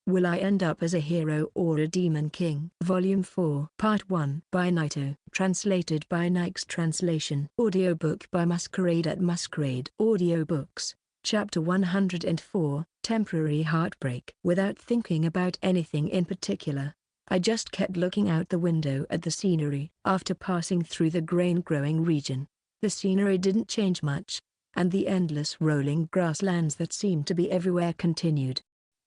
Will I end up as a hero or a demon king? Volume 4 Part 1 by Naito. Translated by Nike's Translation. Audiobook by Masquerade at Masquerade Audiobooks. Chapter 104 Temporary Heartbreak. Without thinking about anything in particular, I just kept looking out the window at the scenery. After passing through the grain-growing region, the scenery didn't change much, and the endless rolling grasslands that seemed to be everywhere continued.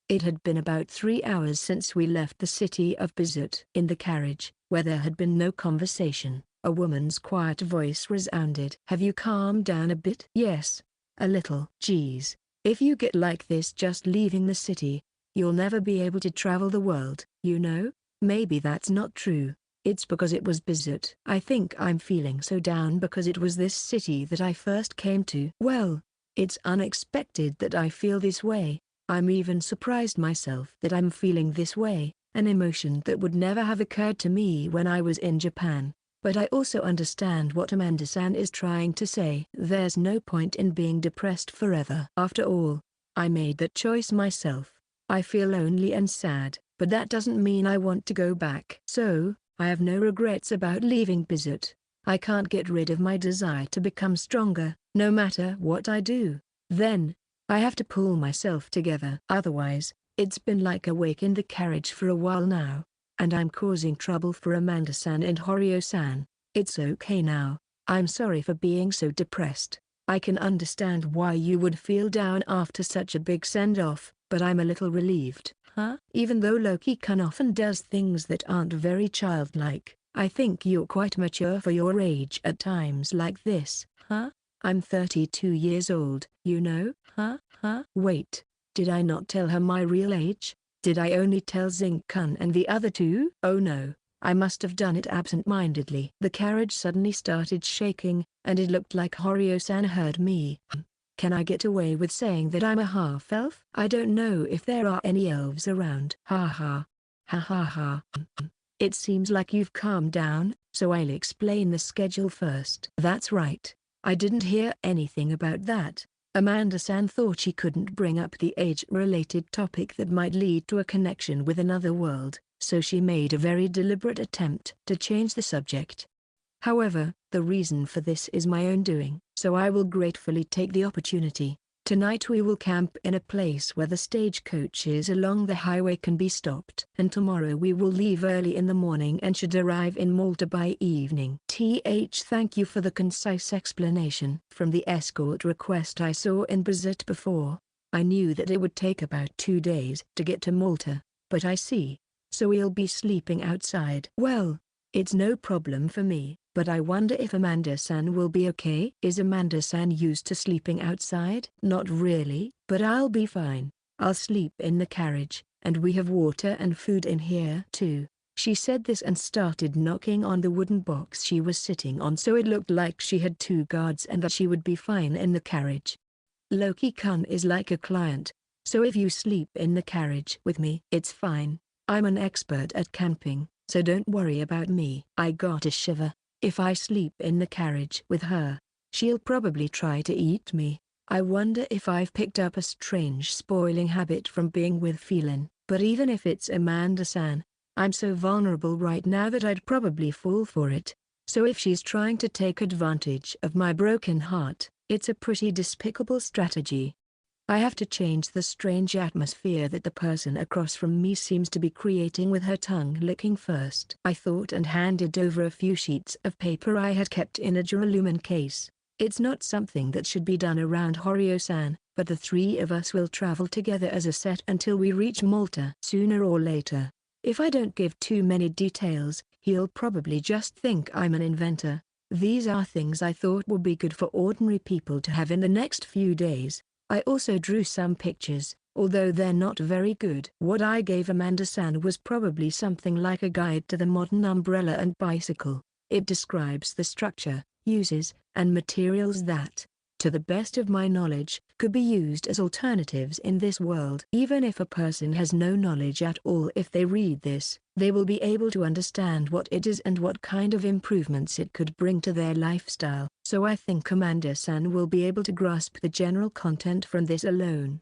It had been about 3 hours since we left the city of Bizut. In the carriage, where there had been no conversation, a woman's quiet voice resounded. "Have you calmed down a bit?" "Yes, a little." "Geez, if you get like this just leaving the city, you'll never be able to travel the world, you know?" "Maybe that's not true. It's because it was Bizut. I think I'm feeling so down because it was this city that I first came to." "Well, it's unexpected that I feel this way. I'm even surprised myself that I'm feeling this way, an emotion that would never have occurred to me when I was in Japan. But I also understand what Amanda-san is trying to say. There's no point in being depressed forever. After all, I made that choice myself. I feel lonely and sad, but that doesn't mean I want to go back. So, I have no regrets about leaving Bizut. I can't get rid of my desire to become stronger, no matter what I do. Then, I have to pull myself together. Otherwise, it's been like a wake in the carriage for a while now, and I'm causing trouble for Amanda-san and Horio-san. It's okay now. I'm sorry for being so depressed. I can understand why you would feel down after such a big send-off, but I'm a little relieved." "Huh?" "Even though Loki-kun often does things that aren't very childlike, I think you're quite mature for your age at times like this." "Huh? I'm 32 years old, you know." "Huh? Wait, did I not tell her my real age? Did I only tell Zink-kun and the other two?" "Oh no, I must have done it absent-mindedly." The carriage suddenly started shaking, and it looked like Horio-san heard me. "Can I get away with saying that I'm a half-elf? I don't know if there are any elves around." "Ha ha. Ha ha ha. It seems like you've calmed down, so I'll explain the schedule first." "That's right. I didn't hear anything about that." Amanda-san thought she couldn't bring up the age-related topic that might lead to a connection with another world, so she made a very deliberate attempt to change the subject. "However, the reason for this is my own doing, so I will gratefully take the opportunity. Tonight we will camp in a place where the stagecoaches along the highway can be stopped. And tomorrow we will leave early in the morning and should arrive in Malta by evening." Thank you for the concise explanation. From the escort request I saw in Bizut before, I knew that it would take about 2 days to get to Malta, but I see. So we'll be sleeping outside. Well, it's no problem for me, but I wonder if Amanda-san will be okay. "Is Amanda-san used to sleeping outside?" "Not really, but I'll be fine. I'll sleep in the carriage, and we have water and food in here too." She said this and started knocking on the wooden box she was sitting on, so it looked like she had 2 guards and that she would be fine in the carriage. "Loki-kun is like a client, so if you sleep in the carriage with me, it's fine. I'm an expert at camping, so don't worry about me." I got a shiver. If I sleep in the carriage with her, she'll probably try to eat me. I wonder if I've picked up a strange spoiling habit from being with Feline. But even if it's Amanda-san, I'm so vulnerable right now that I'd probably fall for it. So if she's trying to take advantage of my broken heart, it's a pretty despicable strategy. I have to change the strange atmosphere that the person across from me seems to be creating with her tongue licking first. I thought and handed over a few sheets of paper I had kept in a duralumin case. It's not something that should be done around Horio-san, but the 3 of us will travel together as a set until we reach Malta. Sooner or later, if I don't give too many details, he'll probably just think I'm an inventor. These are things I thought would be good for ordinary people to have in the next few days. I also drew some pictures, although they're not very good. What I gave Amanda-san was probably something like a guide to the modern umbrella and bicycle. It describes the structure, uses, and materials that, to the best of my knowledge, could be used as alternatives in this world. Even if a person has no knowledge at all, if they read this, they will be able to understand what it is and what kind of improvements it could bring to their lifestyle. So I think Amanda-san will be able to grasp the general content from this alone.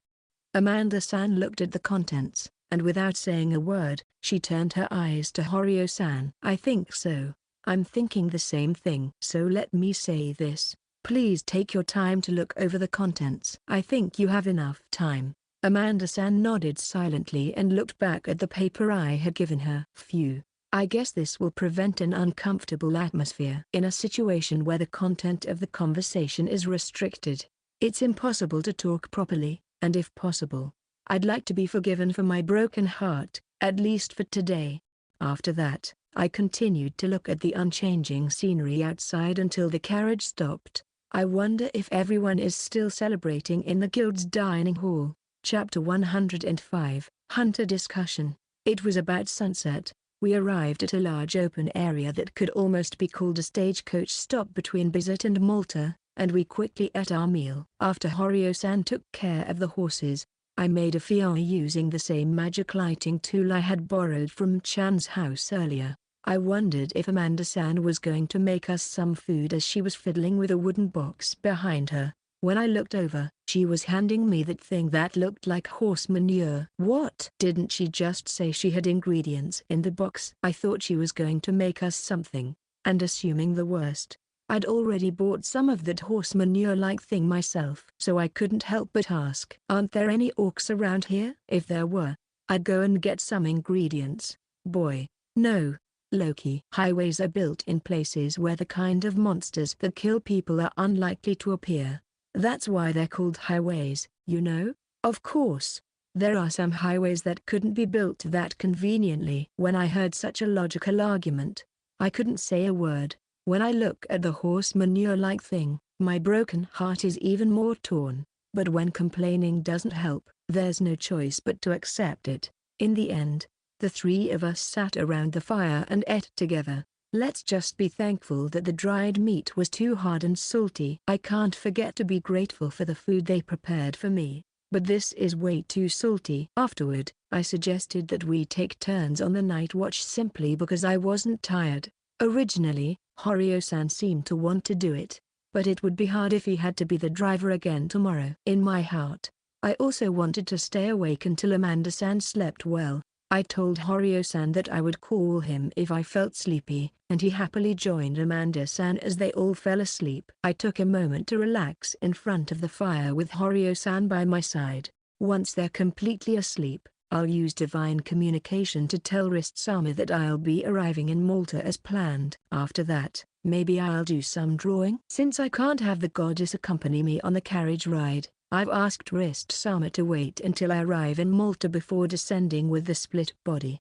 Amanda-san looked at the contents, and without saying a word, she turned her eyes to Horio-san. I think so. I'm thinking the same thing. So let me say this. Please take your time to look over the contents. I think you have enough time. Amanda-san nodded silently and looked back at the paper I had given her. Phew. I guess this will prevent an uncomfortable atmosphere. In a situation where the content of the conversation is restricted, it's impossible to talk properly, and if possible, I'd like to be forgiven for my broken heart, at least for today. After that, I continued to look at the unchanging scenery outside until the carriage stopped. I wonder if everyone is still celebrating in the guild's dining hall. Chapter 105, Hunter Discussion. It was about sunset. We arrived at a large open area that could almost be called a stagecoach stop between Bizet and Malta, and we quickly ate our meal. After Horio-san took care of the horses, I made a fire using the same magic lighting tool I had borrowed from Chan's house earlier. I wondered if Amanda-san was going to make us some food as she was fiddling with a wooden box behind her. When I looked over, she was handing me that thing that looked like horse manure. What? Didn't she just say she had ingredients in the box? I thought she was going to make us something, and assuming the worst, I'd already bought some of that horse manure-like thing myself. So I couldn't help but ask, aren't there any orcs around here? If there were, I'd go and get some ingredients. Boy, no. Loki. Highways are built in places where the kind of monsters that kill people are unlikely to appear. That's why they're called highways, you know? Of course. There are some highways that couldn't be built that conveniently. When I heard such a logical argument, I couldn't say a word. When I look at the horse manure-like thing, my broken heart is even more torn. But when complaining doesn't help, there's no choice but to accept it. In the end, the three of us sat around the fire and ate together. Let's just be thankful that the dried meat was too hard and salty. I can't forget to be grateful for the food they prepared for me, but this is way too salty. Afterward, I suggested that we take turns on the night watch simply because I wasn't tired. Originally, Horio-san seemed to want to do it, but it would be hard if he had to be the driver again tomorrow. In my heart, I also wanted to stay awake until Amanda-san slept well. I told Horio-san that I would call him if I felt sleepy, and he happily joined Amanda-san as they all fell asleep. I took a moment to relax in front of the fire with Horio-san by my side. Once they're completely asleep, I'll use divine communication to tell Rist-sama that I'll be arriving in Malta as planned. After that, maybe I'll do some drawing. Since I can't have the goddess accompany me on the carriage ride, I've asked Rist-sama to wait until I arrive in Malta before descending with the split body.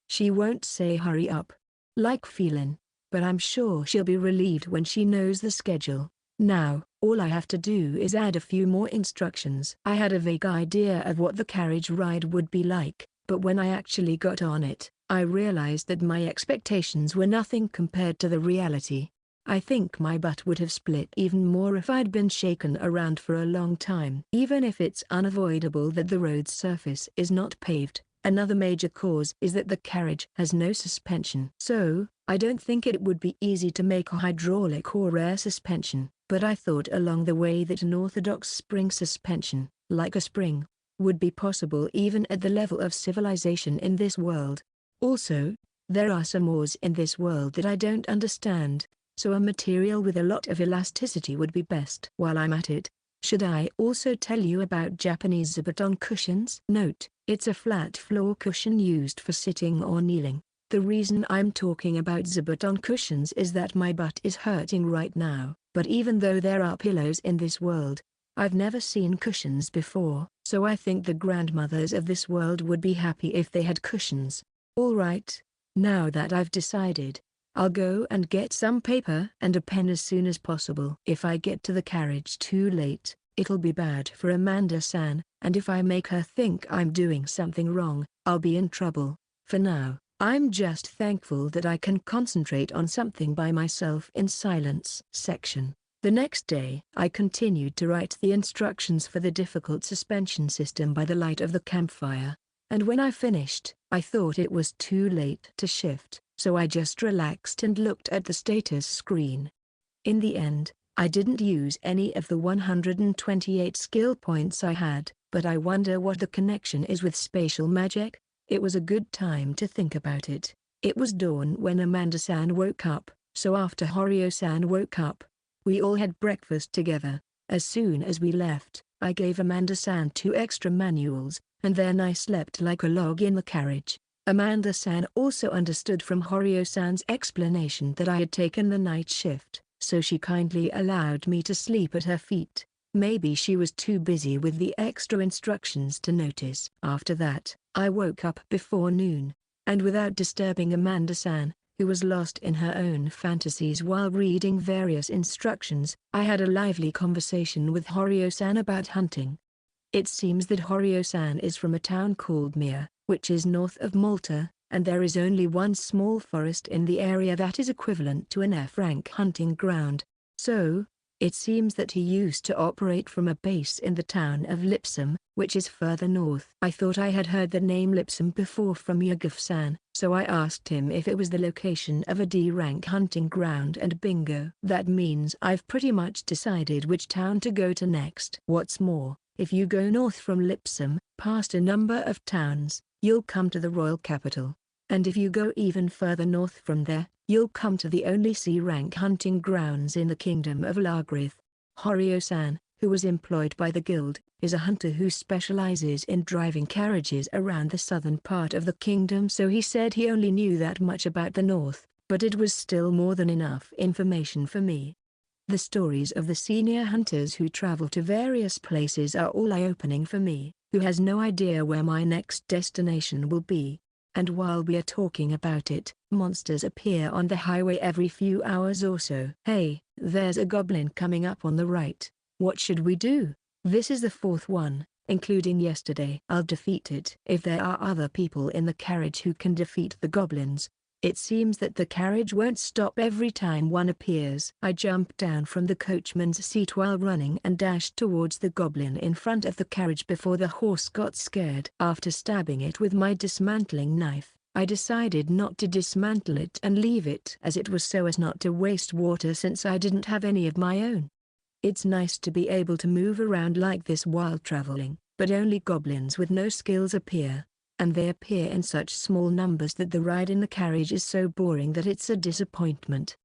She won't say hurry up, like feelin', but I'm sure she'll be relieved when she knows the schedule. Now, all I have to do is add a few more instructions. I had a vague idea of what the carriage ride would be like, but when I actually got on it, I realized that my expectations were nothing compared to the reality. I think my butt would have split even more if I'd been shaken around for a long time. Even if it's unavoidable that the road's surface is not paved, another major cause is that the carriage has no suspension. So, I don't think it would be easy to make a hydraulic or air suspension, but I thought along the way that an orthodox spring suspension, like a spring, would be possible even at the level of civilization in this world. Also, there are some laws in this world that I don't understand, so a material with a lot of elasticity would be best. While I'm at it, should I also tell you about Japanese zabuton cushions? Note, it's a flat floor cushion used for sitting or kneeling. The reason I'm talking about zabuton cushions is that my butt is hurting right now, but even though there are pillows in this world, I've never seen cushions before, so I think the grandmothers of this world would be happy if they had cushions. Alright, now that I've decided, I'll go and get some paper and a pen as soon as possible. If I get to the carriage too late, it'll be bad for Amanda-san, and if I make her think I'm doing something wrong, I'll be in trouble. For now, I'm just thankful that I can concentrate on something by myself in silence. Section. The next day, I continued to write the instructions for the difficult suspension system by the light of the campfire, and when I finished, I thought it was too late to shift, so I just relaxed and looked at the status screen. In the end, I didn't use any of the 128 skill points I had, but I wonder what the connection is with spatial magic. It was a good time to think about it. It was dawn when Amanda-san woke up, so after Horio-san woke up, we all had breakfast together. As soon as we left, I gave Amanda-san 2 extra manuals, and then I slept like a log in the carriage. Amanda-san also understood from Horio-san's explanation that I had taken the night shift, so she kindly allowed me to sleep at her feet. Maybe she was too busy with the extra instructions to notice. After that, I woke up before noon, and without disturbing Amanda-san, who was lost in her own fantasies while reading various instructions, I had a lively conversation with Horio-san about hunting. It seems that Horio-san is from a town called Mia, which is north of Malta, and there is only one small forest in the area that is equivalent to an F-rank hunting ground. So, it seems that he used to operate from a base in the town of Lipsum, which is further north. I thought I had heard the name Lipsum before from Yaguf-san, so I asked him if it was the location of a D-rank hunting ground, and bingo. That means I've pretty much decided which town to go to next. What's more, if you go north from Lipsum, past a number of towns, you'll come to the royal capital. And if you go even further north from there, you'll come to the only C-rank hunting grounds in the kingdom of Lagrith. Horio-san, who was employed by the guild, is a hunter who specializes in driving carriages around the southern part of the kingdom, so he said he only knew that much about the north, but it was still more than enough information for me. The stories of the senior hunters who travel to various places are all eye-opening for me, who has no idea where my next destination will be. And while we are talking about it, monsters appear on the highway every few hours or so. Hey, there's a goblin coming up on the right. What should we do? This is the 4th one, including yesterday. I'll defeat it. If there are other people in the carriage who can defeat the goblins, it seems that the carriage won't stop every time one appears. I jumped down from the coachman's seat while running and dashed towards the goblin in front of the carriage before the horse got scared. After stabbing it with my dismantling knife, I decided not to dismantle it and leave it as it was so as not to waste water since I didn't have any of my own. It's nice to be able to move around like this while traveling, but only goblins with no skills appear. And they appear in such small numbers that the ride in the carriage is so boring that it's a disappointment.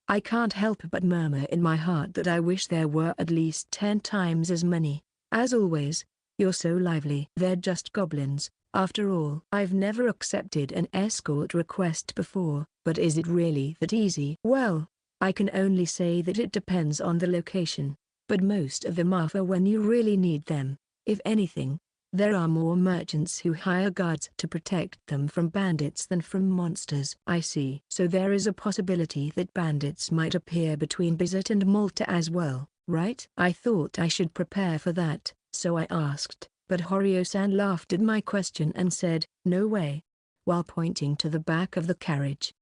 I can't help but murmur in my heart that I wish there were at least 10 times as many. As always, you're so lively. They're just goblins, after all. I've never accepted an escort request before, but is it really that easy? Well, I can only say that it depends on the location, but most of them are for when you really need them. If anything, there are more merchants who hire guards to protect them from bandits than from monsters. I see. So there is a possibility that bandits might appear between Bizet and Malta as well, right? I thought I should prepare for that, so I asked, but Horio-san laughed at my question and said, "No way," while pointing to the back of the carriage.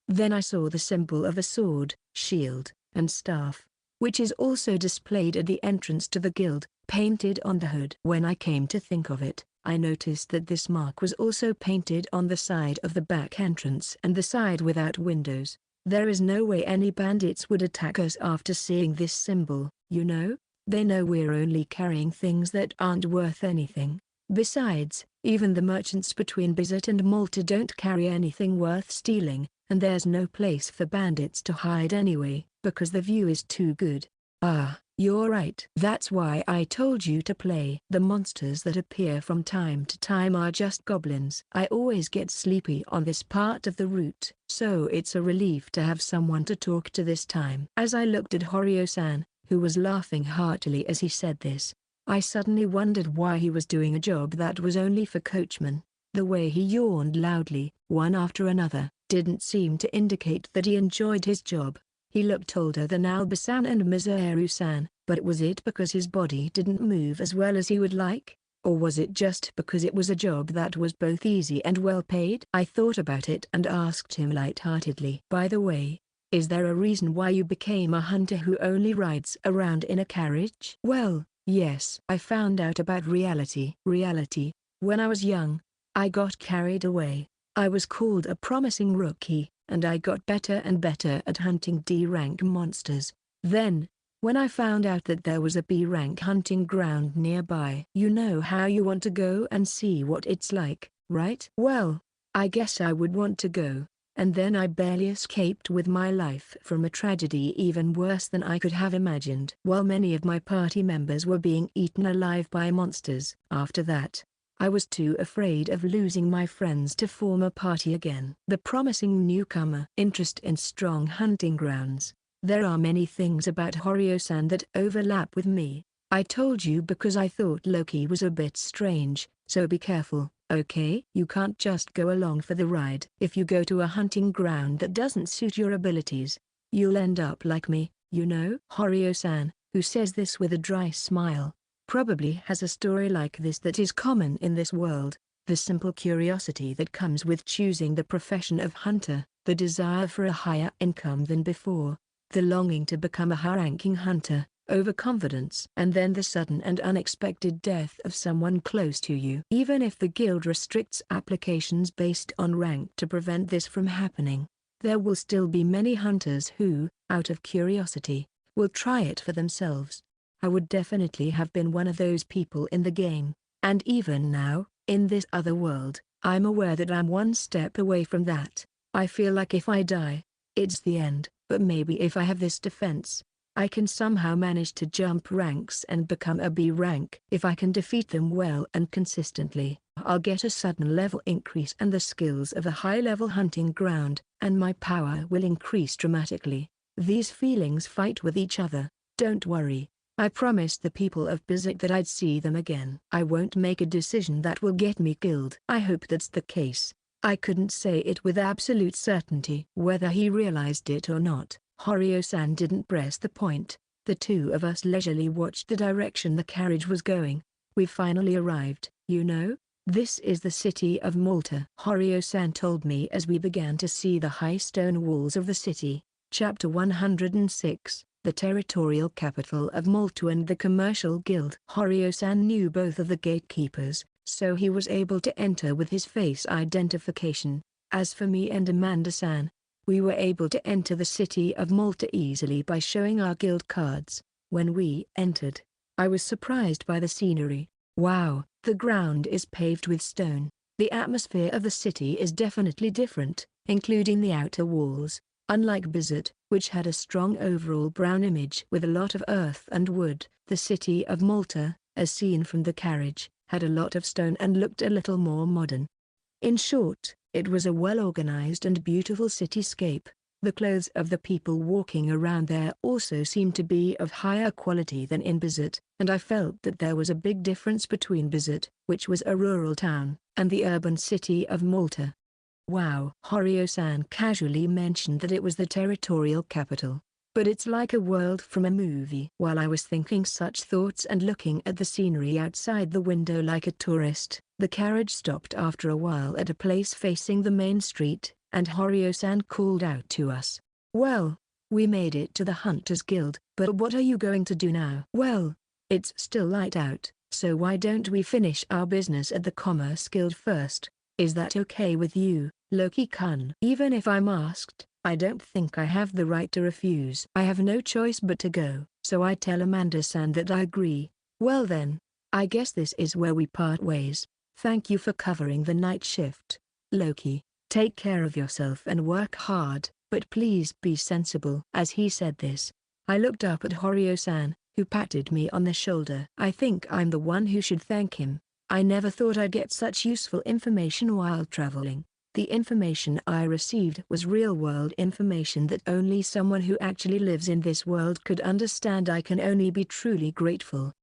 Then I saw the symbol of a sword, shield, and staff, which is also displayed at the entrance to the guild, painted on the hood. When I came to think of it, I noticed that this mark was also painted on the side of the back entrance and the side without windows. There is no way any bandits would attack us after seeing this symbol, you know? They know we're only carrying things that aren't worth anything. Besides, even the merchants between Bizet and Malta don't carry anything worth stealing, and there's no place for bandits to hide anyway, because the view is too good. Ah, you're right. That's why I told you to play. The monsters that appear from time to time are just goblins. I always get sleepy on this part of the route, so it's a relief to have someone to talk to this time. As I looked at Horio-san, who was laughing heartily as he said this, I suddenly wondered why he was doing a job that was only for coachmen. The way he yawned loudly, one after another, didn't seem to indicate that he enjoyed his job. He looked older than Alba-san and Mizuharu-san, but was it because his body didn't move as well as he would like? Or was it just because it was a job that was both easy and well paid? I thought about it and asked him lightheartedly. By the way, is there a reason why you became a hunter who only rides around in a carriage? Well, yes. I found out about reality. When I was young, I got carried away. I was called a promising rookie, and I got better and better at hunting D-rank monsters. Then, when I found out that there was a B-rank hunting ground nearby, you know how you want to go and see what it's like, right? Well, I guess I would want to go. And then I barely escaped with my life from a tragedy even worse than I could have imagined. While many of my party members were being eaten alive by monsters. After that, I was too afraid of losing my friends to form a party again. The promising newcomer interest in strong hunting grounds. There are many things about Horio-san that overlap with me. I told you because I thought Loki was a bit strange, so be careful, okay? You can't just go along for the ride. If you go to a hunting ground that doesn't suit your abilities, you'll end up like me, you know? Horio-san, who says this with a dry smile, probably has a story like this that is common in this world. The simple curiosity that comes with choosing the profession of hunter, the desire for a higher income than before, the longing to become a high-ranking hunter, overconfidence, and then the sudden and unexpected death of someone close to you. Even if the guild restricts applications based on rank to prevent this from happening, there will still be many hunters who, out of curiosity, will try it for themselves. I would definitely have been one of those people in the game, and even now, in this other world, I'm aware that I'm one step away from that. I feel like if I die, it's the end, but maybe if I have this defense, I can somehow manage to jump ranks and become a B rank. If I can defeat them well and consistently, I'll get a sudden level increase and the skills of a high-level hunting ground, and my power will increase dramatically. These feelings fight with each other. Don't worry. I promised the people of Bizet that I'd see them again. I won't make a decision that will get me killed. I hope that's the case. I couldn't say it with absolute certainty. Whether he realized it or not, Horio-san didn't press the point. The two of us leisurely watched the direction the carriage was going. We've finally arrived, you know? This is the city of Malta. Horio-san told me as we began to see the high stone walls of the city. Chapter 106, the territorial capital of Malta and the commercial guild. Horio-san knew both of the gatekeepers, so he was able to enter with his face identification. As for me and Amanda-san, we were able to enter the city of Malta easily by showing our guild cards. When we entered, I was surprised by the scenery. Wow, the ground is paved with stone. The atmosphere of the city is definitely different, including the outer walls. Unlike Bizet, which had a strong overall brown image with a lot of earth and wood, the city of Malta, as seen from the carriage, had a lot of stone and looked a little more modern. In short, it was a well-organized and beautiful cityscape. The clothes of the people walking around there also seemed to be of higher quality than in Bizet, and I felt that there was a big difference between Bizet, which was a rural town, and the urban city of Malta. Wow. Horio-san casually mentioned that it was the territorial capital, but it's like a world from a movie. While I was thinking such thoughts and looking at the scenery outside the window like a tourist, the carriage stopped after a while at a place facing the main street, and Horio-san called out to us. Well, we made it to the Hunters Guild, but what are you going to do now? Well, it's still light out, so why don't we finish our business at the Commerce Guild first? Is that okay with you, Loki-kun? Even if I'm asked, I don't think I have the right to refuse. I have no choice but to go, so I tell Amanda-san that I agree. Well then, I guess this is where we part ways. Thank you for covering the night shift, Loki. Take care of yourself and work hard, but please be sensible. As he said this, I looked up at Horio-san, who patted me on the shoulder. I think I'm the one who should thank him. I never thought I'd get such useful information while traveling. The information I received was real-world information that only someone who actually lives in this world could understand. I can only be truly grateful.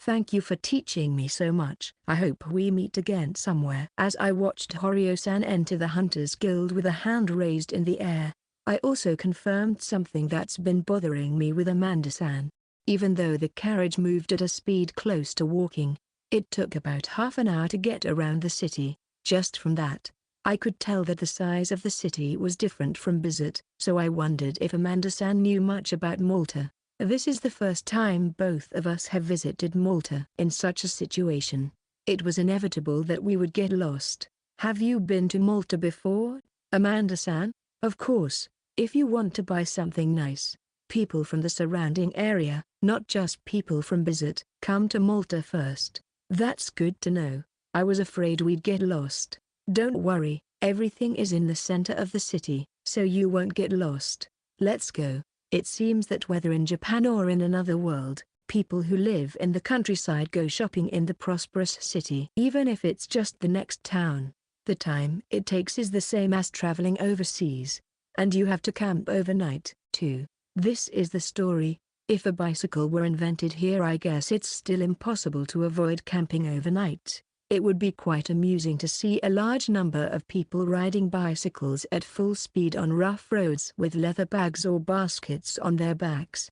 Thank you for teaching me so much. I hope we meet again somewhere. As I watched Horio-san enter the Hunters Guild with a hand raised in the air, I also confirmed something that's been bothering me with Amanda-san. Even though the carriage moved at a speed close to walking, it took about half an hour to get around the city. Just from that, I could tell that the size of the city was different from Bizet, so I wondered if Amanda-san knew much about Malta. This is the first time both of us have visited Malta. In such a situation, it was inevitable that we would get lost. Have you been to Malta before, Amanda-san? Of course, if you want to buy something nice, people from the surrounding area, not just people from Bizet, come to Malta first. That's good to know. I was afraid we'd get lost. Don't worry, everything is in the center of the city, so you won't get lost. Let's go. It seems that whether in Japan or in another world, people who live in the countryside go shopping in the prosperous city. Even if it's just the next town, the time it takes is the same as traveling overseas. And you have to camp overnight, too. This is the story. If a bicycle were invented here, I guess it's still impossible to avoid camping overnight. It would be quite amusing to see a large number of people riding bicycles at full speed on rough roads with leather bags or baskets on their backs.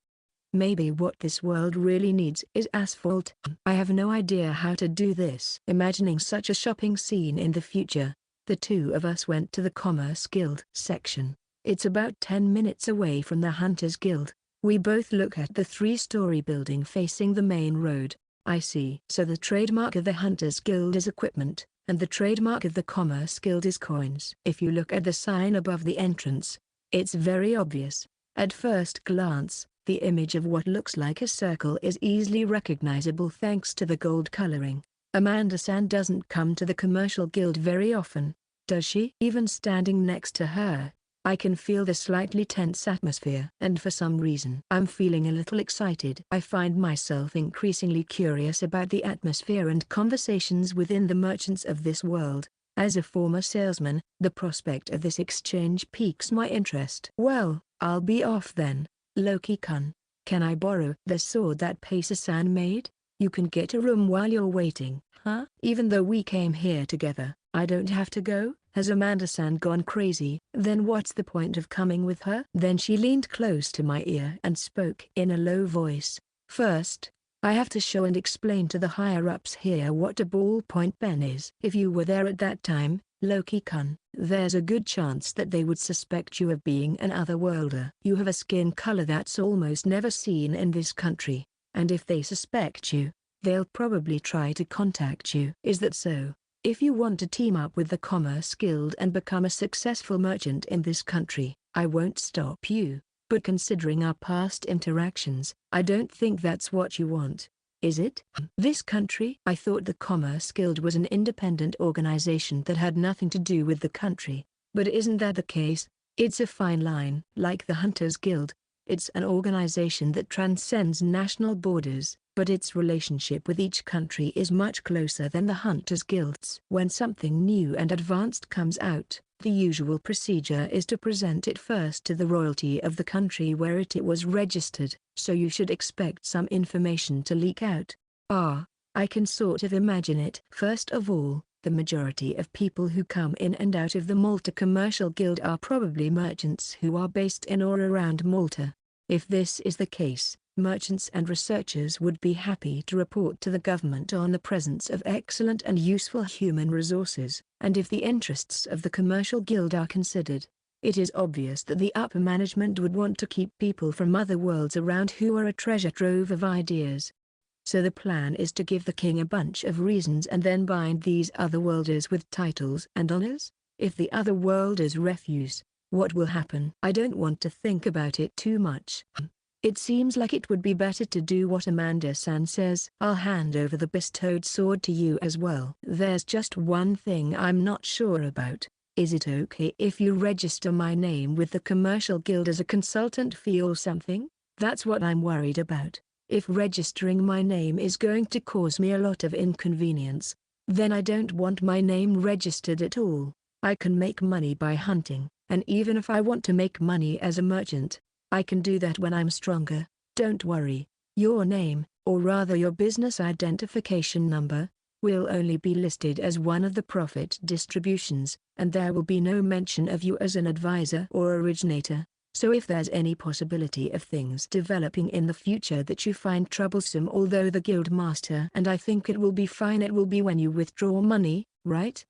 Maybe what this world really needs is asphalt. I have no idea how to do this. Imagining such a shopping scene in the future, the two of us went to the Commerce Guild section. It's about 10 minutes away from the Hunters Guild. We both look at the 3-story building facing the main road. I see. So the trademark of the Hunters Guild is equipment, and the trademark of the Commerce Guild is coins. If you look at the sign above the entrance, it's very obvious. At first glance, the image of what looks like a circle is easily recognizable thanks to the gold coloring. Amanda-san doesn't come to the Commercial Guild very often, does she? Even standing next to her, I can feel the slightly tense atmosphere. And for some reason, I'm feeling a little excited. I find myself increasingly curious about the atmosphere and conversations within the merchants of this world. As a former salesman, the prospect of this exchange piques my interest. Well, I'll be off then. Loki-kun, can I borrow the sword that Pacer-san made? You can get a room while you're waiting, huh? Even though we came here together, I don't have to go? Has Amanda-san gone crazy? Then what's the point of coming with her? Then she leaned close to my ear and spoke in a low voice. First, I have to show and explain to the higher-ups here what a ballpoint pen is. If you were there at that time, Loki-kun, there's a good chance that they would suspect you of being an otherworlder. You have a skin color that's almost never seen in this country, and if they suspect you, they'll probably try to contact you. Is that so? If you want to team up with the Commerce Guild and become a successful merchant in this country, I won't stop you. But considering our past interactions, I don't think that's what you want. Is it? This country? I thought the Commerce Guild was an independent organization that had nothing to do with the country. But isn't that the case? It's a fine line. Like the Hunters Guild, it's an organization that transcends national borders, but its relationship with each country is much closer than the Hunters Guild's. When something new and advanced comes out, the usual procedure is to present it first to the royalty of the country where it was registered, so you should expect some information to leak out. Ah, I can sort of imagine it. First of all, the majority of people who come in and out of the Malta Commercial Guild are probably merchants who are based in or around Malta. If this is the case, merchants and researchers would be happy to report to the government on the presence of excellent and useful human resources. And if the interests of the Commercial Guild are considered, it is obvious that the upper management would want to keep people from other worlds around who are a treasure trove of ideas. So the plan is to give the king a bunch of reasons and then bind these otherworlders with titles and honors? If the otherworlders refuse, what will happen? I don't want to think about it too much. It seems like it would be better to do what Amanda-san says. I'll hand over the bestowed sword to you as well. There's just one thing I'm not sure about. Is it okay if you register my name with the Commercial Guild as a consultant fee or something? That's what I'm worried about. If registering my name is going to cause me a lot of inconvenience, then I don't want my name registered at all. I can make money by hunting, and even if I want to make money as a merchant, I can do that when I'm stronger. Don't worry, your name, or rather your business identification number, will only be listed as one of the profit distributions, and there will be no mention of you as an advisor or originator. So if there's any possibility of things developing in the future that you find troublesome, although the guild master and I think it will be fine, it will be when you withdraw money, right?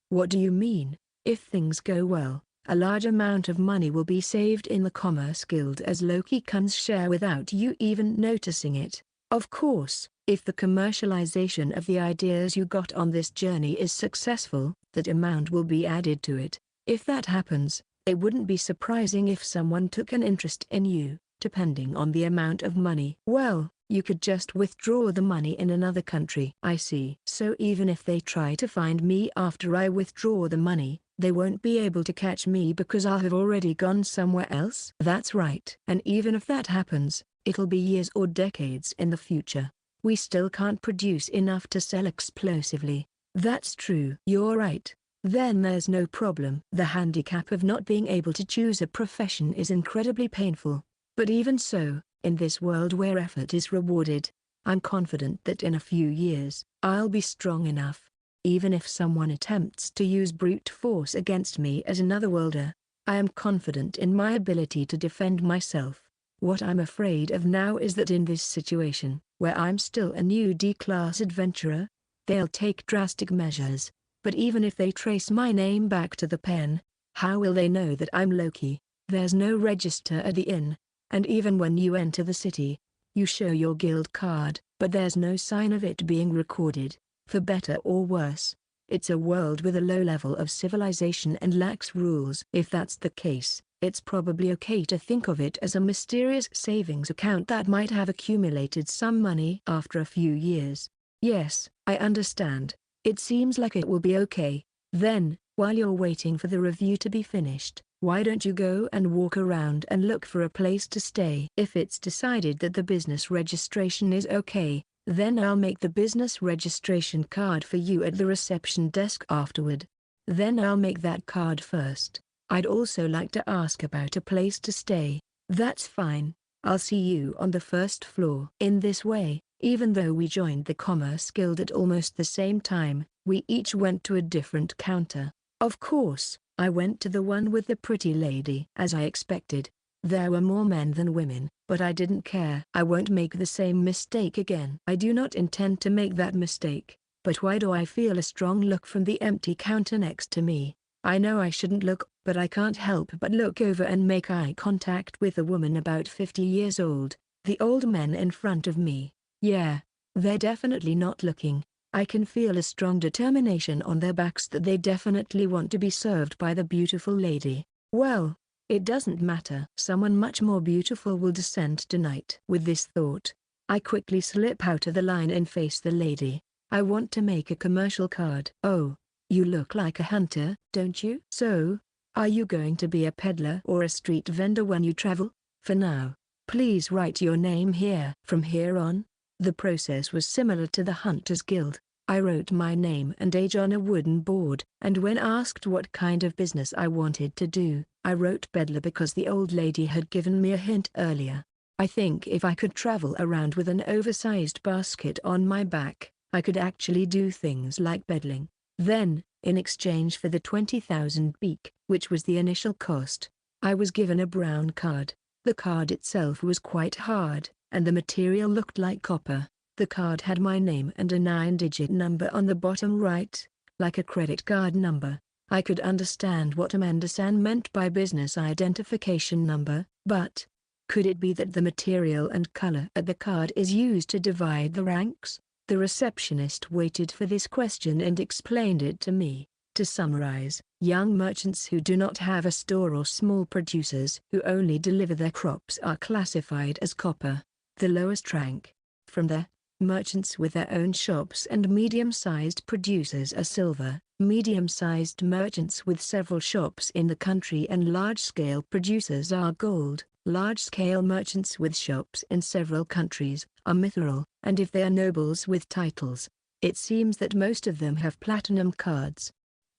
What do you mean? If things go well, a large amount of money will be saved in the Commerce Guild as Loki-kun's share without you even noticing it. Of course, if the commercialization of the ideas you got on this journey is successful, that amount will be added to it. If that happens, it wouldn't be surprising if someone took an interest in you. depending on the amount of money. Well, you could just withdraw the money in another country. I see. So even if they try to find me after I withdraw the money, they won't be able to catch me because I'll have already gone somewhere else? That's right. And even if that happens, it'll be years or decades in the future. We still can't produce enough to sell explosively. That's true. You're right. Then there's no problem. The handicap of not being able to choose a profession is incredibly painful. But even so, in this world where effort is rewarded, I'm confident that in a few years, I'll be strong enough. Even if someone attempts to use brute force against me as an otherworlder, I am confident in my ability to defend myself. What I'm afraid of now is that in this situation, where I'm still a new D-class adventurer, they'll take drastic measures. But even if they trace my name back to the pen, how will they know that I'm Loki? There's no register at the inn, and even when you enter the city, you show your guild card, but there's no sign of it being recorded. For better or worse, it's a world with a low level of civilization and lacks rules. If that's the case, it's probably okay to think of it as a mysterious savings account that might have accumulated some money after a few years. Yes, I understand. It seems like it will be okay. Then, while you're waiting for the review to be finished, why don't you go and walk around and look for a place to stay? If it's decided that the business registration is okay, then I'll make the business registration card for you at the reception desk afterward. Then I'll make that card first. I'd also like to ask about a place to stay. That's fine. I'll see you on the first floor. In this way, even though we joined the Commerce Guild at almost the same time, we each went to a different counter. Of course, I went to the one with the pretty lady. As I expected, there were more men than women, but I didn't care. I won't make the same mistake again. I do not intend to make that mistake, but why do I feel a strong look from the empty counter next to me? I know I shouldn't look, but I can't help but look over and make eye contact with a woman about 50 years old, the old men in front of me. Yeah, they're definitely not looking. I can feel a strong determination on their backs that they definitely want to be served by the beautiful lady. Well, it doesn't matter. Someone much more beautiful will descend tonight. With this thought, I quickly slip out of the line and face the lady. I want to make a commercial card. Oh, you look like a hunter, don't you? So, are you going to be a peddler or a street vendor when you travel? For now, please write your name here. From here on, the process was similar to the Hunters Guild. I wrote my name and age on a wooden board, and when asked what kind of business I wanted to do, I wrote peddler because the old lady had given me a hint earlier. I think if I could travel around with an oversized basket on my back, I could actually do things like peddling. Then, in exchange for the 20,000 beak, which was the initial cost, I was given a brown card. The card itself was quite hard, and the material looked like copper. The card had my name and a 9-digit number on the bottom right, like a credit card number. I could understand what Amanda-san meant by business identification number, but could it be that the material and color at the card is used to divide the ranks? The receptionist waited for this question and explained it to me. To summarize, young merchants who do not have a store or small producers who only deliver their crops are classified as copper, the lowest rank. From there, merchants with their own shops and medium-sized producers are silver, medium-sized merchants with several shops in the country and large-scale producers are gold, large-scale merchants with shops in several countries are mithril, and if they are nobles with titles, it seems that most of them have platinum cards.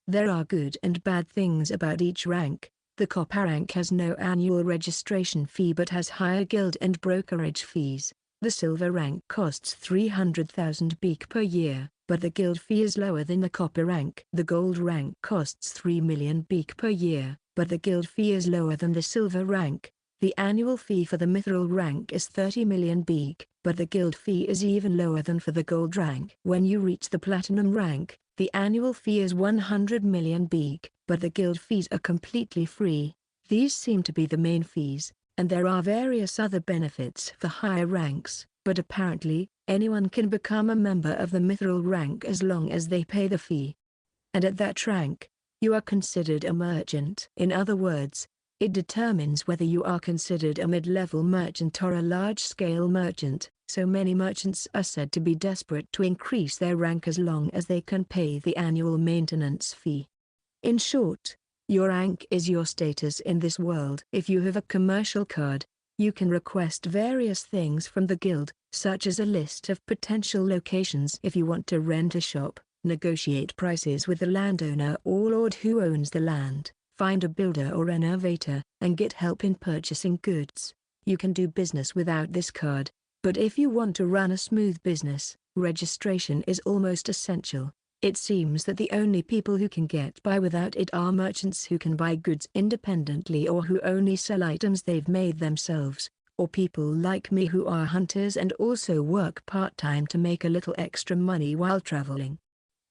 There are good and bad things about each rank. The copper rank has no annual registration fee but has higher guild and brokerage fees. The silver rank costs 300,000 beak per year, but the guild fee is lower than the copper rank. The gold rank costs 3 million beak per year, but the guild fee is lower than the silver rank. The annual fee for the mithril rank is 30 million beak, but the guild fee is even lower than for the gold rank. When you reach the platinum rank, the annual fee is 100 million beak, but the guild fees are completely free. These seem to be the main fees, and there are various other benefits for higher ranks, but apparently, anyone can become a member of the mithril rank as long as they pay the fee. And at that rank, you are considered a merchant. In other words, It determines whether you are considered a mid-level merchant or a large-scale merchant. So many merchants are said to be desperate to increase their rank as long as they can pay the annual maintenance fee. In short, your rank is your status in this world. If you have a commercial card, you can request various things from the guild, such as a list of potential locations if you want to rent a shop, negotiate prices with the landowner or lord who owns the land, find a builder or renovator, and get help in purchasing goods. You can do business without this card, but if you want to run a smooth business, registration is almost essential. It seems that the only people who can get by without it are merchants who can buy goods independently or who only sell items they've made themselves, or people like me who are hunters and also work part-time to make a little extra money while traveling.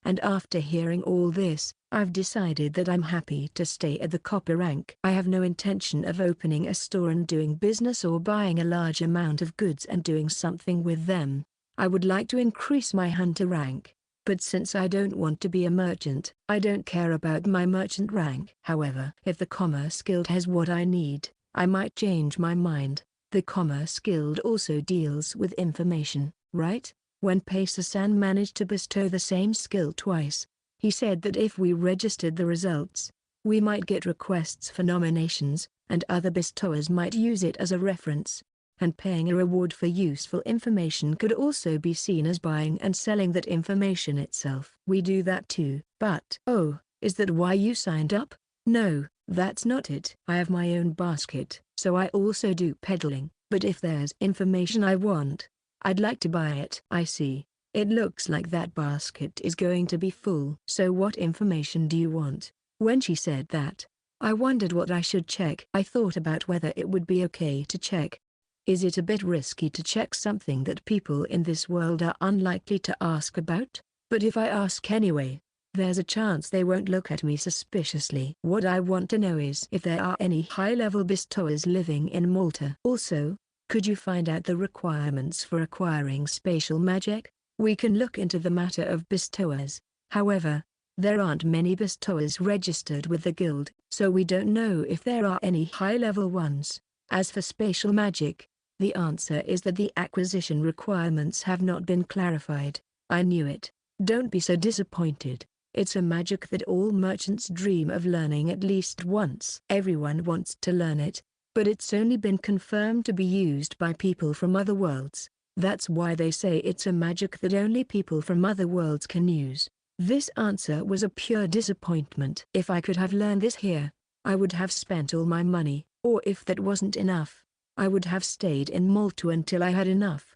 And after hearing all this, I've decided that I'm happy to stay at the copper rank. I have no intention of opening a store and doing business or buying a large amount of goods and doing something with them. I would like to increase my hunter rank. But since I don't want to be a merchant, I don't care about my merchant rank. However, if the Commerce Guild has what I need, I might change my mind. The Commerce Guild also deals with information, right? When Pacer-san managed to bestow the same skill twice, he said that if we registered the results, we might get requests for nominations, and other bestowers might use it as a reference. And paying a reward for useful information could also be seen as buying and selling that information itself. We do that too. But, oh, is that why you signed up? No, that's not it. I have my own basket, so I also do peddling, but if there's information I want, I'd like to buy it. I see. It looks like that basket is going to be full. So what information do you want? When she said that, I wondered what I should check. I thought about whether it would be okay to check. Is it a bit risky to check something that people in this world are unlikely to ask about? But if I ask anyway, there's a chance they won't look at me suspiciously. What I want to know is if there are any high-level bestowers living in Malta. Also, could you find out the requirements for acquiring spatial magic? We can look into the matter of bestowers. However, there aren't many bestowers registered with the guild, so we don't know if there are any high-level ones. As for spatial magic, the answer is that the acquisition requirements have not been clarified. I knew it. Don't be so disappointed. It's a magic that all merchants dream of learning at least once. Everyone wants to learn it, but it's only been confirmed to be used by people from other worlds. That's why they say it's a magic that only people from other worlds can use. This answer was a pure disappointment. If I could have learned this here, I would have spent all my money, or if that wasn't enough, I would have stayed in Malta until I had enough.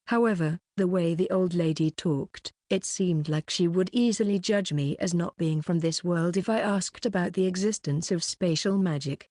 However, the way the old lady talked, it seemed like she would easily judge me as not being from this world if I asked about the existence of spatial magic.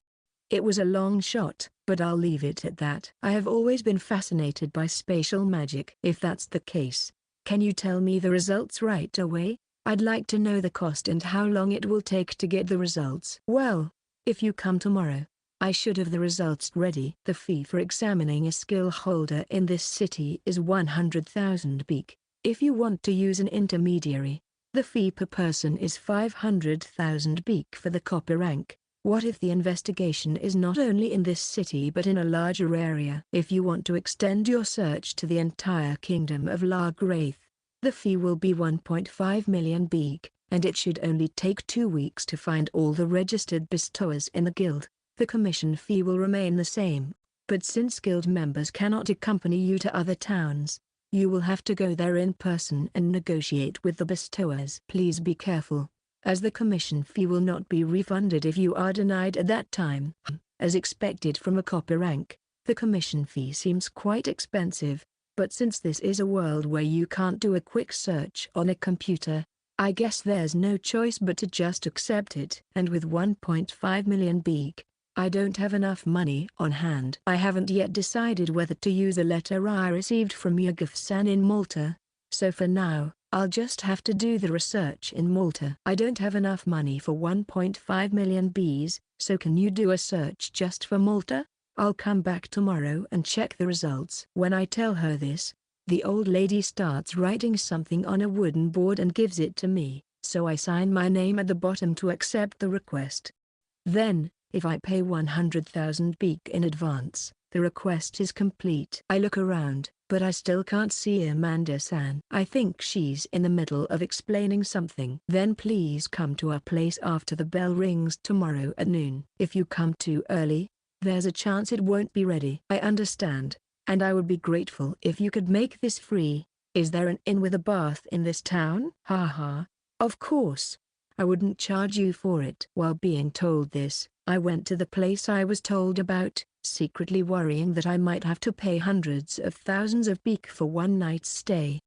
It was a long shot, but I'll leave it at that. I have always been fascinated by spatial magic. If that's the case, can you tell me the results right away? I'd like to know the cost and how long it will take to get the results. Well, if you come tomorrow, I should have the results ready. The fee for examining a skill holder in this city is 100,000 beak. If you want to use an intermediary, the fee per person is 500,000 beak for the copper rank. What if the investigation is not only in this city but in a larger area? If you want to extend your search to the entire kingdom of Lagraith, the fee will be 1.5 million beak, and it should only take 2 weeks to find all the registered bestowers in the guild. The commission fee will remain the same, but since guild members cannot accompany you to other towns, you will have to go there in person and negotiate with the bestowers. Please be careful, as the commission fee will not be refunded if you are denied at that time. As expected from a copper rank, the commission fee seems quite expensive, but since this is a world where you can't do a quick search on a computer, I guess there's no choice but to just accept it. And with 1.5 million beak, I don't have enough money on hand. I haven't yet decided whether to use a letter I received from Yugov-san in Malta, so for now, I'll just have to do the research in Malta. I don't have enough money for 1.5 million bees, so can you do a search just for Malta? I'll come back tomorrow and check the results. When I tell her this, the old lady starts writing something on a wooden board and gives it to me, so I sign my name at the bottom to accept the request. Then, If I pay 100,000 beak in advance, the request is complete. I look around, but I still can't see Amanda-san. I think she's in the middle of explaining something. Then please come to our place after the bell rings tomorrow at noon. If you come too early, there's a chance it won't be ready. I understand, and I would be grateful if you could make this free. Is there an inn with a bath in this town? Haha. Of course. I wouldn't charge you for it. While being told this, I went to the place I was told about, secretly worrying that I might have to pay hundreds of thousands of beak for one night's stay.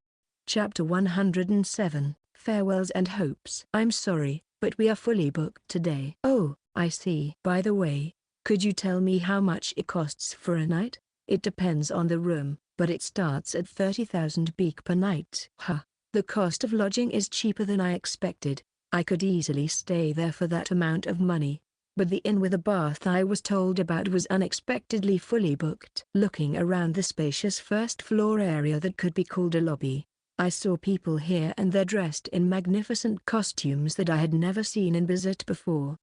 Chapter 107, Farewells and Hopes. I'm sorry, but we are fully booked today. Oh, I see. By the way, could you tell me how much it costs for a night? It depends on the room, but it starts at 30,000 beak per night. Huh. The cost of lodging is cheaper than I expected. I could easily stay there for that amount of money. But the inn with a bath I was told about was unexpectedly fully booked. Looking around the spacious first-floor area that could be called a lobby, I saw people here and there dressed in magnificent costumes that I had never seen in Bizet before.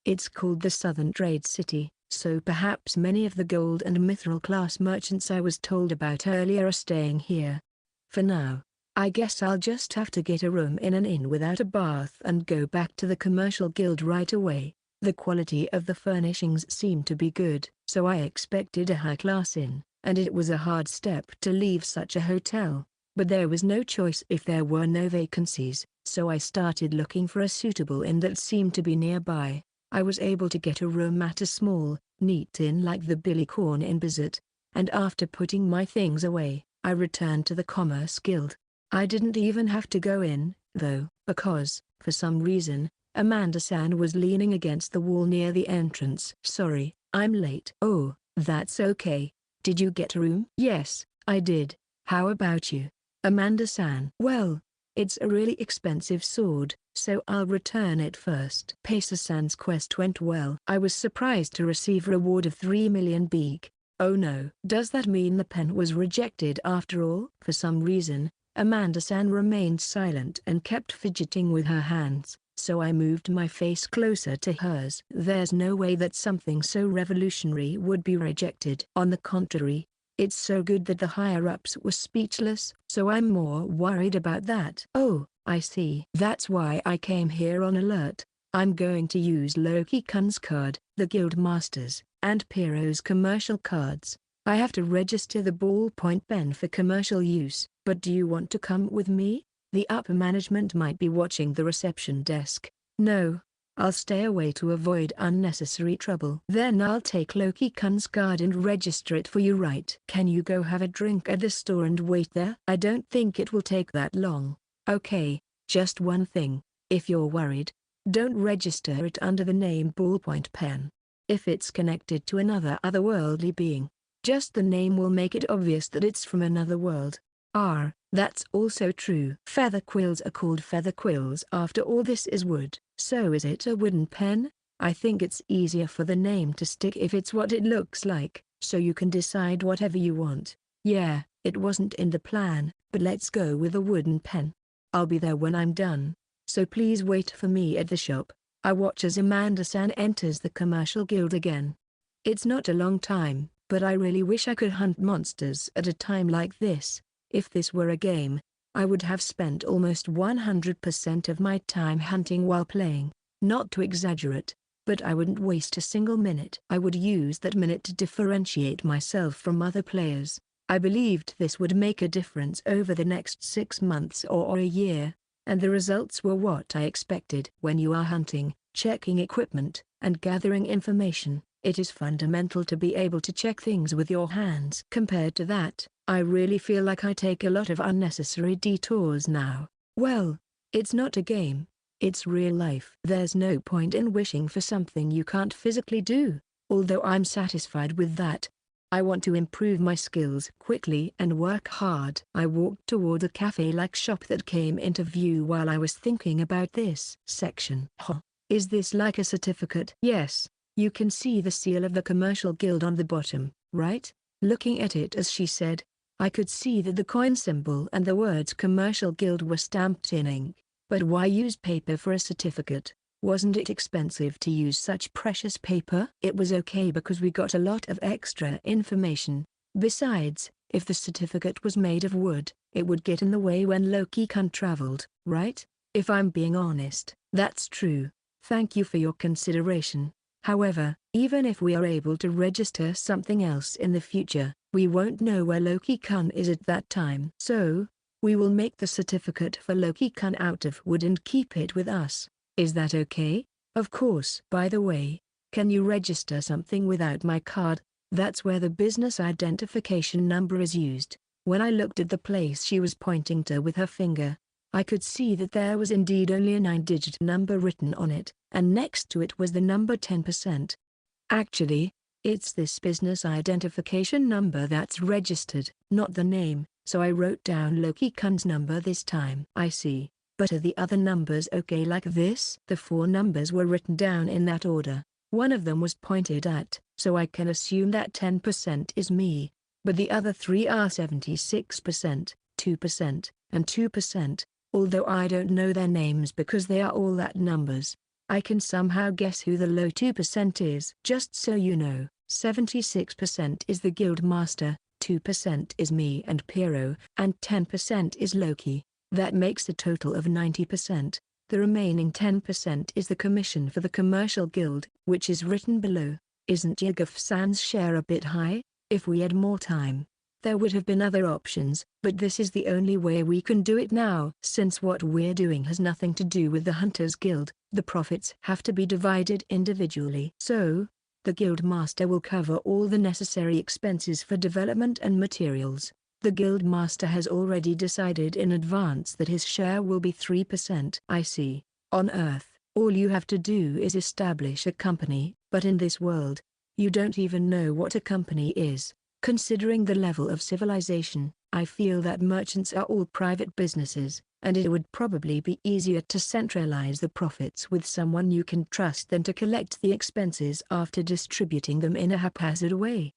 It's called the Southern Trade City, so perhaps many of the gold and mithril class merchants I was told about earlier are staying here. For now, I guess I'll just have to get a room in an inn without a bath and go back to the commercial guild right away. The quality of the furnishings seemed to be good, so I expected a high-class inn, and it was a hard step to leave such a hotel. But there was no choice if there were no vacancies, so I started looking for a suitable inn that seemed to be nearby. I was able to get a room at a small, neat inn like the Billy Corn in Bizet, and after putting my things away, I returned to the Commerce Guild. I didn't even have to go in, though, because, for some reason, Amanda-san was leaning against the wall near the entrance. Sorry, I'm late. Oh, that's okay. Did you get a room? Yes, I did. How about you, Amanda-san? Well, it's a really expensive sword, so I'll return it first. Pacer-san's quest went well. I was surprised to receive a reward of 3 million beak. Oh no. Does that mean the pen was rejected after all? For some reason, Amanda-san remained silent and kept fidgeting with her hands, so I moved my face closer to hers. There's no way that something so revolutionary would be rejected. On the contrary, it's so good that the higher-ups were speechless, so I'm more worried about that. Oh, I see. That's why I came here on alert. I'm going to use Loki-kun's card, the Guild Masters, and Piero's commercial cards. I have to register the ballpoint pen for commercial use. But do you want to come with me? The upper management might be watching the reception desk. No, I'll stay away to avoid unnecessary trouble. Then I'll take Loki-kun's card and register it for you, right? Can you go have a drink at the store and wait there? I don't think it will take that long. Okay, just one thing. If you're worried, don't register it under the name ballpoint pen. If it's connected to another otherworldly being, just the name will make it obvious that it's from another world. That's also true. Feather quills are called feather quills after all this is wood. So is it a wooden pen? I think it's easier for the name to stick if it's what it looks like, so you can decide whatever you want. Yeah, it wasn't in the plan, but let's go with a wooden pen. I'll be there when I'm done, so please wait for me at the shop. I watch as Amanda-san enters the commercial guild again. It's not a long time, but I really wish I could hunt monsters at a time like this. If this were a game, I would have spent almost 100% of my time hunting while playing. Not to exaggerate, but I wouldn't waste a single minute. I would use that minute to differentiate myself from other players. I believed this would make a difference over the next 6 months or a year, and the results were what I expected. When you are hunting, checking equipment, and gathering information, it is fundamental to be able to check things with your hands. Compared to that, I really feel like I take a lot of unnecessary detours now. Well, it's not a game, it's real life. There's no point in wishing for something you can't physically do, although I'm satisfied with that. I want to improve my skills quickly and work hard. I walked toward a cafe-like shop that came into view while I was thinking about this section. Is this like a certificate? Yes, you can see the seal of the commercial guild on the bottom, right? Looking at it as she said, I could see that the coin symbol and the words commercial guild were stamped in ink. But why use paper for a certificate? Wasn't it expensive to use such precious paper? It was okay because we got a lot of extra information. Besides, if the certificate was made of wood, it would get in the way when Loki-kun traveled, right? If I'm being honest, that's true. Thank you for your consideration. However, even if we are able to register something else in the future, we won't know where Loki-kun is at that time. So, we will make the certificate for Loki-kun out of wood and keep it with us. Is that okay? Of course. By the way, can you register something without my card? That's where the business identification number is used. When I looked at the place she was pointing to with her finger, I could see that there was indeed only a 9-digit number written on it, and next to it was the number 10%. Actually, it's this business identification number that's registered, not the name, so I wrote down Loki-kun's number this time. I see. But are the other numbers okay like this? The 4 numbers were written down in that order. One of them was pointed at, so I can assume that 10% is me. But the other 3 are 76%, 2%, and 2%, although I don't know their names because they are all that numbers. I can somehow guess who the low 2% is. Just so you know, 76% is the guild master, 2% is me and Piero, and 10% is Loki. That makes a total of 90%. The remaining 10% is the commission for the commercial guild, which is written below. Isn't Yaguf-san's share a bit high? If we had more time, there would have been other options, but this is the only way we can do it now. Since what we're doing has nothing to do with the Hunters Guild, the profits have to be divided individually. So, the guild master will cover all the necessary expenses for development and materials. The guild master has already decided in advance that his share will be 3%. I see. On Earth, all you have to do is establish a company, but in this world, you don't even know what a company is. Considering the level of civilization, I feel that merchants are all private businesses, and it would probably be easier to centralize the profits with someone you can trust than to collect the expenses after distributing them in a haphazard way.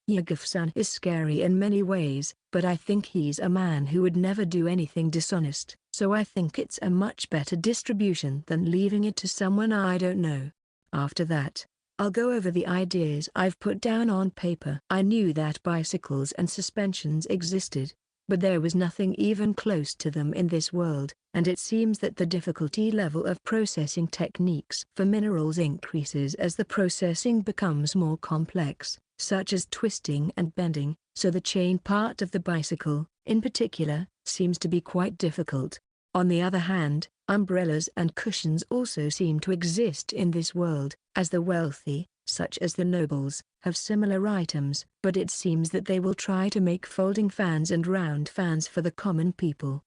Yaguf-san is scary in many ways, but I think he's a man who would never do anything dishonest. So I think it's a much better distribution than leaving it to someone I don't know. After that, I'll go over the ideas I've put down on paper. I knew that bicycles and suspensions existed, but there was nothing even close to them in this world, and it seems that the difficulty level of processing techniques for minerals increases as the processing becomes more complex, such as twisting and bending, so the chain part of the bicycle, in particular, seems to be quite difficult. On the other hand, umbrellas and cushions also seem to exist in this world, as the wealthy, such as the nobles, have similar items, but it seems that they will try to make folding fans and round fans for the common people.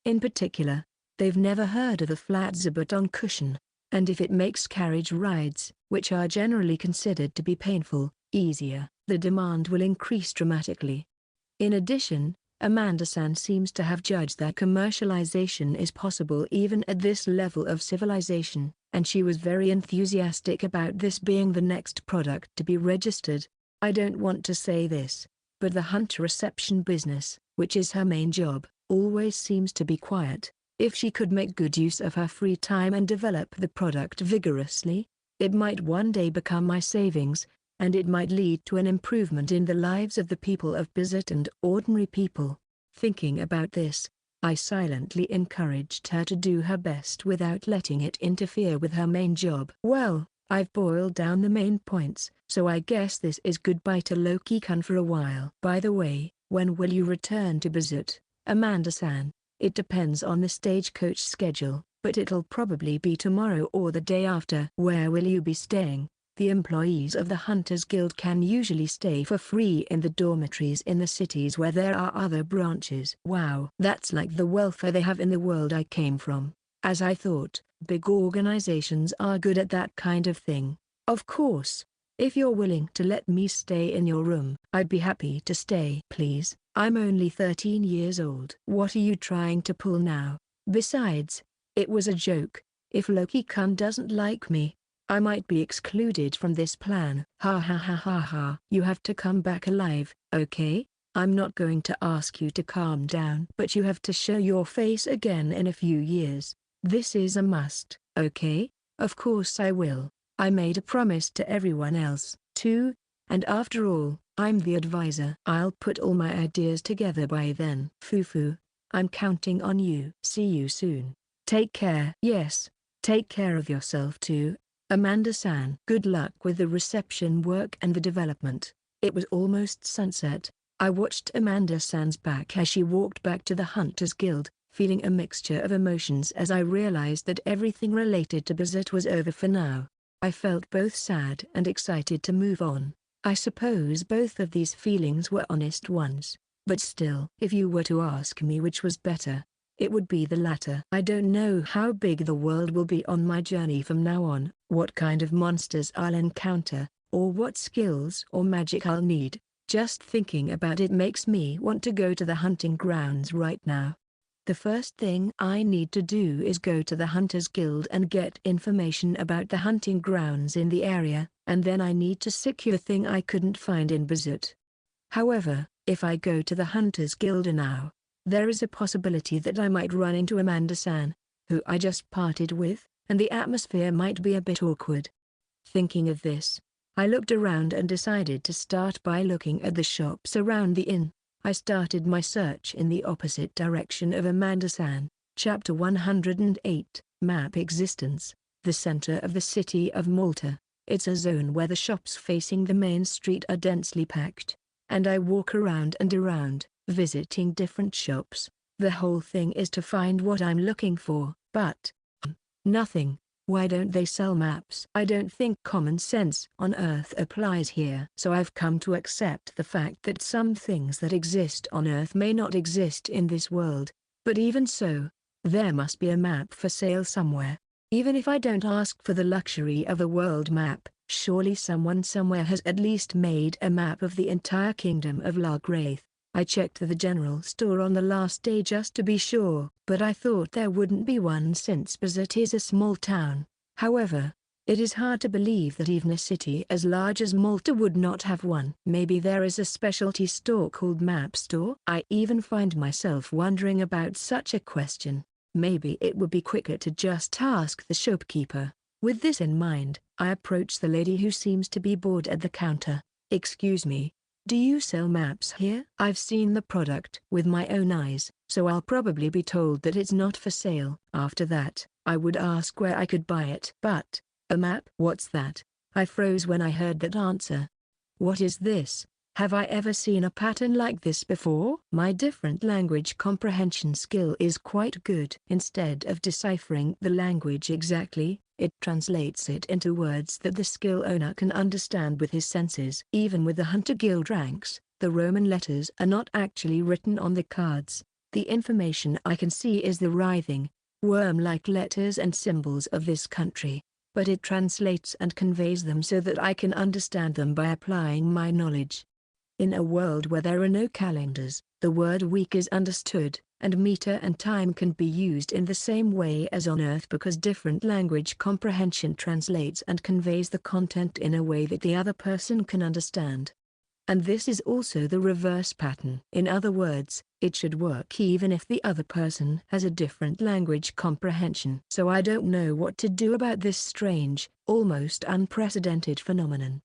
In particular, they've never heard of the flat zabuton cushion, and if it makes carriage rides, which are generally considered to be painful, easier, the demand will increase dramatically. In addition, Amanda-san seems to have judged that commercialization is possible even at this level of civilization, and she was very enthusiastic about this being the next product to be registered. I don't want to say this, but the hunter reception business, which is her main job, always seems to be quiet. If she could make good use of her free time and develop the product vigorously, it might one day become my savings, and it might lead to an improvement in the lives of the people of Bizet and ordinary people. Thinking about this, I silently encouraged her to do her best without letting it interfere with her main job. Well, I've boiled down the main points, so I guess this is goodbye to Loki-kun for a while. By the way, when will you return to Bizet, Amanda-san? It depends on the stagecoach schedule, but it'll probably be tomorrow or the day after. Where will you be staying? The employees of the Hunters Guild can usually stay for free in the dormitories in the cities where there are other branches. Wow, that's like the welfare they have in the world I came from. As I thought, big organizations are good at that kind of thing. Of course, if you're willing to let me stay in your room, I'd be happy to stay. Please, I'm only 13 years old. What are you trying to pull now? Besides, it was a joke. If Loki-kun doesn't like me, I might be excluded from this plan. Ha ha ha ha ha. You have to come back alive, okay? I'm not going to ask you to calm down. But you have to show your face again in a few years. This is a must, okay? Of course I will. I made a promise to everyone else, too. And after all, I'm the advisor. I'll put all my ideas together by then. Fufu, I'm counting on you. See you soon. Take care. Yes, take care of yourself too, Amanda-san. Good luck with the reception work and the development. It was almost sunset. I watched Amanda-san's back as she walked back to the Hunters Guild, feeling a mixture of emotions as I realized that everything related to Bizet was over for now. I felt both sad and excited to move on. I suppose both of these feelings were honest ones. But still, if you were to ask me which was better, it would be the latter. I don't know how big the world will be on my journey from now on, what kind of monsters I'll encounter, or what skills or magic I'll need. Just thinking about it makes me want to go to the hunting grounds right now. The first thing I need to do is go to the Hunters Guild and get information about the hunting grounds in the area, and then I need to secure the thing I couldn't find in Bizet. However, if I go to the Hunters Guild now, there is a possibility that I might run into Amanda-san, who I just parted with, and the atmosphere might be a bit awkward. Thinking of this, I looked around and decided to start by looking at the shops around the inn. I started my search in the opposite direction of Amanda-san. Chapter 108, Map Existence. The center of the city of Malta. It's a zone where the shops facing the main street are densely packed, and I walk around and around, visiting different shops. The whole thing is to find what I'm looking for, but nothing. Why don't they sell maps? I don't think common sense on Earth applies here. So I've come to accept the fact that some things that exist on Earth may not exist in this world. But even so, there must be a map for sale somewhere. Even if I don't ask for the luxury of a world map, surely someone somewhere has at least made a map of the entire kingdom of Lagraith. I checked the general store on the last day just to be sure, but I thought there wouldn't be one since Bizet is a small town. However, it is hard to believe that even a city as large as Malta would not have one. Maybe there is a specialty store called Map Store? I even find myself wondering about such a question. Maybe it would be quicker to just ask the shopkeeper. With this in mind, I approach the lady who seems to be bored at the counter. Excuse me. Do you sell maps here? I've seen the product with my own eyes, so I'll probably be told that it's not for sale. After that, I would ask where I could buy it. But, a map? What's that? I froze when I heard that answer. What is this? Have I ever seen a pattern like this before? My different language comprehension skill is quite good. Instead of deciphering the language exactly, it translates it into words that the skill owner can understand with his senses. Even with the Hunter Guild ranks, the Roman letters are not actually written on the cards. The information I can see is the writhing, worm-like letters and symbols of this country, but it translates and conveys them so that I can understand them by applying my knowledge. In a world where there are no calendars, the word week is understood, and meter and time can be used in the same way as on Earth because different language comprehension translates and conveys the content in a way that the other person can understand. And this is also the reverse pattern. In other words, it should work even if the other person has a different language comprehension. So I don't know what to do about this strange, almost unprecedented phenomenon.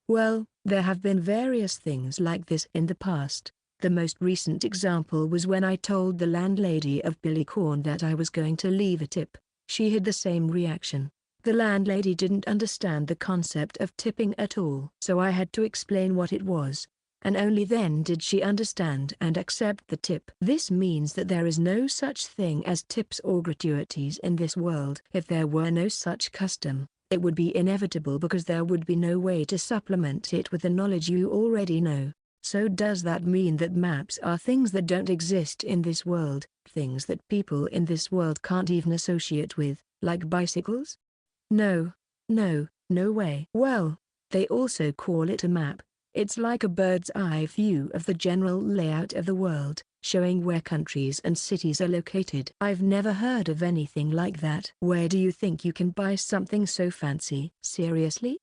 Well, there have been various things like this in the past. The most recent example was when I told the landlady of Billycorn that I was going to leave a tip. She had the same reaction. The landlady didn't understand the concept of tipping at all. So I had to explain what it was, and only then did she understand and accept the tip. This means that there is no such thing as tips or gratuities in this world. If there were no such custom, it would be inevitable because there would be no way to supplement it with the knowledge you already know. So does that mean that maps are things that don't exist in this world, things that people in this world can't even associate with, like bicycles? No way. Well, they also call it a map. It's like a bird's eye view of the general layout of the world, showing where countries and cities are located. I've never heard of anything like that. Where do you think you can buy something so fancy? Seriously?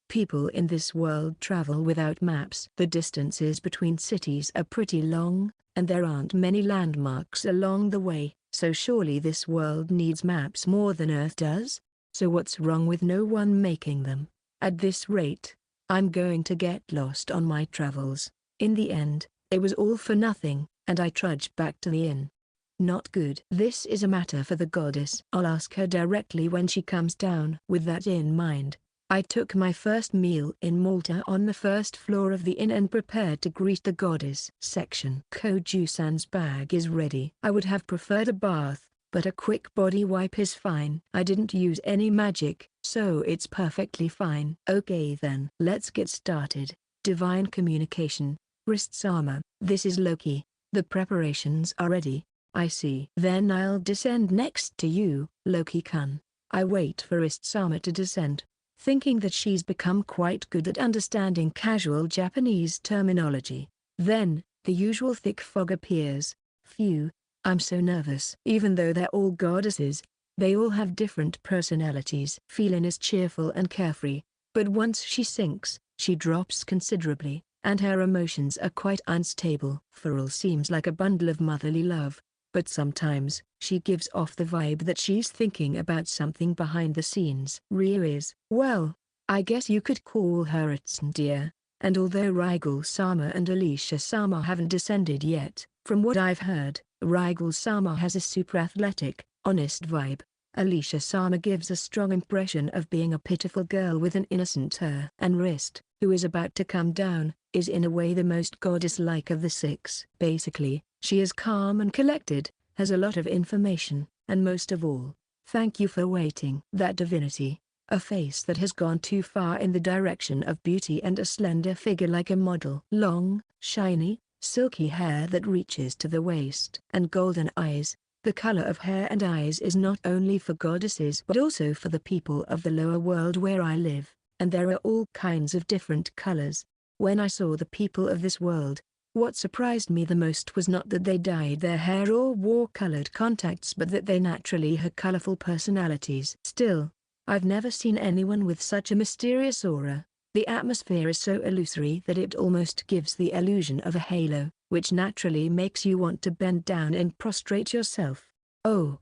People in this world travel without maps. The distances between cities are pretty long, and there aren't many landmarks along the way, So surely this world needs maps more than Earth does? So what's wrong with no one making them? At this rate, I'm going to get lost on my travels. In the end, it was all for nothing, and I trudged back to the inn. Not good. This is a matter for the goddess. I'll ask her directly when she comes down. With that in mind, I took my first meal in Malta on the first floor of the inn and prepared to greet the goddess. Section. Koju-san's bag is ready. I would have preferred a bath, but a quick body wipe is fine. I didn't use any magic, so it's perfectly fine. Okay then. Let's get started. Divine communication. Wrists armor. This is Loki. The preparations are ready. I see. Then I'll descend next to you, Loki-kun. I wait for wrists armor to descend, thinking that she's become quite good at understanding casual Japanese terminology. Then, the usual thick fog appears. Phew, I'm so nervous. Even though they're all goddesses, they all have different personalities. Feline is cheerful and carefree, but once she sinks, she drops considerably, and her emotions are quite unstable. Feral seems like a bundle of motherly love, but sometimes, she gives off the vibe that she's thinking about something behind the scenes. Ryu is, well, I guess you could call her a tsundere, and although Rigel-sama and Alicia-sama haven't descended yet, from what I've heard, Rigel-sama has a super athletic, honest vibe. Alicia-sama gives a strong impression of being a pitiful girl with an innocent air. And Wrist, who is about to come down, is in a way the most goddess-like of the six. Basically, she is calm and collected, has a lot of information, and most of all, thank you for waiting. That divinity, a face that has gone too far in the direction of beauty and a slender figure like a model. Long, shiny, silky hair that reaches to the waist. And golden eyes. The color of hair and eyes is not only for goddesses but also for the people of the lower world where I live, and there are all kinds of different colors. When I saw the people of this world, what surprised me the most was not that they dyed their hair or wore colored contacts but that they naturally had colorful personalities. Still, I've never seen anyone with such a mysterious aura. The atmosphere is so illusory that it almost gives the illusion of a halo, which naturally makes you want to bend down and prostrate yourself. Oh,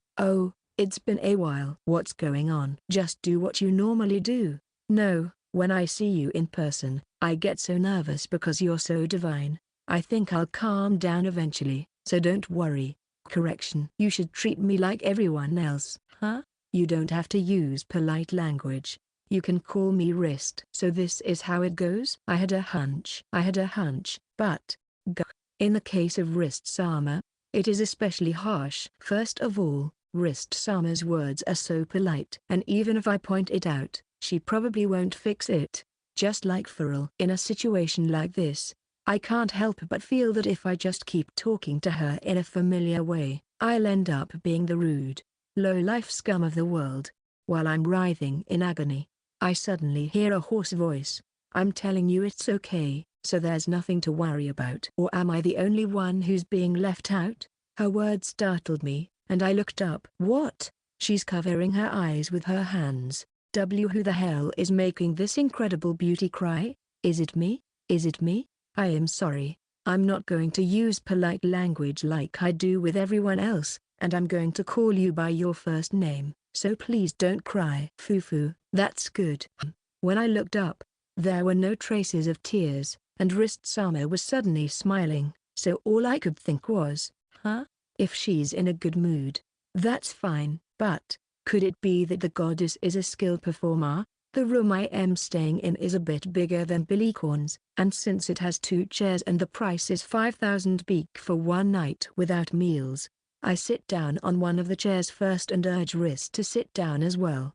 it's been a while. What's going on? Just do what you normally do. No, when I see you in person, I get so nervous because you're so divine. I think I'll calm down eventually, so don't worry. Correction. You should treat me like everyone else. Huh? You don't have to use polite language. You can call me Wrist. So this is how it goes? I had a hunch, but, in the case of Wrist-sama, it is especially harsh. First of all, Wrist-sama's words are so polite. And even if I point it out, she probably won't fix it. Just like Feral. In a situation like this, I can't help but feel that if I just keep talking to her in a familiar way, I'll end up being the rude, low-life scum of the world. While I'm writhing in agony, I suddenly hear a hoarse voice. I'm telling you it's okay, so there's nothing to worry about. Or am I the only one who's being left out? Her words startled me, and I looked up. What? She's covering her eyes with her hands. Who the hell is making this incredible beauty cry? Is it me? Is it me? I am sorry. I'm not going to use polite language like I do with everyone else, and I'm going to call you by your first name, so please don't cry. Fufu, that's good. When I looked up, there were no traces of tears, and Wrist-sama was suddenly smiling, so all I could think was, if she's in a good mood, that's fine. But, could it be that the goddess is a skilled performer? The room I am staying in is a bit bigger than Billycorn's, and since it has 2 chairs and the price is 5,000 beek for one night without meals, I sit down on one of the chairs first and urge Wrist to sit down as well.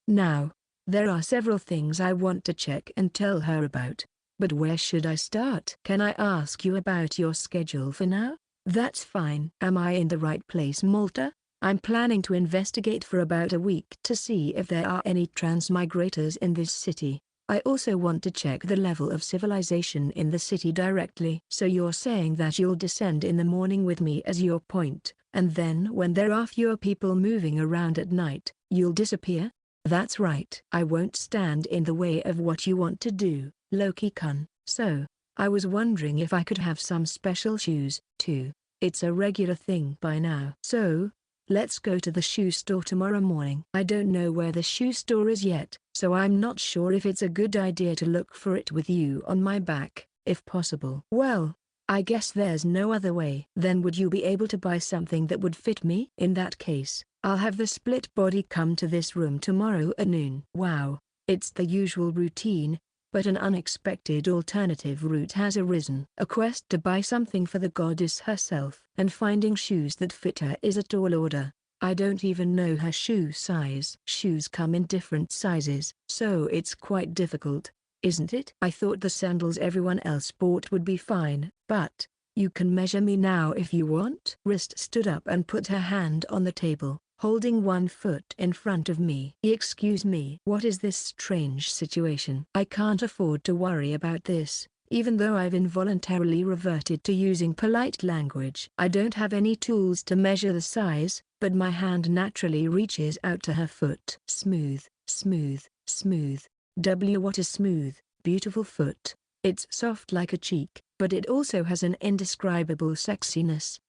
Now, there are several things I want to check and tell her about, but where should I start? Can I ask you about your schedule for now? That's fine. Am I in the right place, Malta? I'm planning to investigate for about a week to see if there are any transmigrators in this city. I also want to check the level of civilization in the city directly. So you're saying that you'll descend in the morning with me as your point, and then when there are fewer people moving around at night, you'll disappear? That's right. I won't stand in the way of what you want to do, Loki-kun. So, I was wondering if I could have some special shoes, too. It's a regular thing by now. So, Let's go to the shoe store tomorrow morning. I don't know where the shoe store is yet, so I'm not sure if it's a good idea to look for it with you on my back, if possible. Well, I guess there's no other way. Then would you be able to buy something that would fit me? In that case, I'll have the split body come to this room tomorrow at noon. Wow, it's the usual routine, but an unexpected alternative route has arisen. A quest to buy something for the goddess herself. And finding shoes that fit her is a tall order. I don't even know her shoe size. Shoes come in different sizes, so it's quite difficult, isn't it? I thought the sandals everyone else bought would be fine, but you can measure me now if you want. Wrist stood up and put her hand on the table, holding one foot in front of me. Excuse me. What is this strange situation? I can't afford to worry about this, even though I've involuntarily reverted to using polite language. I don't have any tools to measure the size, but my hand naturally reaches out to her foot. Smooth, smooth, smooth. What is smooth, beautiful foot? It's soft like a cheek, but it also has an indescribable sexiness.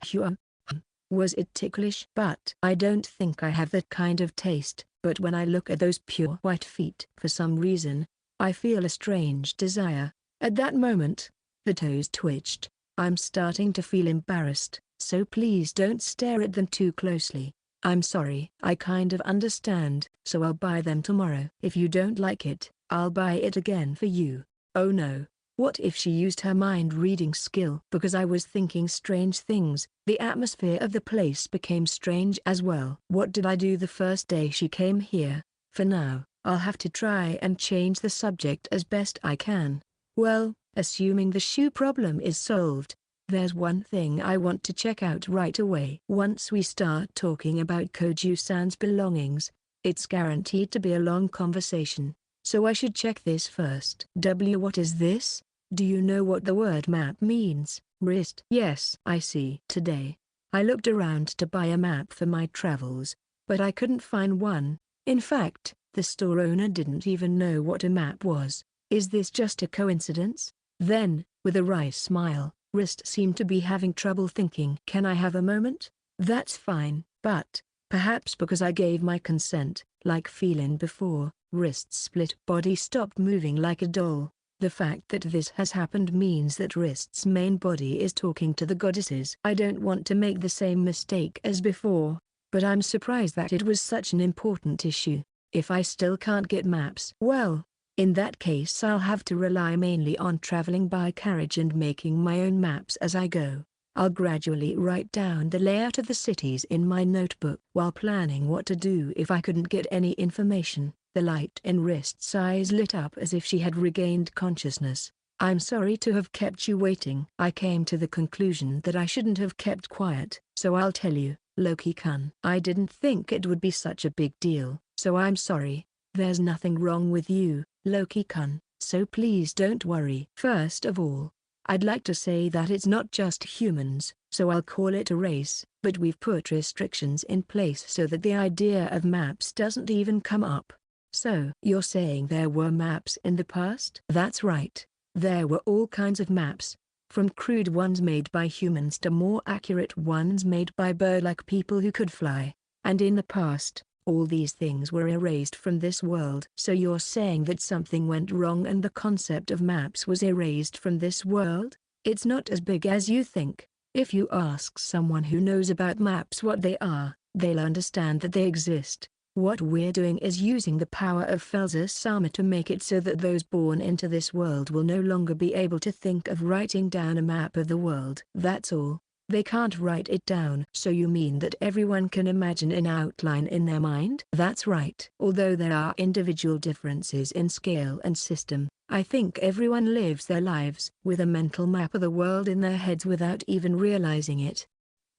Was it ticklish? But I don't think I have that kind of taste. But when I look at those pure white feet, for some reason, I feel a strange desire. At that moment, the toes twitched. I'm starting to feel embarrassed, so please don't stare at them too closely. I'm sorry. I kind of understand, so I'll buy them tomorrow. If you don't like it, I'll buy it again for you. Oh no. What if she used her mind-reading skill? Because I was thinking strange things, the atmosphere of the place became strange as well. What did I do the first day she came here? For now, I'll have to try and change the subject as best I can. Well, assuming the shoe problem is solved, there's one thing I want to check out right away. Once we start talking about Koju-san's belongings, it's guaranteed to be a long conversation. So I should check this first. What is this? Do you know what the word map means? Wrist. Yes, I see. Today, I looked around to buy a map for my travels, but I couldn't find one. In fact, the store owner didn't even know what a map was. Is this just a coincidence? Then, with a wry smile, Wrist seemed to be having trouble thinking. Can I have a moment? That's fine, but perhaps because I gave my consent, like feeling before, Wrist's split body stopped moving like a doll. The fact that this has happened means that Wrist's main body is talking to the goddesses. I don't want to make the same mistake as before, but I'm surprised that it was such an important issue. If I still can't get maps, well, in that case I'll have to rely mainly on traveling by carriage and making my own maps as I go. I'll gradually write down the layout of the cities in my notebook while planning what to do if I couldn't get any information. The light in Wrist's eyes lit up as if she had regained consciousness. I'm sorry to have kept you waiting. I came to the conclusion that I shouldn't have kept quiet, so I'll tell you, Loki-kun. I didn't think it would be such a big deal, so I'm sorry. There's nothing wrong with you, Loki-kun, so please don't worry. First of all, I'd like to say that it's not just humans, so I'll call it a race, but we've put restrictions in place so that the idea of maps doesn't even come up. So, you're saying there were maps in the past? That's right. There were all kinds of maps, from crude ones made by humans to more accurate ones made by bird-like people who could fly. And in the past, all these things were erased from this world. So you're saying that something went wrong and the concept of maps was erased from this world? It's not as big as you think. If you ask someone who knows about maps what they are, they'll understand that they exist. What we're doing is using the power of Felser-sama to make it so that those born into this world will no longer be able to think of writing down a map of the world. That's all. They can't write it down. So you mean that everyone can imagine an outline in their mind? That's right. Although there are individual differences in scale and system, I think everyone lives their lives with a mental map of the world in their heads without even realizing it.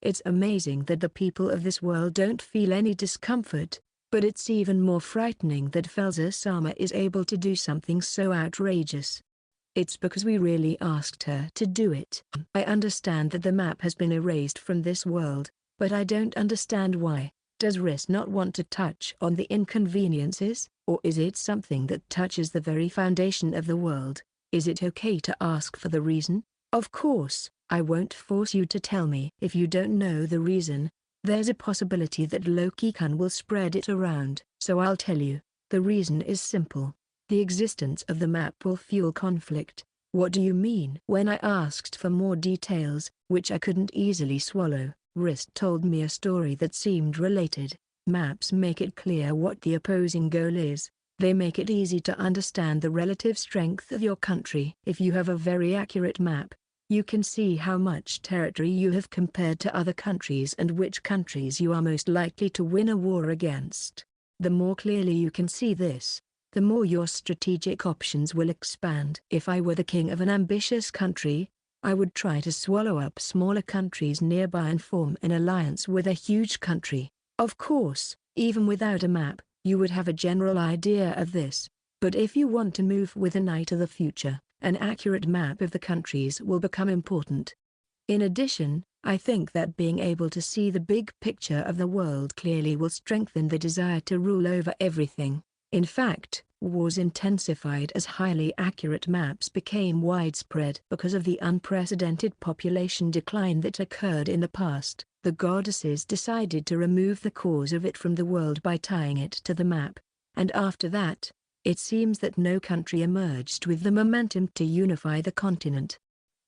It's amazing that the people of this world don't feel any discomfort. But it's even more frightening that Felser-sama is able to do something so outrageous. It's because we really asked her to do it. I understand that the map has been erased from this world, but I don't understand why. Does Riss not want to touch on the inconveniences, or is it something that touches the very foundation of the world? Is it okay to ask for the reason? Of course, I won't force you to tell me. If you don't know the reason, There's a possibility that Loki-kun will spread it around, so I'll tell you. The reason is simple. The existence of the map will fuel conflict. What do you mean? When I asked for more details, which I couldn't easily swallow, Rist told me a story that seemed related. Maps make it clear what the opposing goal is. They make it easy to understand the relative strength of your country. If you have a very accurate map, you can see how much territory you have compared to other countries and which countries you are most likely to win a war against. The more clearly you can see this, the more your strategic options will expand. If I were the king of an ambitious country, I would try to swallow up smaller countries nearby and form an alliance with a huge country. Of course, even without a map, you would have a general idea of this. But if you want to move with an eye to the future, an accurate map of the countries will become important. In addition, I think that being able to see the big picture of the world clearly will strengthen the desire to rule over everything. In fact, wars intensified as highly accurate maps became widespread because of the unprecedented population decline that occurred in the past. The goddesses decided to remove the cause of it from the world by tying it to the map, and after that, it seems that no country emerged with the momentum to unify the continent.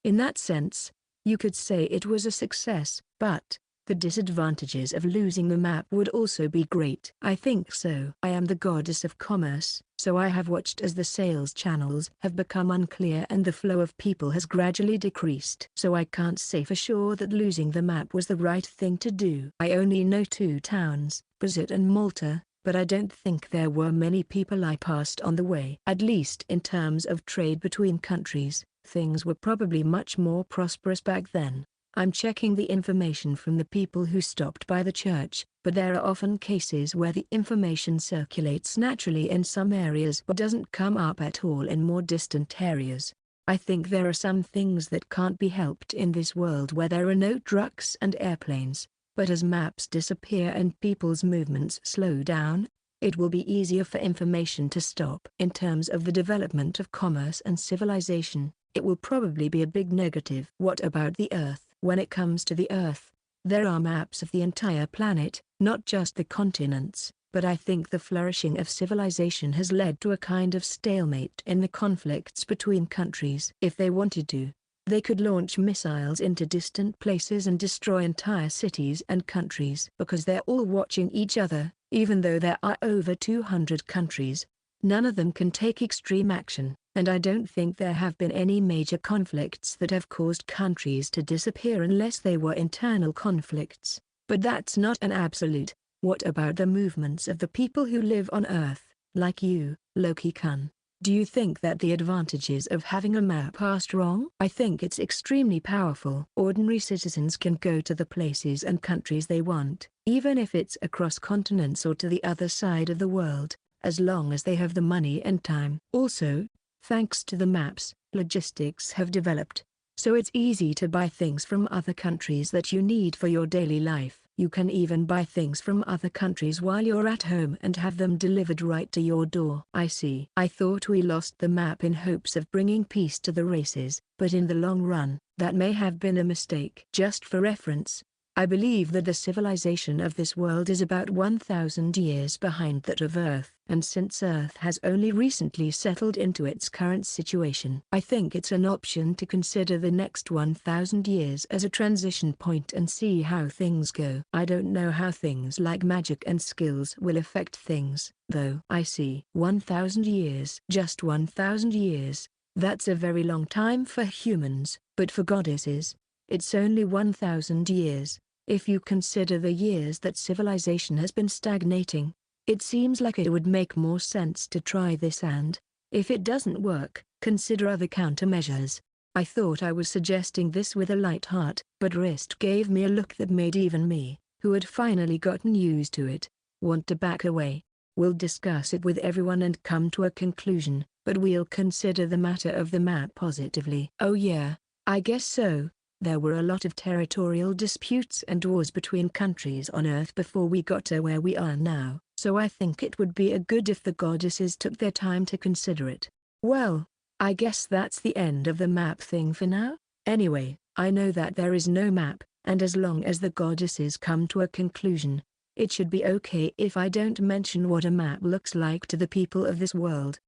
In that sense, you could say it was a success, but the disadvantages of losing the map would also be great. I think so. I am the goddess of commerce, so I have watched as the sales channels have become unclear and the flow of people has gradually decreased. So I can't say for sure that losing the map was the right thing to do. I only know 2 towns, Brexit and Malta, but I don't think there were many people I passed on the way. At least in terms of trade between countries, things were probably much more prosperous back then. I'm checking the information from the people who stopped by the church, but there are often cases where the information circulates naturally in some areas but doesn't come up at all in more distant areas. I think there are some things that can't be helped in this world where there are no trucks and airplanes, but as maps disappear and people's movements slow down, it will be easier for information to stop. In terms of the development of commerce and civilization, it will probably be a big negative. What about the Earth? When it comes to the Earth, there are maps of the entire planet, not just the continents, but I think the flourishing of civilization has led to a kind of stalemate in the conflicts between countries. If they wanted to, they could launch missiles into distant places and destroy entire cities and countries. Because they're all watching each other, even though there are over 200 countries, none of them can take extreme action. And I don't think there have been any major conflicts that have caused countries to disappear unless they were internal conflicts. But that's not an absolute. What about the movements of the people who live on Earth, like you, Loki-kun? Do you think that the advantages of having a map are strong? I think it's extremely powerful. Ordinary citizens can go to the places and countries they want, even if it's across continents or to the other side of the world, as long as they have the money and time. Also, thanks to the maps, logistics have developed, so it's easy to buy things from other countries that you need for your daily life. You can even buy things from other countries while you're at home and have them delivered right to your door. I see. I thought we lost the map in hopes of bringing peace to the races, but in the long run, that may have been a mistake. Just for reference, I believe that the civilization of this world is about 1,000 years behind that of Earth. And since Earth has only recently settled into its current situation, I think it's an option to consider the next 1,000 years as a transition point and see how things go. I don't know how things like magic and skills will affect things, though. I see. 1,000 years. Just 1,000 years. That's a very long time for humans, but for goddesses, it's only 1,000 years. If you consider the years that civilization has been stagnating, it seems like it would make more sense to try this and, if it doesn't work, consider other countermeasures. I thought I was suggesting this with a light heart, but Rist gave me a look that made even me, who had finally gotten used to it, want to back away. We'll discuss it with everyone and come to a conclusion, but we'll consider the matter of the map positively. Oh yeah, I guess so. There were a lot of territorial disputes and wars between countries on Earth before we got to where we are now, so I think it would be a good if the goddesses took their time to consider it. Well, I guess that's the end of the map thing for now. Anyway, I know that there is no map, and as long as the goddesses come to a conclusion, it should be okay if I don't mention what a map looks like to the people of this world.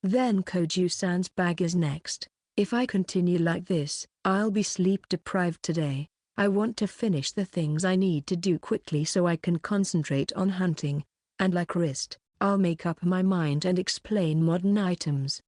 Then Koju-san's bag is next. If I continue like this, I'll be sleep deprived today. I want to finish the things I need to do quickly so I can concentrate on hunting, and like Rist, I'll make up my mind and explain modern items.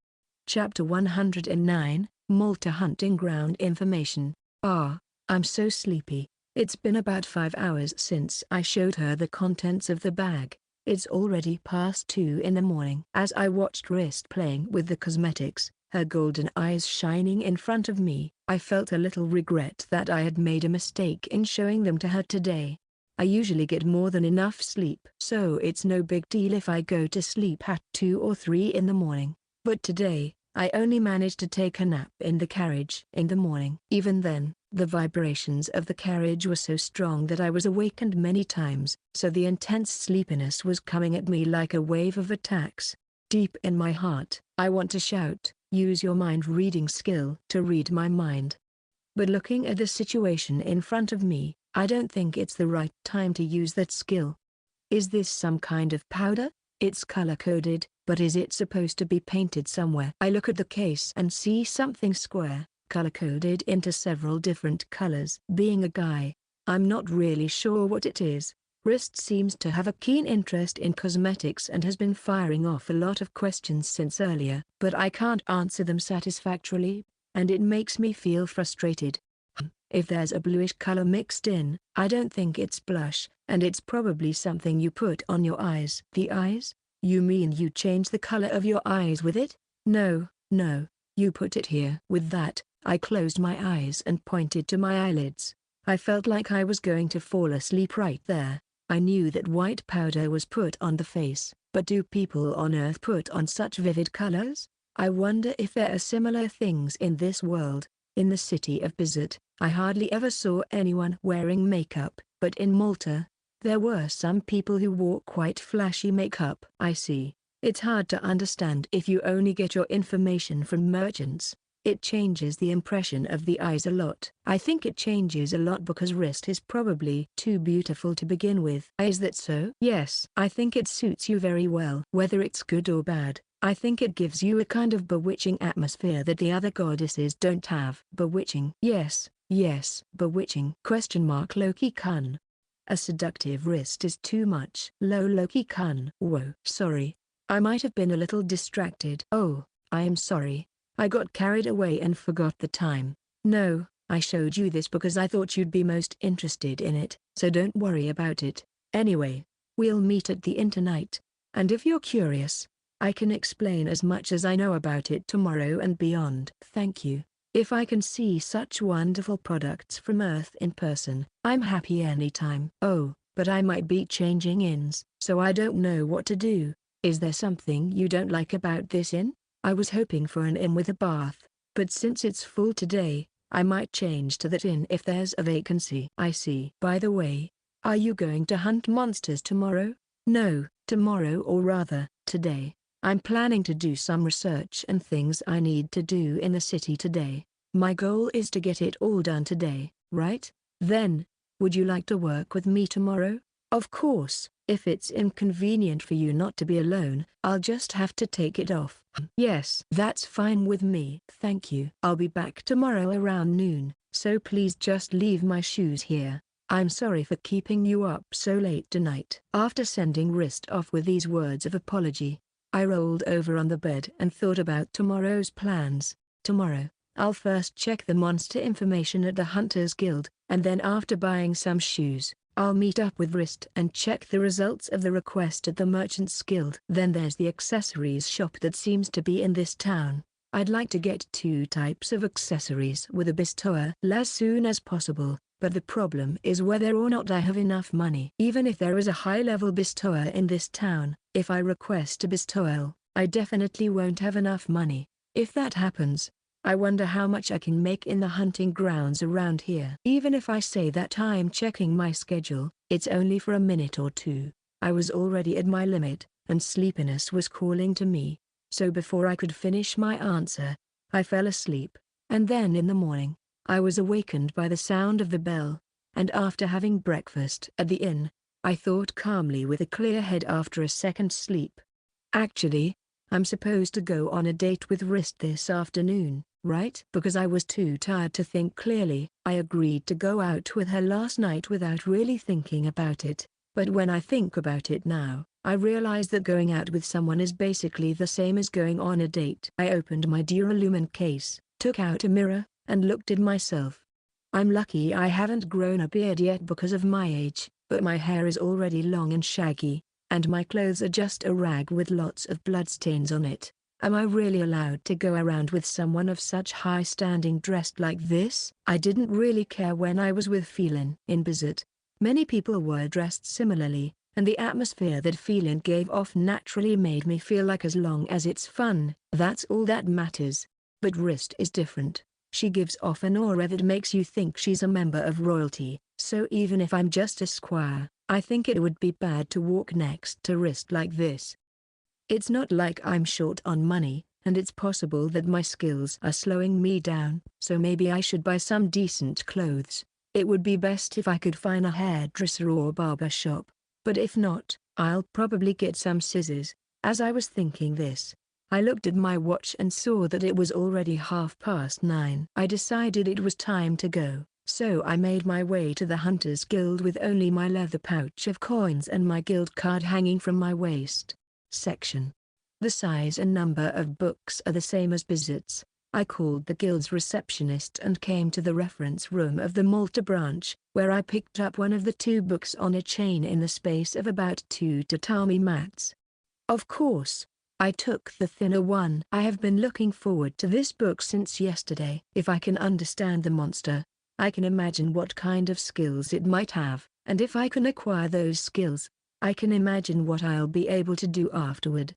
Chapter 109, Malta Hunting Ground Information. I'm so sleepy. It's been about 5 hours since I showed her the contents of the bag. It's already past 2 in the morning. As I watched Rist playing with the cosmetics, her golden eyes shining in front of me, I felt a little regret that I had made a mistake in showing them to her today. I usually get more than enough sleep, so it's no big deal if I go to sleep at 2 or 3 in the morning. But today, I only managed to take a nap in the carriage in the morning. Even then, the vibrations of the carriage were so strong that I was awakened many times, so the intense sleepiness was coming at me like a wave of attacks. Deep in my heart, I want to shout, "Use your mind-reading skill to read my mind." But looking at the situation in front of me, I don't think it's the right time to use that skill. Is this some kind of powder? It's color-coded, but is it supposed to be painted somewhere? I look at the case and see something square, color-coded into several different colors. Being a guy, I'm not really sure what it is. Rist seems to have a keen interest in cosmetics and has been firing off a lot of questions since earlier, but I can't answer them satisfactorily, and it makes me feel frustrated. If there's a bluish color mixed in, I don't think it's blush, and it's probably something you put on your eyes. The eyes? You mean you change the color of your eyes with it? No, you put it here. With that, I closed my eyes and pointed to my eyelids. I felt like I was going to fall asleep right there. I knew that white powder was put on the face, but do people on Earth put on such vivid colors? I wonder if there are similar things in this world. In the city of Bizet, I hardly ever saw anyone wearing makeup, but in Malta, there were some people who wore quite flashy makeup. I see. It's hard to understand if you only get your information from merchants. It changes the impression of the eyes a lot. I think it changes a lot because Rist is probably too beautiful to begin with. Is that so? Yes. I think it suits you very well. Whether it's good or bad, I think it gives you a kind of bewitching atmosphere that the other goddesses don't have. Bewitching? Yes, bewitching. Loki-kun. A seductive Rist is too much. Loki-kun. Whoa. Sorry. I might have been a little distracted. Oh, I am sorry. I got carried away and forgot the time. No, I showed you this because I thought you'd be most interested in it, so don't worry about it. Anyway, we'll meet at the inn tonight, and if you're curious, I can explain as much as I know about it tomorrow and beyond. Thank you. If I can see such wonderful products from Earth in person, I'm happy anytime. Oh, but I might be changing inns, so I don't know what to do. Is there something you don't like about this inn? I was hoping for an inn with a bath, but since it's full today, I might change to that inn if there's a vacancy. I see. By the way, are you going to hunt monsters tomorrow? No, tomorrow, or rather, today. I'm planning to do some research and things I need to do in the city today. My goal is to get it all done today, right? Then, would you like to work with me tomorrow? Of course. If it's inconvenient for you not to be alone, I'll just have to take it off. Yes, that's fine with me. Thank you. I'll be back tomorrow around noon, so please just leave my shoes here. I'm sorry for keeping you up so late tonight. After sending Rist off with these words of apology, I rolled over on the bed and thought about tomorrow's plans. Tomorrow, I'll first check the monster information at the Hunters Guild, and then after buying some shoes, I'll meet up with Rist and check the results of the request at the Merchants Guild. Then there's the accessories shop that seems to be in this town. I'd like to get 2 types of accessories with a bestower as soon as possible, but the problem is whether or not I have enough money. Even if there is a high-level bestower in this town, if I request a bestowal, I definitely won't have enough money. If that happens, I wonder how much I can make in the hunting grounds around here. Even if I say that I'm checking my schedule, it's only for a minute or 2. I was already at my limit, and sleepiness was calling to me. So before I could finish my answer, I fell asleep, and then in the morning, I was awakened by the sound of the bell. and after having breakfast at the inn, I thought calmly with a clear head after a second's sleep. Actually, I'm supposed to go on a date with Wrist this afternoon, right? Because I was too tired to think clearly, I agreed to go out with her last night without really thinking about it. But when I think about it now, I realize that going out with someone is basically the same as going on a date. I opened my Duralumin case, took out a mirror, and looked at myself. I'm lucky I haven't grown a beard yet because of my age, but my hair is already long and shaggy, and my clothes are just a rag with lots of bloodstains on it. Am I really allowed to go around with someone of such high standing dressed like this? I didn't really care when I was with Phelan. In Bizet, many people were dressed similarly, and the atmosphere that Phelan gave off naturally made me feel like as long as it's fun, that's all that matters. But Wrist is different. She gives off an aura that makes you think she's a member of royalty, so even if I'm just a squire, I think it would be bad to walk next to Wrist like this. It's not like I'm short on money, and it's possible that my skills are slowing me down, so maybe I should buy some decent clothes. It would be best if I could find a hairdresser or barber shop, but if not, I'll probably get some scissors. As I was thinking this, I looked at my watch and saw that it was already 9:30. I decided it was time to go, so I made my way to the Hunters Guild with only my leather pouch of coins and my guild card hanging from my waist. Section. The size and number of books are the same as Bizet's. I called the guild's receptionist and came to the reference room of the Malta branch, where I picked up one of the 2 books on a chain in the space of about 2 tatami mats. Of course, I took the thinner one. I have been looking forward to this book since yesterday. If I can understand the monster, I can imagine what kind of skills it might have, and if I can acquire those skills, I can imagine what I'll be able to do afterward.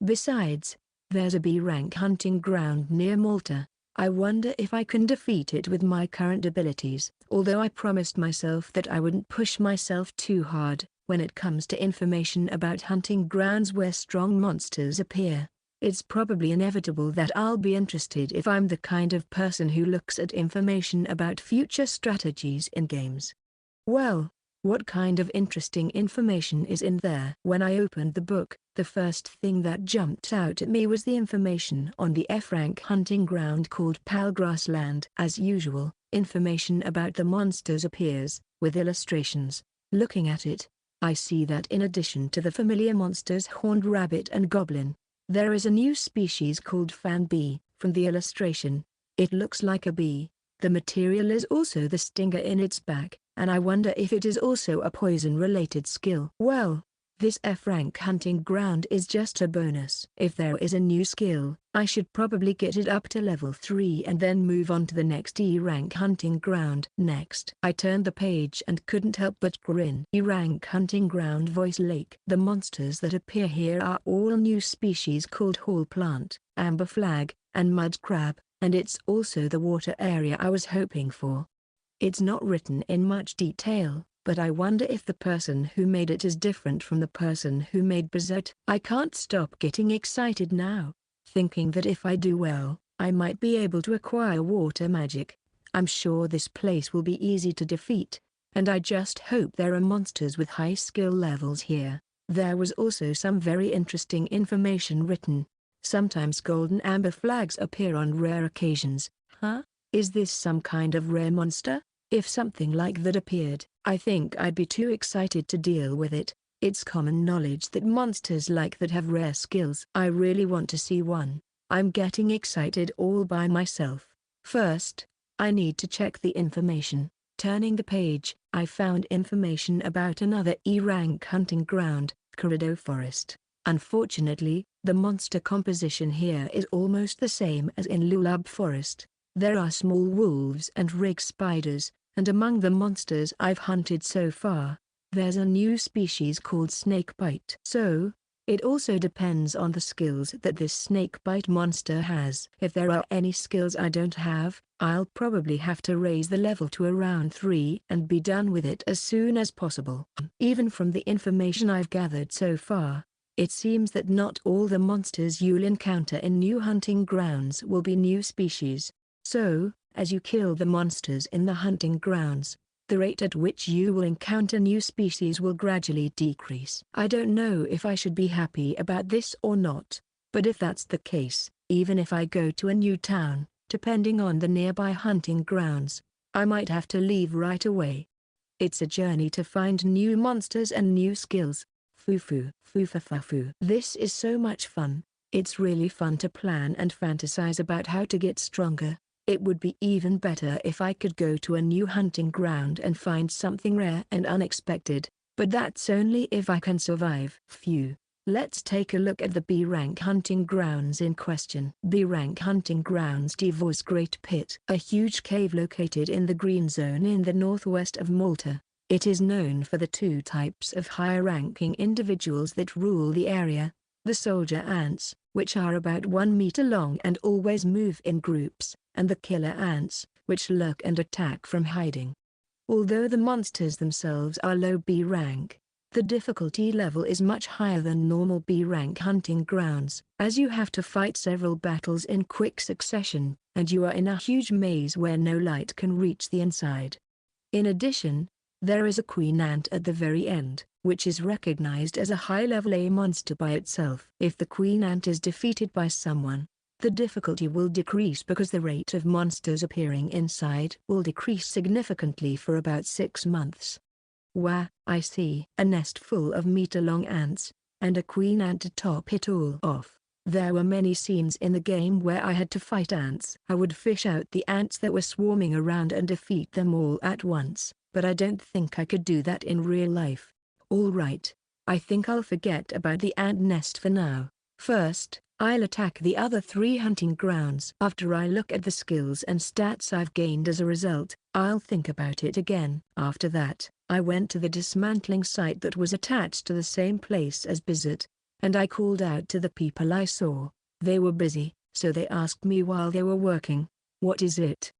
Besides, there's a B-rank hunting ground near Malta. I wonder if I can defeat it with my current abilities. Although I promised myself that I wouldn't push myself too hard when it comes to information about hunting grounds where strong monsters appear, it's probably inevitable that I'll be interested if I'm the kind of person who looks at information about future strategies in games. Well, what kind of interesting information is in there? When I opened the book, the first thing that jumped out at me was the information on the F-rank hunting ground called Palgrassland. As usual, information about the monsters appears, with illustrations. Looking at it, I see that in addition to the familiar monsters horned rabbit and goblin, there is a new species called fan bee. From the illustration, it looks like a bee. The material is also the stinger in its back, and I wonder if it is also a poison-related skill. Well, this F-rank hunting ground is just a bonus. If there is a new skill, I should probably get it up to level 3 and then move on to the next E-rank hunting ground. Next, I turned the page and couldn't help but grin. E-rank hunting ground Voice Lake. The monsters that appear here are all new species called hall plant, amber flag, and mud crab, and it's also the water area I was hoping for. It's not written in much detail, but I wonder if the person who made it is different from the person who made Bizet. I can't stop getting excited now, thinking that if I do well, I might be able to acquire water magic. I'm sure this place will be easy to defeat, and I just hope there are monsters with high skill levels here. There was also some very interesting information written. Sometimes golden amber flags appear on rare occasions. Huh? Is this some kind of rare monster? If something like that appeared, I think I'd be too excited to deal with it. It's common knowledge that monsters like that have rare skills. I really want to see one. I'm getting excited all by myself. First, I need to check the information. Turning the page, I found information about another E-rank hunting ground, Corridor Forest. Unfortunately, the monster composition here is almost the same as in Lulub Forest. There are small wolves and rig spiders, and among the monsters I've hunted so far, there's a new species called snakebite. So, it also depends on the skills that this snakebite monster has. If there are any skills I don't have, I'll probably have to raise the level to around 3 and be done with it as soon as possible. Even from the information I've gathered so far, it seems that not all the monsters you'll encounter in new hunting grounds will be new species. So, as you kill the monsters in the hunting grounds, the rate at which you will encounter new species will gradually decrease. I don't know if I should be happy about this or not, but if that's the case, even if I go to a new town, depending on the nearby hunting grounds, I might have to leave right away. It's a journey to find new monsters and new skills. Fufu, fufafafu. This is so much fun. It's really fun to plan and fantasize about how to get stronger. It would be even better if I could go to a new hunting ground and find something rare and unexpected, but that's only if I can survive. Phew. Let's take a look at the B-rank hunting grounds in question. B-rank hunting grounds Divorce Great Pit. A huge cave located in the green zone in the northwest of Malta. It is known for the two types of higher-ranking individuals that rule the area. The soldier ants, which are about 1 meter long and always move in groups, and the killer ants, which lurk and attack from hiding. Although the monsters themselves are low B rank, the difficulty level is much higher than normal B rank hunting grounds, as you have to fight several battles in quick succession, and you are in a huge maze where no light can reach the inside. In addition, there is a queen ant at the very end, which is recognized as a high-level A monster by itself. If the queen ant is defeated by someone, the difficulty will decrease because the rate of monsters appearing inside will decrease significantly for about 6 months. Wah, I see. A nest full of meter-long ants, and a queen ant to top it all off. There were many scenes in the game where I had to fight ants. I would fish out the ants that were swarming around and defeat them all at once, but I don't think I could do that in real life. Alright, I think I'll forget about the ant nest for now. First, I'll attack the other 3 hunting grounds. After I look at the skills and stats I've gained as a result, I'll think about it again. After that, I went to the dismantling site that was attached to the same place as Bizet, and I called out to the people I saw. They were busy, so they asked me while they were working, "What is it?"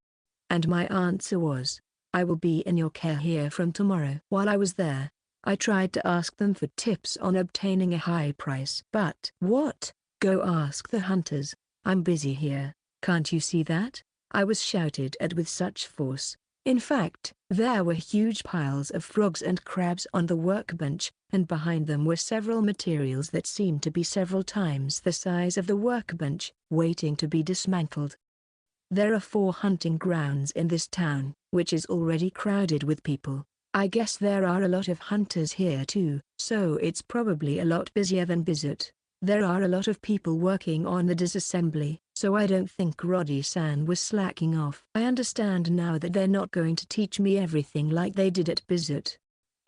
And my answer was, "I will be in your care here from tomorrow." While I was there, I tried to ask them for tips on obtaining a high price. But what? Go ask the hunters. I'm busy here, can't you see that? I was shouted at with such force. In fact, there were huge piles of frogs and crabs on the workbench, and behind them were several materials that seemed to be several times the size of the workbench, waiting to be dismantled. There are 4 hunting grounds in this town, which is already crowded with people. I guess there are a lot of hunters here too, so it's probably a lot busier than Bizet. There are a lot of people working on the disassembly, so I don't think Roddy-san was slacking off. I understand now that they're not going to teach me everything like they did at Bizet.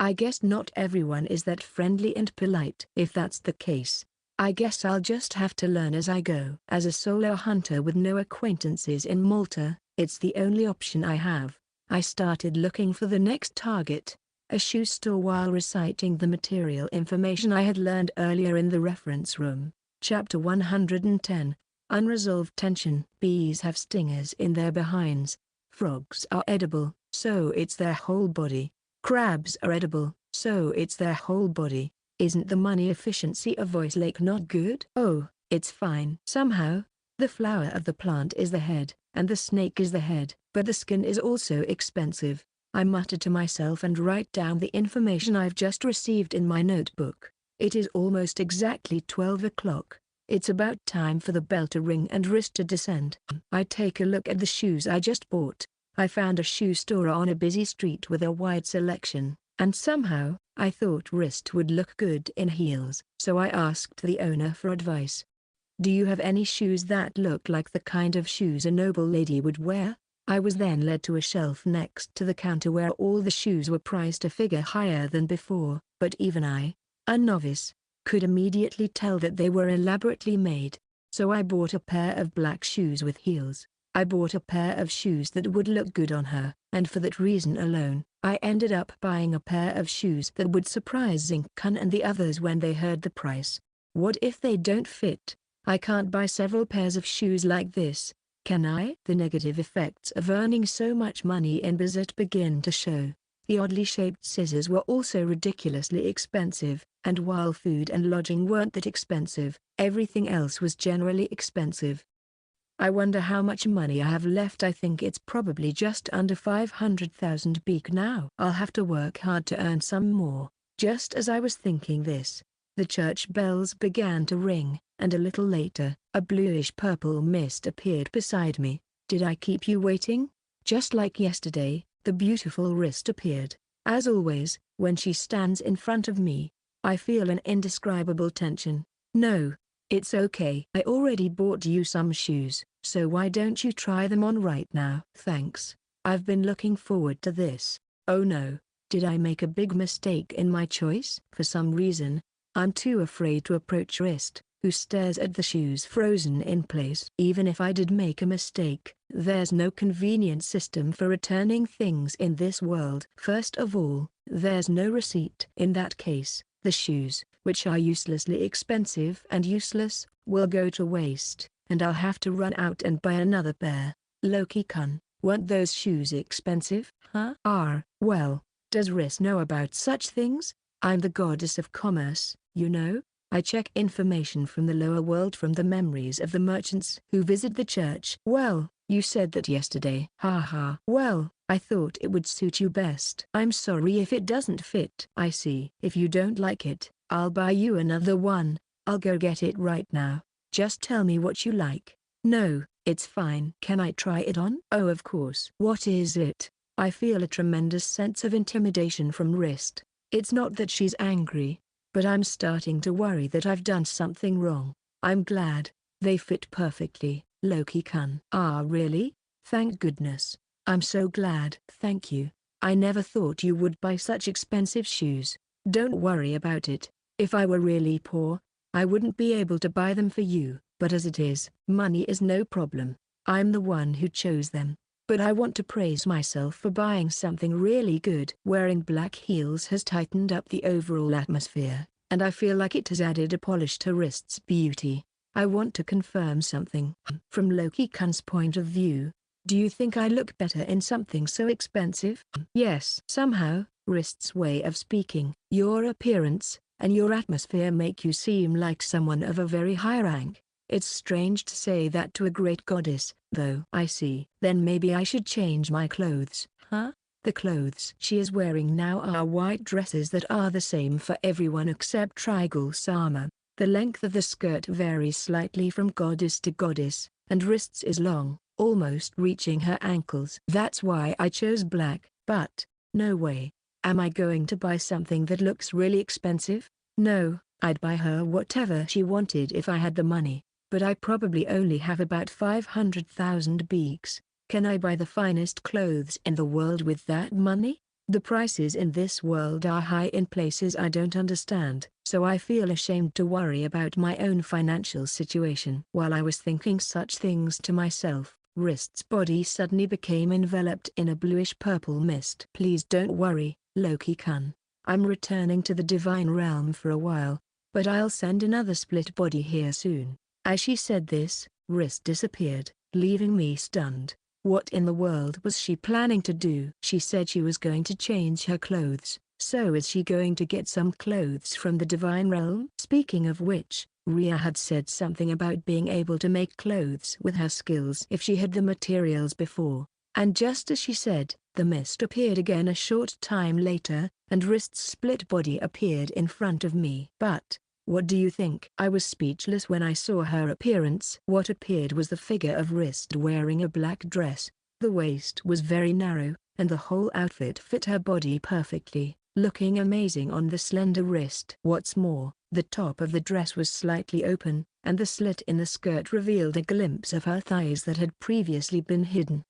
I guess not everyone is that friendly and polite. If that's the case, I guess I'll just have to learn as I go. As a solo hunter with no acquaintances in Malta, it's the only option I have. I started looking for the next target, a shoe store, while reciting the material information I had learned earlier in the reference room. Chapter 110, Unresolved Tension. Bees have stingers in their behinds. Frogs are edible, so it's their whole body. Crabs are edible, so it's their whole body. Isn't the money efficiency of Voice Lake not good? Oh, it's fine. Somehow, the flower of the plant is the head, and the snake is the head, but the skin is also expensive. I mutter to myself and write down the information I've just received in my notebook. It is almost exactly 12 o'clock. It's about time for the bell to ring and wrist to descend. I take a look at the shoes I just bought. I found a shoe store on a busy street with a wide selection, and somehow, I thought wrist would look good in heels, so I asked the owner for advice. "Do you have any shoes that look like the kind of shoes a noble lady would wear?" I was then led to a shelf next to the counter where all the shoes were priced a figure higher than before, but even I, a novice, could immediately tell that they were elaborately made. So I bought a pair of black shoes with heels. I bought a pair of shoes that would look good on her, and for that reason alone, I ended up buying a pair of shoes that would surprise Zinkan and the others when they heard the price. What if they don't fit? I can't buy several pairs of shoes like this, can I? The negative effects of earning so much money in Bizet begin to show. The oddly shaped scissors were also ridiculously expensive, and while food and lodging weren't that expensive, everything else was generally expensive. I wonder how much money I have left. I think it's probably just under 500,000 beak now. I'll have to work hard to earn some more. Just as I was thinking this, the church bells began to ring, and a little later, a bluish-purple mist appeared beside me. Did I keep you waiting? Just like yesterday, the beautiful wrist appeared. As always, when she stands in front of me, I feel an indescribable tension. No, it's okay. I already bought you some shoes, so why don't you try them on right now? Thanks. I've been looking forward to this. Oh no, did I make a big mistake in my choice? For some reason, I'm too afraid to approach wrist, who stares at the shoes frozen in place. Even if I did make a mistake, there's no convenient system for returning things in this world. First of all, there's no receipt. In that case, the shoes, which are uselessly expensive and useless, will go to waste, and I'll have to run out and buy another pair. Loki-kun, weren't those shoes expensive? Huh? Well, does Riss know about such things? I'm the goddess of commerce, you know? I check information from the lower world from the memories of the merchants who visit the church. Well, you said that yesterday. Haha. Well, I thought it would suit you best. I'm sorry if it doesn't fit. I see. If you don't like it, I'll buy you another one. I'll go get it right now. Just tell me what you like. No, it's fine. Can I try it on? Oh, of course. What is it? I feel a tremendous sense of intimidation from wrist. It's not that she's angry, but I'm starting to worry that I've done something wrong. I'm glad. They fit perfectly, Loki-kun. Ah, really? Thank goodness. I'm so glad. Thank you. I never thought you would buy such expensive shoes. Don't worry about it. If I were really poor, I wouldn't be able to buy them for you. But as it is, money is no problem. I'm the one who chose them. But I want to praise myself for buying something really good. Wearing black heels has tightened up the overall atmosphere, and I feel like it has added a polish to wrist's beauty. I want to confirm something. From Loki-kun's point of view, do you think I look better in something so expensive? Yes. Somehow, wrist's way of speaking, your appearance, and your atmosphere make you seem like someone of a very high rank. It's strange to say that to a great goddess, though. I see. Then maybe I should change my clothes. Huh? The clothes she is wearing now are white dresses that are the same for everyone except Troublesome. The length of the skirt varies slightly from goddess to goddess, and wrists is long, almost reaching her ankles. That's why I chose black. But, no way. Am I going to buy something that looks really expensive? No, I'd buy her whatever she wanted if I had the money. But I probably only have about 500,000 beaks. Can I buy the finest clothes in the world with that money? The prices in this world are high in places I don't understand, so I feel ashamed to worry about my own financial situation. While I was thinking such things to myself, wrist's body suddenly became enveloped in a bluish-purple mist. Please don't worry, Loki-kun. I'm returning to the divine realm for a while, but I'll send another split body here soon. As she said this, wrist disappeared, leaving me stunned. What in the world was she planning to do? She said she was going to change her clothes, so is she going to get some clothes from the divine realm? Speaking of which, Ria had said something about being able to make clothes with her skills if she had the materials before. And just as she said, the mist appeared again a short time later, and wrist's split body appeared in front of me. But, what do you think? I was speechless when I saw her appearance. What appeared was the figure of wrist wearing a black dress. The waist was very narrow, and the whole outfit fit her body perfectly, looking amazing on the slender wrist. What's more, the top of the dress was slightly open, and the slit in the skirt revealed a glimpse of her thighs that had previously been hidden.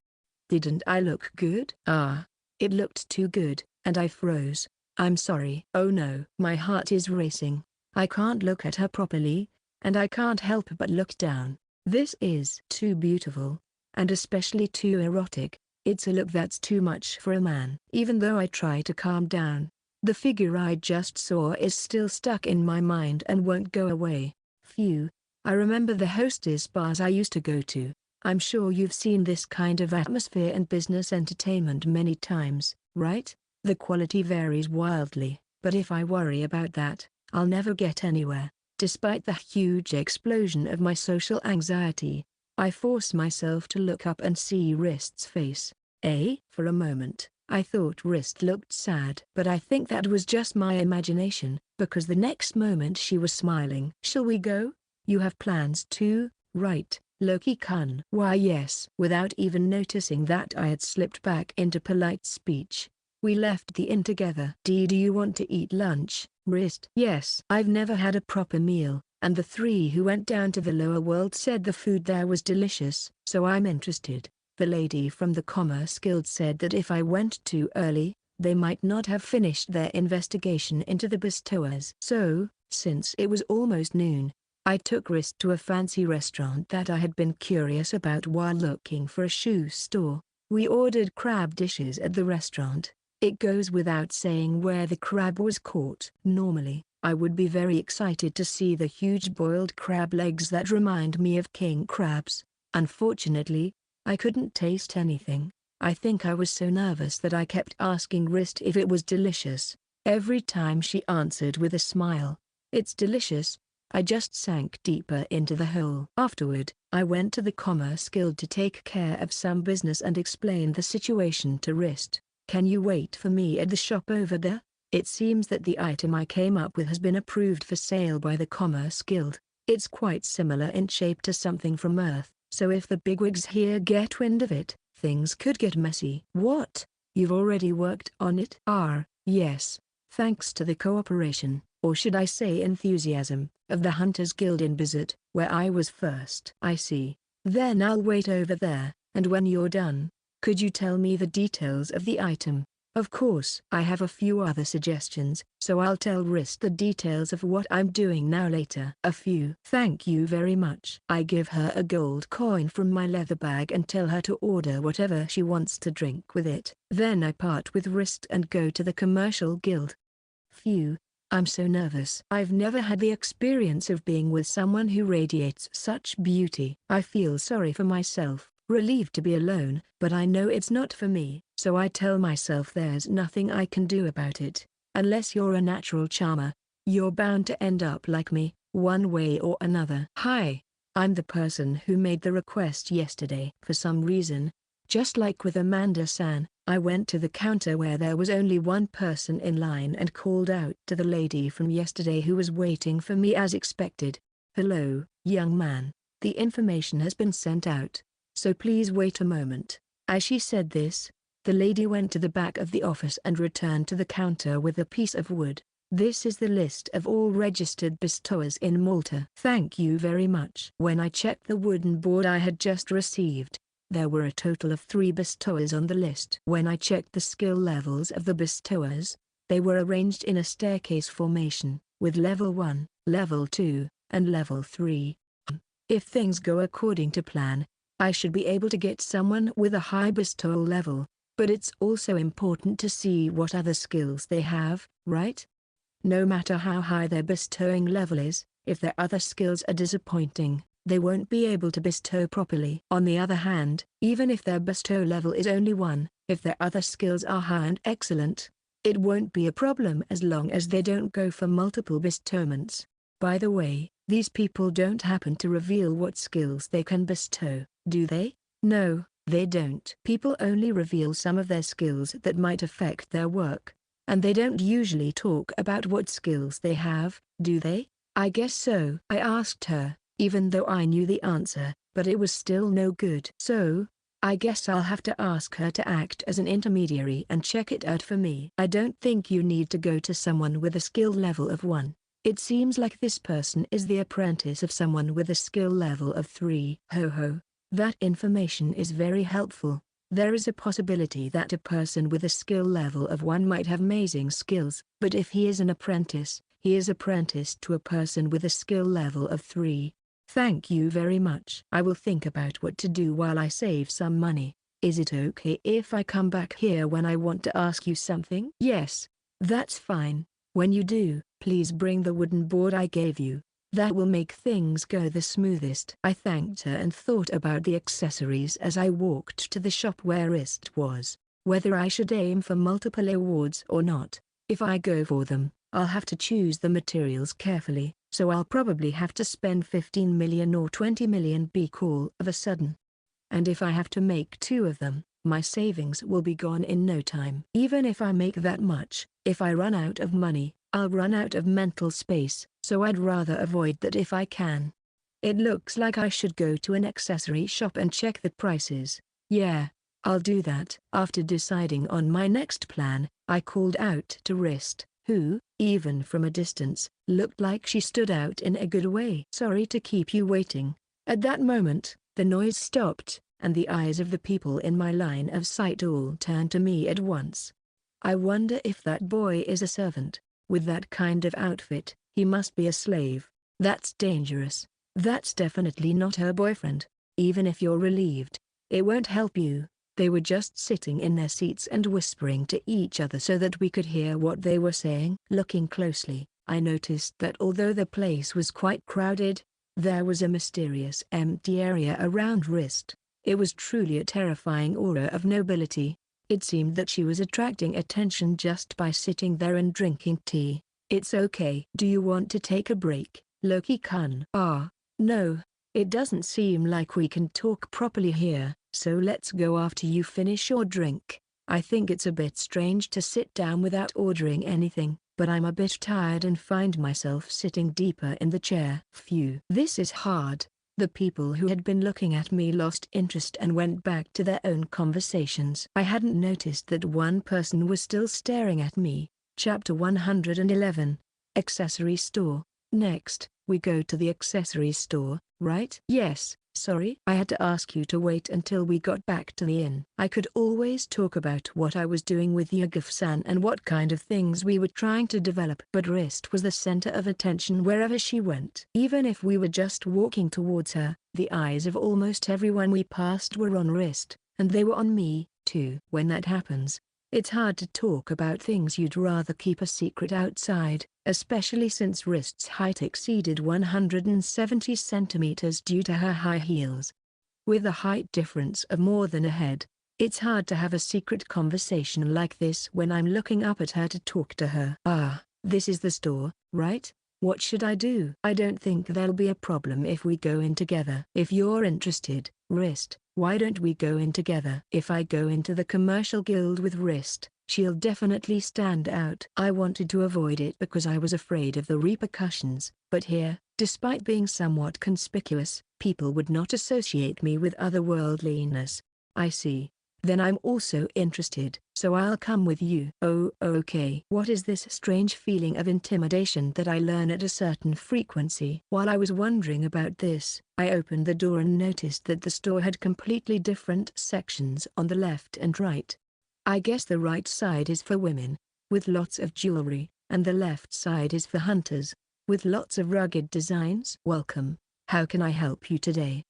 Didn't I look good? Ah, it looked too good, and I froze. I'm sorry. Oh no. My heart is racing. I can't look at her properly, and I can't help but look down. This is too beautiful, and especially too erotic. It's a look that's too much for a man. Even though I try to calm down, the figure I just saw is still stuck in my mind and won't go away. Phew, I remember the hostess bars I used to go to. I'm sure you've seen this kind of atmosphere and business entertainment many times, right? The quality varies wildly, but if I worry about that, I'll never get anywhere. Despite the huge explosion of my social anxiety, I force myself to look up and see Wrist's face. For a moment, I thought Wrist looked sad. But I think that was just my imagination, because the next moment she was smiling. Shall we go? You have plans too, right, Loki-kun? Why yes. Without even noticing that I had slipped back into polite speech, we left the inn together. Do you want to eat lunch, Wrist? Yes. I've never had a proper meal, and the three who went down to the lower world said the food there was delicious, so I'm interested. The lady from the Commerce Guild said that if I went too early, they might not have finished their investigation into the bestowers. So, since it was almost noon, I took Wrist to a fancy restaurant that I had been curious about while looking for a shoe store. We ordered crab dishes at the restaurant. It goes without saying where the crab was caught. Normally, I would be very excited to see the huge boiled crab legs that remind me of king crabs. Unfortunately, I couldn't taste anything. I think I was so nervous that I kept asking Wrist if it was delicious. Every time she answered with a smile, "It's delicious," I just sank deeper into the hole. Afterward, I went to the Commerce Guild to take care of some business and explain the situation to Wrist. "Can you wait for me at the shop over there? It seems that the item I came up with has been approved for sale by the Commerce Guild. It's quite similar in shape to something from Earth, so if the bigwigs here get wind of it, things could get messy." "What? You've already worked on it?" Yes. Thanks to the cooperation, or should I say enthusiasm, of the Hunters Guild in Bizet, where I was first. "I see. Then I'll wait over there, and when you're done, could you tell me the details of the item?" "Of course." "I have a few other suggestions, so I'll tell Wrist the details of what I'm doing now later." "A few." "Thank you very much." I give her a gold coin from my leather bag and tell her to order whatever she wants to drink with it. Then I part with Wrist and go to the Commercial Guild. Phew, I'm so nervous. I've never had the experience of being with someone who radiates such beauty. I feel sorry for myself, relieved to be alone, but I know it's not for me, so I tell myself there's nothing I can do about it. Unless you're a natural charmer, you're bound to end up like me, one way or another. "Hi, I'm the person who made the request yesterday." For some reason, just like with Amanda-san, I went to the counter where there was only one person in line and called out to the lady from yesterday who was waiting for me as expected. "Hello, young man, the information has been sent out, so please wait a moment." As she said this, the lady went to the back of the office and returned to the counter with a piece of wood. "This is the list of all registered bestowers in Malta." "Thank you very much." When I checked the wooden board I had just received, there were a total of 3 bestowers on the list. When I checked the skill levels of the bestowers, they were arranged in a staircase formation, with level 1, level 2, and level 3. If things go according to plan, I should be able to get someone with a high bestowal level, but it's also important to see what other skills they have, right? No matter how high their bestowing level is, if their other skills are disappointing, they won't be able to bestow properly. On the other hand, even if their bestow level is only 1, if their other skills are high and excellent, it won't be a problem as long as they don't go for multiple bestowments. By the way, these people don't happen to reveal what skills they can bestow, do they? No, they don't. People only reveal some of their skills that might affect their work, and they don't usually talk about what skills they have, do they? I guess so. I asked her, even though I knew the answer, but it was still no good. So, I guess I'll have to ask her to act as an intermediary and check it out for me. "I don't think you need to go to someone with a skill level of 1. It seems like this person is the apprentice of someone with a skill level of 3. Ho ho, that information is very helpful. There is a possibility that a person with a skill level of 1 might have amazing skills, but if he is an apprentice, he is apprenticed to a person with a skill level of 3. Thank you very much. I will think about what to do while I save some money. Is it okay if I come back here when I want to ask you something?" "Yes, that's fine. When you do, please bring the wooden board I gave you. That will make things go the smoothest." I thanked her and thought about the accessories as I walked to the shop where Wrist was. Whether I should aim for multiple awards or not, if I go for them, I'll have to choose the materials carefully, so I'll probably have to spend 15 million or 20 million BQ all of a sudden. And if I have to make 2 of them, my savings will be gone in no time. Even if I make that much, if I run out of money, I'll run out of mental space, so I'd rather avoid that if I can. It looks like I should go to an accessory shop and check the prices. Yeah, I'll do that. After deciding on my next plan, I called out to Wrist, who, even from a distance, looked like she stood out in a good way. Sorry to keep you waiting. At that moment, the noise stopped, and the eyes of the people in my line of sight all turned to me at once. I wonder if that boy is a servant. With that kind of outfit, he must be a slave. That's dangerous. That's definitely not her boyfriend. Even if you're relieved, it won't help you. They were just sitting in their seats and whispering to each other so that we could hear what they were saying. Looking closely, I noticed that although the place was quite crowded, there was a mysterious empty area around Wrist. It was truly a terrifying aura of nobility. It seemed that she was attracting attention just by sitting there and drinking tea. It's okay. Do you want to take a break, Loki-kun? No. It doesn't seem like we can talk properly here, so let's go after you finish your drink. I think it's a bit strange to sit down without ordering anything, but I'm a bit tired and find myself sitting deeper in the chair. Phew. This is hard. The people who had been looking at me lost interest and went back to their own conversations. I hadn't noticed that one person was still staring at me. Chapter 111. Accessory Store. Next, we go to the accessory store, right? Yes, sorry. I had to ask you to wait until we got back to the inn. I could always talk about what I was doing with Yaguf-san and what kind of things we were trying to develop. But Wrist was the center of attention wherever she went. Even if we were just walking towards her, the eyes of almost everyone we passed were on Wrist, and they were on me, too. When that happens, it's hard to talk about things you'd rather keep a secret outside, especially since Wrist's height exceeded 170 centimeters due to her high heels. With a height difference of more than a head, it's hard to have a secret conversation like this when I'm looking up at her to talk to her. This is the store, right? What should I do? I don't think there'll be a problem if we go in together. If you're interested, Wrist, why don't we go in together? If I go into the commercial guild with Wrist, she'll definitely stand out. I wanted to avoid it because I was afraid of the repercussions, but here, despite being somewhat conspicuous, people would not associate me with otherworldliness. I see. Then I'm also interested, so I'll come with you. Oh, okay. What is this strange feeling of intimidation that I learn at a certain frequency? While I was wondering about this, I opened the door and noticed that the store had completely different sections on the left and right. I guess the right side is for women, with lots of jewelry, and the left side is for hunters, with lots of rugged designs. Welcome. How can I help you today?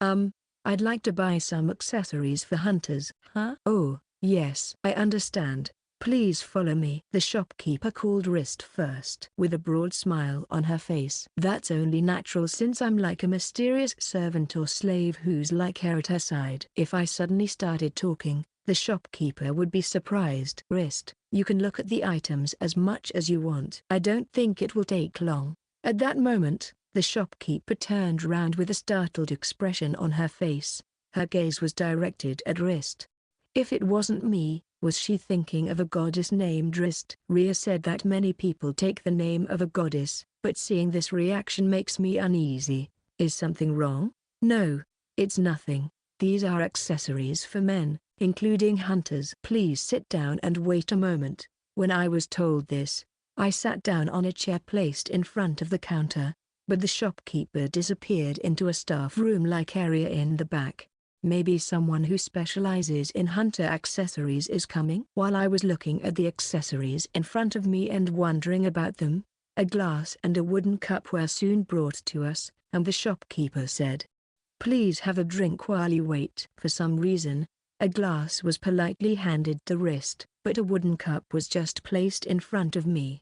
I'd like to buy some accessories for hunters. Huh? Oh, yes. I understand. Please follow me. The shopkeeper called Wrist first. With a broad smile on her face. That's only natural since I'm like a mysterious servant or slave who's like her at her side. If I suddenly started talking, the shopkeeper would be surprised. Wrist, you can look at the items as much as you want. I don't think it will take long. At that moment, the shopkeeper turned round with a startled expression on her face. Her gaze was directed at Wrist. If it wasn't me, was she thinking of a goddess named Wrist? Rhea said that many people take the name of a goddess, but seeing this reaction makes me uneasy. Is something wrong? No, it's nothing. These are accessories for men, including hunters. Please sit down and wait a moment. When I was told this, I sat down on a chair placed in front of the counter. But the shopkeeper disappeared into a staff room-like area in the back. Maybe someone who specializes in hunter accessories is coming? While I was looking at the accessories in front of me and wondering about them, a glass and a wooden cup were soon brought to us, and the shopkeeper said, "Please have a drink while you wait." For some reason, a glass was politely handed to Wrist, but a wooden cup was just placed in front of me.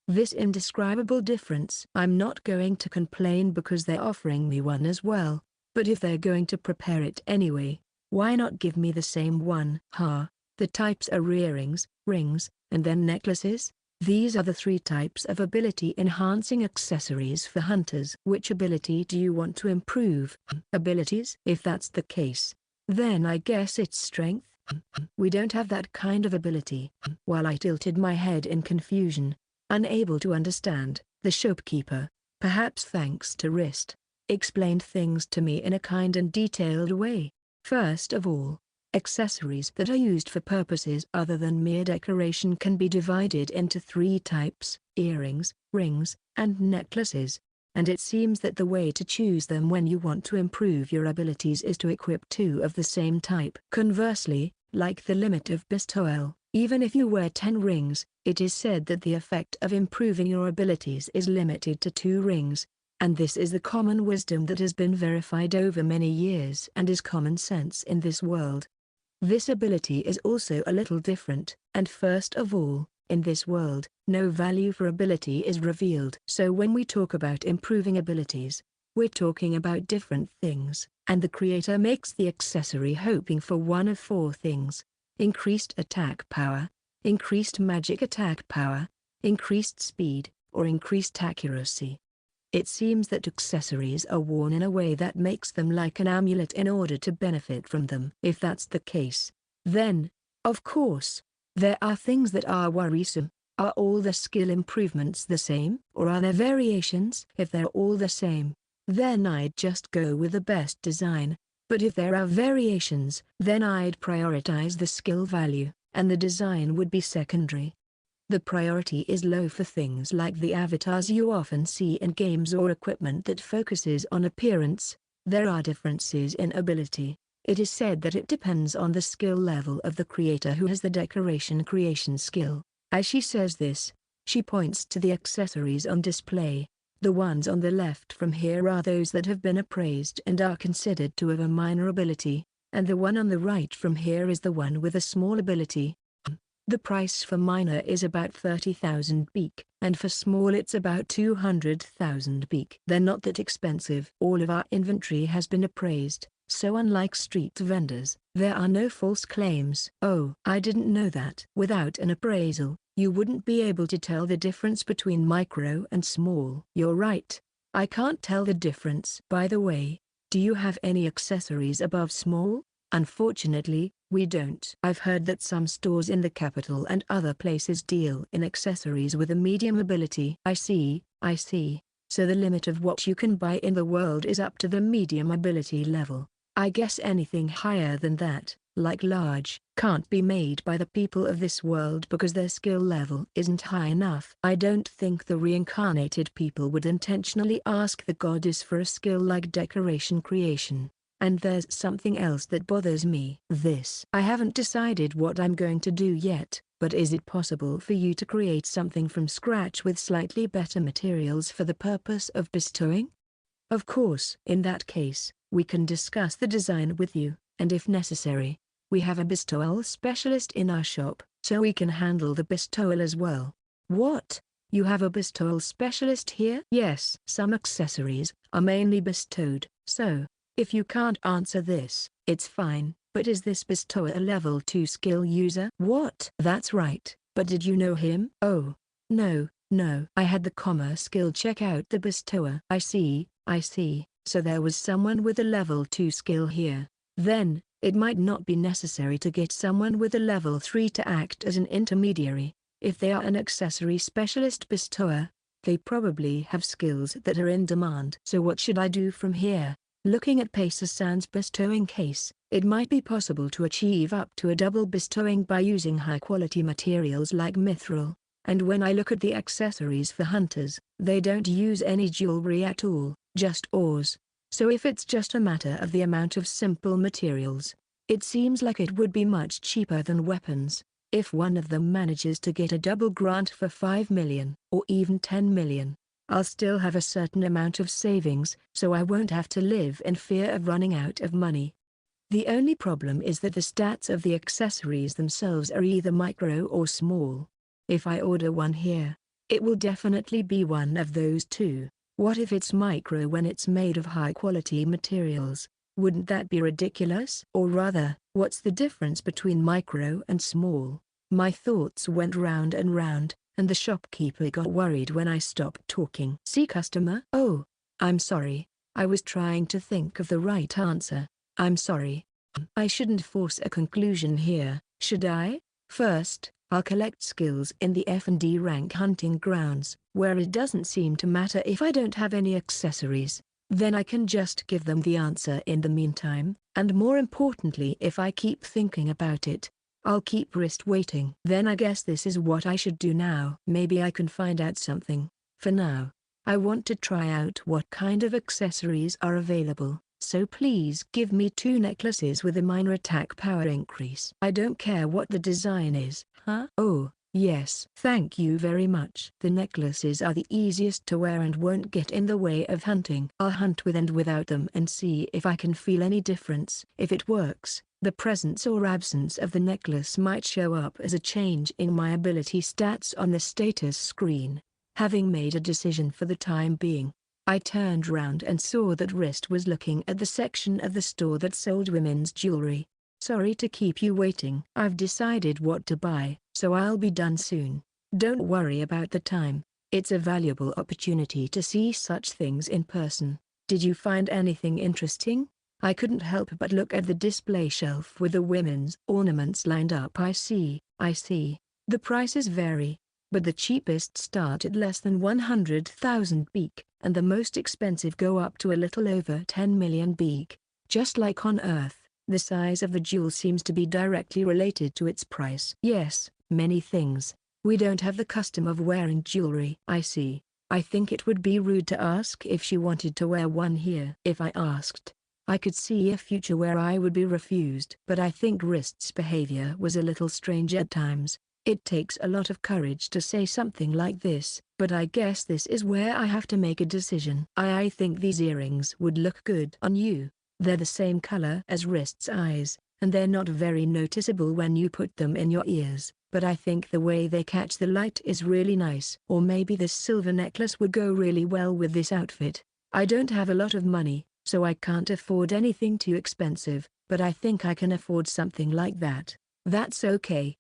This indescribable difference. I'm not going to complain because they're offering me one as well, but if they're going to prepare it anyway, why not give me the same one? The types are earrings, rings, and then necklaces? These are the 3 types of ability enhancing accessories for hunters. Which ability do you want to improve? Abilities? If that's the case, then I guess it's strength. We don't have that kind of ability. While I tilted my head in confusion, unable to understand, the shopkeeper, perhaps thanks to wrist, explained things to me in a kind and detailed way. First of all, accessories that are used for purposes other than mere decoration can be divided into 3 types: earrings, rings, and necklaces. And it seems that the way to choose them when you want to improve your abilities is to equip 2 of the same type. Conversely, like the limit of bestowal, even if you wear 10 rings, it is said that the effect of improving your abilities is limited to 2 rings. And this is the common wisdom that has been verified over many years and is common sense in this world. This ability is also a little different, and first of all, in this world, no value for ability is revealed. So when we talk about improving abilities, we're talking about different things, and the creator makes the accessory hoping for one of 4 things: increased attack power, increased magic attack power, increased speed, or increased accuracy. It seems that accessories are worn in a way that makes them like an amulet in order to benefit from them. If that's the case, then, of course, there are things that are worrisome. Are all the skill improvements the same, or are there variations? If they're all the same, then I'd just go with the best design. But if there are variations, then I'd prioritize the skill value, and the design would be secondary. The priority is low for things like the avatars you often see in games or equipment that focuses on appearance. There are differences in ability. It is said that it depends on the skill level of the creator who has the decoration creation skill. As she says this, she points to the accessories on display. The ones on the left from here are those that have been appraised and are considered to have a minor ability, and the one on the right from here is the one with a small ability. The price for minor is about 30,000 beak, and for small it's about 200,000 beak. They're not that expensive. All of our inventory has been appraised, so unlike street vendors, there are no false claims. Oh, I didn't know that. Without an appraisal, you wouldn't be able to tell the difference between micro and small. You're right. I can't tell the difference. By the way, do you have any accessories above small? Unfortunately, we don't. I've heard that some stores in the capital and other places deal in accessories with a medium ability. I see. So the limit of what you can buy in the world is up to the medium ability level. I guess anything higher than that, like large, can't be made by the people of this world because their skill level isn't high enough. I don't think the reincarnated people would intentionally ask the goddess for a skill like decoration creation. And there's something else that bothers me. I haven't decided what I'm going to do yet, but is it possible for you to create something from scratch with slightly better materials for the purpose of bestowing? Of course. In that case, we can discuss the design with you, and if necessary, we have a bestowal specialist in our shop, so we can handle the bestowal as well. What? You have a bestowal specialist here? Yes. Some accessories are mainly bestowed, so if you can't answer this, it's fine, but is this bestower a level 2 skill user? What? That's right, but did you know him? Oh, no, I had the commerce skill check out the bestower. I see, so there was someone with a level 2 skill here. Then, it might not be necessary to get someone with a level 3 to act as an intermediary. If they are an accessory specialist bestower, they probably have skills that are in demand. So what should I do from here? Looking at Pacer-san's bestowing case, it might be possible to achieve up to a double bestowing by using high-quality materials like mithril, and when I look at the accessories for hunters, they don't use any jewelry at all, just ores. So if it's just a matter of the amount of simple materials, it seems like it would be much cheaper than weapons. If one of them manages to get a double grant for 5 million, or even 10 million, I'll still have a certain amount of savings, so I won't have to live in fear of running out of money. The only problem is that the stats of the accessories themselves are either micro or small. If I order one here, it will definitely be one of those 2. What if it's micro when it's made of high-quality materials? Wouldn't that be ridiculous? Or rather, what's the difference between micro and small? My thoughts went round and round, and the shopkeeper got worried when I stopped talking. See customer? Oh, I'm sorry. I was trying to think of the right answer. I'm sorry. I shouldn't force a conclusion here, should I? First, I'll collect skills in the F&D rank hunting grounds, where it doesn't seem to matter if I don't have any accessories. Then I can just give them the answer in the meantime, and more importantly, if I keep thinking about it, I'll keep wrist waiting. Then I guess this is what I should do now. Maybe I can find out something. For now, I want to try out what kind of accessories are available, so please give me 2 necklaces with a minor attack power increase. I don't care what the design is. Huh? Oh, yes. Thank you very much. The necklaces are the easiest to wear and won't get in the way of hunting. I'll hunt with and without them and see if I can feel any difference. If it works, the presence or absence of the necklace might show up as a change in my ability stats on the status screen. Having made a decision for the time being, I turned round and saw that Wrist was looking at the section of the store that sold women's jewelry. Sorry to keep you waiting. I've decided what to buy, so I'll be done soon. Don't worry about the time. It's a valuable opportunity to see such things in person. Did you find anything interesting? I couldn't help but look at the display shelf with the women's ornaments lined up. I see. The prices vary, but the cheapest start at less than 100,000 beak, and the most expensive go up to a little over 10 million beak. Just like on Earth, the size of the jewel seems to be directly related to its price. Yes, many things. We don't have the custom of wearing jewelry. I see. I think it would be rude to ask if she wanted to wear one here. If I asked, I could see a future where I would be refused. But I think Wrist's behavior was a little strange at times. It takes a lot of courage to say something like this, but I guess this is where I have to make a decision. I think these earrings would look good on you. They're the same color as Wrist's eyes, and they're not very noticeable when you put them in your ears, but I think the way they catch the light is really nice. Or maybe this silver necklace would go really well with this outfit. I don't have a lot of money, so I can't afford anything too expensive, but I think I can afford something like that. That's okay.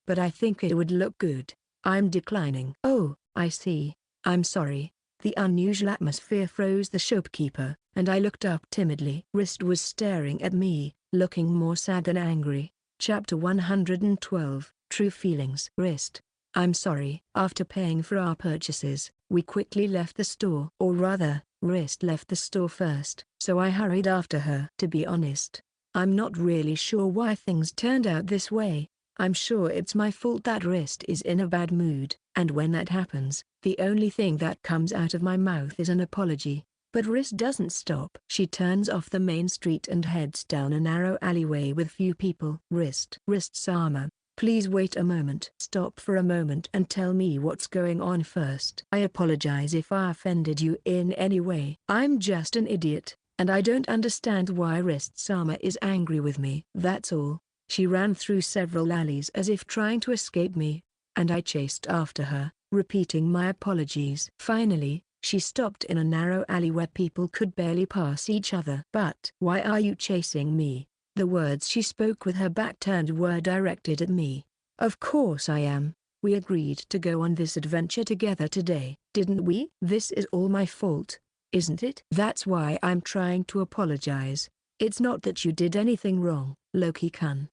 But I think it would look good. I'm declining. Oh, I see. I'm sorry. The unusual atmosphere froze the shopkeeper, and I looked up timidly. Wrist was staring at me, looking more sad than angry. Chapter 112, True Feelings. Wrist. I'm sorry. After paying for our purchases, we quickly left the store. Or rather, Wrist left the store first, so I hurried after her. To be honest, I'm not really sure why things turned out this way. I'm sure it's my fault that Wrist is in a bad mood, and when that happens, the only thing that comes out of my mouth is an apology. But Wrist doesn't stop. She turns off the main street and heads down a narrow alleyway with few people. Wrist-sama, please wait a moment. Stop for a moment and tell me what's going on first. I apologize if I offended you in any way. I'm just an idiot, and I don't understand why Wrist-sama is angry with me. That's all. She ran through several alleys as if trying to escape me, and I chased after her, repeating my apologies. Finally, she stopped in a narrow alley where people could barely pass each other. But why are you chasing me? The words she spoke with her back turned were directed at me. Of course I am. We agreed to go on this adventure together today, didn't we? This is all my fault, isn't it? That's why I'm trying to apologize. It's not that you did anything wrong, Loki-kun.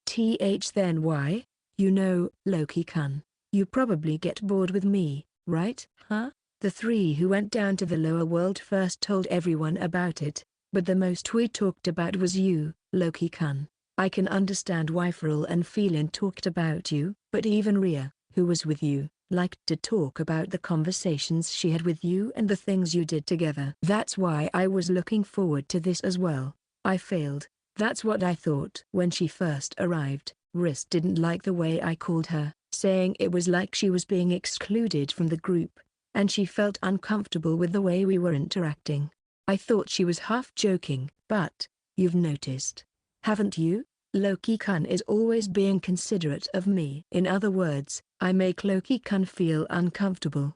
Then why? You know, Loki-kun, you probably get bored with me, right? Huh? The 3 who went down to the lower world first told everyone about it, but the most we talked about was you, Loki-kun. I can understand why Frill and Phelan talked about you, but even Rhea, who was with you, liked to talk about the conversations she had with you and the things you did together. That's why I was looking forward to this as well. I failed. That's what I thought. When she first arrived, Wrist didn't like the way I called her, saying it was like she was being excluded from the group, and she felt uncomfortable with the way we were interacting. I thought she was half joking, but, you've noticed, haven't you? Loki-kun is always being considerate of me. In other words, I make Loki-kun feel uncomfortable.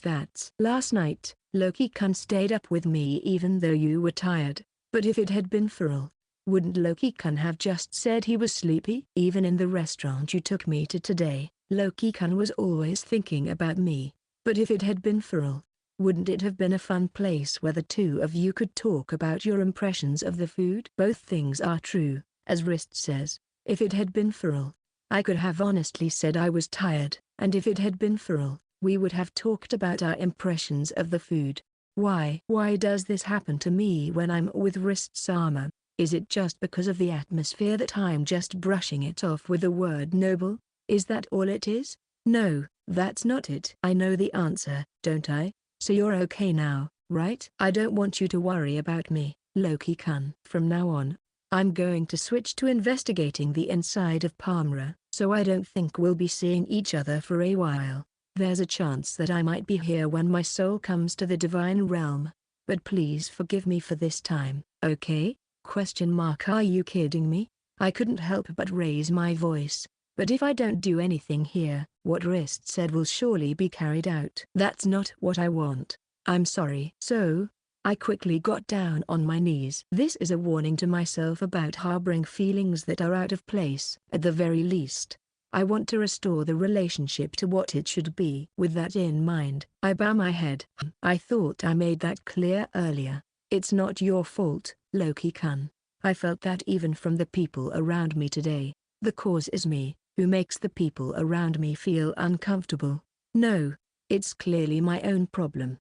That's last night, Loki-kun stayed up with me even though you were tired. But if it had been Frill, wouldn't Loki-kun have just said he was sleepy? Even in the restaurant you took me to today, Loki-kun was always thinking about me. But if it had been Feral, wouldn't it have been a fun place where the two of you could talk about your impressions of the food? Both things are true, as Wrist says. If it had been Feral, I could have honestly said I was tired, and if it had been Feral, we would have talked about our impressions of the food. Why does this happen to me when I'm with Wrist-sama? Is it just because of the atmosphere that I'm just brushing it off with the word noble? Is that all it is? No, that's not it. I know the answer, don't I? So you're okay now, right? I don't want you to worry about me, Loki-kun. From now on, I'm going to switch to investigating the inside of Palmyra, so I don't think we'll be seeing each other for a while. There's a chance that I might be here when my soul comes to the divine realm. But please forgive me for this time, okay? ? Are you kidding me? I couldn't help but raise my voice. But if I don't do anything here, what Wrist said will surely be carried out. That's not what I want. I'm sorry. So, I quickly got down on my knees. This is a warning to myself about harboring feelings that are out of place. At the very least, I want to restore the relationship to what it should be. With that in mind, I bow my head. I thought I made that clear earlier. It's not your fault, Loki-kun. I felt that even from the people around me today. The cause is me, who makes the people around me feel uncomfortable. No, it's clearly my own problem. ?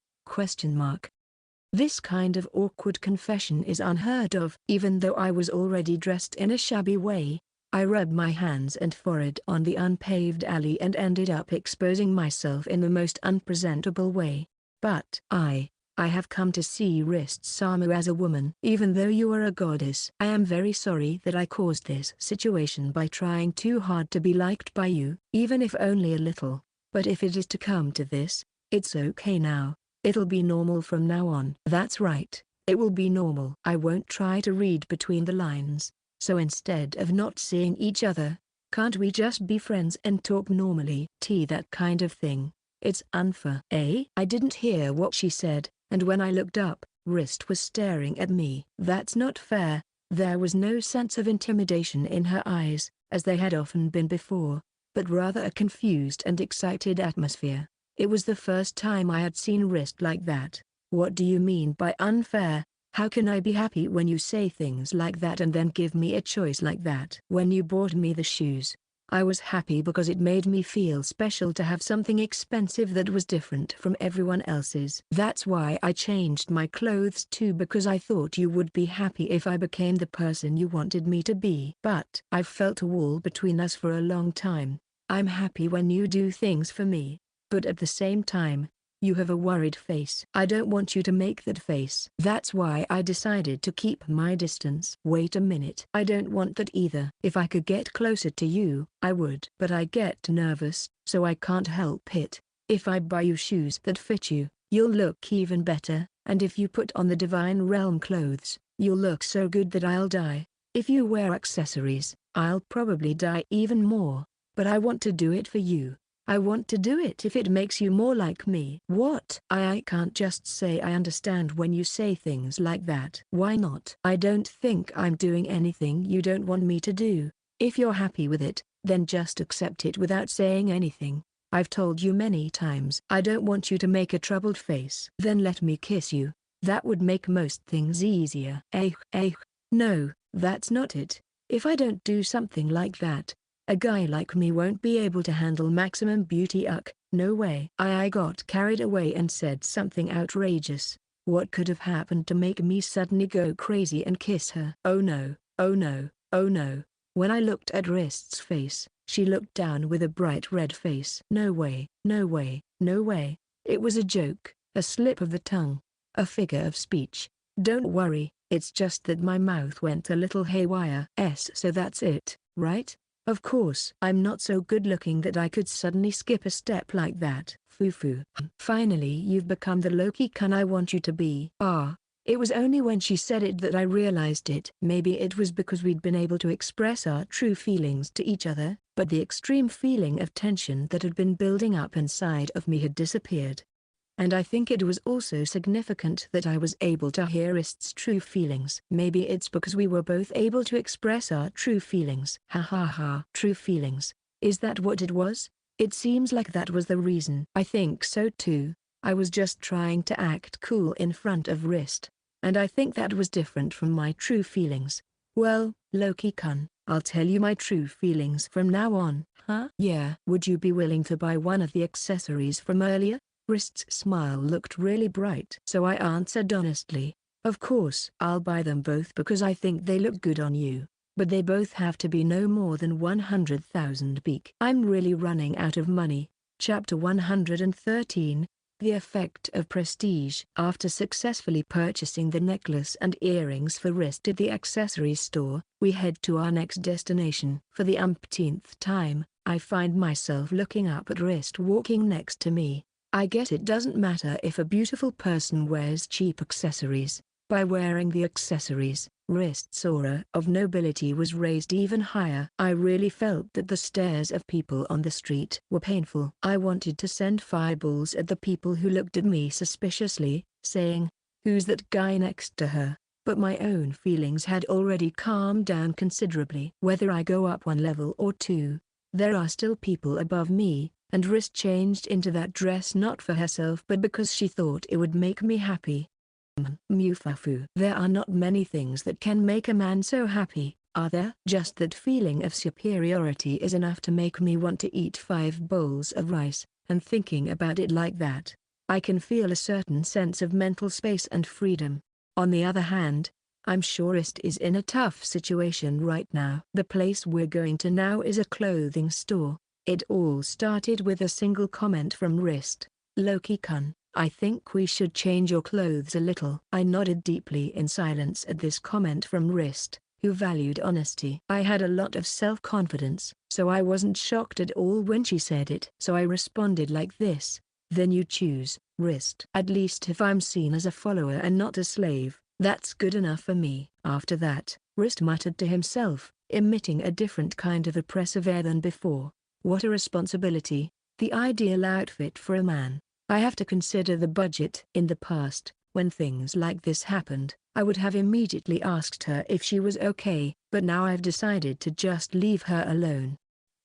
This kind of awkward confession is unheard of. Even though I was already dressed in a shabby way, I rubbed my hands and forehead on the unpaved alley and ended up exposing myself in the most unpresentable way. But I have come to see Wrist-sama as a woman. Even though you are a goddess, I am very sorry that I caused this situation by trying too hard to be liked by you, even if only a little. But if it is to come to this, it's okay now. It'll be normal from now on. That's right, it will be normal. I won't try to read between the lines. So instead of not seeing each other, can't we just be friends and talk normally? That kind of thing. It's unfair. I didn't hear what she said, and when I looked up, Wrist was staring at me. That's not fair. There was no sense of intimidation in her eyes, as they had often been before, but rather a confused and excited atmosphere. It was the first time I had seen Wrist like that. What do you mean by unfair? How can I be happy when you say things like that and then give me a choice like that? When you bought me the shoes, I was happy because it made me feel special to have something expensive that was different from everyone else's. That's why I changed my clothes too, because I thought you would be happy if I became the person you wanted me to be. But I've felt a wall between us for a long time. I'm happy when you do things for me, but at the same time, you have a worried face. I don't want you to make that face. That's why I decided to keep my distance. Wait a minute. I don't want that either. If I could get closer to you, I would. But I get nervous, so I can't help it. If I buy you shoes that fit you, you'll look even better, and if you put on the Divine Realm clothes, you'll look so good that I'll die. If you wear accessories, I'll probably die even more. But I want to do it for you. I want to do it if it makes you more like me. What? I can't just say I understand when you say things like that. Why not? I don't think I'm doing anything you don't want me to do. If you're happy with it, then just accept it without saying anything. I've told you many times I don't want you to make a troubled face. Then let me kiss you. That would make most things easier. No, that's not it. If I don't do something like that, a guy like me won't be able to handle maximum beauty. No way. I got carried away and said something outrageous. What could have happened to make me suddenly go crazy and kiss her? Oh no, oh no, oh no. When I looked at Wrist's face, she looked down with a bright red face. No way, no way, no way. It was a joke, a slip of the tongue, a figure of speech. Don't worry, it's just that my mouth went a little haywire. So that's it, right? Of course. I'm not so good looking that I could suddenly skip a step like that. Foo-foo. Finally you've become the Loki-kun I want you to be. It was only when she said it that I realized it. Maybe it was because we'd been able to express our true feelings to each other, but the extreme feeling of tension that had been building up inside of me had disappeared. And I think it was also significant that I was able to hear Wrist's true feelings. Maybe it's because we were both able to express our true feelings. Ha ha ha. True feelings. Is that what it was? It seems like that was the reason. I think so too. I was just trying to act cool in front of Wrist. And I think that was different from my true feelings. Well, Loki-kun, I'll tell you my true feelings from now on. Huh? Yeah. Would you be willing to buy one of the accessories from earlier? Wrist's smile looked really bright. So I answered honestly, of course. I'll buy them both because I think they look good on you. But they both have to be no more than 100,000 beak. I'm really running out of money. Chapter 113. The Effect of Prestige. After successfully purchasing the necklace and earrings for Wrist at the accessory store, we head to our next destination. For the umpteenth time, I find myself looking up at Wrist walking next to me. I guess it doesn't matter if a beautiful person wears cheap accessories. By wearing the accessories, Wrist's aura of nobility was raised even higher. I really felt that the stares of people on the street were painful. I wanted to send fireballs at the people who looked at me suspiciously, saying, "Who's that guy next to her?" But my own feelings had already calmed down considerably. Whether I go up one level or two, there are still people above me, and Wrist changed into that dress not for herself but because she thought it would make me happy. Mufafu. There are not many things that can make a man so happy, are there? Just that feeling of superiority is enough to make me want to eat 5 bowls of rice, and thinking about it like that, I can feel a certain sense of mental space and freedom. On the other hand, I'm sure Wrist is in a tough situation right now. The place we're going to now is a clothing store. It all started with a single comment from Wrist. "Loki-kun, I think we should change your clothes a little." I nodded deeply in silence at this comment from Wrist, who valued honesty. I had a lot of self-confidence, so I wasn't shocked at all when she said it. So I responded like this: "Then you choose, Wrist. At least if I'm seen as a follower and not a slave, that's good enough for me." After that, Wrist muttered to himself, emitting a different kind of oppressive air than before. What a responsibility, the ideal outfit for a man. I have to consider the budget. In the past, when things like this happened, I would have immediately asked her if she was okay, but now I've decided to just leave her alone.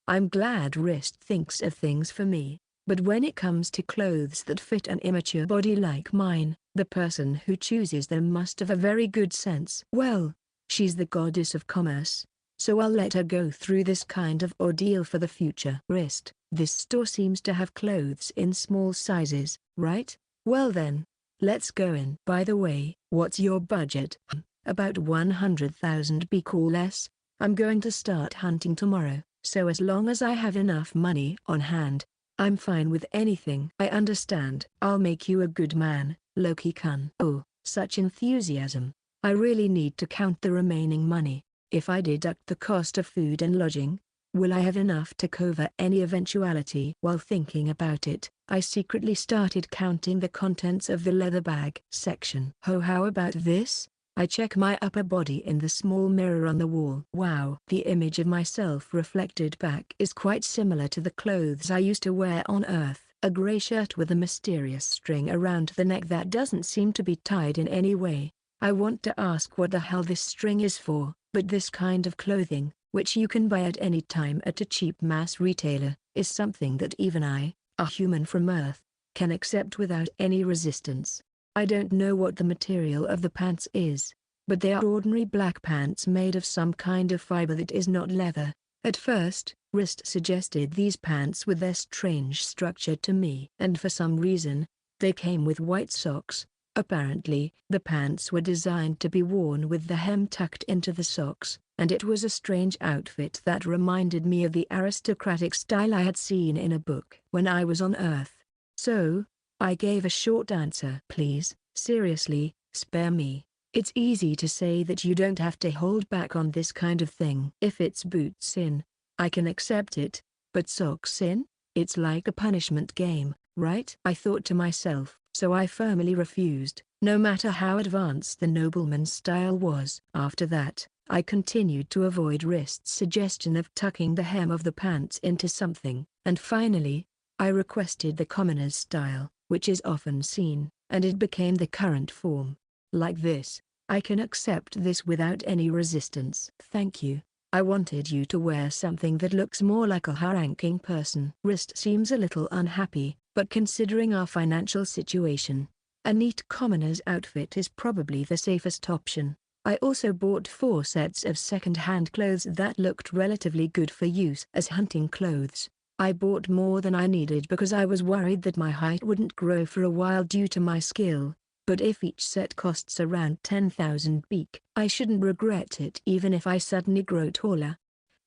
I'm glad Wrist thinks of things for me, but when it comes to clothes that fit an immature body like mine, the person who chooses them must have a very good sense. Well, she's the goddess of commerce, so I'll let her go through this kind of ordeal for the future. Wrist, this store seems to have clothes in small sizes, right? Well then, let's go in. By the way, what's your budget? About 100,000 beak or less. I'm going to start hunting tomorrow, so as long as I have enough money on hand, I'm fine with anything. I understand. I'll make you a good man, Loki-kun. Oh, such enthusiasm. I really need to count the remaining money. If I deduct the cost of food and lodging, will I have enough to cover any eventuality? While thinking about it, I secretly started counting the contents of the leather bag section. Oh, how about this? I check my upper body in the small mirror on the wall. Wow. The image of myself reflected back is quite similar to the clothes I used to wear on Earth. A gray shirt with a mysterious string around the neck that doesn't seem to be tied in any way. I want to ask what the hell this string is for, but this kind of clothing, which you can buy at any time at a cheap mass retailer, is something that even I, a human from Earth, can accept without any resistance. I don't know what the material of the pants is, but they are ordinary black pants made of some kind of fiber that is not leather. At first, Wrist suggested these pants with their strange structure to me, and for some reason, they came with white socks. Apparently, the pants were designed to be worn with the hem tucked into the socks, and it was a strange outfit that reminded me of the aristocratic style I had seen in a book when I was on Earth. So, I gave a short answer. Please, seriously, spare me. It's easy to say that you don't have to hold back on this kind of thing. If it's boots in, I can accept it, but socks in? It's like a punishment game, right? I thought to myself. So I firmly refused, no matter how advanced the nobleman's style was. After that, I continued to avoid Wrist's suggestion of tucking the hem of the pants into something, and finally, I requested the commoner's style, which is often seen, and it became the current form. Like this, I can accept this without any resistance. Thank you. I wanted you to wear something that looks more like a high-ranking person. Wrist seems a little unhappy, but considering our financial situation, a neat commoner's outfit is probably the safest option. I also bought 4 sets of second-hand clothes that looked relatively good for use as hunting clothes. I bought more than I needed because I was worried that my height wouldn't grow for a while due to my skill. But if each set costs around 10,000 beak, I shouldn't regret it even if I suddenly grow taller.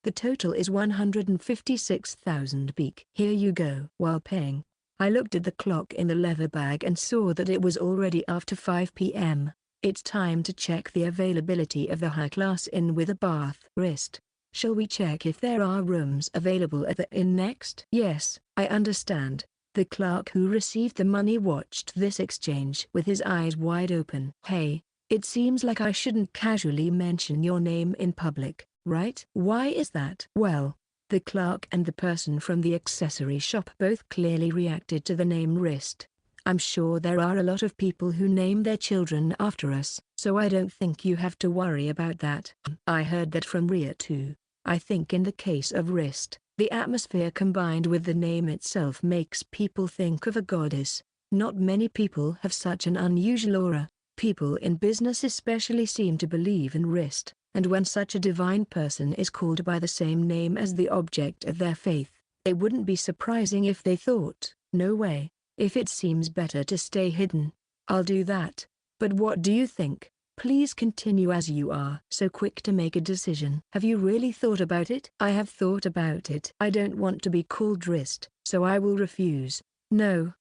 The total is 156,000 beak. Here you go. While paying, I looked at the clock in the leather bag and saw that it was already after 5 p.m. It's time to check the availability of the high-class inn with a bath. Wrist, shall we check if there are rooms available at the inn next? Yes, I understand. The clerk who received the money watched this exchange with his eyes wide open. Hey, it seems like I shouldn't casually mention your name in public, right? Why is that? Well, the clerk and the person from the accessory shop both clearly reacted to the name Wrist. I'm sure there are a lot of people who name their children after us, so I don't think you have to worry about that. I heard that from Ria too. I think in the case of Wrist, the atmosphere combined with the name itself makes people think of a goddess. Not many people have such an unusual aura. People in business especially seem to believe in Wrist, and when such a divine person is called by the same name as the object of their faith, it wouldn't be surprising if they thought, no way, if it seems better to stay hidden, I'll do that. But what do you think? Please continue as you are so quick to make a decision. Have you really thought about it? I have thought about it. I don't want to be called Wrist, so I will refuse. No,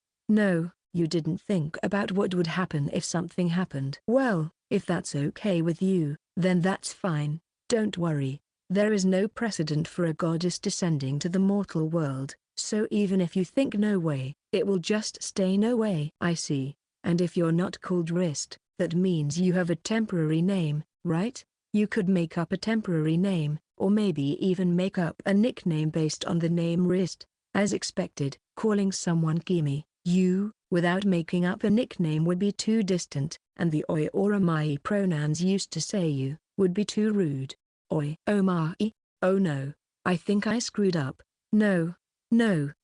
you didn't think about what would happen if something happened. Well, if that's okay with you, then that's fine. Don't worry. There is no precedent for a goddess descending to the mortal world, so even if you think no way, it will just stay no way. I see. And if you're not called Wrist, that means you have a temporary name, right? You could make up a temporary name, or maybe even make up a nickname based on the name Wrist. As expected, calling someone Kimi, without making up a nickname would be too distant, and the oi or omae pronouns used to say you, would be too rude. Oi, omae, oh no, I think I screwed up. No,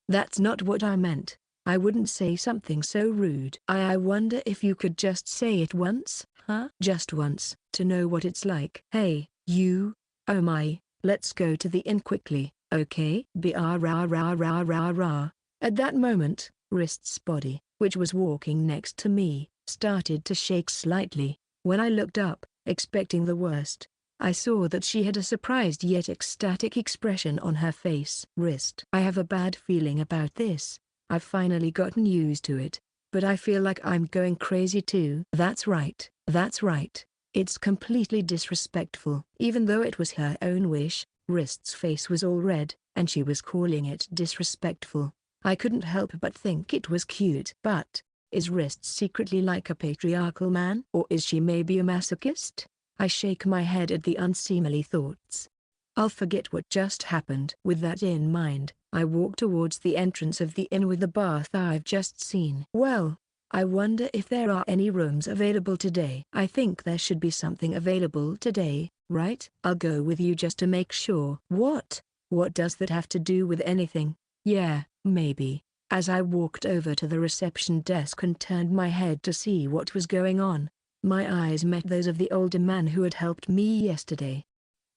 that's not what I meant. I wouldn't say something so rude. I wonder if you could just say it once, huh? Just once, to know what it's like. Hey, you, oh my, let's go to the inn quickly, okay? Rah. At that moment, Wrist's body, which was walking next to me, started to shake slightly. When I looked up, expecting the worst, I saw that she had a surprised yet ecstatic expression on her face. Wrist. I have a bad feeling about this. I've finally gotten used to it, but I feel like I'm going crazy too. That's right. It's completely disrespectful. Even though it was her own wish, Wrist's face was all red, and she was calling it disrespectful. I couldn't help but think it was cute. But, is Wrist secretly like a patriarchal man? Or is she maybe a masochist? I shake my head at the unseemly thoughts. I'll forget what just happened. With that in mind, I walk towards the entrance of the inn with the bath I've just seen. Well, I wonder if there are any rooms available today. I think there should be something available today, right? I'll go with you just to make sure. What? What does that have to do with anything? Yeah, maybe. As I walked over to the reception desk and turned my head to see what was going on, my eyes met those of the older man who had helped me yesterday.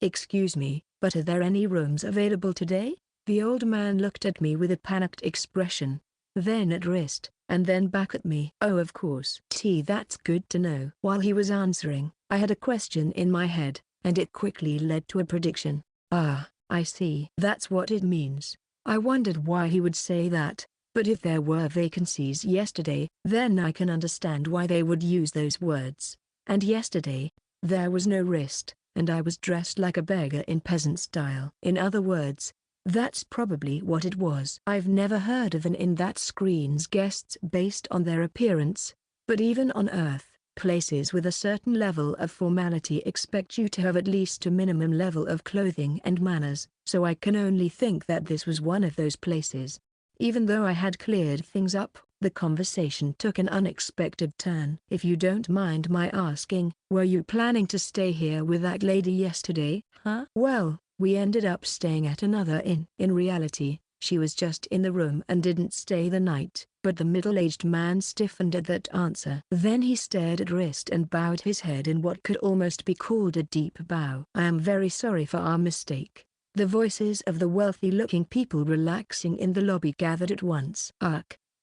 Excuse me, but are there any rooms available today? The old man looked at me with a panicked expression, then at Wrist, and then back at me. Oh, of course. That's good to know. While he was answering, I had a question in my head, and it quickly led to a prediction. Ah, I see. That's what it means. I wondered why he would say that, but if there were vacancies yesterday, then I can understand why they would use those words. And yesterday, there was no Wrist, and I was dressed like a beggar in peasant style. In other words, that's probably what it was. I've never heard of an inn that screens guests based on their appearance, but even on Earth, places with a certain level of formality expect you to have at least a minimum level of clothing and manners, so I can only think that this was one of those places. Even though I had cleared things up, the conversation took an unexpected turn. If you don't mind my asking, were you planning to stay here with that lady yesterday, huh? Well, We ended up staying at another inn. In reality, she was just in the room and didn't stay the night, but the middle-aged man stiffened at that answer. Then he stared at Wrist and bowed his head in what could almost be called a deep bow. I am very sorry for our mistake. The voices of the wealthy-looking people relaxing in the lobby gathered at once.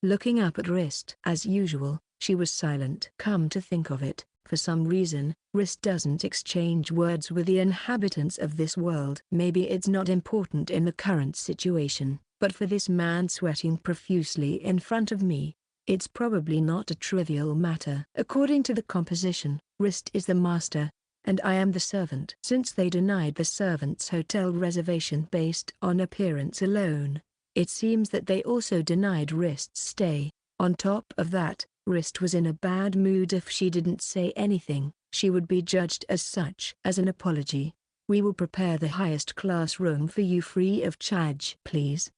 Looking up at Wrist. As usual, she was silent. Come to think of it, for some reason, Wrist doesn't exchange words with the inhabitants of this world. Maybe it's not important in the current situation, but for this man sweating profusely in front of me, it's probably not a trivial matter. According to the composition, Wrist is the master, and I am the servant. Since they denied the servant's hotel reservation based on appearance alone, it seems that they also denied Wrist's stay. On top of that, Wrist was in a bad mood. If she didn't say anything, she would be judged as such. As an apology, we will prepare the highest class room for you free of charge. Please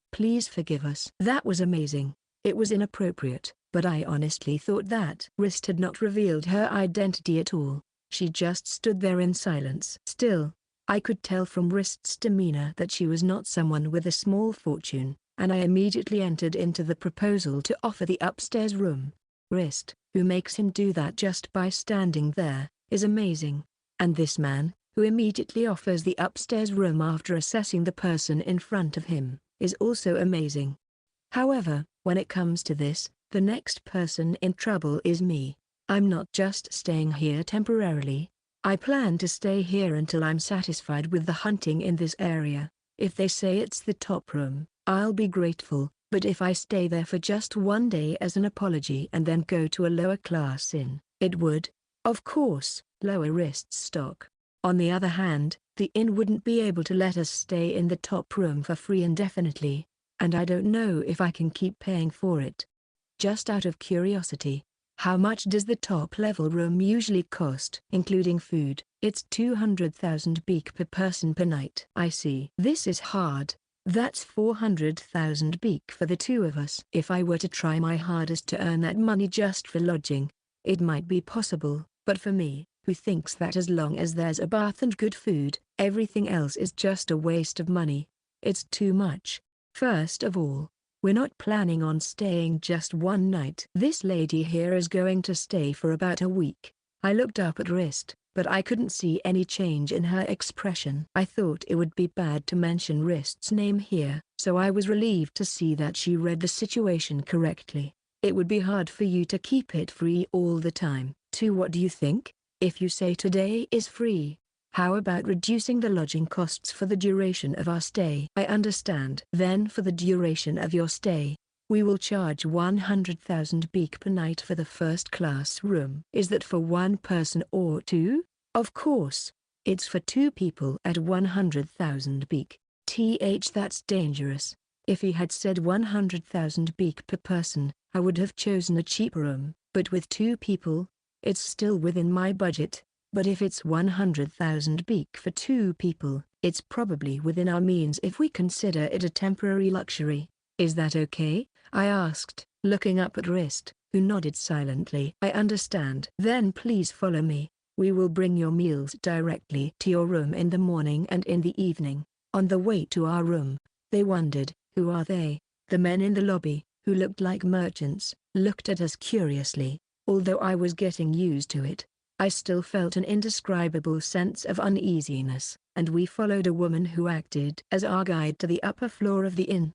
forgive us. That was amazing. It was inappropriate, but I honestly thought that Wrist had not revealed her identity at all. She just stood there in silence. Still, I could tell from Wrist's demeanor that she was not someone with a small fortune, and I immediately entered into the proposal to offer the upstairs room. Wrist, who makes him do that just by standing there, is amazing. And this man, who immediately offers the upstairs room after assessing the person in front of him, is also amazing. However, when it comes to this, the next person in trouble is me. I'm not just staying here temporarily. I plan to stay here until I'm satisfied with the hunting in this area. If they say it's the top room, I'll be grateful, but if I stay there for just one day as an apology and then go to a lower class inn, it would, of course, lower Wrist's stock. On the other hand, the inn wouldn't be able to let us stay in the top room for free indefinitely, and I don't know if I can keep paying for it. Just out of curiosity, how much does the top-level room usually cost? Including food, it's 200,000 beek per person per night. I see. This is hard. That's 400,000 beek for the two of us. If I were to try my hardest to earn that money just for lodging, it might be possible, but for me, who thinks that as long as there's a bath and good food, everything else is just a waste of money, it's too much. First of all, we're not planning on staying just one night. This lady here is going to stay for about a week. I looked up at Wrist, but I couldn't see any change in her expression. I thought it would be bad to mention Wrist's name here, so I was relieved to see that she read the situation correctly. It would be hard for you to keep it free all the time. What do you think? If you say today is free, how about reducing the lodging costs for the duration of our stay? I understand. Then for the duration of your stay, we will charge 100,000 beek per night for the first-class room. Is that for one person or two? Of course, it's for two people at 100,000 beek. That's dangerous. If he had said 100,000 beek per person, I would have chosen a cheap room, but with two people, it's still within my budget. But if it's 100,000 beek for two people, it's probably within our means if we consider it a temporary luxury. Is that okay? I asked, looking up at Wrist, who nodded silently. I understand. Then please follow me. We will bring your meals directly to your room in the morning and in the evening. On the way to our room, they wondered, who are they? The men in the lobby, who looked like merchants, looked at us curiously. Although I was getting used to it, I still felt an indescribable sense of uneasiness, and we followed a woman who acted as our guide to the upper floor of the inn.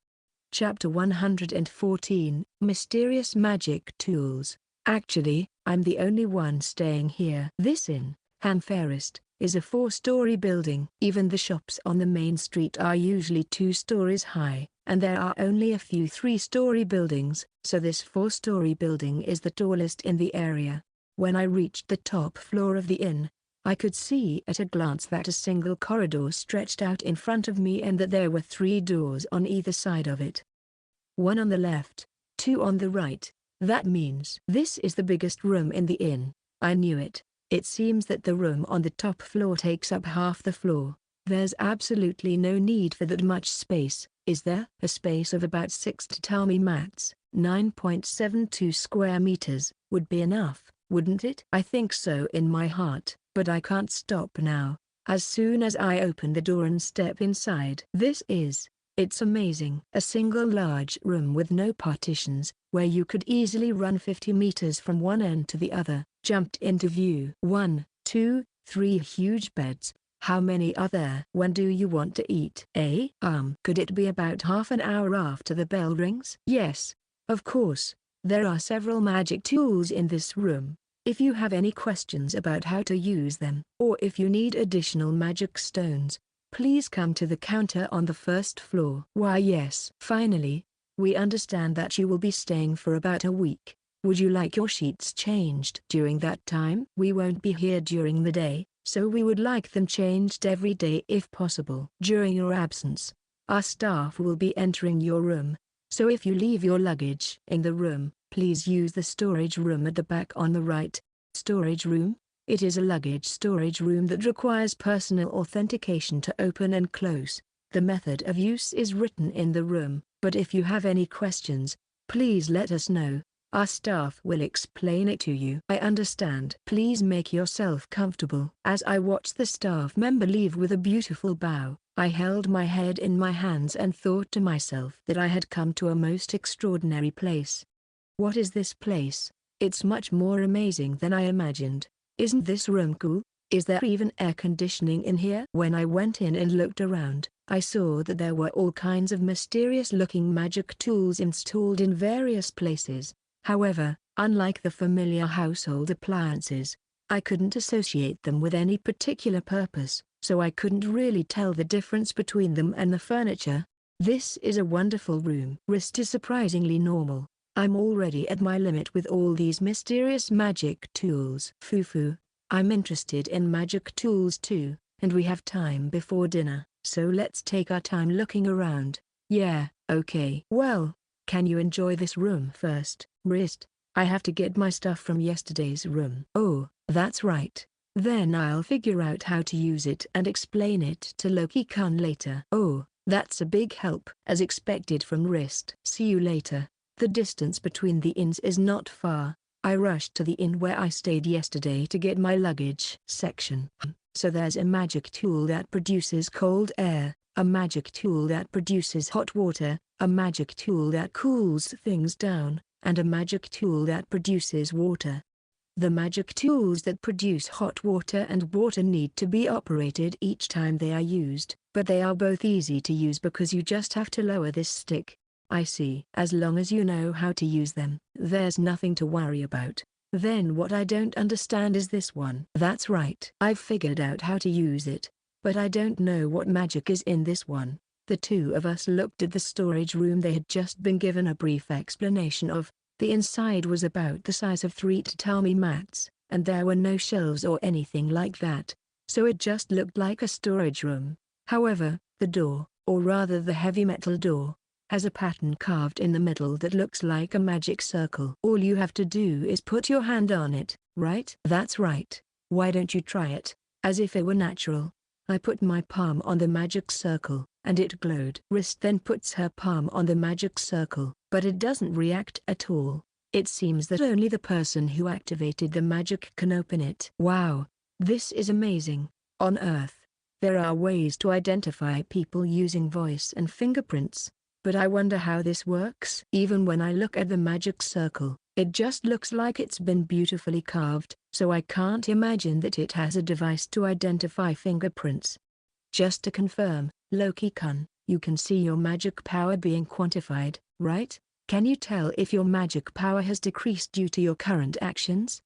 Chapter 114, Mysterious Magic Tools. Actually, I'm the only one staying here. This inn, Hanfairest, is a 4-story building. Even the shops on the main street are usually 2 stories high, and there are only a few 3-story buildings, so this 4-story building is the tallest in the area. When I reached the top floor of the inn, I could see at a glance that a single corridor stretched out in front of me and that there were 3 doors on either side of it. 1 on the left, 2 on the right. That means this is the biggest room in the inn. I knew it. It seems that the room on the top floor takes up half the floor. There's absolutely no need for that much space, is there? A space of about 6 tatami mats, 9.72 square meters, would be enough, wouldn't it? I think so in my heart, but I can't stop now. as soon as I open the door and step inside. It's amazing. A single large room with no partitions, where you could easily run 50 meters from one end to the other, jumped into view. 1, 2, 3 huge beds. How many are there? When do you want to eat? Could it be about half an hour after the bell rings? Yes. Of course. There are several magic tools in this room. If you have any questions about how to use them, or if you need additional magic stones, please come to the counter on the first floor. Why yes. Finally, we understand that you will be staying for about a week. Would you like your sheets changed during that time? We won't be here during the day, so we would like them changed every day if possible. During your absence, our staff will be entering your room, so if you leave your luggage in the room, please use the storage room at the back on the right. Storage room? It is a luggage storage room that requires personal authentication to open and close. The method of use is written in the room, but if you have any questions, please let us know. Our staff will explain it to you. I understand. Please make yourself comfortable. As I watched the staff member leave with a beautiful bow, I held my head in my hands and thought to myself that I had come to a most extraordinary place. What is this place? It's much more amazing than I imagined. Isn't this room cool? Is there even air conditioning in here? When I went in and looked around, I saw that there were all kinds of mysterious-looking magic tools installed in various places. However, unlike the familiar household appliances, I couldn't associate them with any particular purpose, so I couldn't really tell the difference between them and the furniture. This is a wonderful room. Wrist is surprisingly normal. I'm already at my limit with all these mysterious magic tools. Fufu, I'm interested in magic tools too, and we have time before dinner, so let's take our time looking around. Yeah, okay. Well, can you enjoy this room first, Wrist? I have to get my stuff from yesterday's room. Oh, that's right. Then I'll figure out how to use it and explain it to Loki-kun later. Oh, that's a big help. As expected from Wrist. See you later. The distance between the inns is not far. I rushed to the inn where I stayed yesterday to get my luggage section. So there's a magic tool that produces cold air, a magic tool that produces hot water, a magic tool that cools things down, and a magic tool that produces water. The magic tools that produce hot water and water need to be operated each time they are used, but they are both easy to use because you just have to lower this stick. I see. As long as you know how to use them, there's nothing to worry about. Then what I don't understand is this one. That's right. I've figured out how to use it, but I don't know what magic is in this one. The two of us looked at the storage room they had just been given a brief explanation of. The inside was about the size of 3 tatami mats, and there were no shelves or anything like that, so it just looked like a storage room. However, the door, or rather the heavy metal door, has a pattern carved in the middle that looks like a magic circle. All you have to do is put your hand on it, right? That's right. Why don't you try it? As if it were natural. I put my palm on the magic circle, and it glowed. Wrist then puts her palm on the magic circle, but it doesn't react at all. It seems that only the person who activated the magic can open it. Wow, this is amazing. On Earth, there are ways to identify people using voice and fingerprints, but I wonder how this works. Even when I look at the magic circle, it just looks like it's been beautifully carved, so I can't imagine that it has a device to identify fingerprints. Just to confirm, Loki-kun, you can see your magic power being quantified, right? Can you tell if your magic power has decreased due to your current actions?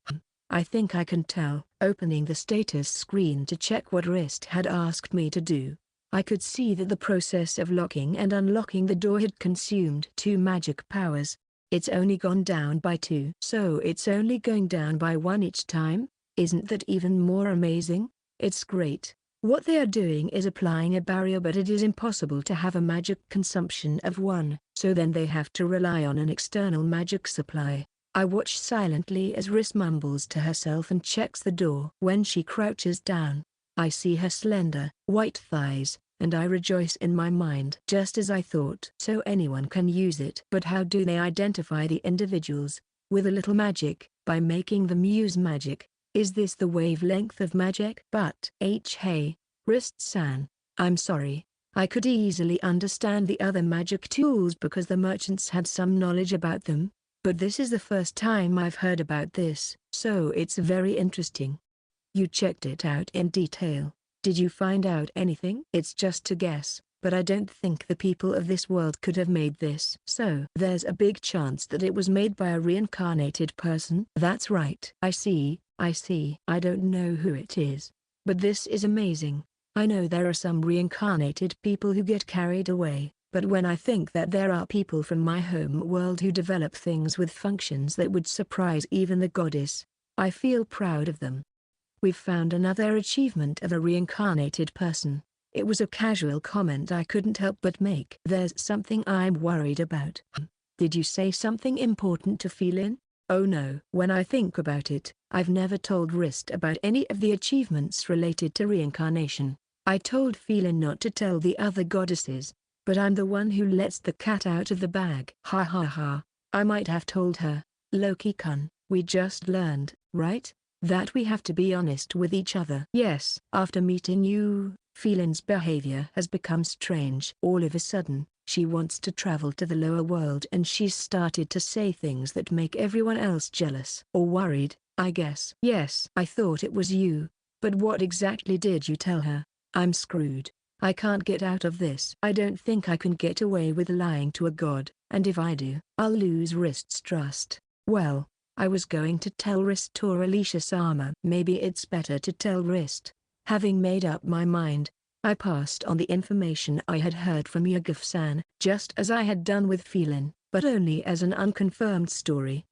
I think I can tell. Opening the status screen to check what Wrist had asked me to do, I could see that the process of locking and unlocking the door had consumed 2 magic powers. It's only gone down by 2. So it's only going down by 1 each time? Isn't that even more amazing? It's great. What they are doing is applying a barrier, but it is impossible to have a magic consumption of 1, so then they have to rely on an external magic supply. I watch silently as Wrist mumbles to herself and checks the door. When she crouches down, I see her slender, white thighs, and I rejoice in my mind. Just as I thought. So anyone can use it. But how do they identify the individuals? With a little magic, by making them use magic. Is this the wavelength of magic? But hey, Wrist-san, I'm sorry. I could easily understand the other magic tools because the merchants had some knowledge about them, but this is the first time I've heard about this, so it's very interesting. You checked it out in detail. Did you find out anything? It's just a guess, but I don't think the people of this world could have made this. So there's a big chance that it was made by a reincarnated person? That's right. I see. I don't know who it is, but this is amazing. I know there are some reincarnated people who get carried away, but when I think that there are people from my home world who develop things with functions that would surprise even the goddess, I feel proud of them. We've found another achievement of a reincarnated person. It was a casual comment I couldn't help but make. There's something I'm worried about. Did you say something important to Feline? Oh no. When I think about it, I've never told Wrist about any of the achievements related to reincarnation. I told Feline not to tell the other goddesses, but I'm the one who lets the cat out of the bag. Ha ha ha. I might have told her. Loki-kun, we just learned, right? That we have to be honest with each other. Yes. After meeting you, Feline's behavior has become strange. All of a sudden, she wants to travel to the lower world and she's started to say things that make everyone else jealous. Or worried, I guess. Yes. I thought it was you. But what exactly did you tell her? I'm screwed. I can't get out of this. I don't think I can get away with lying to a god, and if I do, I'll lose Wrist's trust. Well, I was going to tell Wrist or Alicia-sama. Maybe it's better to tell Wrist. Having made up my mind, I passed on the information I had heard from Yaguf-san, just as I had done with Feline, but only as an unconfirmed story.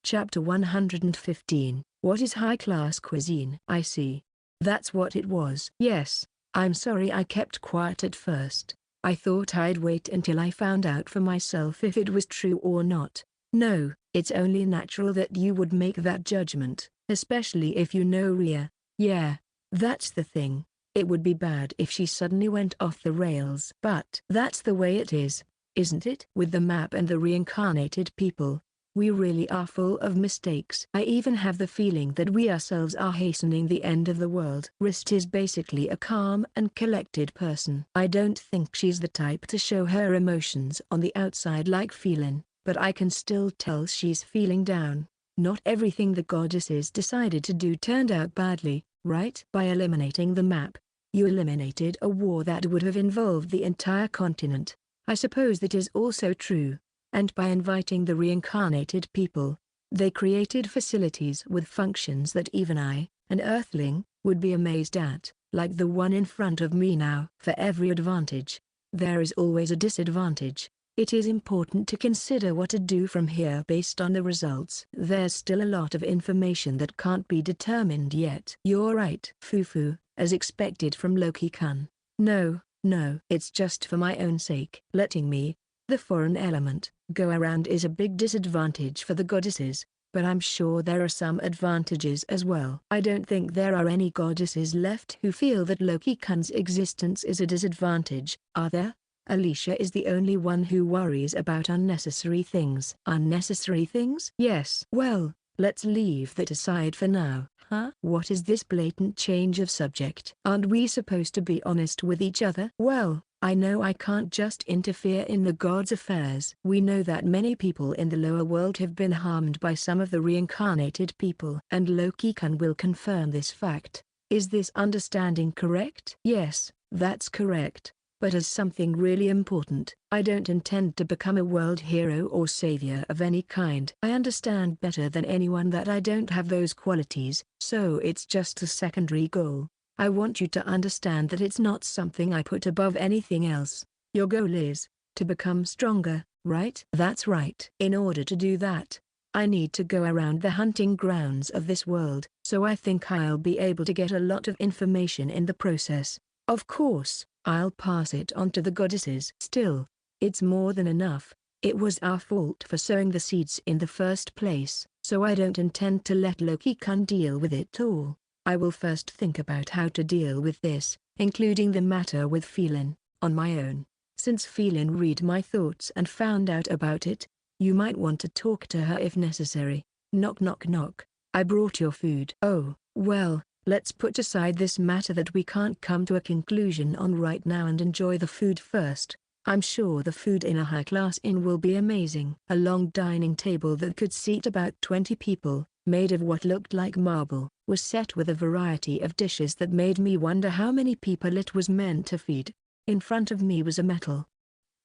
Chapter 115. What is high-class cuisine? I see. That's what it was. Yes, I'm sorry I kept quiet at first. I thought I'd wait until I found out for myself if it was true or not. No, it's only natural that you would make that judgment, especially if you know Ria. Yeah, that's the thing. It would be bad if she suddenly went off the rails. But that's the way it is, isn't it? With the map and the reincarnated people, we really are full of mistakes. I even have the feeling that we ourselves are hastening the end of the world. Wrist is basically a calm and collected person. I don't think she's the type to show her emotions on the outside like Feline, but I can still tell she's feeling down. Not everything the goddesses decided to do turned out badly, right? By eliminating the map, you eliminated a war that would have involved the entire continent. I suppose that is also true. And by inviting the reincarnated people, they created facilities with functions that even I, an earthling, would be amazed at, like the one in front of me now. For every advantage, there is always a disadvantage. It is important to consider what to do from here based on the results. There's still a lot of information that can't be determined yet. You're right, Fufu, as expected from Loki-kun. No, it's just for my own sake. Letting me, the foreign element, go around is a big disadvantage for the goddesses, but I'm sure there are some advantages as well. I don't think there are any goddesses left who feel that Loki-kun's existence is a disadvantage, are there? Alicia is the only one who worries about unnecessary things. Unnecessary things? Yes. Well, let's leave that aside for now. Huh? What is this blatant change of subject? Aren't we supposed to be honest with each other? Well, I know I can't just interfere in the gods' affairs. We know that many people in the lower world have been harmed by some of the reincarnated people. And Loki-kun will confirm this fact. Is this understanding correct? Yes, that's correct. But as something really important, I don't intend to become a world hero or savior of any kind. I understand better than anyone that I don't have those qualities, so it's just a secondary goal. I want you to understand that it's not something I put above anything else. Your goal is to become stronger, right? That's right. In order to do that, I need to go around the hunting grounds of this world, so I think I'll be able to get a lot of information in the process. Of course, I'll pass it on to the goddesses. Still, it's more than enough. It was our fault for sowing the seeds in the first place, so I don't intend to let Loki-kun deal with it all. I will first think about how to deal with this, including the matter with Feline, on my own. Since Feline read my thoughts and found out about it, you might want to talk to her if necessary. Knock knock knock. I brought your food. Oh, well, Let's put aside this matter that we can't come to a conclusion on right now and enjoy the food first. I'm sure the food in a high-class inn will be amazing. A long dining table that could seat about 20 people, made of what looked like marble, was set with a variety of dishes that made me wonder how many people it was meant to feed. In front of me was a metal.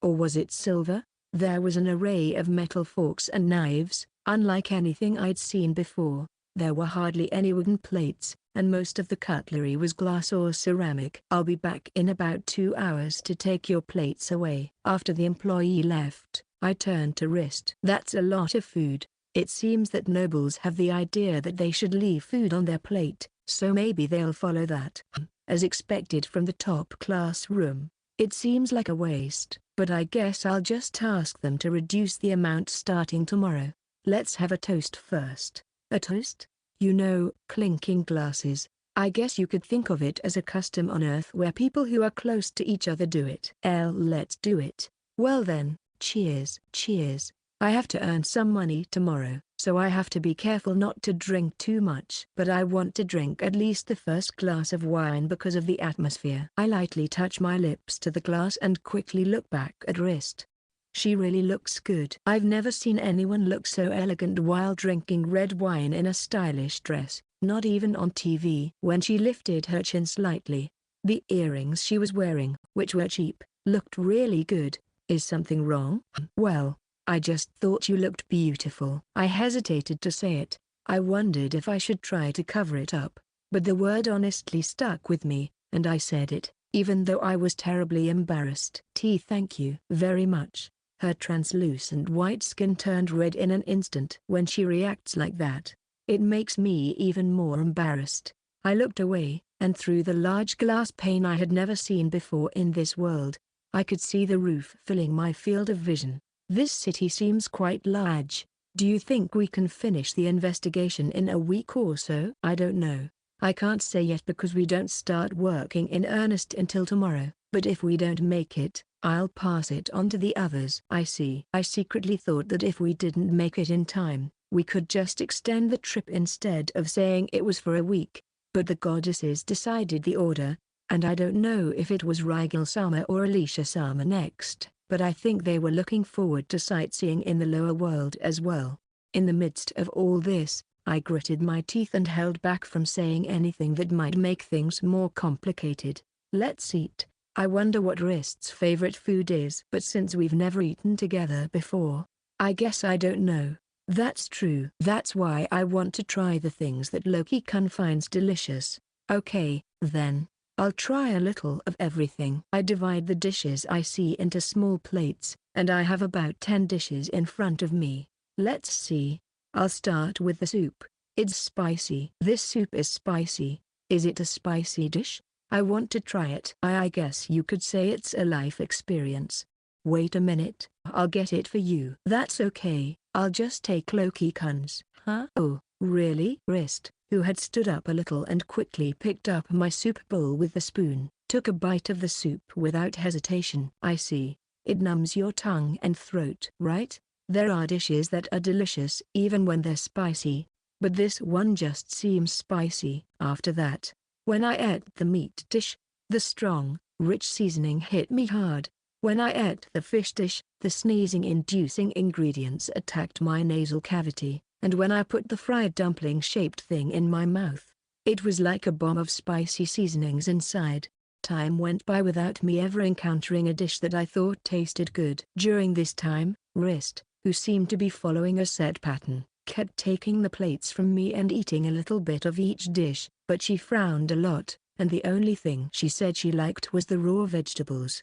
Or was it silver? There was an array of metal forks and knives, unlike anything I'd seen before. There were hardly any wooden plates, and most of the cutlery was glass or ceramic. I'll be back in about 2 hours to take your plates away. After the employee left, I turned to Wrist. That's a lot of food. It seems that nobles have the idea that they should leave food on their plate, so maybe they'll follow that. As expected from the top-class room, it seems like a waste, but I guess I'll just ask them to reduce the amount starting tomorrow. Let's have a toast first. A toast? You know, clinking glasses. I guess you could think of it as a custom on Earth where people who are close to each other do it. Let's do it. Well then, cheers. Cheers. I have to earn some money tomorrow, so I have to be careful not to drink too much. But I want to drink at least the first glass of wine because of the atmosphere. I lightly touch my lips to the glass and quickly look back at Wrist. She really looks good. I've never seen anyone look so elegant while drinking red wine in a stylish dress, not even on TV. When she lifted her chin slightly, the earrings she was wearing, which were cheap, looked really good. Is something wrong? Well, I just thought you looked beautiful. I hesitated to say it. I wondered if I should try to cover it up, but the word honestly stuck with me, and I said it, even though I was terribly embarrassed. Thank you very much. Her translucent white skin turned red in an instant. When she reacts like that, it makes me even more embarrassed. I looked away, and through the large glass pane I had never seen before in this world, I could see the roof filling my field of vision. This city seems quite large. Do you think we can finish the investigation in a week or so? I don't know. I can't say yet because we don't start working in earnest until tomorrow. But if we don't make it, I'll pass it on to the others. I see. I secretly thought that if we didn't make it in time, we could just extend the trip instead of saying it was for a week. But the goddesses decided the order, and I don't know if it was Rigel-sama or Alicia-sama next, but I think they were looking forward to sightseeing in the lower world as well. In the midst of all this, I gritted my teeth and held back from saying anything that might make things more complicated. Let's eat. I wonder what Wrist's favorite food is. But since we've never eaten together before, I guess I don't know. That's true. That's why I want to try the things that Loki-kun finds delicious. Okay, then. I'll try a little of everything. I divide the dishes I see into small plates, and I have about 10 dishes in front of me. Let's see. I'll start with the soup. It's spicy. This soup is spicy. Is it a spicy dish? I want to try it. I guess you could say it's a life experience. Wait a minute. I'll get it for you. That's okay. I'll just take Loki-kun's. Huh? Oh, really? Wrist, who had stood up a little and quickly picked up my soup bowl with the spoon, took a bite of the soup without hesitation. I see. It numbs your tongue and throat, right? There are dishes that are delicious even when they're spicy, but this one just seems spicy. After that, when I ate the meat dish, the strong, rich seasoning hit me hard. When I ate the fish dish, the sneezing-inducing ingredients attacked my nasal cavity, and when I put the fried dumpling-shaped thing in my mouth, it was like a bomb of spicy seasonings inside. Time went by without me ever encountering a dish that I thought tasted good. During this time, Wrist, who seemed to be following a set pattern, kept taking the plates from me and eating a little bit of each dish, but she frowned a lot, and the only thing she said she liked was the raw vegetables.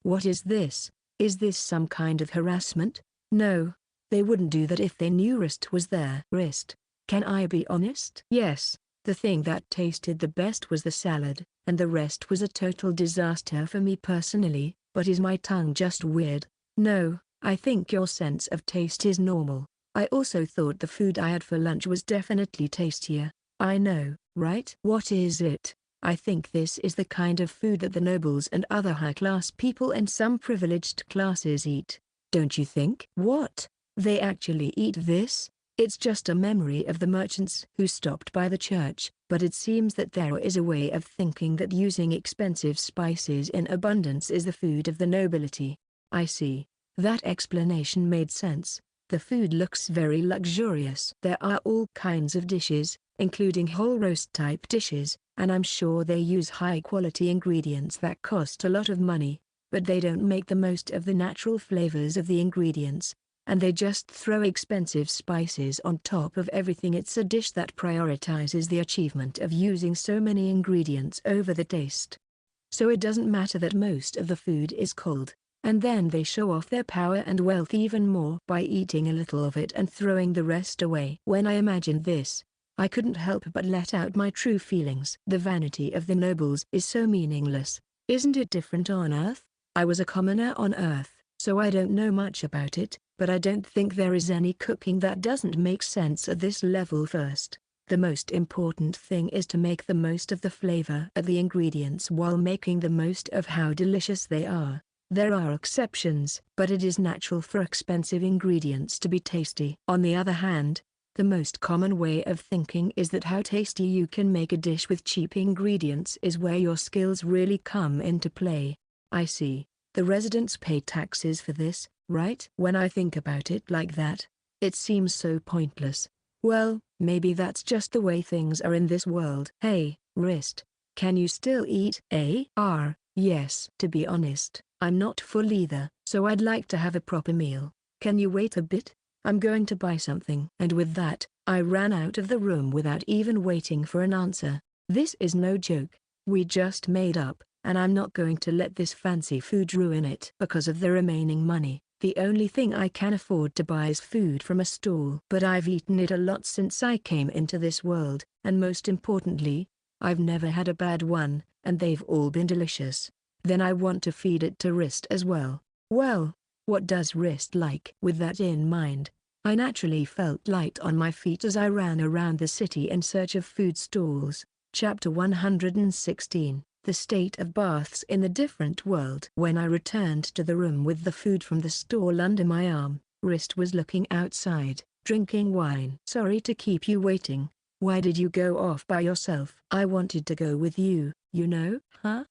What is this? Is this some kind of harassment? No, they wouldn't do that if they knew Wrist was there. Wrist, can I be honest? Yes, the thing that tasted the best was the salad, and the rest was a total disaster for me personally, but is my tongue just weird? No, I think your sense of taste is normal. I also thought the food I had for lunch was definitely tastier. I know, right? What is it? I think this is the kind of food that the nobles and other high-class people and some privileged classes eat. Don't you think? What? They actually eat this? It's just a memory of the merchants who stopped by the church, but it seems that there is a way of thinking that using expensive spices in abundance is the food of the nobility. I see. That explanation made sense. The food looks very luxurious. There are all kinds of dishes, including whole roast type dishes, and I'm sure they use high quality ingredients that cost a lot of money, but they don't make the most of the natural flavors of the ingredients, and they just throw expensive spices on top of everything. It's a dish that prioritizes the achievement of using so many ingredients over the taste. So it doesn't matter that most of the food is cold, and then they show off their power and wealth even more by eating a little of it and throwing the rest away. When I imagined this, I couldn't help but let out my true feelings. The vanity of the nobles is so meaningless. Isn't it different on Earth? I was a commoner on Earth, so I don't know much about it, but I don't think there is any cooking that doesn't make sense at this level. First, the most important thing is to make the most of the flavor of the ingredients while making the most of how delicious they are. There are exceptions, but it is natural for expensive ingredients to be tasty. On the other hand, the most common way of thinking is that how tasty you can make a dish with cheap ingredients is where your skills really come into play. I see. The residents pay taxes for this, right? When I think about it like that, it seems so pointless. Well, maybe that's just the way things are in this world. Hey, wrist, can you still eat? Yes. To be honest, I'm not full either, so I'd like to have a proper meal. Can you wait a bit? I'm going to buy something. And with that, I ran out of the room without even waiting for an answer. This is no joke. We just made up, and I'm not going to let this fancy food ruin it because of the remaining money. The only thing I can afford to buy is food from a stall. But I've eaten it a lot since I came into this world, and most importantly, I've never had a bad one, and they've all been delicious. Then I want to feed it to Wrist as well. Well, what does Wrist like? With that in mind, I naturally felt light on my feet as I ran around the city in search of food stalls. Chapter 116, The State of Baths in the Different World. When I returned to the room with the food from the stall under my arm, Wrist was looking outside, drinking wine. Sorry to keep you waiting. Why did you go off by yourself? I wanted to go with you, you know?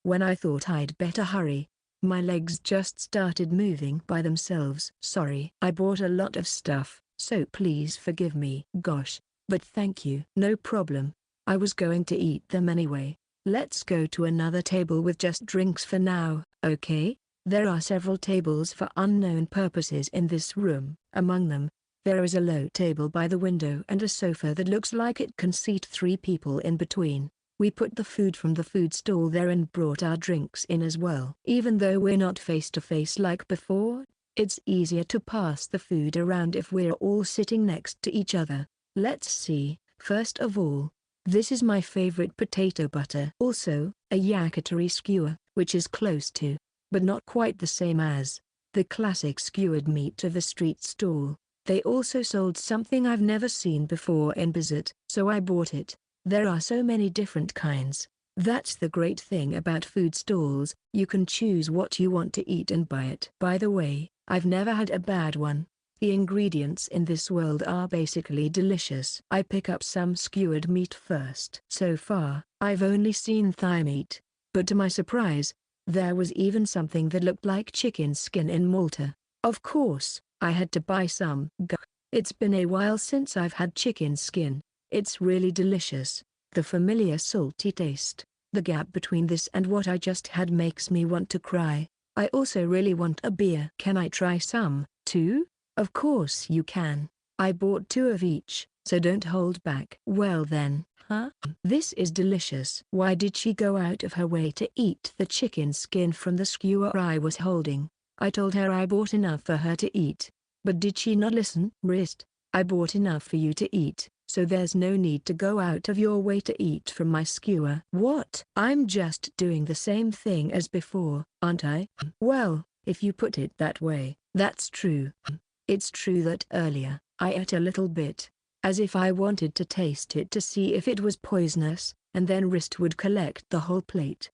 When I thought I'd better hurry, my legs just started moving by themselves. Sorry. I bought a lot of stuff, so please forgive me. Gosh, but thank you. No problem. I was going to eat them anyway. Let's go to another table with just drinks for now, okay? There are several tables for unknown purposes in this room. Among them, there is a low table by the window and a sofa that looks like it can seat 3 people in between. We put the food from the food stall there and brought our drinks in as well. Even though we're not face to face like before, it's easier to pass the food around if we're all sitting next to each other. Let's see. First of all, this is my favorite potato butter. Also, a yakitori skewer, which is close to, but not quite the same as, the classic skewered meat of the street stall. They also sold something I've never seen before in Bizet, so I bought it. There are so many different kinds. That's the great thing about food stalls, you can choose what you want to eat and buy it. By the way, I've never had a bad one. The ingredients in this world are basically delicious. I pick up some skewered meat first. So far, I've only seen thigh meat, but to my surprise, there was even something that looked like chicken skin in Malta. Of course, I had to buy some. It's been a while since I've had chicken skin. It's really delicious. The familiar salty taste. The gap between this and what I just had makes me want to cry. I also really want a beer. Can I try some, too? Of course you can. I bought 2 of each, so don't hold back. Well then, this is delicious. Why did she go out of her way to eat the chicken skin from the skewer I was holding? I told her I bought enough for her to eat. But did she not listen? Wrist, I bought enough for you to eat, so there's no need to go out of your way to eat from my skewer. What? I'm just doing the same thing as before, aren't I? Well, if you put it that way, that's true. It's true that earlier, I ate a little bit, as if I wanted to taste it to see if it was poisonous, and then Wrist would collect the whole plate.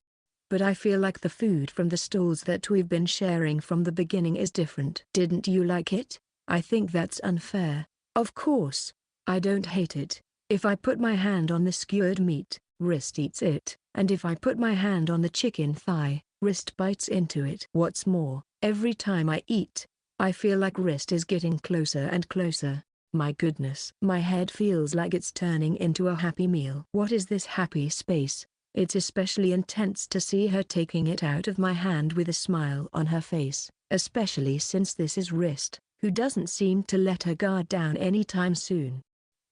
But I feel like the food from the stalls that we've been sharing from the beginning is different. Didn't you like it? I think that's unfair. Of course, I don't hate it. If I put my hand on the skewered meat, wrist eats it, and if I put my hand on the chicken thigh, wrist bites into it. What's more, every time I eat, I feel like wrist is getting closer and closer. My goodness. My head feels like it's turning into a happy meal. What is this happy space? It's especially intense to see her taking it out of my hand with a smile on her face, especially since this is wrist, who doesn't seem to let her guard down anytime soon.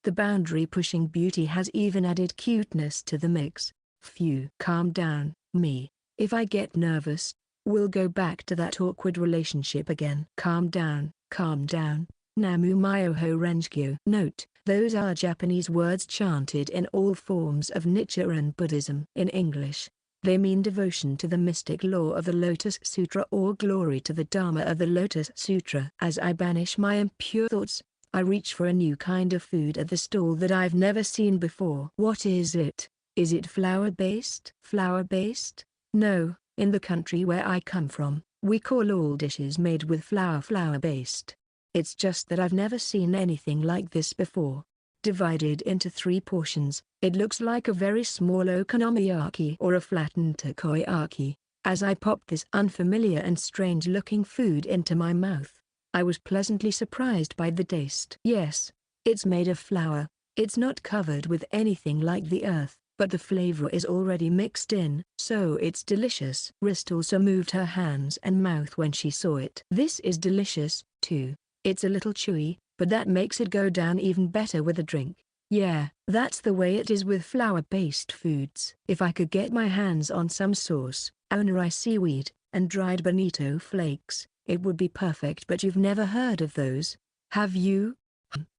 The boundary-pushing beauty has even added cuteness to the mix. Phew. Calm down, me. If I get nervous, we'll go back to that awkward relationship again. Calm down, calm down. Namu Myoho Rengekyo. Note, those are Japanese words chanted in all forms of Nichiren Buddhism. In English, they mean devotion to the mystic law of the Lotus Sutra or glory to the Dharma of the Lotus Sutra. As I banish my impure thoughts, I reach for a new kind of food at the stall that I've never seen before. What is it? Is it flour-based? Flour-based? No, in the country where I come from, we call all dishes made with flour flour-based. It's just that I've never seen anything like this before. Divided into 3 portions, it looks like a very small okonomiyaki or a flattened takoyaki. As I popped this unfamiliar and strange-looking food into my mouth, I was pleasantly surprised by the taste. Yes, it's made of flour. It's not covered with anything like the earth, but the flavor is already mixed in, so it's delicious. Wrist also moved her hands and mouth when she saw it. This is delicious, too. It's a little chewy, but that makes it go down even better with a drink. Yeah, that's the way it is with flour-based foods. If I could get my hands on some sauce, onigiri seaweed, and dried bonito flakes, it would be perfect. But you've never heard of those, have you?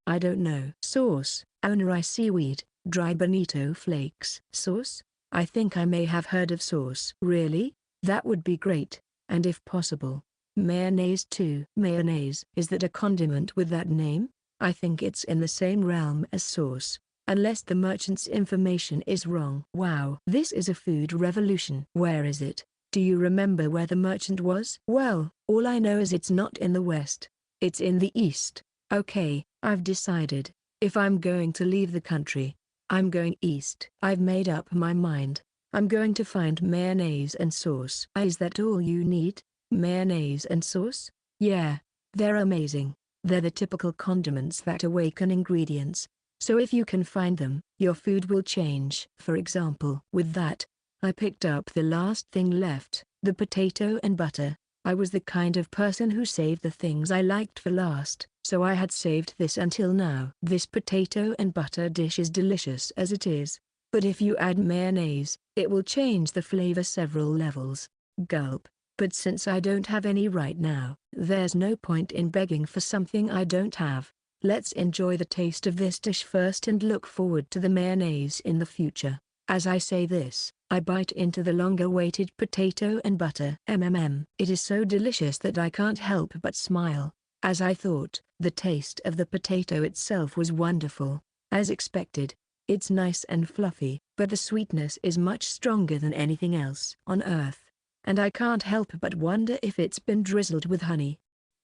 I don't know. Sauce, onigiri seaweed, dried bonito flakes. Sauce? I think I may have heard of sauce. Really? That would be great, and if possible, mayonnaise too. Mayonnaise. Is that a condiment with that name? I think it's in the same realm as sauce, unless the merchant's information is wrong. Wow. This is a food revolution. Where is it? Do you remember where the merchant was? Well, all I know is it's not in the west. It's in the east. Okay, I've decided. If I'm going to leave the country, I'm going east. I've made up my mind. I'm going to find mayonnaise and sauce. Is that all you need? Mayonnaise and sauce? Yeah, they're amazing. They're the typical condiments that awaken ingredients. So if you can find them, your food will change. For example, with that, I picked up the last thing left, the potato and butter. I was the kind of person who saved the things I liked for last, so I had saved this until now. This potato and butter dish is delicious as it is, but if you add mayonnaise, it will change the flavor several levels. Gulp. But since I don't have any right now, there's no point in begging for something I don't have. Let's enjoy the taste of this dish first and look forward to the mayonnaise in the future. As I say this, I bite into the long-awaited potato and butter. It is so delicious that I can't help but smile. As I thought, the taste of the potato itself was wonderful. As expected, it's nice and fluffy, but the sweetness is much stronger than anything else on earth. And I can't help but wonder if it's been drizzled with honey.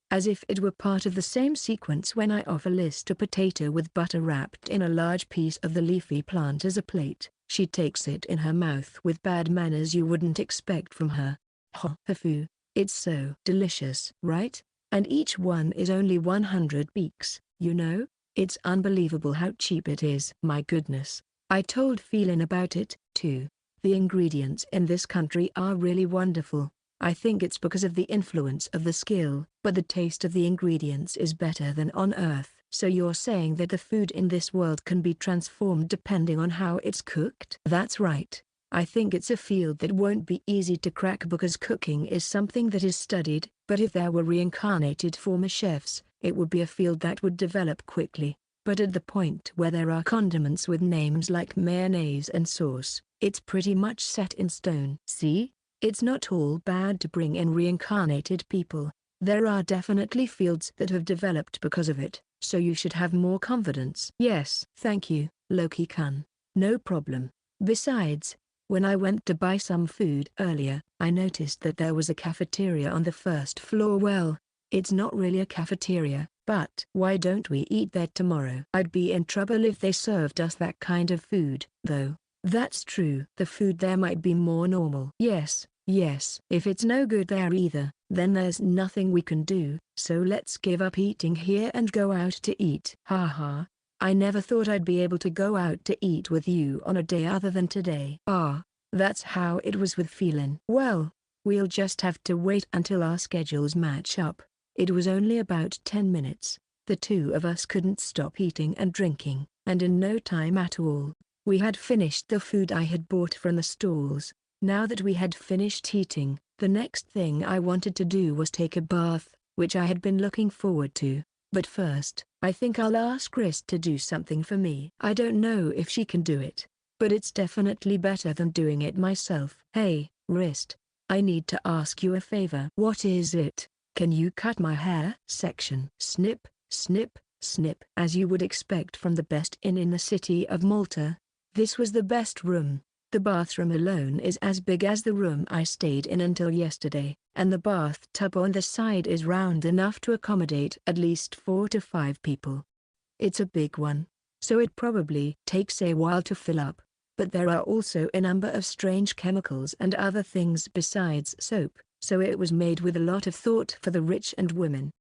As if it were part of the same sequence when I offer Liz a potato with butter wrapped in a large piece of the leafy plant as a plate. She takes it in her mouth with bad manners you wouldn't expect from her. Hafu, it's so delicious, right? And each one is only 100 beaks, you know? It's unbelievable how cheap it is. My goodness. I told Phelan about it, too. The ingredients in this country are really wonderful. I think it's because of the influence of the skill, but the taste of the ingredients is better than on Earth. So you're saying that the food in this world can be transformed depending on how it's cooked? That's right. I think it's a field that won't be easy to crack because cooking is something that is studied, but if there were reincarnated former chefs, it would be a field that would develop quickly. But at the point where there are condiments with names like mayonnaise and sauce, it's pretty much set in stone. See? It's not all bad to bring in reincarnated people. There are definitely fields that have developed because of it, so you should have more confidence. Yes, thank you, Loki-kun. No problem. Besides, when I went to buy some food earlier, I noticed that there was a cafeteria on the first floor. Well, It's not really a cafeteria, but why don't we eat there tomorrow? I'd be in trouble if they served us that kind of food, though. That's true. The food there might be more normal. Yes, yes. If it's no good there either, then there's nothing we can do, so let's give up eating here and go out to eat. Haha. I never thought I'd be able to go out to eat with you on a day other than today. That's how it was with Phelan. Well, we'll just have to wait until our schedules match up. It was only about 10 minutes. The two of us couldn't stop eating and drinking, and in no time at all, we had finished the food I had bought from the stalls. Now that we had finished eating, the next thing I wanted to do was take a bath, which I had been looking forward to. But first, I think I'll ask Rist to do something for me. I don't know if she can do it, but it's definitely better than doing it myself. Hey, Rist, I need to ask you a favor. What is it? Can you cut my hair? Section. Snip, snip, snip. As you would expect from the best inn in the city of Malta, this was the best room. The bathroom alone is as big as the room I stayed in until yesterday, and the bathtub on the side is round enough to accommodate at least 4 to 5 people. It's a big one, so it probably takes a while to fill up, but there are also a number of strange chemicals and other things besides soap, so it was made with a lot of thought for the rich and women.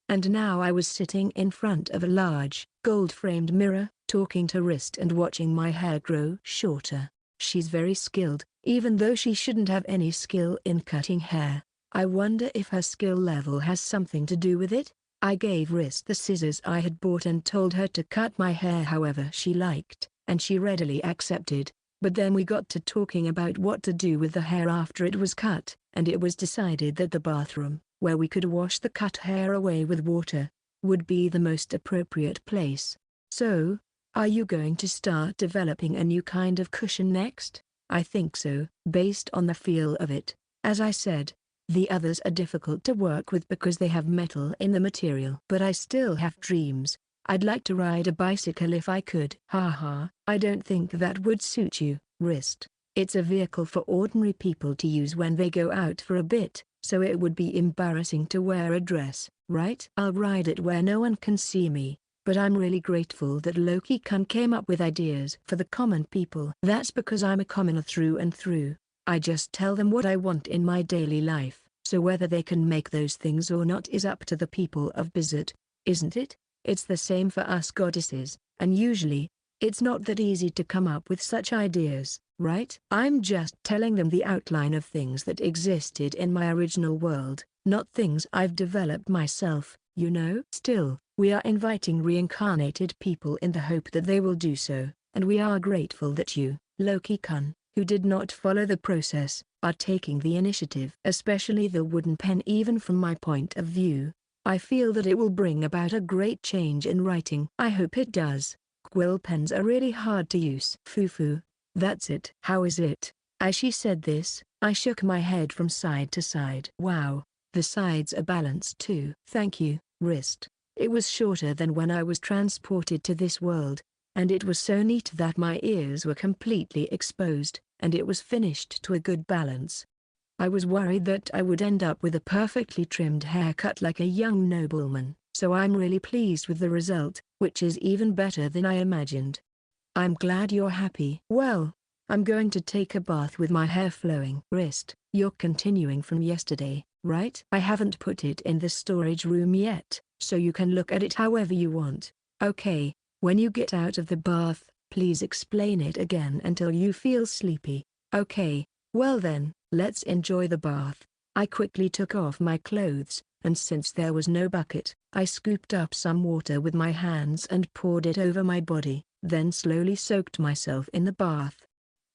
And now I was sitting in front of a large, gold-framed mirror, talking to Rist and watching my hair grow shorter. She's very skilled, even though she shouldn't have any skill in cutting hair. I wonder if her skill level has something to do with it? I gave Rist the scissors I had bought and told her to cut my hair however she liked, and she readily accepted. But then we got to talking about what to do with the hair after it was cut, and it was decided that the bathroom, where we could wash the cut hair away with water, would be the most appropriate place. So, are you going to start developing a new kind of cushion next? I think so, based on the feel of it. As I said, the others are difficult to work with because they have metal in the material. But I still have dreams. I'd like to ride a bicycle if I could. Haha, I don't think that would suit you, Rist. It's a vehicle for ordinary people to use when they go out for a bit, so it would be embarrassing to wear a dress, right? I'll ride it where no one can see me, but I'm really grateful that Loki-kun came up with ideas for the common people. That's because I'm a commoner through and through. I just tell them what I want in my daily life, so whether they can make those things or not is up to the people of Blizzard, isn't it? It's the same for us goddesses, and usually, it's not that easy to come up with such ideas, right? I'm just telling them the outline of things that existed in my original world, not things I've developed myself, you know? Still, we are inviting reincarnated people in the hope that they will do so, and we are grateful that you, Loki-kun, who did not follow the process, are taking the initiative. Especially the wooden pen. Even from my point of view, I feel that it will bring about a great change in writing. I hope it does. Quill pens are really hard to use. Foo-foo. That's it. How is it? As she said this, I shook my head from side to side. Wow, the sides are balanced too. Thank you, Rist. It was shorter than when I was transported to this world, and it was so neat that my ears were completely exposed, and it was finished to a good balance. I was worried that I would end up with a perfectly trimmed haircut like a young nobleman, so I'm really pleased with the result, which is even better than I imagined. I'm glad you're happy. Well, I'm going to take a bath with my hair flowing. Rist, you're continuing from yesterday, right? I haven't put it in the storage room yet, so you can look at it however you want. Okay, when you get out of the bath, please explain it again until you feel sleepy. Okay, well then, let's enjoy the bath. I quickly took off my clothes, and since there was no bucket, I scooped up some water with my hands and poured it over my body, then slowly soaked myself in the bath.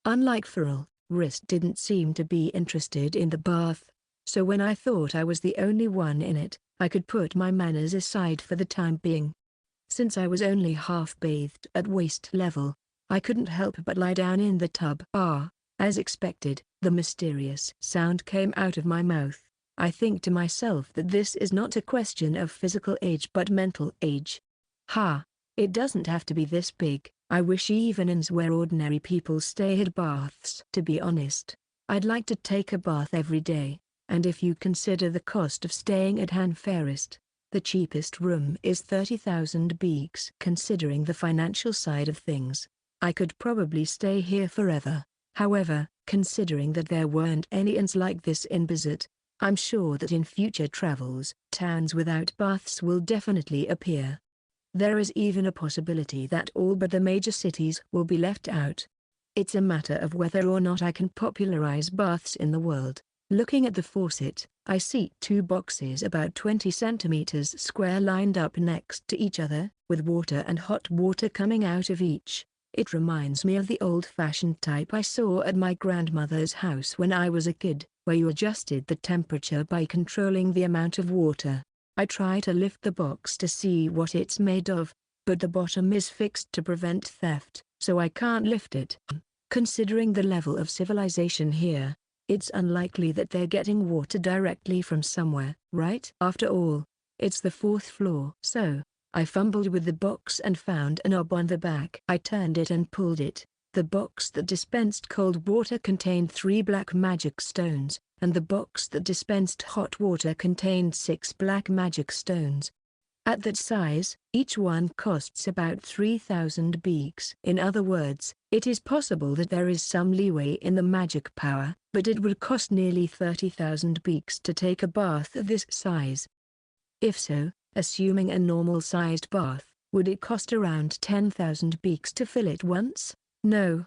Unlike Pharrell, Rist didn't seem to be interested in the bath, so when I thought I was the only one in it, I could put my manners aside for the time being. Since I was only half-bathed at waist level, I couldn't help but lie down in the tub. As expected, the mysterious sound came out of my mouth. I think to myself that this is not a question of physical age but mental age. It doesn't have to be this big. I wish even inns where ordinary people stay had baths. To be honest, I'd like to take a bath every day, And if you consider the cost of staying at Han Fairest, the cheapest room is 30,000 beeks. Considering the financial side of things, I could probably stay here forever. However, considering that there weren't any inns like this in Bizet, I'm sure that in future travels, towns without baths will definitely appear. There is even a possibility that all but the major cities will be left out. It's a matter of whether or not I can popularize baths in the world. Looking at the faucet, I see 2 boxes about 20 centimeters square lined up next to each other, with water and hot water coming out of each. It reminds me of the old-fashioned type I saw at my grandmother's house when I was a kid, where you adjusted the temperature by controlling the amount of water. I try to lift the box to see what it's made of, but the bottom is fixed to prevent theft, so I can't lift it. Considering the level of civilization here, it's unlikely that they're getting water directly from somewhere, right? After all, it's the 4th floor. So, I fumbled with the box and found a knob on the back. I turned it and pulled it. The box that dispensed cold water contained 3 black magic stones, and the box that dispensed hot water contained 6 black magic stones. At that size, each one costs about 3,000 beeks. In other words, it is possible that there is some leeway in the magic power, but it would cost nearly 30,000 beeks to take a bath of this size. If so, assuming a normal-sized bath, would it cost around 10,000 beeks to fill it once? No,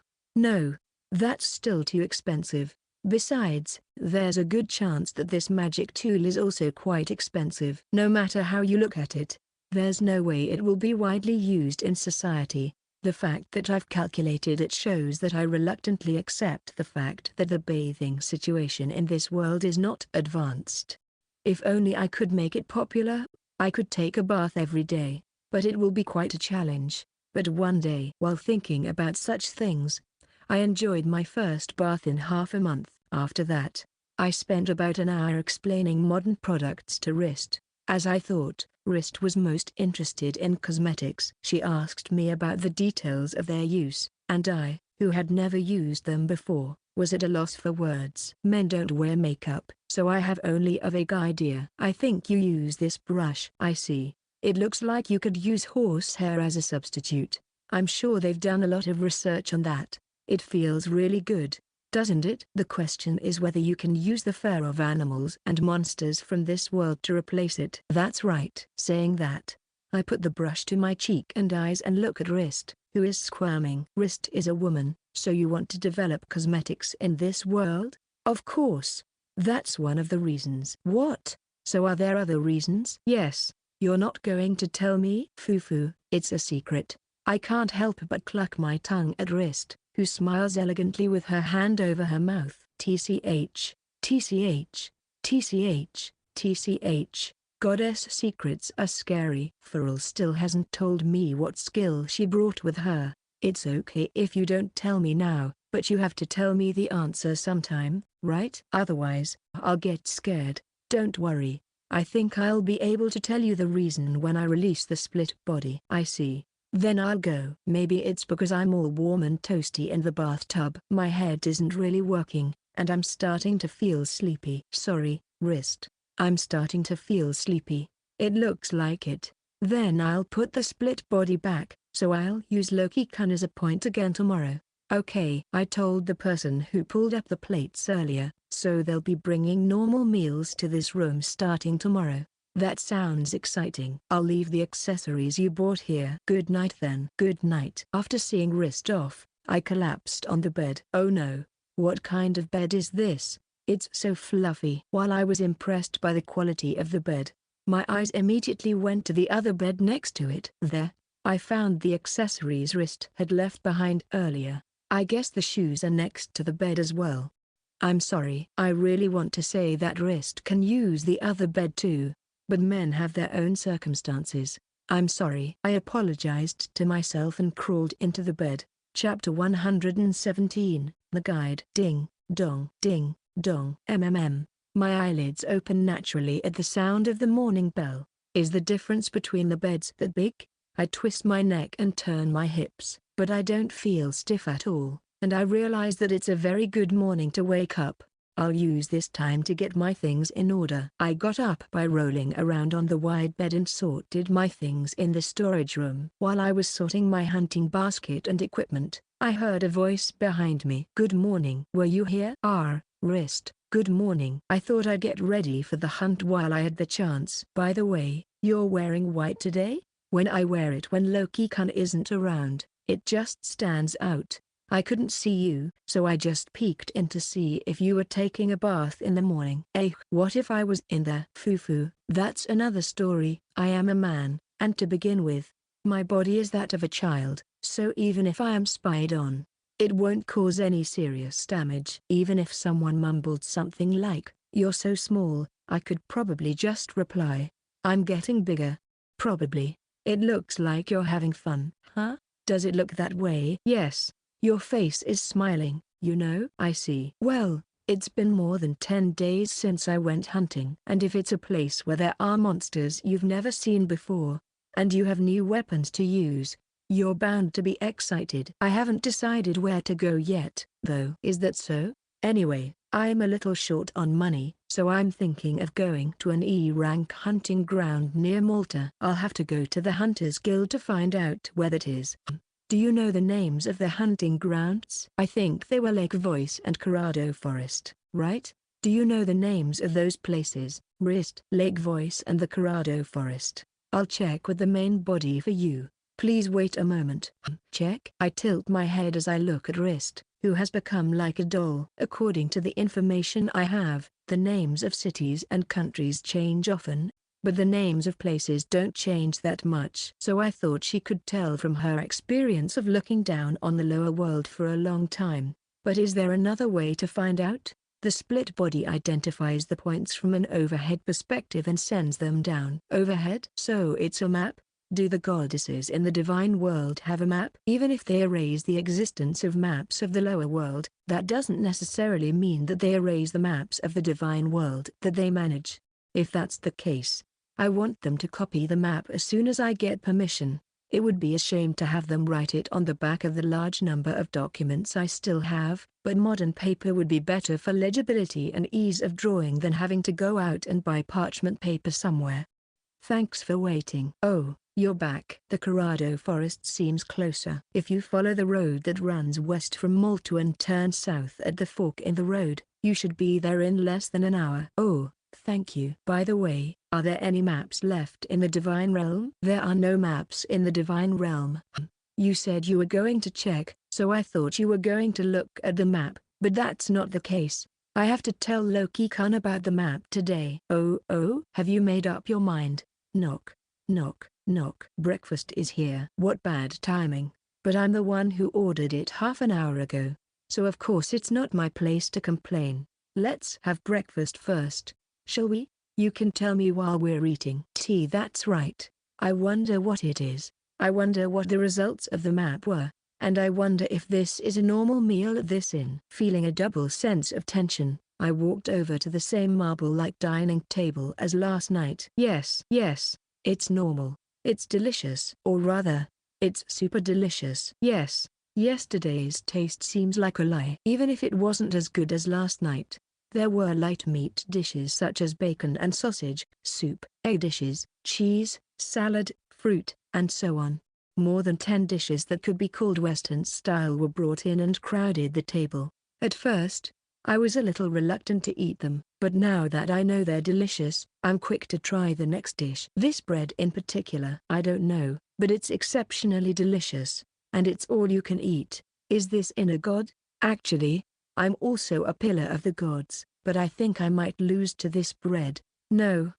that's still too expensive. Besides, there's a good chance that this magic tool is also quite expensive. No matter how you look at it, there's no way it will be widely used in society. The fact that I've calculated it shows that I reluctantly accept the fact that the bathing situation in this world is not advanced. If only I could make it popular, I could take a bath every day, but it will be quite a challenge. But one day, while thinking about such things, I enjoyed my first bath in half a month. After that, I spent about an hour explaining modern products to Rist. As I thought, Rist was most interested in cosmetics. She asked me about the details of their use, and I, who had never used them before, was at a loss for words. Men don't wear makeup, so I have only a vague idea. I think you use this brush. I see. It looks like you could use horsehair as a substitute. I'm sure they've done a lot of research on that. It feels really good, doesn't it? The question is whether you can use the fur of animals and monsters from this world to replace it. That's right. Saying that, I put the brush to my cheek and eyes and look at Rist, who is squirming. Rist is a woman, so you want to develop cosmetics in this world? Of course. That's one of the reasons. What? So are there other reasons? Yes. You're not going to tell me? Foo-foo, it's a secret. I can't help but cluck my tongue at Rist, who smiles elegantly with her hand over her mouth. TCH, TCH, TCH, TCH. Goddess secrets are scary. Farrell still hasn't told me what skill she brought with her. It's okay if you don't tell me now, but you have to tell me the answer sometime, right? Otherwise, I'll get scared. Don't worry. I think I'll be able to tell you the reason when I release the split body. I see. Then I'll go. Maybe it's because I'm all warm and toasty in the bathtub. My head isn't really working, and I'm starting to feel sleepy. Sorry, Rist. I'm starting to feel sleepy. It looks like it. Then I'll put the split body back, so I'll use Loki-kun as a point again tomorrow. Okay. I told the person who pulled up the plates earlier, so they'll be bringing normal meals to this room starting tomorrow. That sounds exciting. I'll leave the accessories you bought here. Good night then. Good night. After seeing Rist off, I collapsed on the bed. Oh no. What kind of bed is this? It's so fluffy. While I was impressed by the quality of the bed, my eyes immediately went to the other bed next to it. There, I found the accessories Rist had left behind earlier. I guess the shoes are next to the bed as well. I'm sorry. I really want to say that Rist can use the other bed too, but men have their own circumstances. I'm sorry. I apologized to myself and crawled into the bed. Chapter 117, The Guide. Ding, dong, ding, dong. My eyelids open naturally at the sound of the morning bell. Is the difference between the beds that big? I twist my neck and turn my hips, but I don't feel stiff at all, and I realize that it's a very good morning to wake up. I'll use this time to get my things in order. I got up by rolling around on the wide bed and sorted my things in the storage room. While I was sorting my hunting basket and equipment, I heard a voice behind me. Good morning. Were you here? Wrist. Good morning. I thought I'd get ready for the hunt while I had the chance. By the way, you're wearing white today? When I wear it when Loki-kun isn't around, it just stands out. I couldn't see you, so I just peeked in to see if you were taking a bath in the morning. What if I was in the foo-foo? That's another story. I am a man, and to begin with, my body is that of a child, so even if I am spied on, it won't cause any serious damage. Even if someone mumbled something like, "You're so small," I could probably just reply, "I'm getting bigger." Probably. It looks like you're having fun, huh? Does it look that way? Yes. Your face is smiling, you know. I see. Well, it's been more than 10 days since I went hunting. And if it's a place where there are monsters you've never seen before, and you have new weapons to use, you're bound to be excited. I haven't decided where to go yet, though. Is that so? Anyway, I'm a little short on money, so I'm thinking of going to an E-rank hunting ground near Malta. I'll have to go to the Hunters Guild to find out where that is. Do you know the names of the hunting grounds? I think they were Lake Voice and Corrado Forest, right? Do you know the names of those places? Wrist. Lake Voice and the Corrado Forest. I'll check with the main body for you. Please wait a moment. Check. I tilt my head as I look at Wrist, who has become like a doll. According to the information I have, the names of cities and countries change often, but the names of places don't change that much. So I thought she could tell from her experience of looking down on the lower world for a long time. But is there another way to find out? The split body identifies the points from an overhead perspective and sends them down. Overhead? So it's a map? Do the goddesses in the divine world have a map? Even if they erase the existence of maps of the lower world, that doesn't necessarily mean that they erase the maps of the divine world that they manage. If that's the case, I want them to copy the map as soon as I get permission. It would be a shame to have them write it on the back of the large number of documents I still have, but modern paper would be better for legibility and ease of drawing than having to go out and buy parchment paper somewhere. Thanks for waiting. Oh, you're back. The Corrado Forest seems closer. If you follow the road that runs west from Malta and turn south at the fork in the road, you should be there in less than an hour. Oh, thank you. By the way, are there any maps left in the Divine Realm? There are no maps in the Divine Realm. You said you were going to check, so I thought you were going to look at the map, but that's not the case. I have to tell Loki-kun about the map today. Oh, have you made up your mind? Knock, knock, knock. Breakfast is here. What bad timing, but I'm the one who ordered it half an hour ago, so of course it's not my place to complain. Let's have breakfast first, shall we? You can tell me while we're eating. Tea. That's right. I wonder what it is. I wonder what the results of the map were, and I wonder if this is a normal meal at this inn. Feeling a double sense of tension, I walked over to the same marble-like dining table as last night. Yes, it's normal. It's delicious. Or rather, it's super delicious. Yes, yesterday's taste seems like a lie. Even if it wasn't as good as last night, there were light meat dishes such as bacon and sausage, soup, egg dishes, cheese, salad, fruit, and so on. More than 10 dishes that could be called Western style were brought in and crowded the table. At first, I was a little reluctant to eat them, but now that I know they're delicious, I'm quick to try the next dish. This bread in particular, I don't know, but it's exceptionally delicious, and it's all you can eat. Is this in a god? Actually, I'm also a pillar of the gods, but I think I might lose to this bread. No,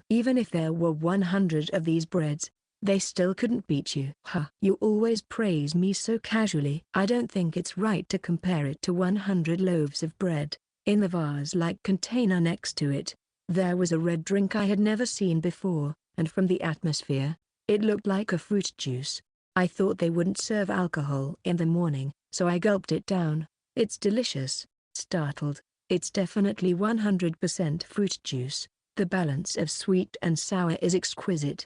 even if there were 100 of these breads, they still couldn't beat you. You always praise me so casually. I don't think it's right to compare it to 100 loaves of bread. In the vase-like container next to it, there was a red drink I had never seen before, and from the atmosphere, it looked like a fruit juice. I thought they wouldn't serve alcohol in the morning, so I gulped it down. It's delicious. Startled. It's definitely 100% fruit juice. The balance of sweet and sour is exquisite.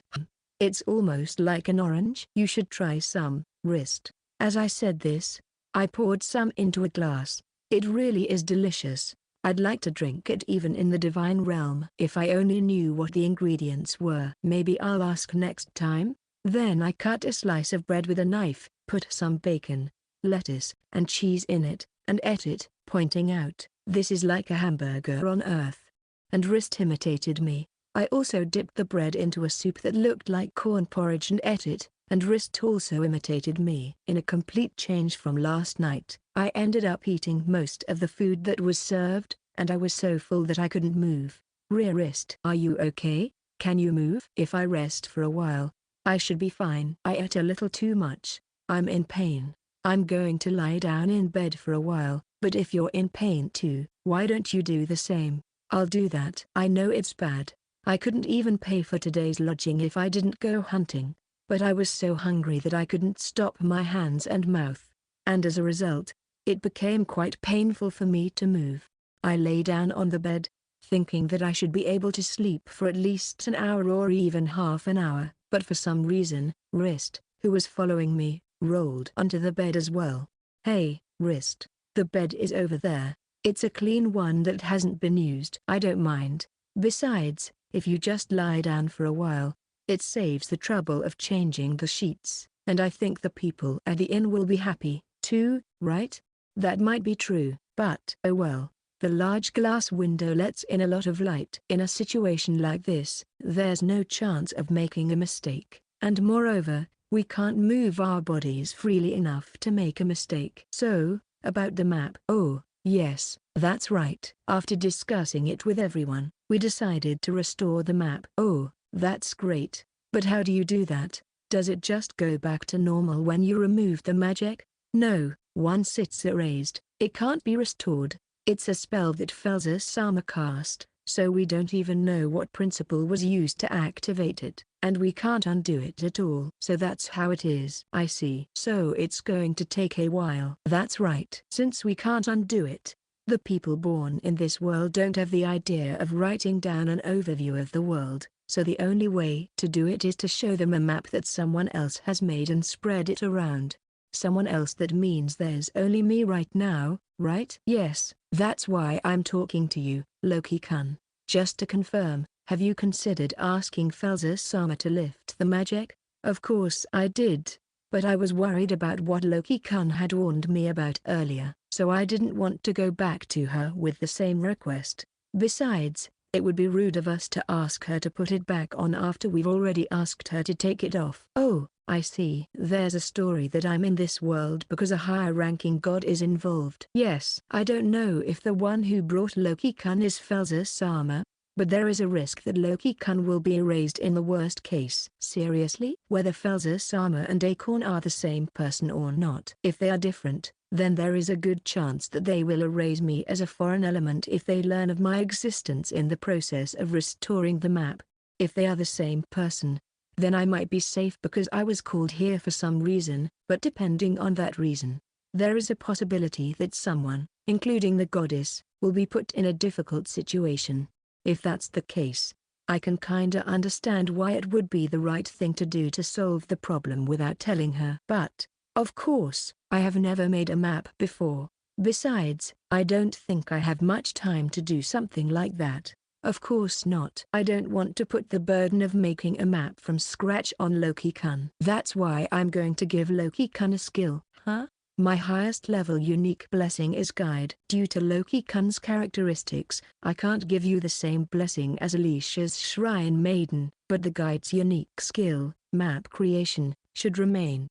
It's almost like an orange. You should try some, Wrist. As I said this, I poured some into a glass. It really is delicious. I'd like to drink it even in the divine realm. If I only knew what the ingredients were. Maybe I'll ask next time. Then I cut a slice of bread with a knife, put some bacon, lettuce, and cheese in it, and ate it, pointing out, "This is like a hamburger on earth." And Wrist imitated me. I also dipped the bread into a soup that looked like corn porridge and ate it, and Wrist also imitated me. In a complete change from last night, I ended up eating most of the food that was served, and I was so full that I couldn't move. Wrist, are you okay? Can you move? If I rest for a while, I should be fine. I ate a little too much. I'm in pain. I'm going to lie down in bed for a while, but if you're in pain too, why don't you do the same? I'll do that. I know it's bad. I couldn't even pay for today's lodging if I didn't go hunting, but I was so hungry that I couldn't stop my hands and mouth, and as a result, it became quite painful for me to move. I lay down on the bed, thinking that I should be able to sleep for at least an hour or even half an hour, but for some reason, Wrist, who was following me, rolled onto the bed as well. Hey, Wrist, the bed is over there. It's a clean one that hasn't been used. I don't mind. Besides, if you just lie down for a while, it saves the trouble of changing the sheets, and I think the people at the inn will be happy, too, right? That might be true, but oh well. The large glass window lets in a lot of light. In a situation like this, there's no chance of making a mistake, and moreover, we can't move our bodies freely enough to make a mistake. So, about the map. Oh, yes, that's right. After discussing it with everyone, we decided to restore the map. Oh, that's great. But how do you do that? Does it just go back to normal when you remove the magic? No, once it's erased, it can't be restored. It's a spell that Felser-sama cast, so we don't even know what principle was used to activate it, and we can't undo it at all. So that's how it is. I see. So it's going to take a while. That's right. Since we can't undo it, the people born in this world don't have the idea of writing down an overview of the world, so the only way to do it is to show them a map that someone else has made and spread it around. Someone else, that means there's only me right now, right? Yes, that's why I'm talking to you, Loki-kun. Just to confirm, have you considered asking Felser-sama to lift the magic? Of course I did, but I was worried about what Loki-kun had warned me about earlier, so I didn't want to go back to her with the same request. Besides, it would be rude of us to ask her to put it back on after we've already asked her to take it off. Oh, I see. There's a story that I'm in this world because a higher-ranking god is involved. Yes. I don't know if the one who brought Loki-kun is Felser-sama, but there is a risk that Loki-kun will be erased in the worst case. Seriously? Whether Felser-sama and Acorn are the same person or not. If they are different, then there is a good chance that they will erase me as a foreign element if they learn of my existence in the process of restoring the map. If they are the same person, then I might be safe because I was called here for some reason, but depending on that reason, there is a possibility that someone, including the goddess, will be put in a difficult situation. If that's the case, I can kinda understand why it would be the right thing to do to solve the problem without telling her. But, of course, I have never made a map before. Besides, I don't think I have much time to do something like that. Of course not. I don't want to put the burden of making a map from scratch on Loki-kun. That's why I'm going to give Loki-kun a skill. Huh? My highest level unique blessing is Guide. Due to Loki-kun's characteristics, I can't give you the same blessing as Alicia's Shrine Maiden, but the Guide's unique skill, map creation, should remain.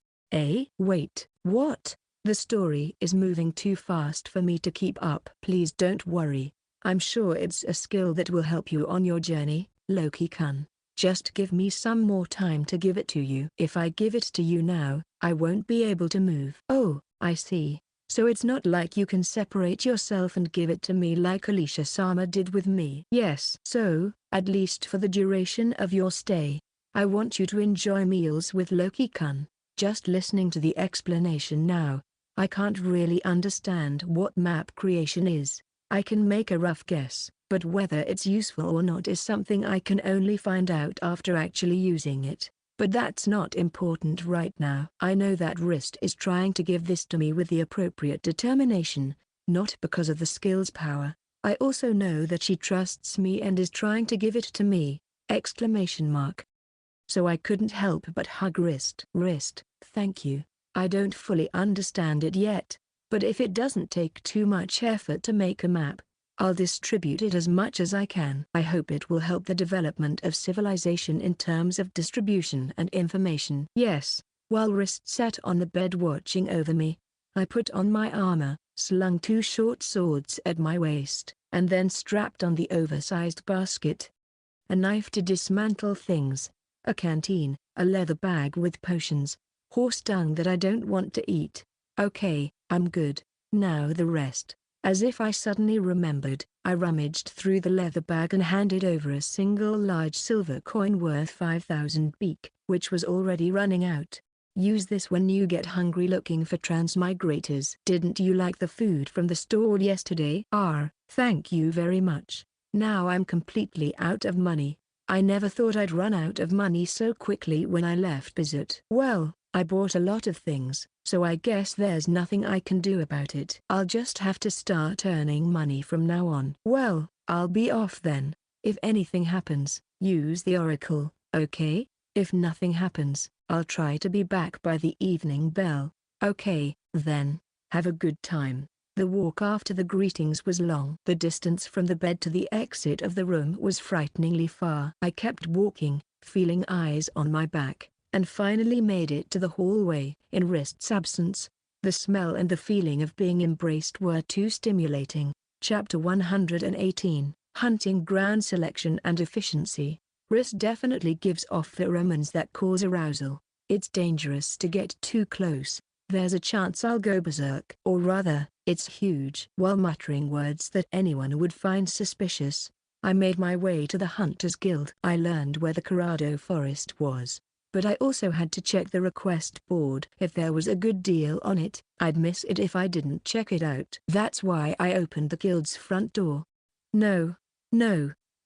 Wait, what? The story is moving too fast for me to keep up. Please don't worry. I'm sure it's a skill that will help you on your journey, Loki-kun. Just give me some more time to give it to you. If I give it to you now, I won't be able to move. Oh, I see. So it's not like you can separate yourself and give it to me like Alicia-sama did with me. Yes. So, at least for the duration of your stay, I want you to enjoy meals with Loki-kun. Just listening to the explanation now, I can't really understand what map creation is. I can make a rough guess, but whether it's useful or not is something I can only find out after actually using it. But that's not important right now. I know that Wrist is trying to give this to me with the appropriate determination, not because of the skill's power, I also know that she trusts me and is trying to give it to me! Exclamation mark. So I couldn't help but hug wrist. Wrist, thank you. I don't fully understand it yet, but if it doesn't take too much effort to make a map, I'll distribute it as much as I can. I hope it will help the development of civilization in terms of distribution and information. Yes, while wrist sat on the bed watching over me, I put on my armor, slung 2 short swords at my waist, and then strapped on the oversized basket. A knife to dismantle things, a canteen, a leather bag with potions, horse dung that I don't want to eat. Okay, I'm good. Now the rest. As if I suddenly remembered, I rummaged through the leather bag and handed over a single large silver coin worth 5,000 beak, which was already running out. Use this when you get hungry looking for transmigrators. Didn't you like the food from the store yesterday? Thank you very much. Now I'm completely out of money. I never thought I'd run out of money so quickly when I left Bizet. Well, I bought a lot of things, so I guess there's nothing I can do about it. I'll just have to start earning money from now on. Well, I'll be off then. If anything happens, use the oracle, okay? If nothing happens, I'll try to be back by the evening bell. Okay, then. Have a good time. The walk after the greetings was long. The distance from the bed to the exit of the room was frighteningly far. I kept walking, feeling eyes on my back, and finally made it to the hallway. In wrist's absence, the smell and the feeling of being embraced were too stimulating. Chapter 118, Hunting Ground Selection and Efficiency. Wrist definitely gives off pheromones that cause arousal. It's dangerous to get too close. There's a chance I'll go berserk. Or rather, it's huge. While muttering words that anyone would find suspicious, I made my way to the Hunters Guild. I learned where the Corrado Forest was, but I also had to check the request board. If there was a good deal on it, I'd miss it if I didn't check it out. That's why I opened the guild's front door. No,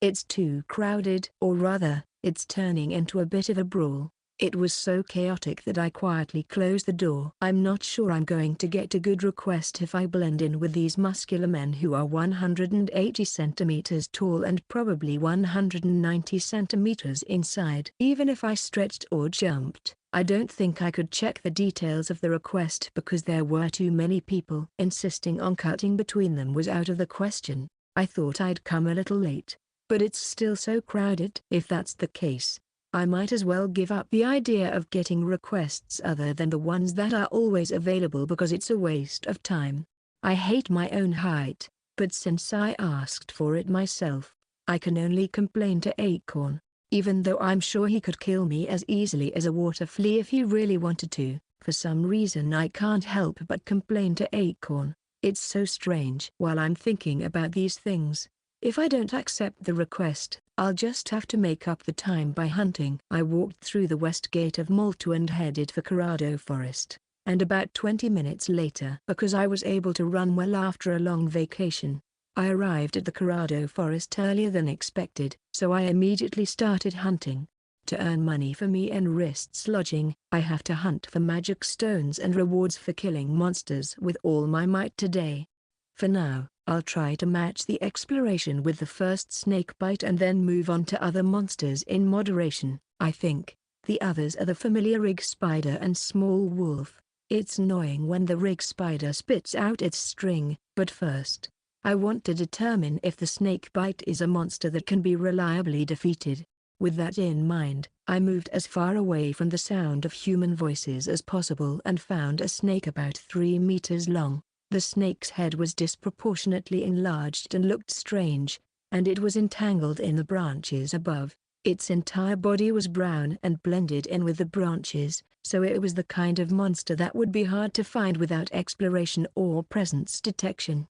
it's too crowded. Or rather, it's turning into a bit of a brawl. It was so chaotic that I quietly closed the door. I'm not sure I'm going to get a good request if I blend in with these muscular men who are 180 centimeters tall and probably 190 centimeters inside. Even if I stretched or jumped, I don't think I could check the details of the request because there were too many people. Insisting on cutting between them was out of the question. I thought I'd come a little late, but it's still so crowded. If that's the case, I might as well give up the idea of getting requests other than the ones that are always available because it's a waste of time. I hate my own height, but since I asked for it myself, I can only complain to Acorn, even though I'm sure he could kill me as easily as a water flea if he really wanted to. For some reason I can't help but complain to Acorn. It's so strange. While I'm thinking about these things, if I don't accept the request, I'll just have to make up the time by hunting. I walked through the west gate of Malta and headed for Corrado Forest, and about 20 minutes later, because I was able to run well after a long vacation, I arrived at the Corrado Forest earlier than expected, so I immediately started hunting. To earn money for me and Wrist's lodging, I have to hunt for magic stones and rewards for killing monsters with all my might today. For now, I'll try to match the exploration with the first snake bite and then move on to other monsters in moderation. I think the others are the familiar rig spider and small wolf. It's annoying when the rig spider spits out its string, but first, I want to determine if the snake bite is a monster that can be reliably defeated. With that in mind, I moved as far away from the sound of human voices as possible and found a snake about 3 meters long. The snake's head was disproportionately enlarged and looked strange, and it was entangled in the branches above. Its entire body was brown and blended in with the branches, so it was the kind of monster that would be hard to find without exploration or presence detection.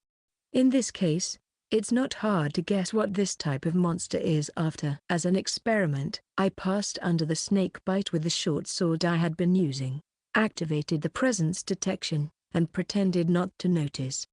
In this case, it's not hard to guess what this type of monster is after. As an experiment, I passed under the snake bite with the short sword I had been using, activated the presence detection, and pretended not to notice.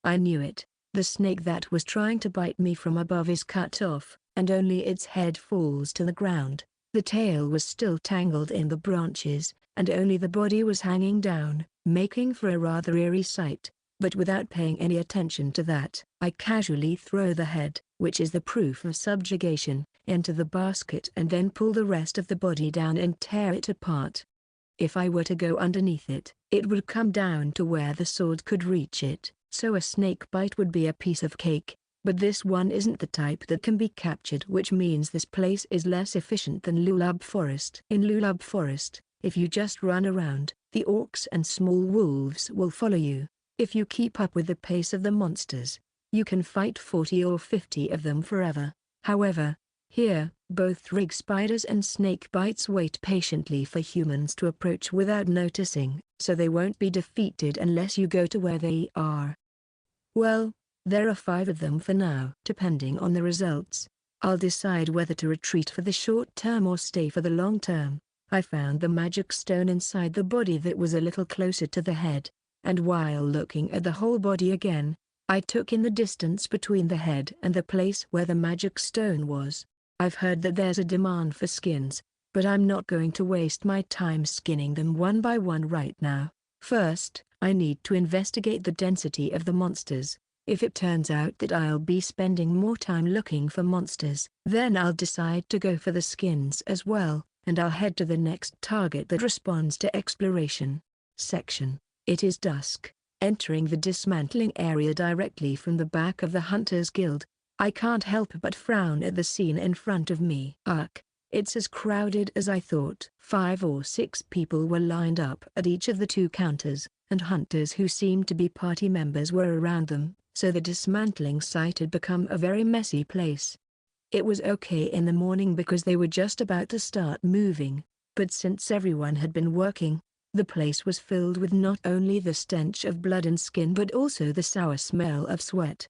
I knew it. The snake that was trying to bite me from above is cut off, and only its head falls to the ground. The tail was still tangled in the branches, and only the body was hanging down, making for a rather eerie sight. But without paying any attention to that, I casually throw the head, which is the proof of subjugation, into the basket and then pull the rest of the body down and tear it apart. If I were to go underneath it, it would come down to where the sword could reach it, so a snake bite would be a piece of cake. But this one isn't the type that can be captured, which means this place is less efficient than Lulub Forest. In Lulub Forest, if you just run around, the orcs and small wolves will follow you. If you keep up with the pace of the monsters, you can fight 40 or 50 of them forever. However, here, both rig spiders and snake bites wait patiently for humans to approach without noticing, so they won't be defeated unless you go to where they are. Well, there are 5 of them for now. Depending on the results, I'll decide whether to retreat for the short term or stay for the long term. I found the magic stone inside the body that was a little closer to the head, and while looking at the whole body again, I took in the distance between the head and the place where the magic stone was. I've heard that there's a demand for skins, but I'm not going to waste my time skinning them one by one right now. First, I need to investigate the density of the monsters. If it turns out that I'll be spending more time looking for monsters, then I'll decide to go for the skins as well, and I'll head to the next target that responds to exploration. Section. It is dusk. Entering the dismantling area directly from the back of the Hunters Guild, I can't help but frown at the scene in front of me. Ugh, it's as crowded as I thought. 5 or 6 people were lined up at each of the 2 counters, and hunters who seemed to be party members were around them, so the dismantling site had become a very messy place. It was okay in the morning because they were just about to start moving, but since everyone had been working, the place was filled with not only the stench of blood and skin but also the sour smell of sweat.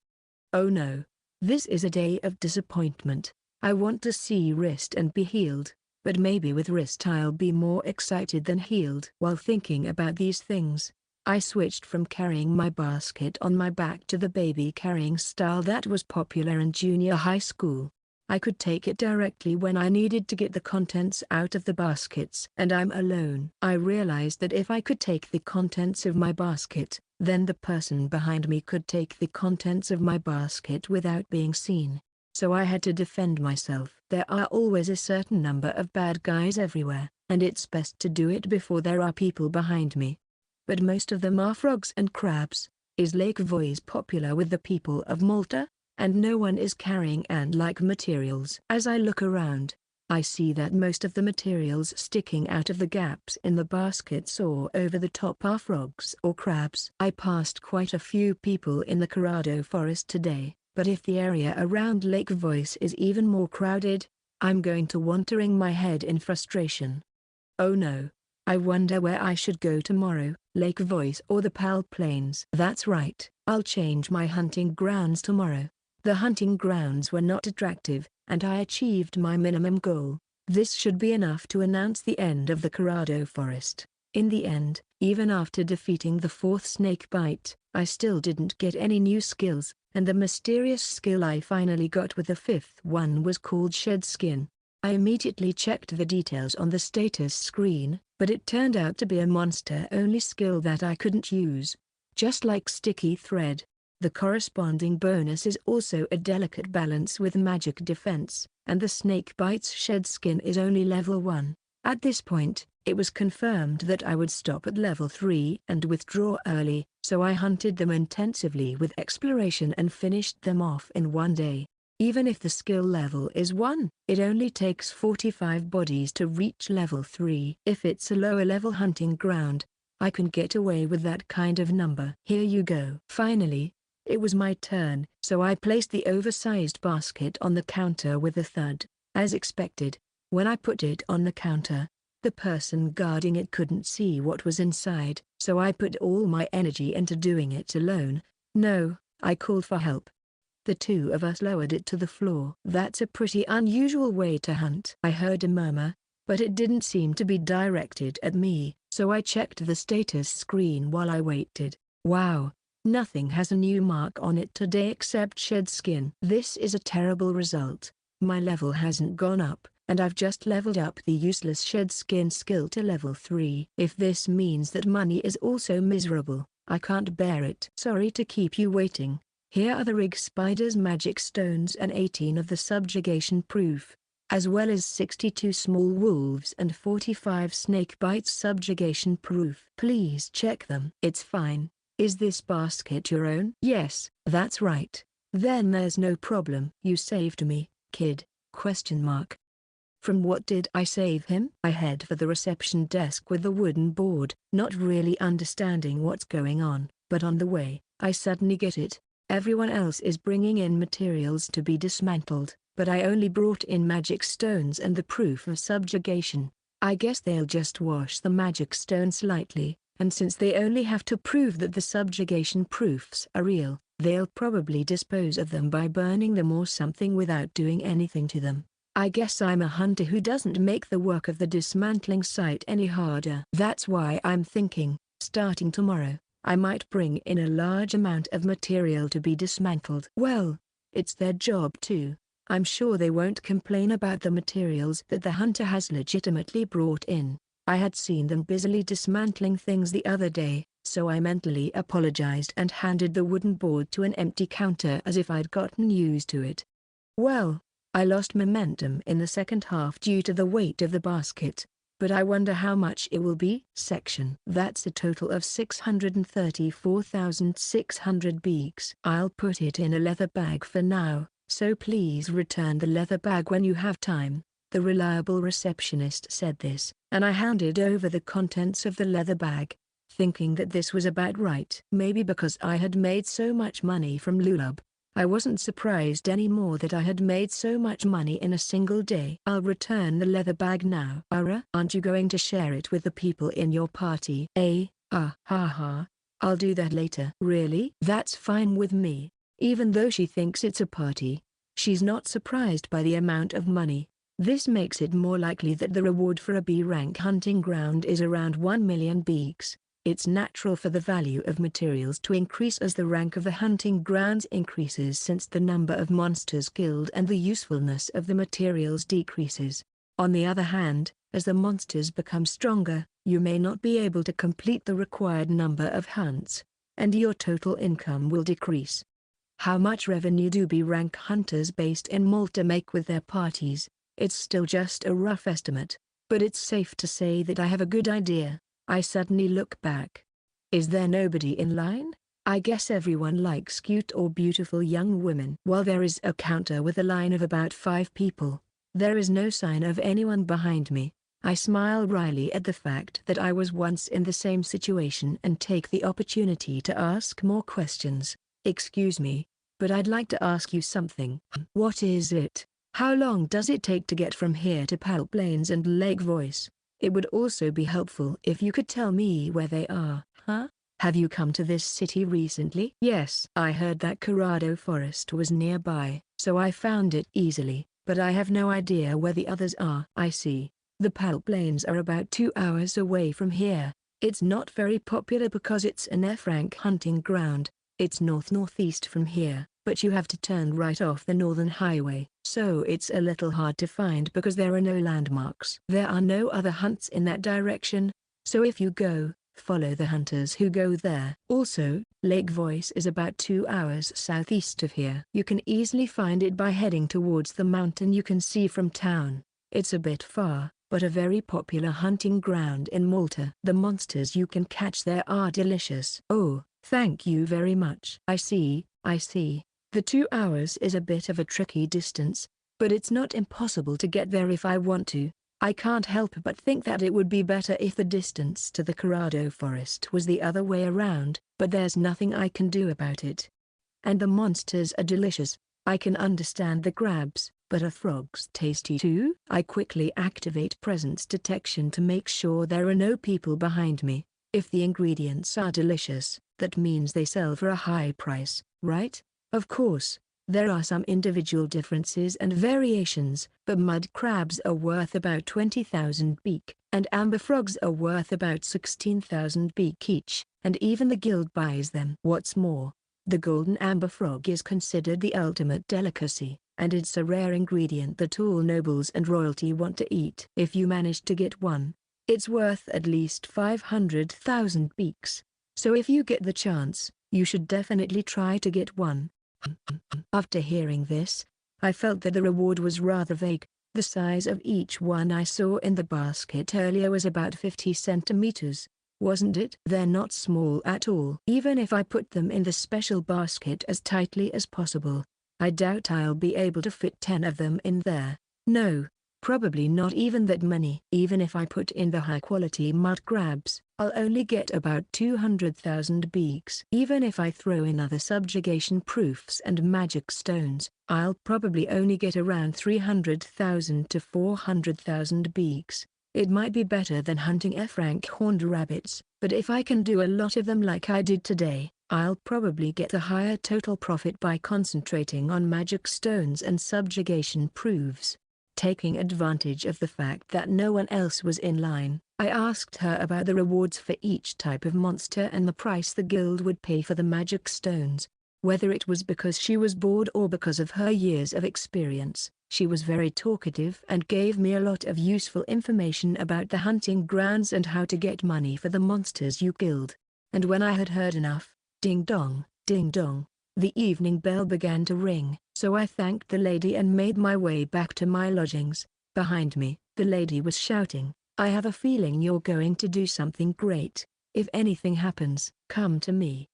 Oh no, this is a day of disappointment. I want to see Wrist and be healed, but maybe with Wrist I'll be more excited than healed. While thinking about these things, I switched from carrying my basket on my back to the baby carrying style that was popular in junior high school. I could take it directly when I needed to get the contents out of the baskets, and I'm alone. I realized that if I could take the contents of my basket, then the person behind me could take the contents of my basket without being seen. So I had to defend myself. There are always a certain number of bad guys everywhere, and it's best to do it before there are people behind me. But most of them are frogs and crabs. Is Lake Voice popular with the people of Malta? And no one is carrying ant-like materials. As I look around, I see that most of the materials sticking out of the gaps in the baskets or over the top are frogs or crabs. I passed quite a few people in the Corrado Forest today, but if the area around Lake Voice is even more crowded, I'm going to want to wring my head in frustration. Oh no, I wonder where I should go tomorrow, Lake Voice or the Pal Plains. That's right, I'll change my hunting grounds tomorrow. The hunting grounds were not attractive, and I achieved my minimum goal. This should be enough to announce the end of the Corrado Forest. In the end, even after defeating the 4th snake bite, I still didn't get any new skills, and the mysterious skill I finally got with the 5th one was called Shed Skin. I immediately checked the details on the status screen, but it turned out to be a monster-only skill that I couldn't use. Just like Sticky Thread, the corresponding bonus is also a delicate balance with magic defense, and the snake bite's Shed Skin is only level 1. At this point, it was confirmed that I would stop at level 3 and withdraw early, so I hunted them intensively with exploration and finished them off in one day. Even if the skill level is 1, it only takes 45 bodies to reach level 3. If it's a lower level hunting ground, I can get away with that kind of number. Here you go. Finally, it was my turn, so I placed the oversized basket on the counter with a thud. As expected, when I put it on the counter, the person guarding it couldn't see what was inside, so I put all my energy into doing it alone. No, I called for help. The 2 of us lowered it to the floor. That's a pretty unusual way to hunt. I heard a murmur, but it didn't seem to be directed at me, so I checked the status screen while I waited. Wow. Nothing has a new mark on it today except Shed Skin. This is a terrible result. My level hasn't gone up, and I've just leveled up the useless Shed Skin skill to level 3. If this means that money is also miserable, I can't bear it. Sorry to keep you waiting. Here are the rig spider's magic stones and 18 of the subjugation proof, as well as 62 small wolves and 45 snake bites subjugation proof. Please check them. It's fine. Is this basket your own? Yes, that's right. Then there's no problem. You saved me, kid, ? From what did I save him? I head for the reception desk with the wooden board, not really understanding what's going on, but on the way, I suddenly get it. Everyone else is bringing in materials to be dismantled, but I only brought in magic stones and the proof of subjugation. I guess they'll just wash the magic stone slightly, and since they only have to prove that the subjugation proofs are real, they'll probably dispose of them by burning them or something without doing anything to them. I guess I'm a hunter who doesn't make the work of the dismantling site any harder. That's why I'm thinking, starting tomorrow, I might bring in a large amount of material to be dismantled. Well, it's their job too. I'm sure they won't complain about the materials that the hunter has legitimately brought in. I had seen them busily dismantling things the other day, so I mentally apologized and handed the wooden board to an empty counter as if I'd gotten used to it. Well, I lost momentum in the second half due to the weight of the basket, but I wonder how much it will be. That's a total of 634,600 beaks. I'll put it in a leather bag for now, so please return the leather bag when you have time. The reliable receptionist said this, and I handed over the contents of the leather bag, thinking that this was about right. Maybe because I had made so much money from Lulub, I wasn't surprised anymore that I had made so much money in a single day. I'll return the leather bag now. Aren't you going to share it with the people in your party? Haha. I'll do that later. Really? That's fine with me. Even though she thinks it's a party, she's not surprised by the amount of money. This makes it more likely that the reward for a B-rank hunting ground is around 1 million beaks. It's natural for the value of materials to increase as the rank of the hunting grounds increases, since the number of monsters killed and the usefulness of the materials decreases. On the other hand, as the monsters become stronger, you may not be able to complete the required number of hunts, and your total income will decrease. How much revenue do B-rank hunters based in Malta make with their parties? It's still just a rough estimate, but it's safe to say that I have a good idea. I suddenly look back. Is there nobody in line? I guess everyone likes cute or beautiful young women. While there is a counter with a line of about 5 people, there is no sign of anyone behind me. I smile wryly at the fact that I was once in the same situation and take the opportunity to ask more questions. Excuse me, but I'd like to ask you something. What is it? How long does it take to get from here to Palp Lanes and Lake Voice? It would also be helpful if you could tell me where they are. Have you come to this city recently? Yes. I heard that Corrado Forest was nearby, so I found it easily, but I have no idea where the others are. I see. The Palp Lanes are about 2 hours away from here. It's not very popular because it's an F-rank hunting ground. It's north-northeast from here, but you have to turn right off the northern highway, so it's a little hard to find because there are no landmarks. There are no other hunts in that direction, so if you go, follow the hunters who go there. Also, Lake Voice is about 2 hours southeast of here. You can easily find it by heading towards the mountain you can see from town. It's a bit far, but a very popular hunting ground in Malta. The monsters you can catch there are delicious. Oh, thank you very much. I see. The 2 hours is a bit of a tricky distance, but it's not impossible to get there if I want to. I can't help but think that it would be better if the distance to the Corrado Forest was the other way around, but there's nothing I can do about it. And the monsters are delicious. I can understand the crabs, but are frogs tasty too? I quickly activate presence detection to make sure there are no people behind me. If the ingredients are delicious, that means they sell for a high price, right? Of course, there are some individual differences and variations, but mud crabs are worth about 20,000 beak, and amber frogs are worth about 16,000 beak each, and even the guild buys them. What's more, the golden amber frog is considered the ultimate delicacy, and it's a rare ingredient that all nobles and royalty want to eat. If you manage to get one, it's worth at least 500,000 beaks. So if you get the chance, you should definitely try to get one. After hearing this, I felt that the reward was rather vague. The size of each one I saw in the basket earlier was about 50 centimeters, wasn't it? They're not small at all. Even if I put them in the special basket as tightly as possible, I doubt I'll be able to fit 10 of them in there. No, probably not even that many. Even if I put in the high-quality mud crabs, I'll only get about 200,000 beaks. Even if I throw in other subjugation proofs and magic stones, I'll probably only get around 300,000 to 400,000 beaks. It might be better than hunting F-rank horned rabbits, but if I can do a lot of them like I did today, I'll probably get a higher total profit by concentrating on magic stones and subjugation proofs. Taking advantage of the fact that no one else was in line, I asked her about the rewards for each type of monster and the price the guild would pay for the magic stones. Whether it was because she was bored or because of her years of experience, she was very talkative and gave me a lot of useful information about the hunting grounds and how to get money for the monsters you killed. And when I had heard enough, ding dong, the evening bell began to ring, so I thanked the lady and made my way back to my lodgings. Behind me, the lady was shouting, "I have a feeling you're going to do something great. If anything happens, come to me."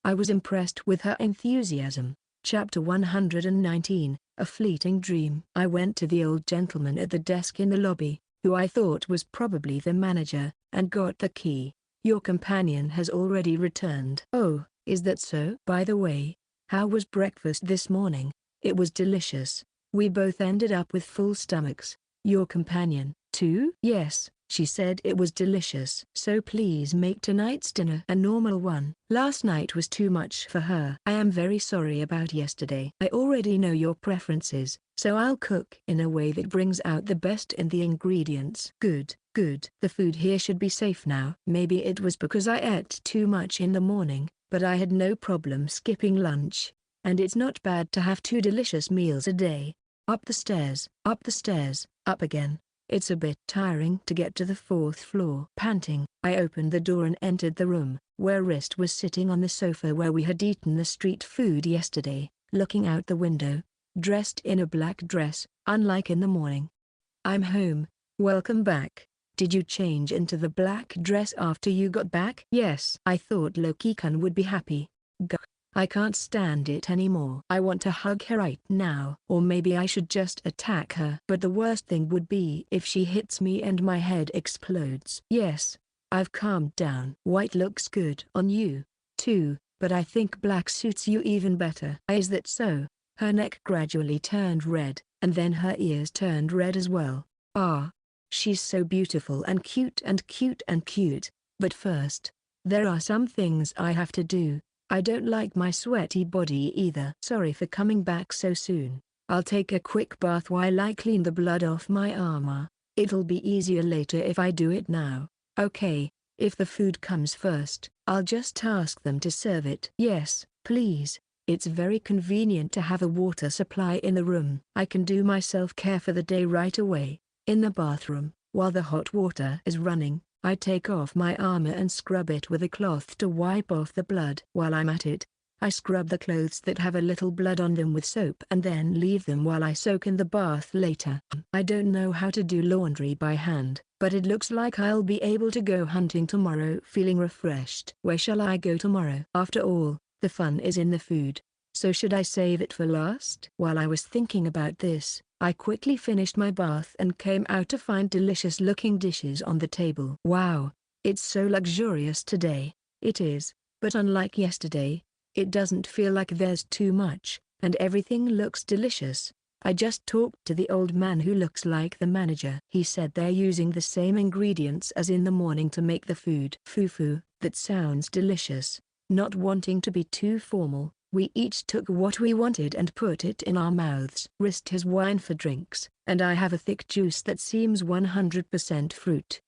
I was impressed with her enthusiasm. Chapter 119, A Fleeting Dream. I went to the old gentleman at the desk in the lobby, who I thought was probably the manager, and got the key. "Your companion has already returned." "Oh, is that so?" "By the way, how was breakfast this morning?" "It was delicious. We both ended up with full stomachs." "Your companion, too?" "Yes, she said it was delicious." "So please make tonight's dinner a normal one." "Last night was too much for her." "I am very sorry about yesterday." "I already know your preferences, so I'll cook in a way that brings out the best in the ingredients." Good. The food here should be safe now." Maybe it was because I ate too much in the morning, but I had no problem skipping lunch, and it's not bad to have 2 delicious meals a day. Up the stairs, up again. It's a bit tiring to get to the 4th floor. Panting, I opened the door and entered the room, where Wrist was sitting on the sofa where we had eaten the street food yesterday, looking out the window, dressed in a black dress, unlike in the morning. "I'm home. Welcome back. Did you change into the black dress after you got back?" "Yes." "I thought Loki-kun would be happy." "Gah. I can't stand it anymore. I want to hug her right now. Or maybe I should just attack her. But the worst thing would be if she hits me and my head explodes." "Yes, I've calmed down." "White looks good on you, too, but I think black suits you even better." "Is that so?" Her neck gradually turned red, and then her ears turned red as well. "Ah. She's so beautiful and cute. But first, there are some things I have to do. I don't like my sweaty body either." "Sorry for coming back so soon. I'll take a quick bath while I clean the blood off my armor. It'll be easier later if I do it now." "Okay, if the food comes first, I'll just ask them to serve it." "Yes, please. It's very convenient to have a water supply in the room. I can do my self-care for the day right away." In the bathroom, while the hot water is running, I take off my armor and scrub it with a cloth to wipe off the blood. While I'm at it, I scrub the clothes that have a little blood on them with soap and then leave them while I soak in the bath later. I don't know how to do laundry by hand, but it looks like I'll be able to go hunting tomorrow feeling refreshed. Where shall I go tomorrow? After all, the fun is in the food. So should I save it for last? While I was thinking about this, I quickly finished my bath and came out to find delicious-looking dishes on the table. Wow, it's so luxurious today. It is, but unlike yesterday, it doesn't feel like there's too much, and everything looks delicious. I just talked to the old man who looks like the manager. He said they're using the same ingredients as in the morning to make the food. Fufu, that sounds delicious. Not wanting to be too formal, we each took what we wanted and put it in our mouths. Wrist has wine for drinks, and I have a thick juice that seems 100% fruit.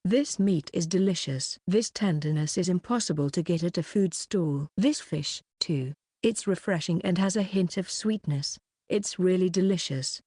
This meat is delicious. This tenderness is impossible to get at a food stall. This fish, too. It's refreshing and has a hint of sweetness. It's really delicious.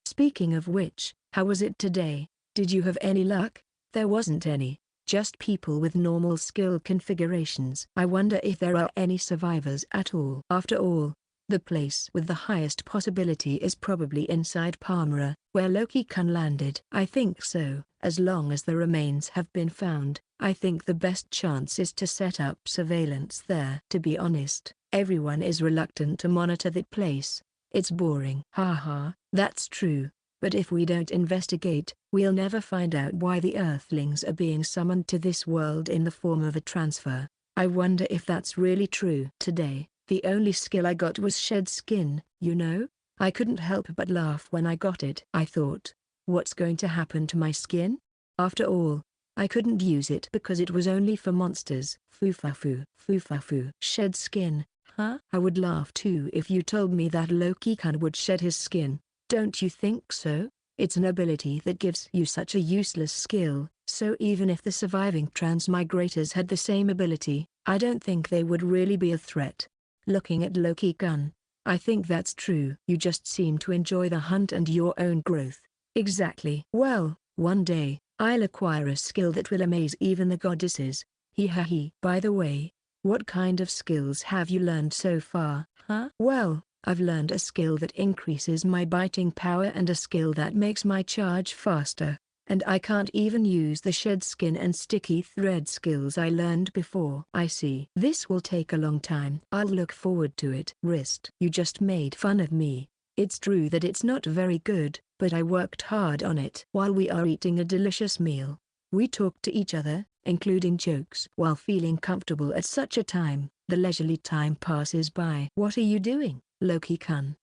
Speaking of which, how was it today? Did you have any luck? There wasn't any. Just people with normal skill configurations. I wonder if there are any survivors at all. After all, the place with the highest possibility is probably inside Palmyra, where Loki-kun landed. I think so. As long as the remains have been found, I think the best chance is to set up surveillance there. To be honest, everyone is reluctant to monitor that place. It's boring. Haha, that's true. But if we don't investigate, we'll never find out why the Earthlings are being summoned to this world in the form of a transfer. I wonder if that's really true. Today, the only skill I got was shed skin, you know? I couldn't help but laugh when I got it. I thought, what's going to happen to my skin? After all, I couldn't use it because it was only for monsters. Foo-fa-foo, foo-fa-foo. Shed skin, huh? I would laugh too if you told me that Loki-kun would shed his skin. Don't you think so? It's an ability that gives you such a useless skill, so even if the surviving transmigrators had the same ability, I don't think they would really be a threat. Looking at Loki-kun, I think that's true. You just seem to enjoy the hunt and your own growth. Exactly. Well, one day, I'll acquire a skill that will amaze even the goddesses. Hee. By the way, what kind of skills have you learned so far, huh? Well, I've learned a skill that increases my biting power and a skill that makes my charge faster. And I can't even use the shed skin and sticky thread skills I learned before. I see. This will take a long time. I'll look forward to it. Wrist. You just made fun of me. It's true that it's not very good, but I worked hard on it. While we are eating a delicious meal, we talk to each other, including jokes. While feeling comfortable at such a time, the leisurely time passes by. What are you doing, Loki-kun?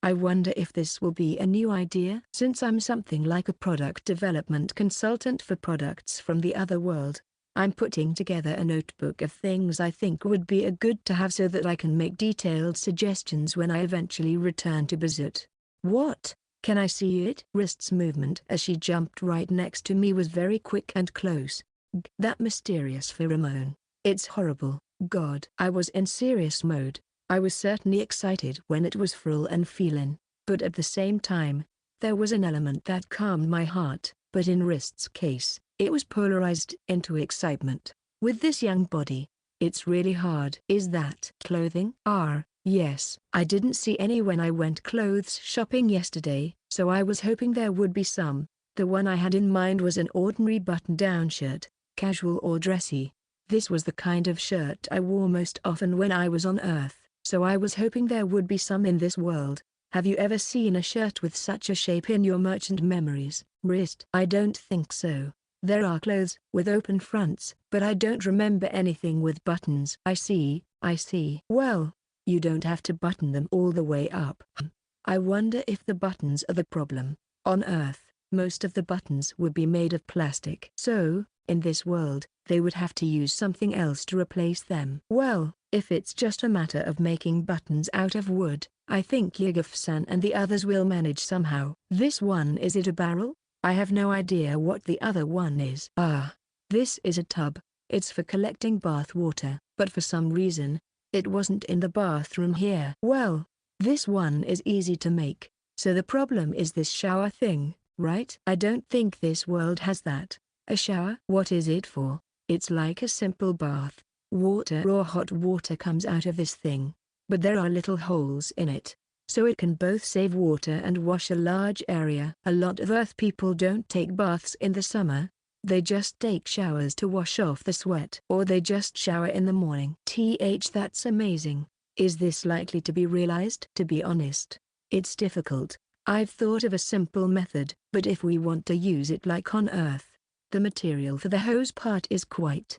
I wonder if this will be a new idea. Since I'm something like a product development consultant for products from the other world, I'm putting together a notebook of things I think would be a good to have so that I can make detailed suggestions when I eventually return to Bazut. What? Can I see it? Wrist's movement as she jumped right next to me was very quick and close. That mysterious pheromone. It's horrible. God. I was in serious mode. I was certainly excited when it was full and feeling, but at the same time, there was an element that calmed my heart. But in Wrist's case, it was polarized into excitement. With this young body, it's really hard. Is that clothing? Yes. I didn't see any when I went clothes shopping yesterday, so I was hoping there would be some. The one I had in mind was an ordinary button-down shirt, casual or dressy. This was the kind of shirt I wore most often when I was on Earth. So I was hoping there would be some in this world. Have you ever seen a shirt with such a shape in your merchant memories? Wrist. I don't think so. There are clothes with open fronts, but I don't remember anything with buttons. I see. Well, you don't have to button them all the way up. I wonder if the buttons are the problem. On Earth, most of the buttons would be made of plastic. So, in this world, they would have to use something else to replace them. Well, if it's just a matter of making buttons out of wood, I think Yaguf-san and the others will manage somehow. This one, is it a barrel? I have no idea what the other one is. This is a tub. It's for collecting bath water, but for some reason, it wasn't in the bathroom here. Well, this one is easy to make, so the problem is this shower thing, right? I don't think this world has that. A shower? What is it for? It's like a simple bath. Water or hot water comes out of this thing, but there are little holes in it, so it can both save water and wash a large area. A lot of Earth people don't take baths in the summer. They just take showers to wash off the sweat. Or they just shower in the morning. That's amazing. Is this likely to be realized? To be honest, it's difficult. I've thought of a simple method, but if we want to use it like on Earth, the material for the hose part is quite...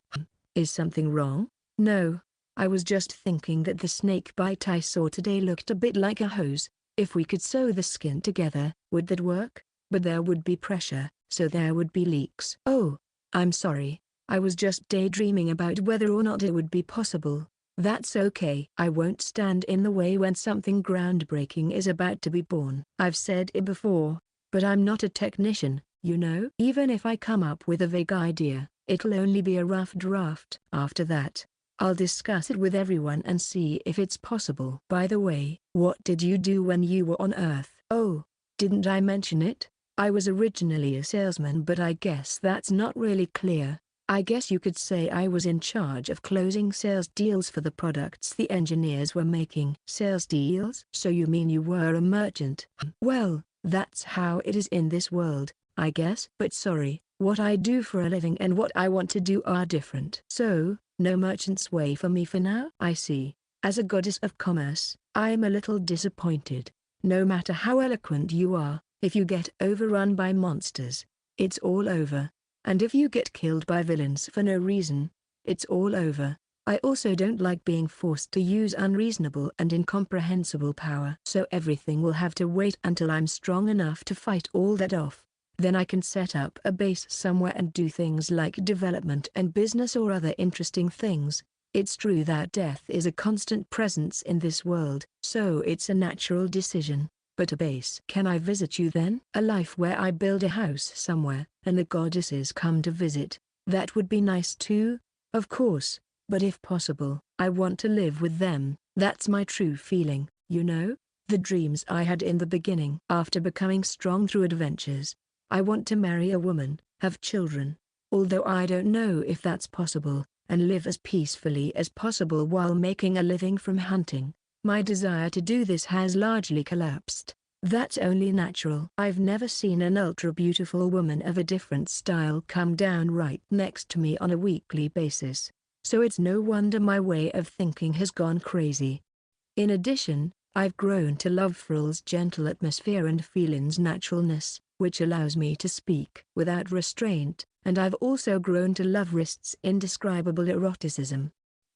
Is something wrong? No. I was just thinking that the snake bite I saw today looked a bit like a hose. If we could sew the skin together, would that work? But there would be pressure, so there would be leaks. Oh, I'm sorry. I was just daydreaming about whether or not it would be possible. That's okay. I won't stand in the way when something groundbreaking is about to be born. I've said it before, but I'm not a technician, you know? Even if I come up with a vague idea, it'll only be a rough draft. After that, I'll discuss it with everyone and see if it's possible. By the way, what did you do when you were on Earth? Oh, didn't I mention it? I was originally a salesman, but I guess that's not really clear. I guess you could say I was in charge of closing sales deals for the products the engineers were making. Sales deals? So you mean you were a merchant? Well, that's how it is in this world, I guess. But sorry, what I do for a living and what I want to do are different. So, no merchant's way for me for now? I see. As a goddess of commerce, I'm a little disappointed. No matter how eloquent you are, if you get overrun by monsters, it's all over. And if you get killed by villains for no reason, it's all over. I also don't like being forced to use unreasonable and incomprehensible power. So everything will have to wait until I'm strong enough to fight all that off. Then I can set up a base somewhere and do things like development and business or other interesting things. It's true that death is a constant presence in this world, so it's a natural decision. But a base. Can I visit you then? A life where I build a house somewhere, and the goddesses come to visit. That would be nice too, of course, but if possible, I want to live with them. That's my true feeling, you know? The dreams I had in the beginning. After becoming strong through adventures, I want to marry a woman, have children. Although I don't know if that's possible, and live as peacefully as possible while making a living from hunting. My desire to do this has largely collapsed. That's only natural. I've never seen an ultra-beautiful woman of a different style come down right next to me on a weekly basis. So it's no wonder my way of thinking has gone crazy. In addition, I've grown to love Frill's gentle atmosphere and Felin's naturalness, which allows me to speak without restraint, and I've also grown to love Rist's indescribable eroticism.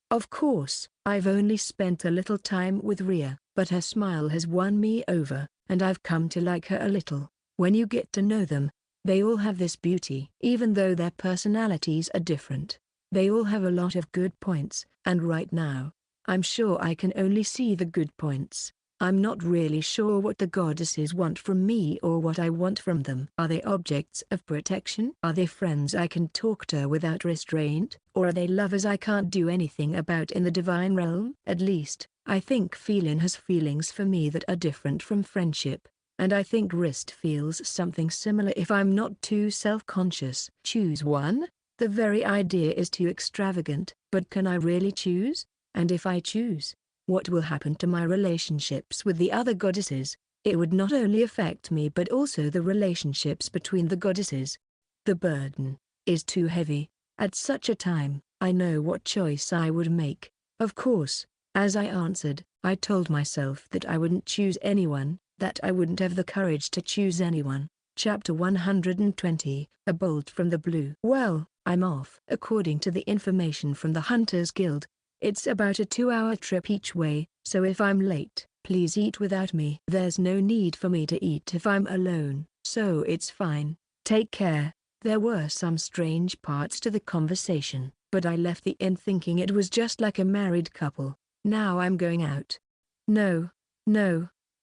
Of course, I've only spent a little time with Rhea, but her smile has won me over, and I've come to like her a little. When you get to know them, they all have this beauty. Even though their personalities are different, they all have a lot of good points, and right now, I'm sure I can only see the good points. I'm not really sure what the goddesses want from me or what I want from them. Are they objects of protection? Are they friends I can talk to without restraint? Or are they lovers I can't do anything about in the divine realm? At least, I think Felin has feelings for me that are different from friendship, and I think Rist feels something similar if I'm not too self-conscious. Choose one? The very idea is too extravagant, but can I really choose? And if I choose, what will happen to my relationships with the other goddesses? It would not only affect me but also the relationships between the goddesses. The burden is too heavy. At such a time, I know what choice I would make. Of course, as I answered, I told myself that I wouldn't choose anyone, that I wouldn't have the courage to choose anyone. Chapter 120, A Bolt from the Blue. Well, I'm off. According to the information from the Hunters Guild, it's about a 2-hour trip each way, so if I'm late, please eat without me. There's no need for me to eat if I'm alone, so it's fine. Take care. There were some strange parts to the conversation, but I left the inn thinking it was just like a married couple. Now I'm going out. No,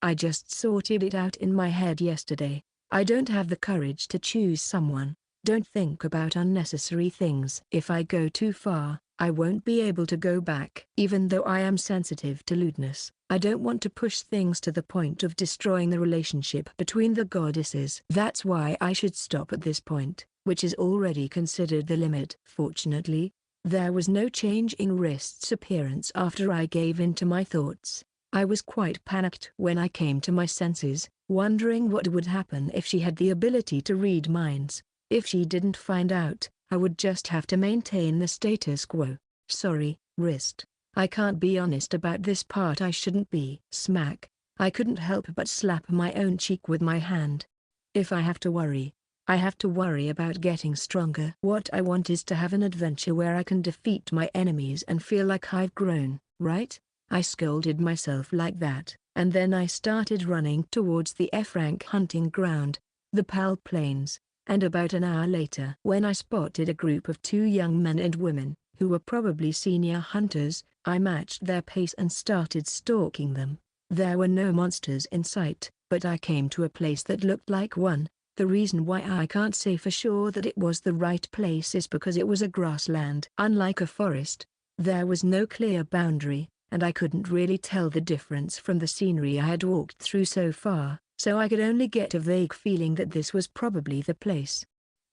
I just sorted it out in my head yesterday. I don't have the courage to choose someone. Don't think about unnecessary things. If I go too far, I won't be able to go back. Even though I am sensitive to lewdness, I don't want to push things to the point of destroying the relationship between the goddesses. That's why I should stop at this point, which is already considered the limit. Fortunately, there was no change in Rist's appearance after I gave in to my thoughts. I was quite panicked when I came to my senses, wondering what would happen if she had the ability to read minds. If she didn't find out, I would just have to maintain the status quo. Sorry, Rist. I can't be honest about this part. I shouldn't be. Smack. I couldn't help but slap my own cheek with my hand. If I have to worry, I have to worry about getting stronger. What I want is to have an adventure where I can defeat my enemies and feel like I've grown, right? I scolded myself like that, and then I started running towards the F-rank hunting ground, the Pal Plains. And about an hour later, when I spotted a group of 2 young men and women, who were probably senior hunters, I matched their pace and started stalking them. There were no monsters in sight, but I came to a place that looked like one. The reason why I can't say for sure that it was the right place is because it was a grassland. Unlike a forest, there was no clear boundary, and I couldn't really tell the difference from the scenery I had walked through so far. So I could only get a vague feeling that this was probably the place.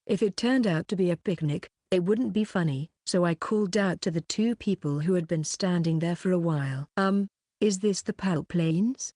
If it turned out to be a picnic, It wouldn't be funny, so I called out to the two people who had been standing there for a while. Is this the Pal Plains?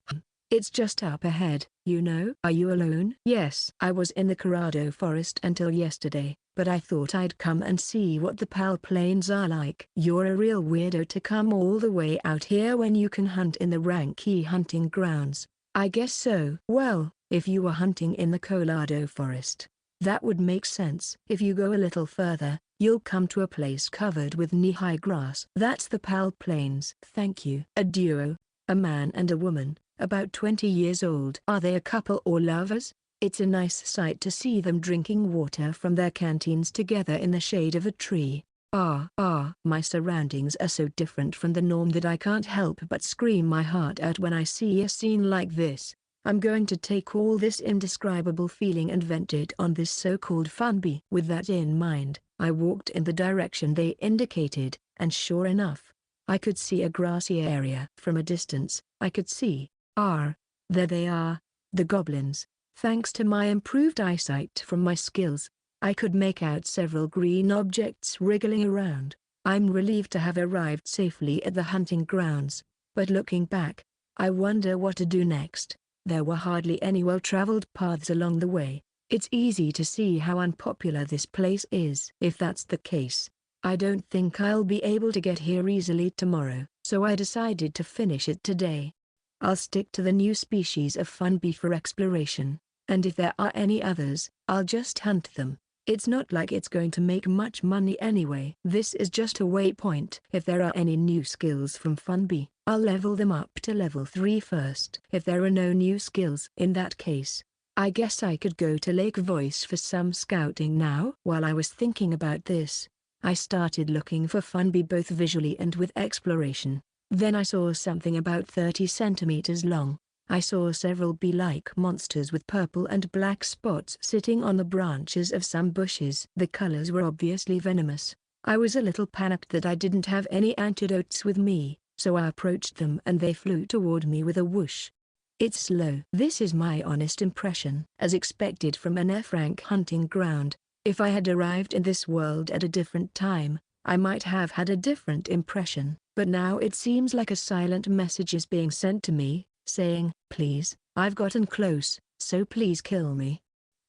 It's just up ahead, you know. Are you alone? Yes. I was in the Corrado forest until yesterday, but I thought I'd come and see what the Pal Plains are like. You're a real weirdo to come all the way out here when you can hunt in the Ranky hunting grounds. I guess so. Well, if you were hunting in the Colorado forest, that would make sense. If you go a little further, you'll come to a place covered with knee-high grass. That's the Pal Plains. Thank you. A duo, a man and a woman, about 20 years old. Are they a couple or lovers? It's a nice sight to see them drinking water from their canteens together in the shade of a tree. My surroundings are so different from the norm that I can't help but scream my heart out when I see a scene like this. I'm going to take all this indescribable feeling and vent it on this so-called funbee. With that in mind, I walked in the direction they indicated, and sure enough, I could see a grassy area. From a distance, I could see, there they are, the goblins. Thanks to my improved eyesight from my skills, I could make out several green objects wriggling around. I'm relieved to have arrived safely at the hunting grounds, but looking back, I wonder what to do next. There were hardly any well-traveled paths along the way. It's easy to see how unpopular this place is. If that's the case, I don't think I'll be able to get here easily tomorrow, so I decided to finish it today. I'll stick to the new species of funbee for exploration, and if there are any others, I'll just hunt them. It's not like it's going to make much money anyway. This is just a waypoint. If there are any new skills from funbee, I'll level them up to level 3 first. If there are no new skills, in that case, I guess I could go to Lake Voice for some scouting now. While I was thinking about this, I started looking for funbee both visually and with exploration. Then I saw something about 30 centimeters long. I saw several bee-like monsters with purple and black spots sitting on the branches of some bushes. The colors were obviously venomous. I was a little panicked that I didn't have any antidotes with me, so I approached them and they flew toward me with a whoosh. It's slow. This is my honest impression. As expected from an F-rank hunting ground, if I had arrived in this world at a different time, I might have had a different impression. But now it seems like a silent message is being sent to me, saying, please, I've gotten close, so please kill me.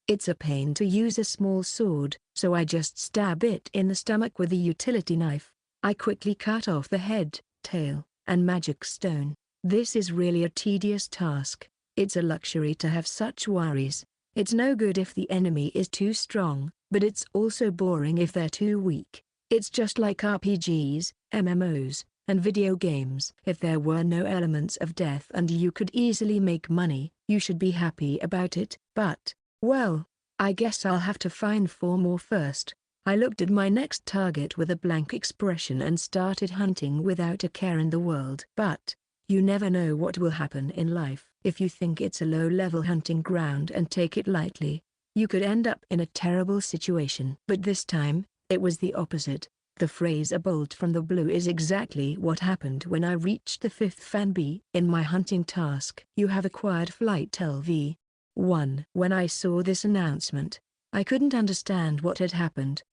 It's a pain to use a small sword, so I just stab it in the stomach with a utility knife. I quickly cut off the head, tail, and magic stone. This is really a tedious task. It's a luxury to have such worries. It's no good if the enemy is too strong, but it's also boring if they're too weak. It's just like RPGs, MMOs, and video games. If there were no elements of death and you could easily make money, you should be happy about it. But, well, I guess I'll have to find 4 more first. I looked at my next target with a blank expression and started hunting without a care in the world. But, you never know what will happen in life. If you think it's a low-level hunting ground and take it lightly, you could end up in a terrible situation. But this time, it was the opposite. The phrase "a bolt from the blue" is exactly what happened when I reached the 5th funbee. In my hunting task, you have acquired flight LV1. When I saw this announcement, I couldn't understand what had happened.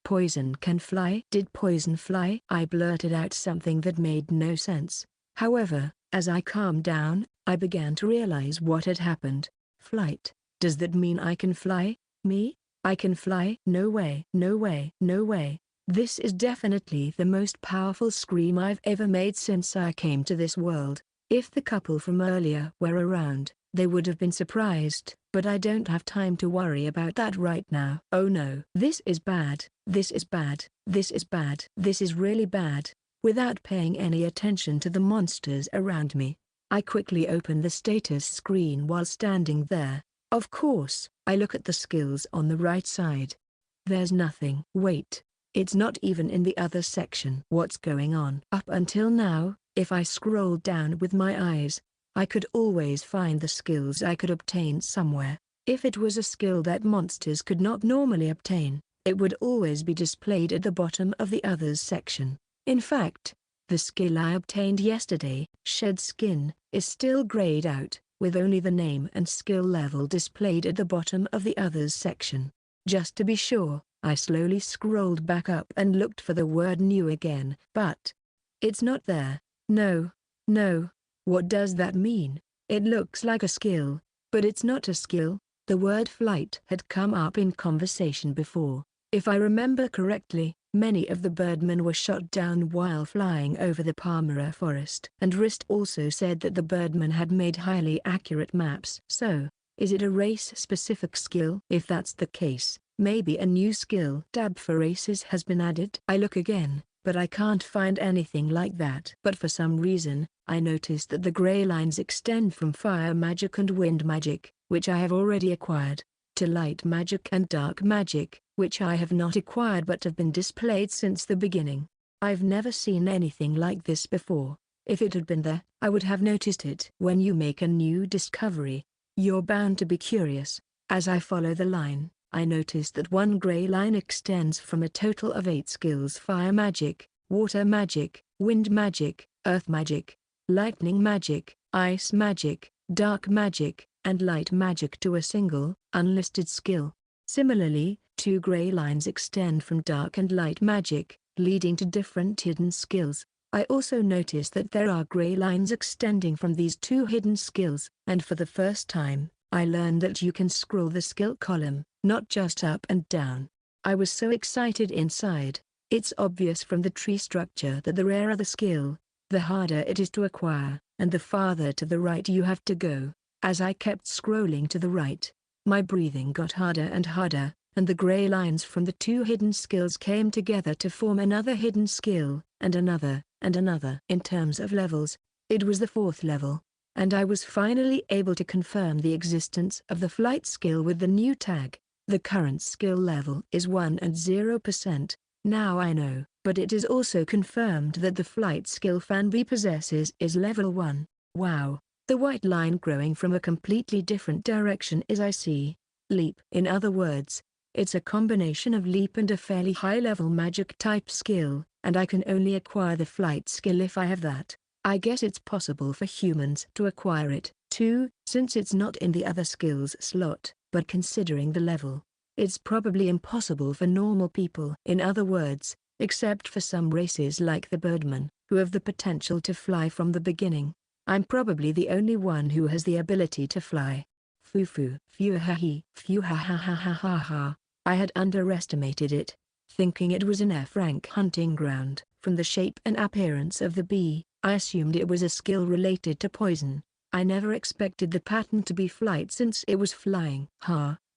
Poison can fly? Did poison fly? I blurted out something that made no sense. However, as I calmed down, I began to realize what had happened. Flight. Does that mean I can fly? Me? I can fly? No way, no way, no way. This is definitely the most powerful scream I've ever made since I came to this world. If the couple from earlier were around, they would have been surprised, but I don't have time to worry about that right now. Oh no. This is bad, this is bad, this is bad, this is really bad. Without paying any attention to the monsters around me, I quickly opened the status screen while standing there. Of course, I look at the skills on the right side. There's nothing. Wait. It's not even in the other section. What's going on? Up until now, if I scrolled down with my eyes, I could always find the skills I could obtain somewhere. If it was a skill that monsters could not normally obtain, it would always be displayed at the bottom of the others section. In fact, the skill I obtained yesterday, Shed Skin, is still grayed out, with only the name and skill level displayed at the bottom of the others section. Just to be sure, I slowly scrolled back up and looked for the word new again, but it's not there. No. No. What does that mean? It looks like a skill, but it's not a skill. The word flight had come up in conversation before. If I remember correctly, many of the birdmen were shot down while flying over the Palmyra forest. And Rist also said that the birdmen had made highly accurate maps. So, is it a race-specific skill? If that's the case, maybe a new skill tab for races has been added. I look again, but I can't find anything like that. But for some reason, I noticed that the gray lines extend from fire magic and wind magic, which I have already acquired, to light magic and dark magic, which I have not acquired but have been displayed since the beginning. I've never seen anything like this before. If it had been there, I would have noticed it. When you make a new discovery, you're bound to be curious. As I follow the line, I notice that one gray line extends from a total of 8 skills: fire magic, water magic, wind magic, earth magic, lightning magic, ice magic, dark magic, and light magic to a single, unlisted skill. Similarly, 2 gray lines extend from dark and light magic, leading to different hidden skills. I also notice that there are gray lines extending from these 2 hidden skills, and for the first time, I learned that you can scroll the skill column, not just up and down. I was so excited inside. It's obvious from the tree structure that the rarer the skill, the harder it is to acquire, and the farther to the right you have to go. As I kept scrolling to the right, my breathing got harder and harder, and the gray lines from the 2 hidden skills came together to form another hidden skill, and another, and another. In terms of levels, it was the 4th level, and I was finally able to confirm the existence of the flight skill with the new tag. The current skill level is 1 and 0%, now I know, but it is also confirmed that the flight skill Fanby possesses is level 1. Wow. The white line growing from a completely different direction is I see. Leap. In other words, it's a combination of leap and a fairly high-level magic type skill, and I can only acquire the flight skill if I have that. I guess it's possible for humans to acquire it, too, since it's not in the other skills slot, but considering the level, it's probably impossible for normal people. In other words, except for some races like the birdmen, who have the potential to fly from the beginning. I'm probably the only one who has the ability to fly. Foo-foo, phew-ha-he, phew-ha-ha-ha-ha-ha. I had underestimated it, thinking it was an F-rank hunting ground. From the shape and appearance of the bee, I assumed it was a skill related to poison. I never expected the pattern to be flight since it was flying.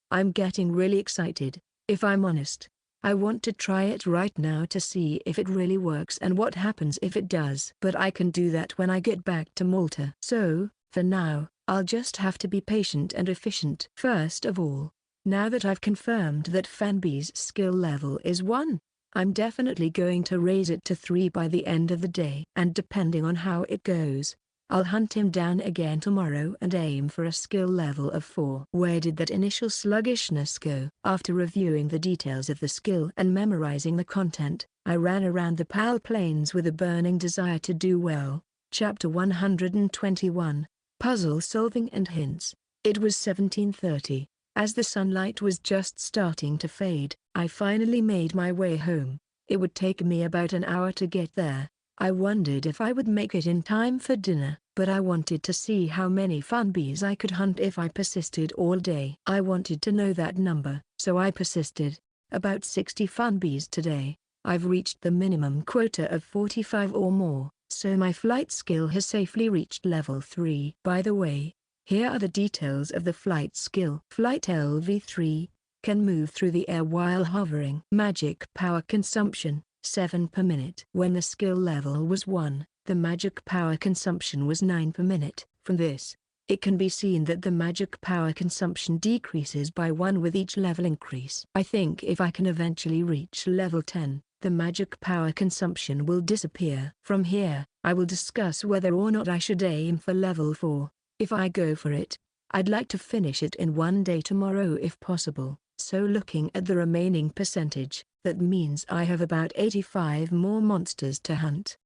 I'm getting really excited, if I'm honest. I want to try it right now to see if it really works and what happens if it does. But I can do that when I get back to Malta. So, for now, I'll just have to be patient and efficient. First of all, now that I've confirmed that Fanby's skill level is 1, I'm definitely going to raise it to 3 by the end of the day. And depending on how it goes, I'll hunt him down again tomorrow and aim for a skill level of 4. Where did that initial sluggishness go? After reviewing the details of the skill and memorizing the content, I ran around the Pal Plains with a burning desire to do well. Chapter 121, Puzzle Solving and Hints. It was 17:30. As the sunlight was just starting to fade, I finally made my way home. It would take me about an hour to get there. I wondered if I would make it in time for dinner, but I wanted to see how many Fanbys I could hunt if I persisted all day. I wanted to know that number, so I persisted. About 60 Fanbys today. I've reached the minimum quota of 45 or more, so my flight skill has safely reached level 3. By the way, here are the details of the flight skill. Flight LV3, can move through the air while hovering. Magic power consumption, 7 per minute. When the skill level was 1, the magic power consumption was 9 per minute. From this, it can be seen that the magic power consumption decreases by 1 with each level increase. I think if I can eventually reach level 10, the magic power consumption will disappear. From here, I will discuss whether or not I should aim for level 4. If I go for it, I'd like to finish it in one day tomorrow if possible. So looking at the remaining percentage, that means I have about 85 more monsters to hunt.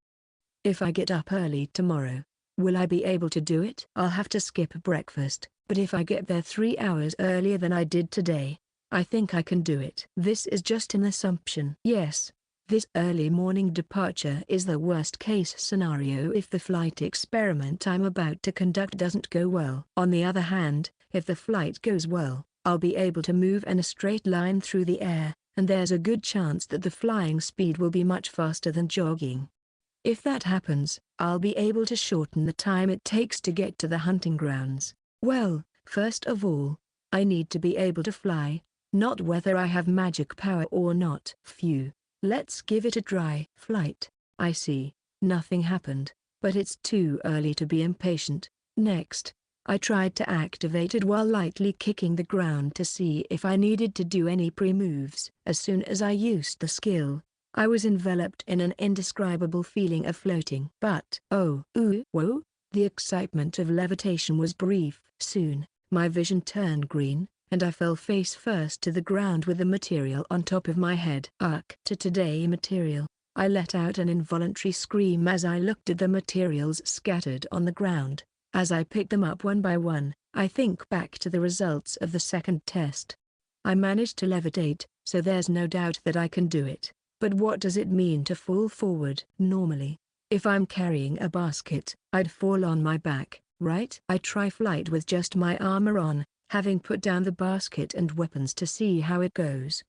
If I get up early tomorrow, will I be able to do it? I'll have to skip breakfast, but if I get there 3 hours earlier than I did today, I think I can do it. This is just an assumption. Yes. This early morning departure is the worst case scenario if the flight experiment I'm about to conduct doesn't go well. On the other hand, if the flight goes well, I'll be able to move in a straight line through the air, and there's a good chance that the flying speed will be much faster than jogging. If that happens, I'll be able to shorten the time it takes to get to the hunting grounds. Well, first of all, I need to be able to fly, not whether I have magic power or not. Phew. Let's give it a try. Flight. I see. Nothing happened, but it's too early to be impatient. Next, I tried to activate it while lightly kicking the ground to see if I needed to do any pre-moves. As soon as I used the skill, I was enveloped in an indescribable feeling of floating. But whoa, the excitement of levitation was brief. Soon, my vision turned green, and I fell face first to the ground with the material on top of my head. Today material. I let out an involuntary scream as I looked at the materials scattered on the ground. As I picked them up one by one, I think back to the results of the second test. I managed to levitate, so there's no doubt that I can do it. But what does it mean to fall forward? Normally, if I'm carrying a basket, I'd fall on my back, right? I try flight with just my armor on, having put down the basket and weapons to see how it goes.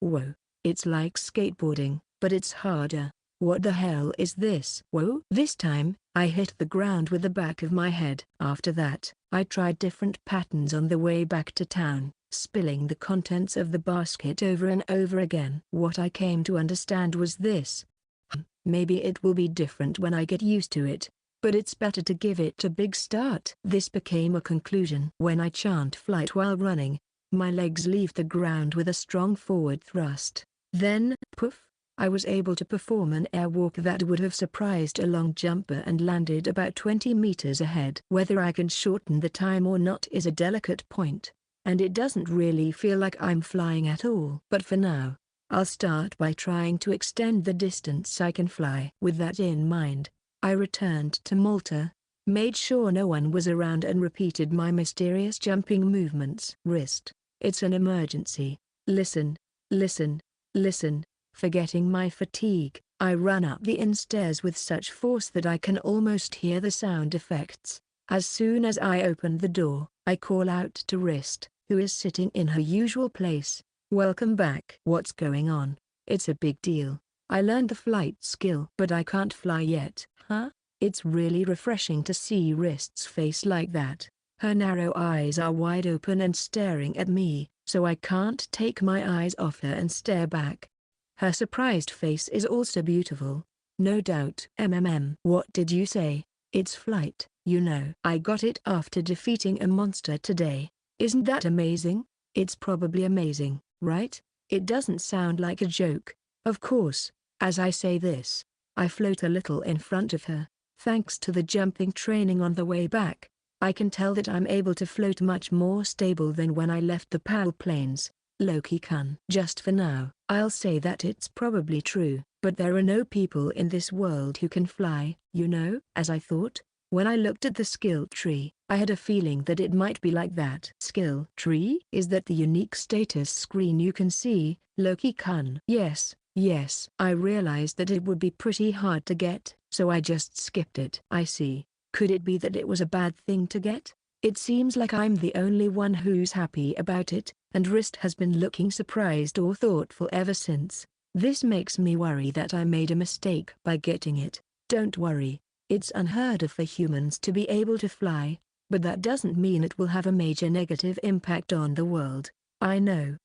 Whoa, it's like skateboarding, but it's harder. What the hell is this? Whoa! This time, I hit the ground with the back of my head. After that, I tried different patterns on the way back to town, spilling the contents of the basket over and over again. What I came to understand was this. Maybe it will be different when I get used to it, but it's better to give it a big start. This became a conclusion. When I chant flight while running, my legs leave the ground with a strong forward thrust. Then, poof, I was able to perform an airwalk that would have surprised a long jumper and landed about 20 meters ahead. Whether I can shorten the time or not is a delicate point, and it doesn't really feel like I'm flying at all. But for now, I'll start by trying to extend the distance I can fly. With that in mind, I returned to Malta, made sure no one was around and repeated my mysterious jumping movements. Wrist. It's an emergency. Listen. Forgetting my fatigue, I run up the inn stairs with such force that I can almost hear the sound effects. As soon as I open the door, I call out to Wrist, who is sitting in her usual place. Welcome back. What's going on? It's a big deal. I learned the flight skill, but I can't fly yet. Huh? It's really refreshing to see Wrist's face like that. Her narrow eyes are wide open and staring at me, so I can't take my eyes off her and stare back. Her surprised face is also beautiful. No doubt. What did you say? It's flight, you know. I got it after defeating a monster today. Isn't that amazing? It's probably amazing, right? It doesn't sound like a joke. Of course, as I say this, I float a little in front of her. Thanks to the jumping training on the way back, I can tell that I'm able to float much more stable than when I left the PAL plains. Loki-kun. Just for now, I'll say that it's probably true, but there are no people in this world who can fly, you know? As I thought, when I looked at the skill tree, I had a feeling that it might be like that. Skill tree? Is that the unique status screen you can see, Loki-kun? Yes. I realized that it would be pretty hard to get, so I just skipped it. I see. Could it be that it was a bad thing to get? It seems like I'm the only one who's happy about it, and Wrist has been looking surprised or thoughtful ever since. This makes me worry that I made a mistake by getting it. Don't worry, it's unheard of for humans to be able to fly, but that doesn't mean it will have a major negative impact on the world. I know.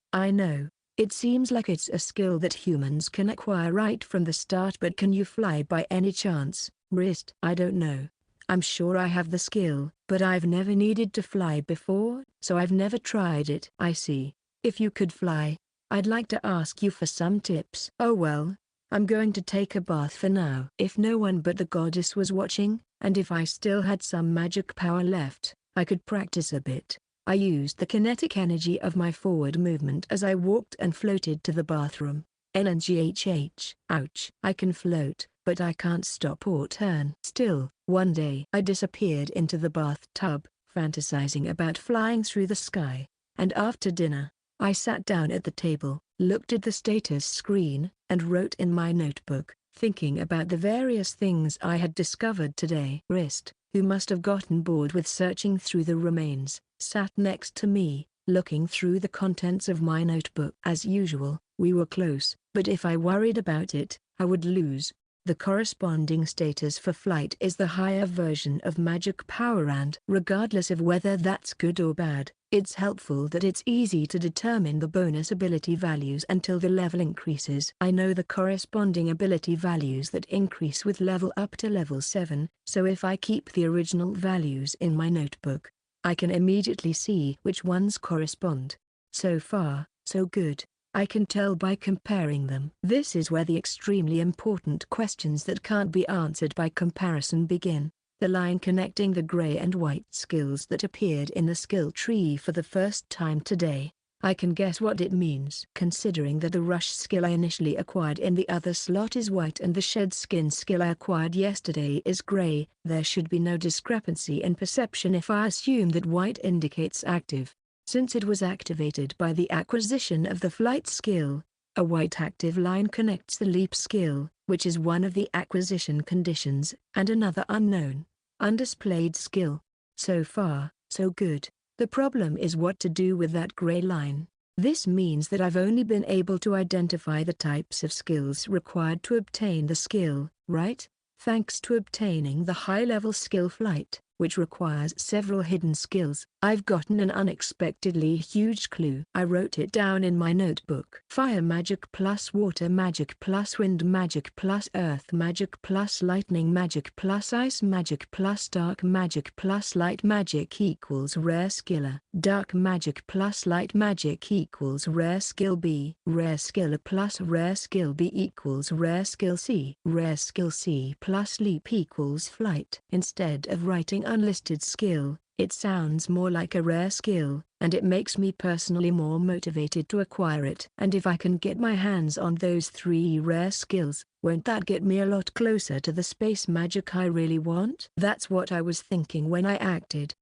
It seems like it's a skill that humans can acquire right from the start, but can you fly by any chance, Wrist? I don't know. I'm sure I have the skill, but I've never needed to fly before, so I've never tried it. I see. If you could fly, I'd like to ask you for some tips. Oh well, I'm going to take a bath for now. If no one but the goddess was watching, and if I still had some magic power left, I could practice a bit. I used the kinetic energy of my forward movement as I walked and floated to the bathroom. NGHH. Ouch. I can float, but I can't stop or turn. Still, one day I disappeared into the bathtub, fantasizing about flying through the sky, and after dinner, I sat down at the table, looked at the status screen, and wrote in my notebook, thinking about the various things I had discovered today. Wrist, who must have gotten bored with searching through the remains, sat next to me, looking through the contents of my notebook. As usual, we were close, but if I worried about it, I would lose. The corresponding status for flight is the higher version of magic power, and regardless of whether that's good or bad, it's helpful that it's easy to determine the bonus ability values until the level increases. I know the corresponding ability values that increase with level up to level 7, so if I keep the original values in my notebook, I can immediately see which ones correspond. So far, so good. I can tell by comparing them. This is where the extremely important questions that can't be answered by comparison begin. The line connecting the gray and white skills that appeared in the skill tree for the first time today. I can guess what it means. Considering that the rush skill I initially acquired in the other slot is white and the shed skin skill I acquired yesterday is gray, there should be no discrepancy in perception if I assume that white indicates active. Since it was activated by the acquisition of the flight skill, a white active line connects the leap skill, which is one of the acquisition conditions, and another unknown, undisplayed skill. So far, so good. The problem is what to do with that gray line. This means that I've only been able to identify the types of skills required to obtain the skill, right? Thanks to obtaining the high-level skill flight, which requires several hidden skills, I've gotten an unexpectedly huge clue. I wrote it down in my notebook. Fire magic plus water magic plus wind magic plus earth magic plus lightning magic plus ice magic plus dark magic plus light magic equals rare skill. Dark magic plus light magic equals rare skill B. Rare skill A plus rare skill B equals rare skill C. Rare skill C plus leap equals flight. Instead of writing unlisted skill, it sounds more like a rare skill, and it makes me personally more motivated to acquire it. And if I can get my hands on those 3 rare skills, won't that get me a lot closer to the space magic I really want? That's what I was thinking when I acted.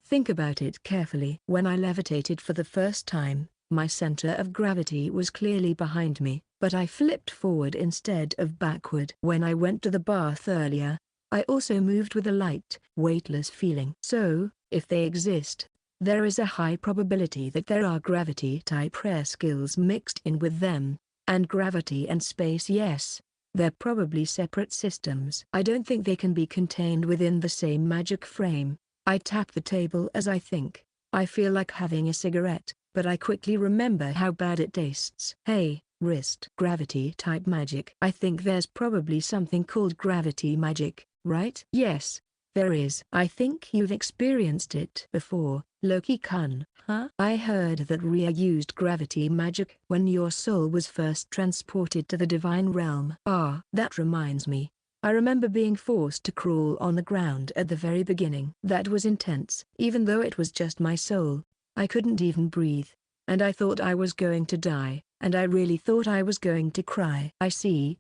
Think about it carefully. When I levitated for the first time, my center of gravity was clearly behind me, but I flipped forward instead of backward. When I went to the bath earlier, I also moved with a light, weightless feeling. So, if they exist, there is a high probability that there are gravity-type rare skills mixed in with them, and gravity and space, yes. They're probably separate systems. I don't think they can be contained within the same magic frame. I tap the table as I think. I feel like having a cigarette, but I quickly remember how bad it tastes. Hey, wrist. Gravity-type magic. I think there's probably something called gravity magic, right? Yes, there is. I think you've experienced it before, Loki-kun. Huh? I heard that Rhea used gravity magic when your soul was first transported to the divine realm. Ah, that reminds me. I remember being forced to crawl on the ground at the very beginning. That was intense. Even though it was just my soul, I couldn't even breathe, and I thought I was going to die, and I really thought I was going to cry. I see.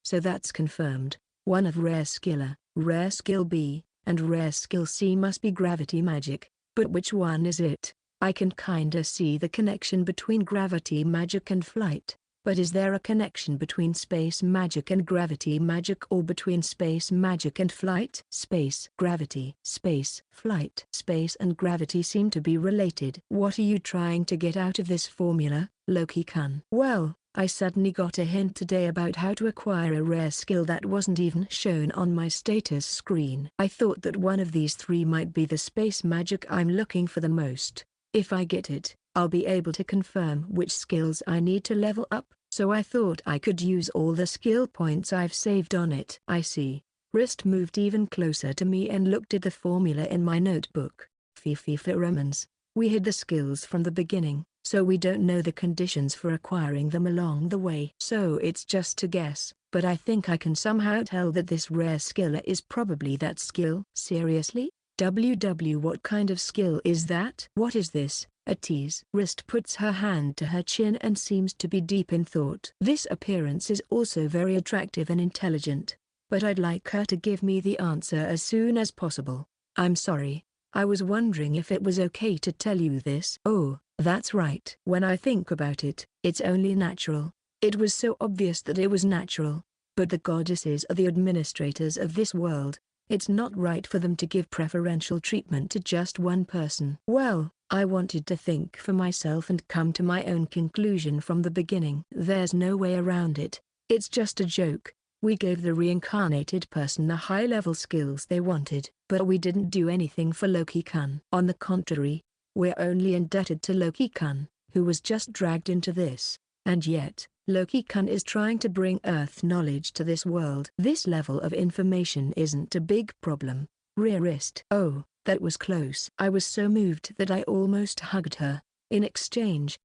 So that's confirmed. One of rare skill A, rare skill B, and rare skill C must be gravity magic, but which one is it? I can kinda see the connection between gravity magic and flight. But is there a connection between space magic and gravity magic, or between space magic and flight? Space, gravity, space, flight. Space and gravity seem to be related. What are you trying to get out of this formula, Loki-kun? Well, I suddenly got a hint today about how to acquire a rare skill that wasn't even shown on my status screen. I thought that one of these 3 might be the space magic I'm looking for the most. If I get it, I'll be able to confirm which skills I need to level up, so I thought I could use all the skill points I've saved on it. I see. Wrist moved even closer to me and looked at the formula in my notebook. Pheromones. We hid the skills from the beginning, so we don't know the conditions for acquiring them along the way. So it's just a guess, but I think I can somehow tell that this rare skill is probably that skill. Seriously? What kind of skill is that? What is this? A tease. Wrist puts her hand to her chin and seems to be deep in thought. This appearance is also very attractive and intelligent, but I'd like her to give me the answer as soon as possible. I'm sorry. I was wondering if it was okay to tell you this. Oh, That's right. When I think about it, it's only natural. It was so obvious that it was natural. But the goddesses are the administrators of this world. It's not right for them to give preferential treatment to just one person. Well, I wanted to think for myself and come to my own conclusion from the beginning. There's no way around it. It's just a joke. We gave the reincarnated person the high-level skills they wanted. But we didn't do anything for Loki-kun. On the contrary, we're only indebted to Loki-kun, who was just dragged into this. And yet, Loki-kun is trying to bring Earth knowledge to this world. This level of information isn't a big problem. Rear wrist. Oh, that was close. I was so moved that I almost hugged her. In exchange,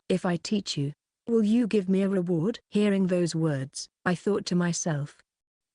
if I teach you, will you give me a reward? Hearing those words, I thought to myself,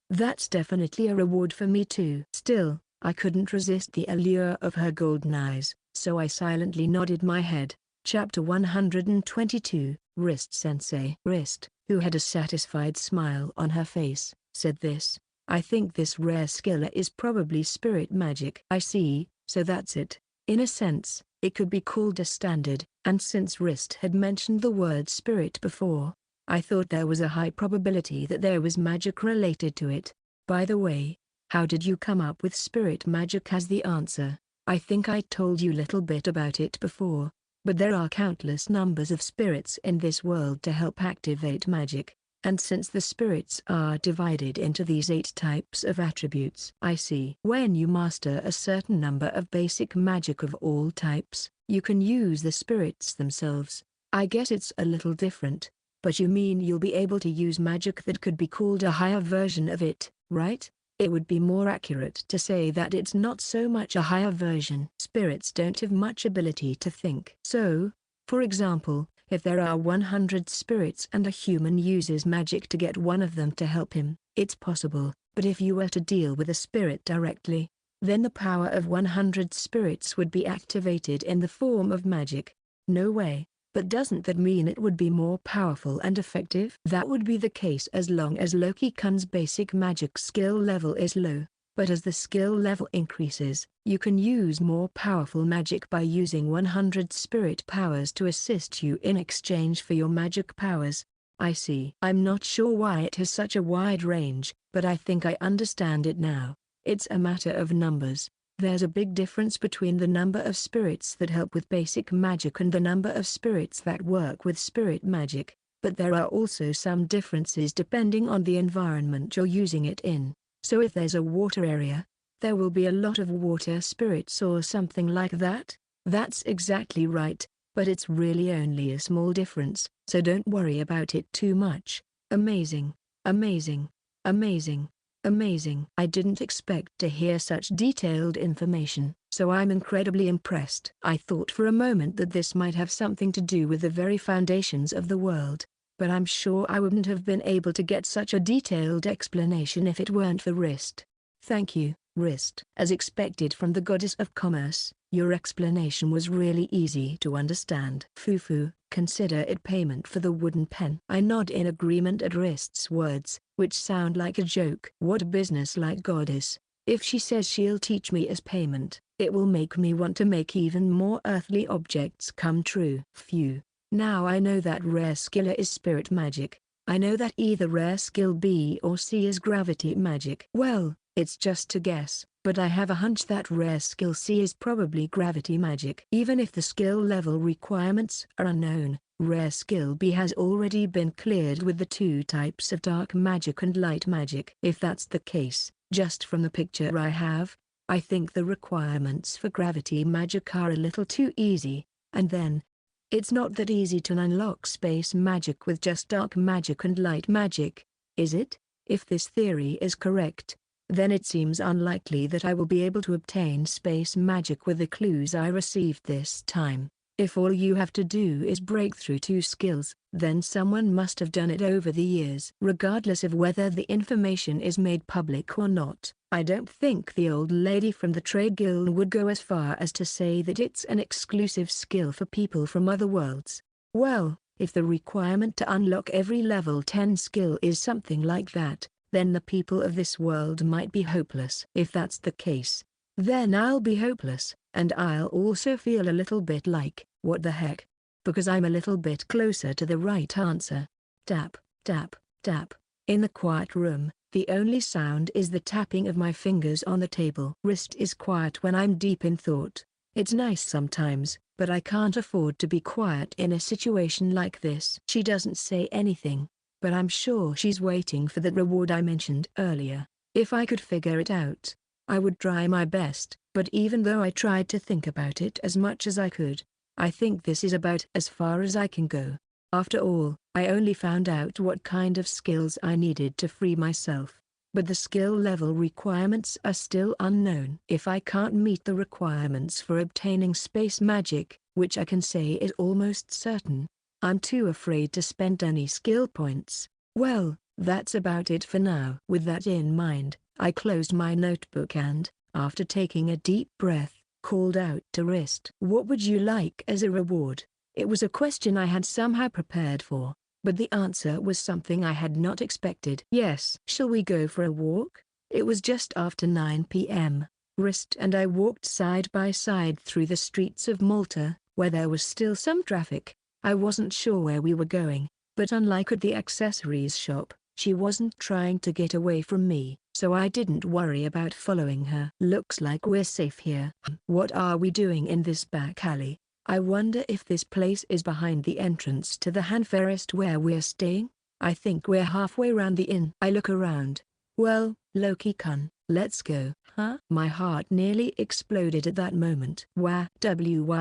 that's definitely a reward for me too. Still, I couldn't resist the allure of her golden eyes, so I silently nodded my head. Chapter 122, Wrist Sensei. Wrist, who had a satisfied smile on her face, said this. I think this rare skill is probably spirit magic. I see, so that's it. In a sense, it could be called a standard, and since Wrist had mentioned the word spirit before, I thought there was a high probability that there was magic related to it. By the way, how did you come up with spirit magic as the answer? I think I told you a little bit about it before. But there are countless numbers of spirits in this world to help activate magic, and since the spirits are divided into these 8 types of attributes. I see. When you master a certain number of basic magic of all types, you can use the spirits themselves. I guess it's a little different, but you mean you'll be able to use magic that could be called a higher version of it, right? It would be more accurate to say that it's not so much a higher version. Spirits don't have much ability to think. So, for example, if there are 100 spirits and a human uses magic to get one of them to help him, it's possible. But if you were to deal with a spirit directly, then the power of 100 spirits would be activated in the form of magic. No way. But doesn't that mean it would be more powerful and effective? That would be the case as long as Loki-kun's basic magic skill level is low. But as the skill level increases, you can use more powerful magic by using 100 spirit powers to assist you in exchange for your magic powers. I see. I'm not sure why it has such a wide range, but I think I understand it now. It's a matter of numbers. There's a big difference between the number of spirits that help with basic magic and the number of spirits that work with spirit magic, but there are also some differences depending on the environment you're using it in. So if there's a water area, there will be a lot of water spirits or something like that? That's exactly right, but it's really only a small difference, so don't worry about it too much. Amazing, amazing, amazing. Amazing. I didn't expect to hear such detailed information, so I'm incredibly impressed. I thought for a moment that this might have something to do with the very foundations of the world, but I'm sure I wouldn't have been able to get such a detailed explanation if it weren't for Wrist. Thank you, Wrist. As expected from the goddess of commerce, your explanation was really easy to understand. Fufu, consider it payment for the wooden pen. I nod in agreement at Wrist's words, which sound like a joke. What a business-like goddess. If she says she'll teach me as payment, it will make me want to make even more earthly objects come true. Phew. Now I know that rare skill A is spirit magic. I know that either rare skill B or C is gravity magic. Well, it's just a guess, but I have a hunch that rare skill C is probably gravity magic. Even if the skill level requirements are unknown, rare skill B has already been cleared with the 2 types of dark magic and light magic. If that's the case, just from the picture I have, I think the requirements for gravity magic are a little too easy, and then, it's not that easy to unlock space magic with just dark magic and light magic, is it? If this theory is correct, then it seems unlikely that I will be able to obtain space magic with the clues I received this time. If all you have to do is break through 2 skills, then someone must have done it over the years. Regardless of whether the information is made public or not, I don't think the old lady from the Trade Guild would go as far as to say that it's an exclusive skill for people from other worlds. Well, if the requirement to unlock every level 10 skill is something like that, then the people of this world might be hopeless. If that's the case, then I'll be hopeless, and I'll also feel a little bit like, what the heck, because I'm a little bit closer to the right answer. Tap, tap, tap. In the quiet room, the only sound is the tapping of my fingers on the table. Wrist is quiet when I'm deep in thought. It's nice sometimes, but I can't afford to be quiet in a situation like this. She doesn't say anything, but I'm sure she's waiting for the reward I mentioned earlier. If I could figure it out, I would try my best, but even though I tried to think about it as much as I could, I think this is about as far as I can go. After all, I only found out what kind of skills I needed to free myself, but the skill level requirements are still unknown. If I can't meet the requirements for obtaining space magic, which I can say is almost certain, I'm too afraid to spend any skill points. Well, that's about it for now. With that in mind, I closed my notebook and, after taking a deep breath, called out to Wrist. "What would you like as a reward?" It was a question I had somehow prepared for, but the answer was something I had not expected. "Yes." "Shall we go for a walk?" It was just after 9 p.m. Wrist and I walked side by side through the streets of Malta, where there was still some traffic. I wasn't sure where we were going, but unlike at the accessories shop, she wasn't trying to get away from me, so I didn't worry about following her. "Looks like we're safe here." "What are we doing in this back alley? I wonder if this place is behind the entrance to the Hanforest where we're staying?" "I think we're halfway round the inn." I look around. "Well, Loki-kun, let's go." "Huh?" My heart nearly exploded at that moment. Why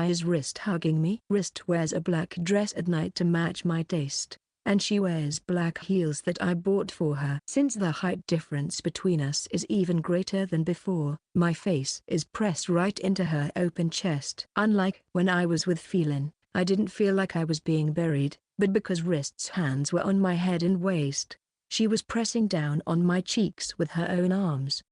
is Wrist hugging me? Wrist wears a black dress at night to match my taste, and she wears black heels that I bought for her. Since the height difference between us is even greater than before, my face is pressed right into her open chest. Unlike when I was with Feline, I didn't feel like I was being buried, but because Wrist's hands were on my head and waist, she was pressing down on my cheeks with her own arms.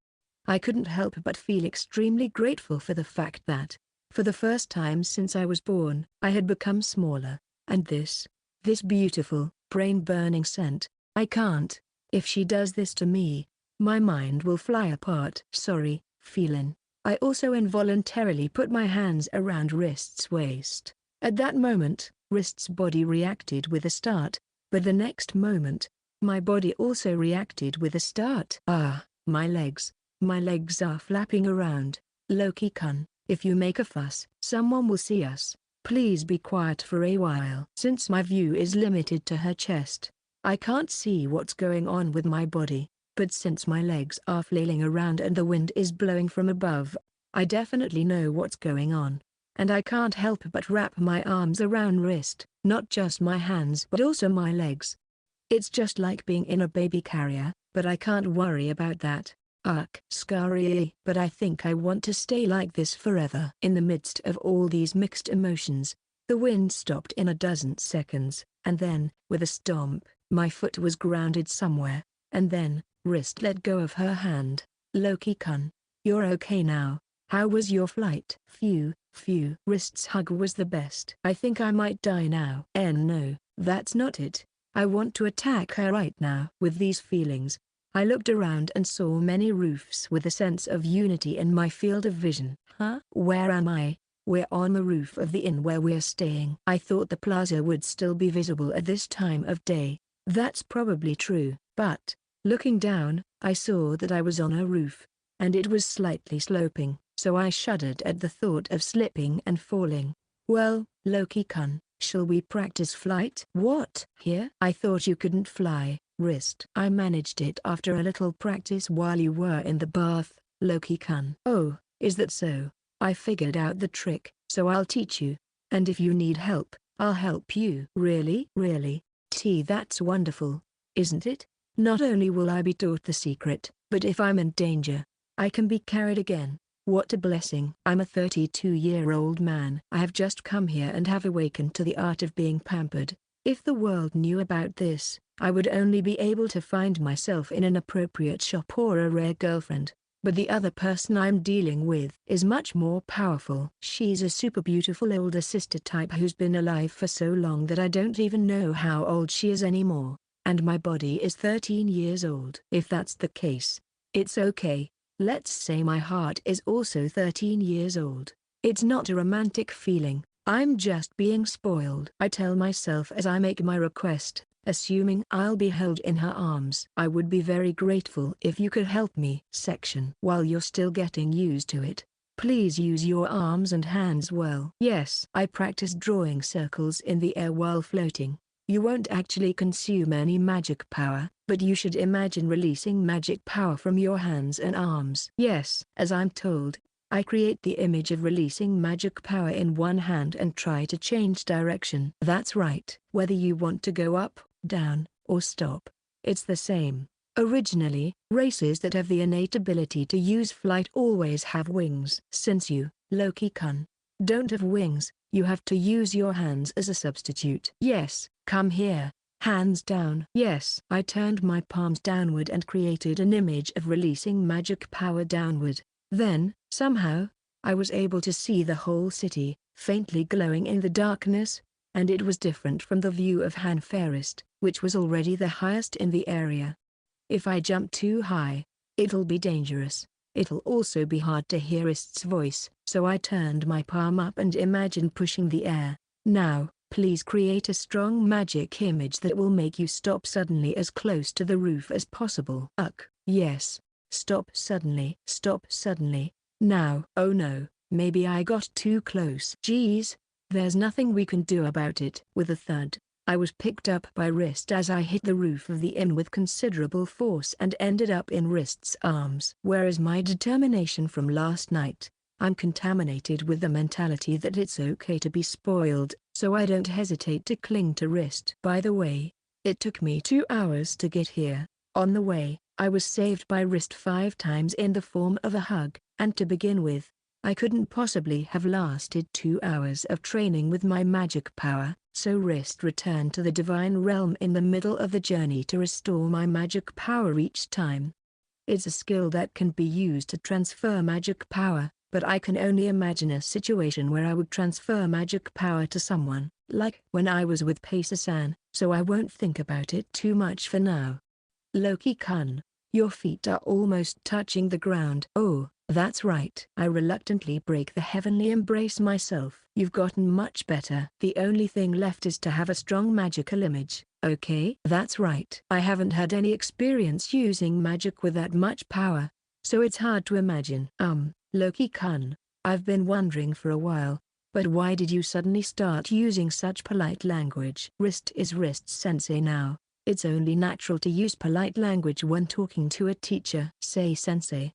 I couldn't help but feel extremely grateful for the fact that, for the first time since I was born, I had become smaller, and this beautiful, brain-burning scent, I can't. If she does this to me, my mind will fly apart. "Sorry, Feline." I also involuntarily put my hands around Wrist's waist. At that moment, Wrist's body reacted with a start, but the next moment, my body also reacted with a start. "Ah, my legs. My legs are flapping around. Loki-kun, if you make a fuss, someone will see us. Please be quiet for a while." Since my view is limited to her chest, I can't see what's going on with my body, but since my legs are flailing around and the wind is blowing from above, I definitely know what's going on, and I can't help but wrap my arms around Wrist, not just my hands but also my legs. It's just like being in a baby carrier, but I can't worry about that. Scary, but I think I want to stay like this forever. In the midst of all these mixed emotions, the wind stopped in a dozen seconds, and then, with a stomp, my foot was grounded somewhere, and then, Wrist let go of her hand. "Loki-kun, you're okay now. How was your flight?" Phew. Wrist's hug was the best. "I think I might die now." No, that's not it. I want to attack her right now. With these feelings, I looked around and saw many roofs with a sense of unity in my field of vision. "Huh? Where am I?" "We're on the roof of the inn where we're staying." I thought the plaza would still be visible at this time of day. That's probably true, but, looking down, I saw that I was on a roof, and it was slightly sloping, so I shuddered at the thought of slipping and falling. "Well, Loki-kun, shall we practice flight?" "What? Here?" "I thought you couldn't fly, Wrist." "I managed it after a little practice while you were in the bath, Loki-kun." "Oh, is that so? I figured out the trick, so I'll teach you. And if you need help, I'll help you." "Really? That's wonderful, isn't it? Not only will I be taught the secret, but if I'm in danger, I can be carried again." What a blessing. I'm a 32-year-old man. I have just come here and have awakened to the art of being pampered. If the world knew about this, I would only be able to find myself in an appropriate shop or a rare girlfriend. But the other person I'm dealing with is much more powerful. She's a super beautiful older sister type who's been alive for so long that I don't even know how old she is anymore, and my body is 13 years old. If that's the case, it's okay. Let's say my heart is also 13 years old. It's not a romantic feeling, I'm just being spoiled. I tell myself as I make my request, assuming I'll be held in her arms. I would be very grateful if you could help me. Section. While you're still getting used to it, please use your arms and hands well. Yes. I practice drawing circles in the air while floating. You won't actually consume any magic power, but you should imagine releasing magic power from your hands and arms. Yes. As I'm told, I create the image of releasing magic power in one hand and try to change direction. That's right. Whether you want to go up, down, or stop, it's the same. Originally, races that have the innate ability to use flight always have wings. Since you, Loki-kun, don't have wings, you have to use your hands as a substitute. Yes, come here, hands down. Yes. I turned my palms downward and created an image of releasing magic power downward. Then, somehow, I was able to see the whole city, faintly glowing in the darkness, and it was different from the view of Han Fairest, which was already the highest in the area. If I jump too high, it'll be dangerous. It'll also be hard to hear Ist's voice, so I turned my palm up and imagined pushing the air. Now, please create a strong magic image that will make you stop suddenly as close to the roof as possible. Yes. Stop suddenly. Stop suddenly. Now. Oh no, maybe I got too close. Geez, there's nothing we can do about it. With a thud, I was picked up by Wrist as I hit the roof of the inn with considerable force and ended up in Wrist's arms. Where is my determination from last night? I'm contaminated with the mentality that it's okay to be spoiled, so I don't hesitate to cling to Wrist. By the way, it took me 2 hours to get here. On the way, I was saved by Wrist 5 times in the form of a hug, and to begin with, I couldn't possibly have lasted 2 hours of training with my magic power, so Wrist returned to the divine realm in the middle of the journey to restore my magic power each time. It's a skill that can be used to transfer magic power, but I can only imagine a situation where I would transfer magic power to someone, like when I was with Pacer-san, so I won't think about it too much for now. Loki-kun, your feet are almost touching the ground. Oh, that's right. I reluctantly break the heavenly embrace myself. You've gotten much better. The only thing left is to have a strong magical image, okay? That's right. I haven't had any experience using magic with that much power, so it's hard to imagine. Loki-kun, I've been wondering for a while, but why did you suddenly start using such polite language? Wrist is Wrist's sensei now. It's only natural to use polite language when talking to a teacher. Say sensei,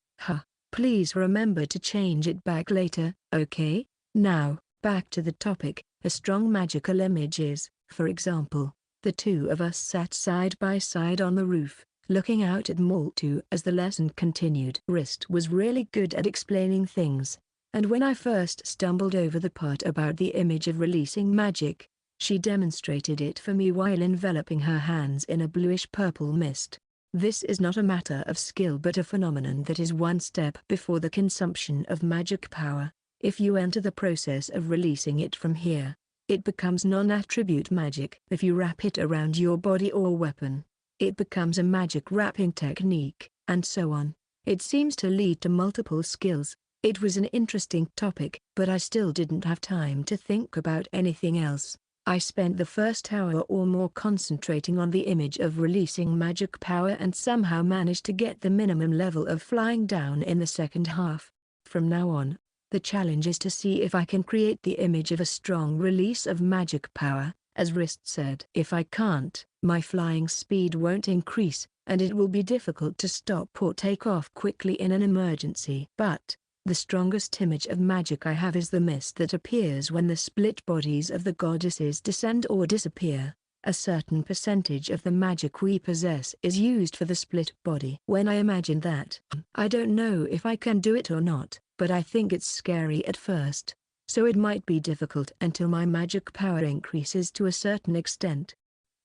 please remember to change it back later, okay? Now, back to the topic. A strong magical image is, for example, the two of us sat side by side on the roof, looking out at Malta as the lesson continued. Wrist was really good at explaining things, and when I first stumbled over the part about the image of releasing magic, she demonstrated it for me while enveloping her hands in a bluish-purple mist. This is not a matter of skill but a phenomenon that is one step before the consumption of magic power. If you enter the process of releasing it from here, it becomes non-attribute magic. If you wrap it around your body or weapon, it becomes a magic wrapping technique, and so on. It seems to lead to multiple skills. It was an interesting topic, but I still didn't have time to think about anything else. I spent the first hour or more concentrating on the image of releasing magic power and somehow managed to get the minimum level of flying down in the second half. From now on, the challenge is to see if I can create the image of a strong release of magic power, as Wrist said. If I can't, my flying speed won't increase, and it will be difficult to stop or take off quickly in an emergency. But the strongest image of magic I have is the mist that appears when the split bodies of the goddesses descend or disappear. A certain percentage of the magic we possess is used for the split body. When I imagine that, I don't know if I can do it or not, but I think it's scary at first, so it might be difficult until my magic power increases to a certain extent.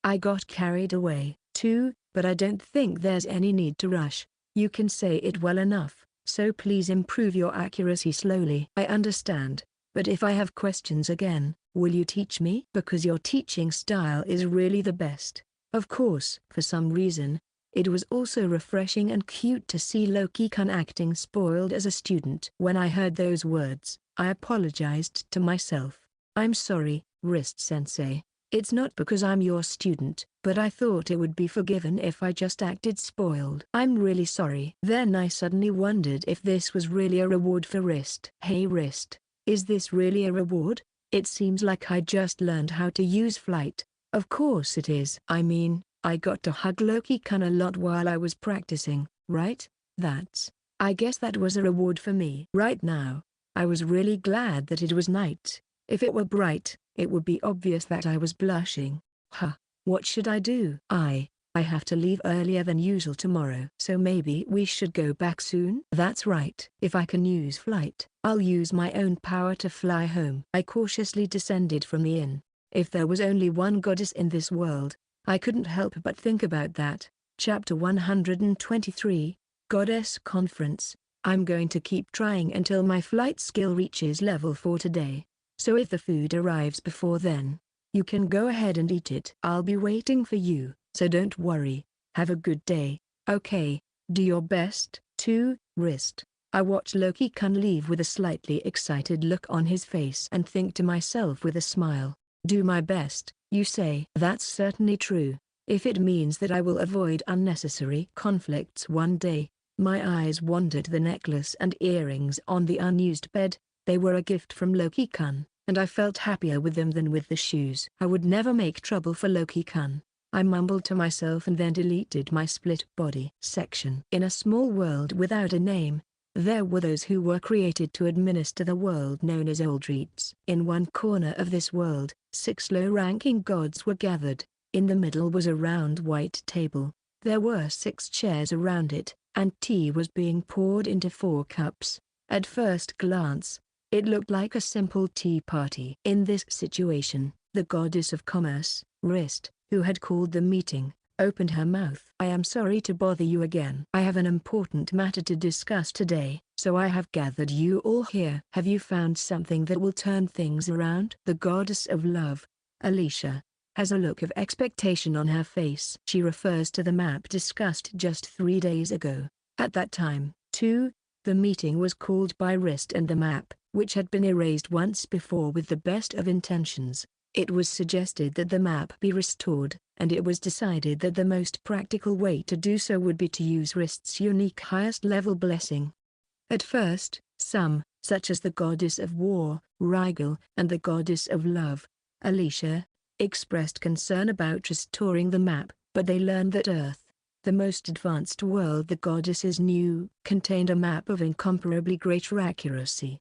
I got carried away, too, but I don't think there's any need to rush. You can say it well enough, so please improve your accuracy slowly. I understand, but if I have questions again, will you teach me? Because your teaching style is really the best. Of course. For some reason, it was also refreshing and cute to see Loki-kun acting spoiled as a student. When I heard those words, I apologized to myself. I'm sorry, Wrist Sensei. It's not because I'm your student, but I thought it would be forgiven if I just acted spoiled. I'm really sorry. Then I suddenly wondered if this was really a reward for Wrist. Hey Wrist, is this really a reward? It seems like I just learned how to use flight. Of course it is. I mean, I got to hug Loki-kun a lot while I was practicing, right? I guess that was a reward for me. Right now, I was really glad that it was night. If it were bright, it would be obvious that I was blushing. What should I do? I have to leave earlier than usual tomorrow. So maybe we should go back soon? That's right. If I can use flight, I'll use my own power to fly home. I cautiously descended from the inn. If there was only one goddess in this world, I couldn't help but think about that. Chapter 123, Goddess Conference. I'm going to keep trying until my flight skill reaches level 4 today. So if the food arrives before then, you can go ahead and eat it. I'll be waiting for you, so don't worry. Have a good day. Okay, do your best. 2. Wrist. I watch Loki-kun leave with a slightly excited look on his face and think to myself with a smile. Do my best, you say? That's certainly true. If it means that I will avoid unnecessary conflicts one day. My eyes wandered to the necklace and earrings on the unused bed. They were a gift from Loki-kun, and I felt happier with them than with the shoes. I would never make trouble for Loki-kun. I mumbled to myself and then deleted my split body section. In a small world without a name, there were those who were created to administer the world known as Oldreeds. In one corner of this world, 6 low-ranking gods were gathered. In the middle was a round white table. There were 6 chairs around it, and tea was being poured into 4 cups. At first glance, it looked like a simple tea party. In this situation, the goddess of commerce, Wrist, who had called the meeting, opened her mouth. I am sorry to bother you again. I have an important matter to discuss today, so I have gathered you all here. Have you found something that will turn things around? The goddess of love, Alicia, has a look of expectation on her face. She refers to the map discussed just 3 days ago. At that time, too, the meeting was called by Wrist and the map, which had been erased once before with the best of intentions. It was suggested that the map be restored, and it was decided that the most practical way to do so would be to use Wrist's unique highest level blessing. At first, some, such as the goddess of war, Rigel, and the goddess of love, Alicia, expressed concern about restoring the map, but they learned that Earth, the most advanced world the goddesses knew, contained a map of incomparably greater accuracy.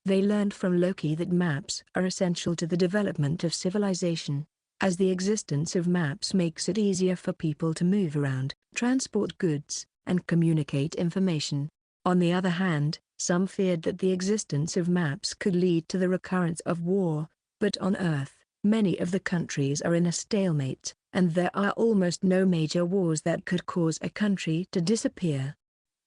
They learned from Loki that maps are essential to the development of civilization, as the existence of maps makes it easier for people to move around, transport goods, and communicate information. On the other hand, some feared that the existence of maps could lead to the recurrence of war, but on Earth, many of the countries are in a stalemate, and there are almost no major wars that could cause a country to disappear.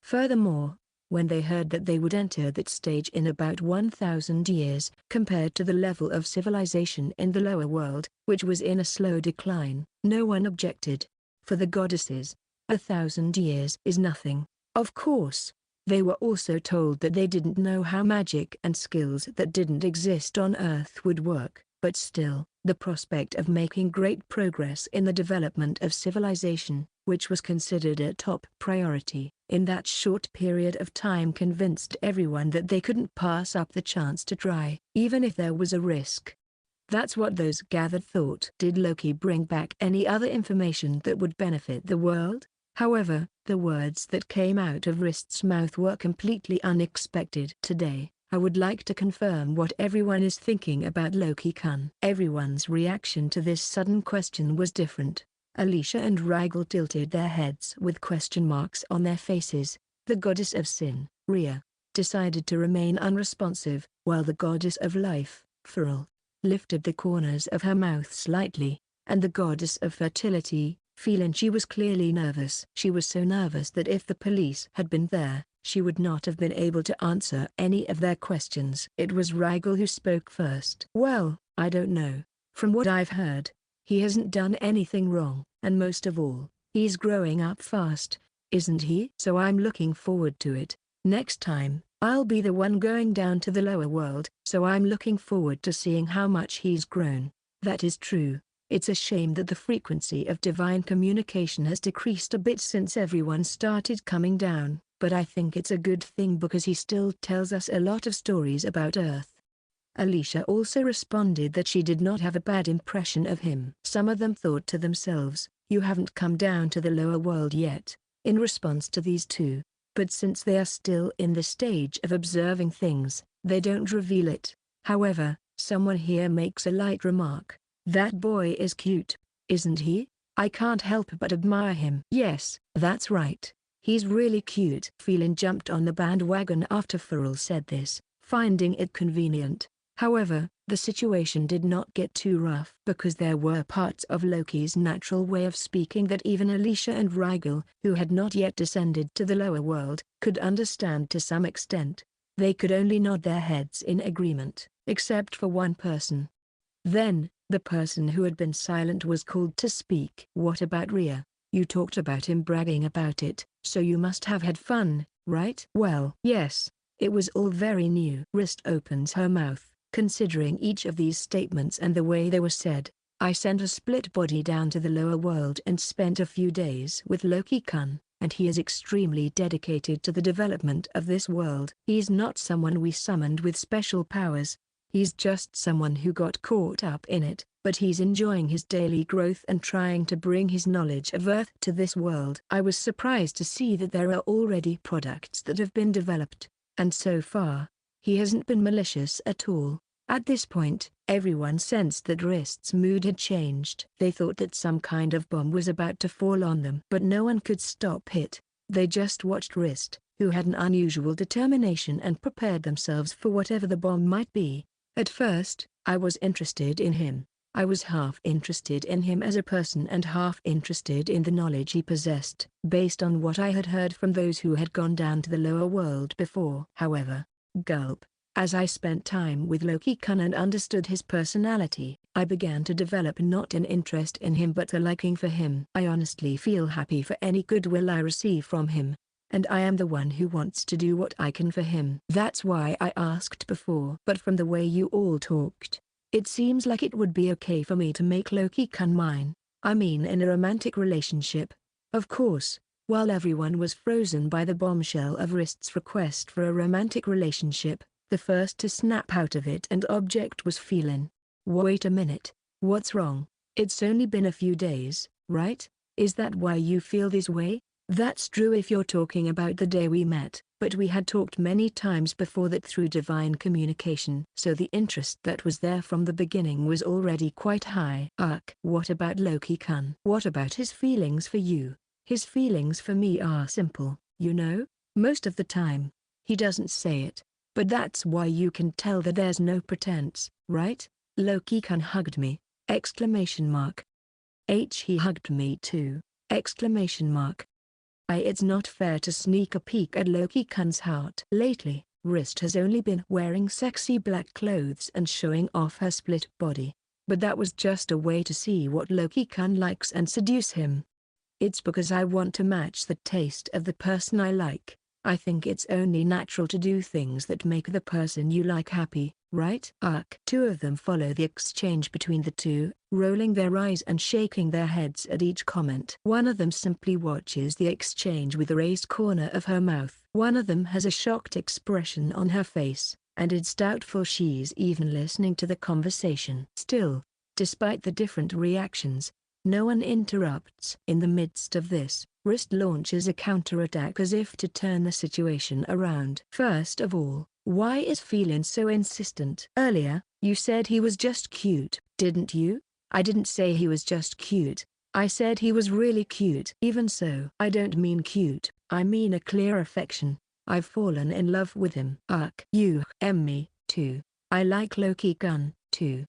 Furthermore, when they heard that they would enter that stage in about 1,000 years, compared to the level of civilization in the lower world, which was in a slow decline, no one objected. For the goddesses, 1,000 years is nothing. Of course, they were also told that they didn't know how magic and skills that didn't exist on Earth would work, but still, the prospect of making great progress in the development of civilization, which was considered a top priority, in that short period of time convinced everyone that they couldn't pass up the chance to try, even if there was a risk. That's what those gathered thought. Did Loki bring back any other information that would benefit the world? However, the words that came out of Wrist's mouth were completely unexpected. Today, I would like to confirm what everyone is thinking about Loki-kun. Everyone's reaction to this sudden question was different. Alicia and Rigel tilted their heads with question marks on their faces. The goddess of sin, Rhea, decided to remain unresponsive, while the goddess of life, Feral, lifted the corners of her mouth slightly, and the goddess of fertility, Feline, she was clearly nervous. She was so nervous that if the police had been there, she would not have been able to answer any of their questions. It was Rigel who spoke first. Well, I don't know. From what I've heard, he hasn't done anything wrong, and most of all, he's growing up fast, isn't he? So I'm looking forward to it. Next time, I'll be the one going down to the lower world, so I'm looking forward to seeing how much he's grown. That is true. It's a shame that the frequency of divine communication has decreased a bit since everyone started coming down, but I think it's a good thing because he still tells us a lot of stories about Earth. Alicia also responded that she did not have a bad impression of him. Some of them thought to themselves, "You haven't come down to the lower world yet," in response to these two. But since they are still in the stage of observing things, they don't reveal it. However, someone here makes a light remark. "That boy is cute, isn't he? I can't help but admire him." "Yes, that's right. He's really cute." Phelan jumped on the bandwagon after Farrell said this, finding it convenient. However, the situation did not get too rough because there were parts of Loki's natural way of speaking that even Alicia and Rigel, who had not yet descended to the lower world, could understand to some extent. They could only nod their heads in agreement, except for one person. Then, the person who had been silent was called to speak. "What about Rhea? You talked about him bragging about it, so you must have had fun, right?" "Well, yes. It was all very new." Wrist opens her mouth, considering each of these statements and the way they were said. "I sent a split body down to the lower world and spent a few days with Loki-kun, and he is extremely dedicated to the development of this world. He's not someone we summoned with special powers. He's just someone who got caught up in it, but he's enjoying his daily growth and trying to bring his knowledge of Earth to this world." I was surprised to see that there are already products that have been developed, and so far, he hasn't been malicious at all. At this point, everyone sensed that Wrist's mood had changed. They thought that some kind of bomb was about to fall on them. But no one could stop it. They just watched Wrist, who had an unusual determination and prepared themselves for whatever the bomb might be. At first, I was interested in him. I was half interested in him as a person and half interested in the knowledge he possessed, based on what I had heard from those who had gone down to the lower world before. However, gulp. As I spent time with Loki-kun and understood his personality, I began to develop not an interest in him but a liking for him. I honestly feel happy for any goodwill I receive from him, and I am the one who wants to do what I can for him. That's why I asked before. But from the way you all talked, it seems like it would be okay for me to make Loki-kun mine. I mean in a romantic relationship. Of course, while everyone was frozen by the bombshell of Wrist's request for a romantic relationship, the first to snap out of it and object was Phelan. "Wait a minute, what's wrong? It's only been a few days, right? Is that why you feel this way?" "That's true if you're talking about the day we met, but we had talked many times before that through divine communication. So the interest that was there from the beginning was already quite high." "What about Loki-kun? What about his feelings for you?" "His feelings for me are simple, you know. Most of the time, he doesn't say it. But that's why you can tell that there's no pretense, right? Loki-kun hugged me! He hugged me too! It's not fair to sneak a peek at Loki-kun's heart." Lately, Wrist has only been wearing sexy black clothes and showing off her split body. But that was just a way to see what Loki-kun likes and seduce him. It's because I want to match the taste of the person I like. I think it's only natural to do things that make the person you like happy, right? Two of them follow the exchange between the two, rolling their eyes and shaking their heads at each comment. One of them simply watches the exchange with a raised corner of her mouth. One of them has a shocked expression on her face, and it's doubtful she's even listening to the conversation. Still, despite the different reactions, no one interrupts. In the midst of this, Wrist launches a counterattack as if to turn the situation around. "First of all, why is Phelan so insistent? Earlier, you said he was just cute, didn't you?" "I didn't say he was just cute. I said he was really cute." "Even so, I don't mean cute, I mean a clear affection. I've fallen in love with him." Me too. I like Loki-kun, too!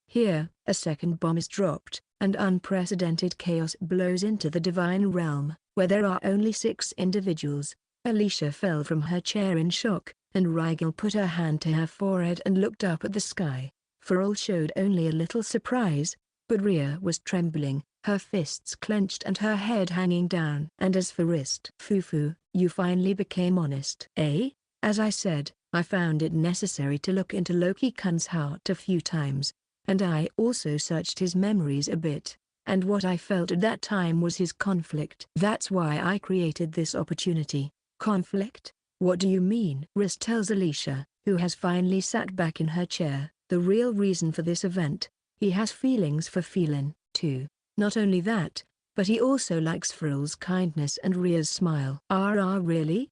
Here, a second bomb is dropped, and unprecedented chaos blows into the divine realm, where there are only 6 individuals. Alicia fell from her chair in shock, and Rigel put her hand to her forehead and looked up at the sky. Farrell showed only a little surprise, but Rhea was trembling, her fists clenched and her head hanging down. And as for wrist, Fufu, you finally became honest. Eh? As I said, I found it necessary to look into Loki-kun's heart a few times, and I also searched his memories a bit, and what I felt at that time was his conflict. That's why I created this opportunity. Conflict? What do you mean? Wrist tells Alicia, who has finally sat back in her chair, the real reason for this event. He has feelings for Feline, too. Not only that, but he also likes Frill's kindness and Ria's smile. Really?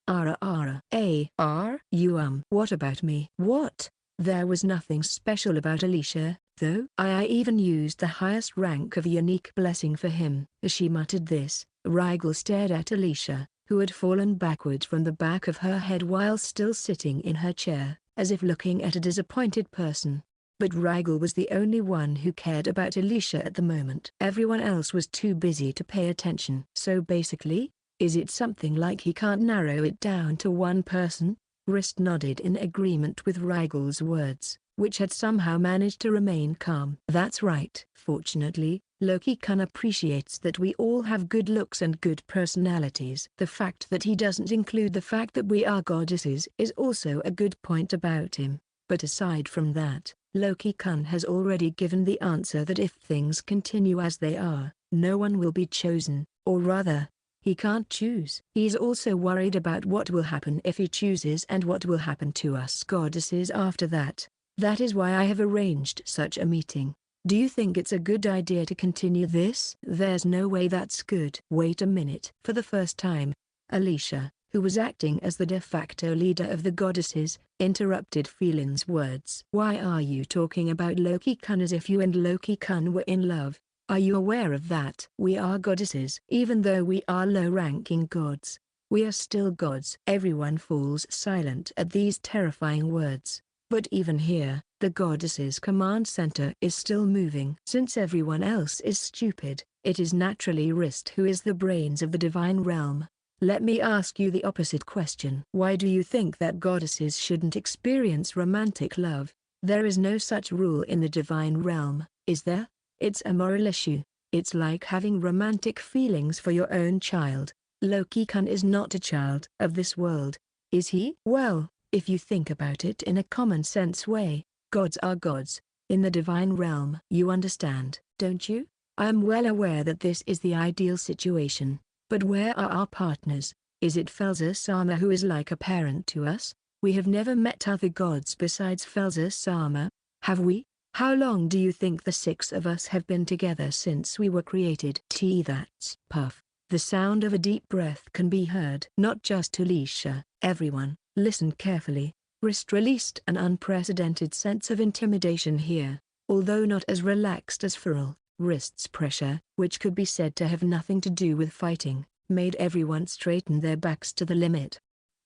What about me? What? There was nothing special about Alicia, though. I even used the highest rank of unique blessing for him. As she muttered this, Rigel stared at Alicia, who had fallen backward from the back of her head while still sitting in her chair, as if looking at a disappointed person. But Rigel was the only one who cared about Alicia at the moment. Everyone else was too busy to pay attention. So basically, is it something like he can't narrow it down to one person? Wrist nodded in agreement with Rigel's words, which had somehow managed to remain calm. That's right. Fortunately, Loki-kun appreciates that we all have good looks and good personalities. The fact that he doesn't include the fact that we are goddesses is also a good point about him. But aside from that, Loki-kun has already given the answer that if things continue as they are, no one will be chosen, or rather, he can't choose. He's also worried about what will happen if he chooses and what will happen to us goddesses after that. That is why I have arranged such a meeting. Do you think it's a good idea to continue this? There's no way that's good. Wait a minute. For the first time, Alicia, who was acting as the de facto leader of the goddesses, interrupted Feline's words. Why are you talking about Loki-kun as if you and Loki-kun were in love? Are you aware of that? We are goddesses. Even though we are low-ranking gods, we are still gods. Everyone falls silent at these terrifying words. But even here, the goddesses' command center is still moving. Since everyone else is stupid, it is naturally Wrist who is the brains of the divine realm. Let me ask you the opposite question. Why do you think that goddesses shouldn't experience romantic love? There is no such rule in the divine realm, is there? It's a moral issue. It's like having romantic feelings for your own child. Loki-kun is not a child of this world, is he? Well, if you think about it in a common sense way, gods are gods, in the divine realm. You understand, don't you? I am well aware that this is the ideal situation. But where are our partners? Is it Felsa-sama who is like a parent to us? We have never met other gods besides Felsa-sama, have we? How long do you think the six of us have been together since we were created? That's puff. The sound of a deep breath can be heard. Not just Alicia, everyone, listen carefully. Wrist released an unprecedented sense of intimidation here, although not as relaxed as Frill. Wrist's pressure, which could be said to have nothing to do with fighting, made everyone straighten their backs to the limit.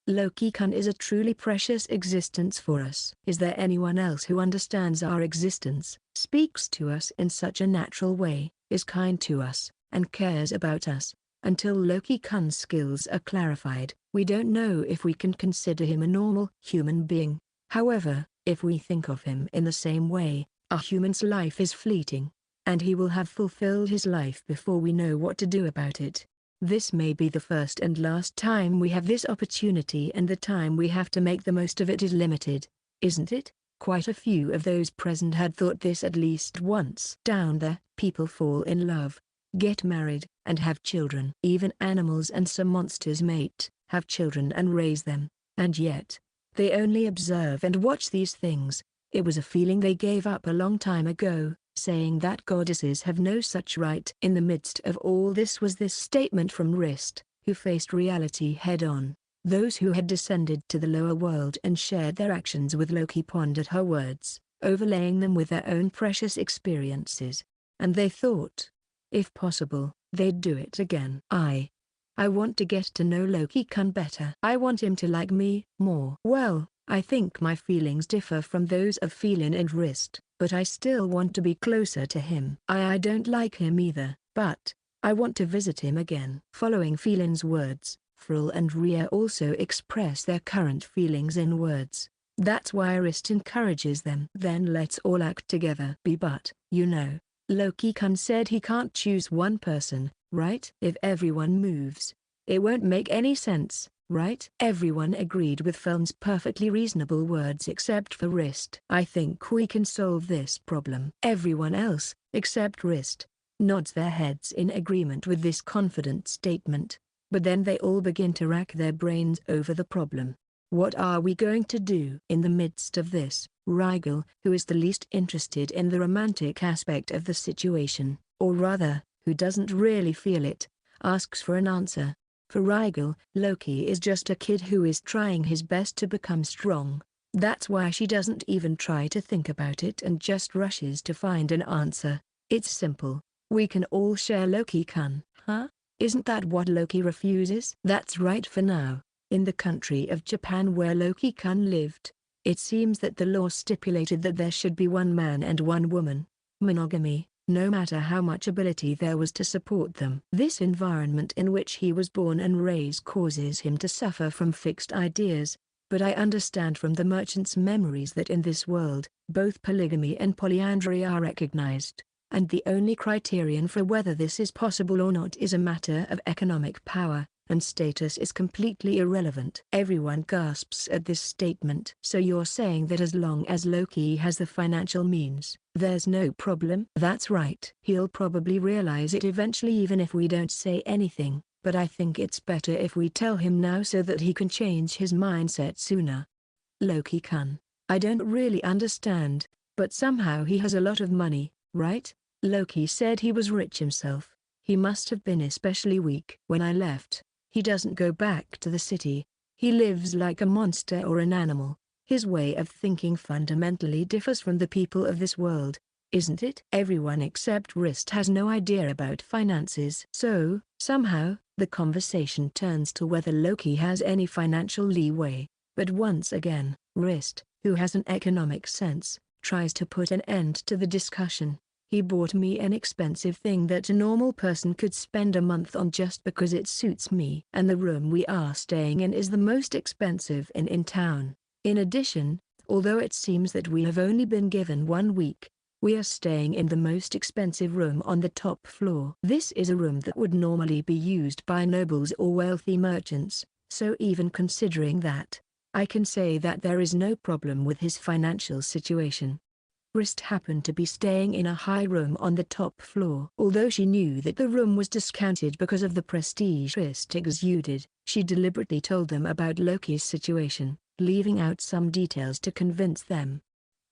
Loki-kun is a truly precious existence for us. Is there anyone else who understands our existence, speaks to us in such a natural way, is kind to us, and cares about us? Until Loki-kun's skills are clarified, we don't know if we can consider him a normal human being. However, if we think of him in the same way, a human's life is fleeting, and he will have fulfilled his life before we know what to do about it. This may be the first and last time we have this opportunity, and the time we have to make the most of it is limited, isn't it? Quite a few of those present had thought this at least once. Down there, people fall in love, get married, and have children. Even animals and some monsters mate, have children and raise them, and yet, they only observe and watch these things. It was a feeling they gave up a long time ago, saying that goddesses have no such right. In the midst of all this was this statement from Wrist, who faced reality head-on. Those who had descended to the lower world and shared their actions with Loki pondered her words, overlaying them with their own precious experiences. And they thought, if possible, they'd do it again. I want to get to know Loki-kun better. I want him to like me more. Well, I think my feelings differ from those of Feline and Wrist, but I still want to be closer to him. I don't like him either, but I want to visit him again. Following Feline's words, Frill and Ria also express their current feelings in words. That's why Wrist encourages them. Then let's all act together. But, you know, Loki-kun said he can't choose one person, right? If everyone moves, it won't make any sense, right? Everyone agreed with Film's perfectly reasonable words except for Wrist. I think we can solve this problem. Everyone else, except Wrist, nods their heads in agreement with this confident statement. But then they all begin to rack their brains over the problem. What are we going to do? In the midst of this, Rigel, who is the least interested in the romantic aspect of the situation, or rather, who doesn't really feel it, asks for an answer. For Rigel, Loki is just a kid who is trying his best to become strong. That's why she doesn't even try to think about it and just rushes to find an answer. It's simple. We can all share Loki-kun, huh? Isn't that what Loki refuses? That's right for now. In the country of Japan where Loki-kun lived, it seems that the law stipulated that there should be one man and one woman. Monogamy, no matter how much ability there was to support them. This environment in which he was born and raised causes him to suffer from fixed ideas, but I understand from the merchant's memories that in this world, both polygamy and polyandry are recognized, and the only criterion for whether this is possible or not is a matter of economic power, and status is completely irrelevant. Everyone gasps at this statement. So you're saying that as long as Loki has the financial means, there's no problem? That's right. He'll probably realize it eventually even if we don't say anything, but I think it's better if we tell him now so that he can change his mindset sooner. Loki-kun, I don't really understand, but somehow he has a lot of money, right? Loki said he was rich himself. He must have been especially weak. When I left, he doesn't go back to the city. He lives like a monster or an animal. His way of thinking fundamentally differs from the people of this world, isn't it? Everyone except Wrist has no idea about finances. So, somehow, the conversation turns to whether Loki has any financial leeway. But once again, Wrist, who has an economic sense, tries to put an end to the discussion. He bought me an expensive thing that a normal person could spend a month on just because it suits me. And the room we are staying in is the most expensive in town. In addition, although it seems that we have only been given 1 week, we are staying in the most expensive room on the top floor. This is a room that would normally be used by nobles or wealthy merchants, so even considering that, I can say that there is no problem with his financial situation. Wrist happened to be staying in a high room on the top floor. Although she knew that the room was discounted because of the prestige Wrist exuded, she deliberately told them about Loki's situation, leaving out some details to convince them.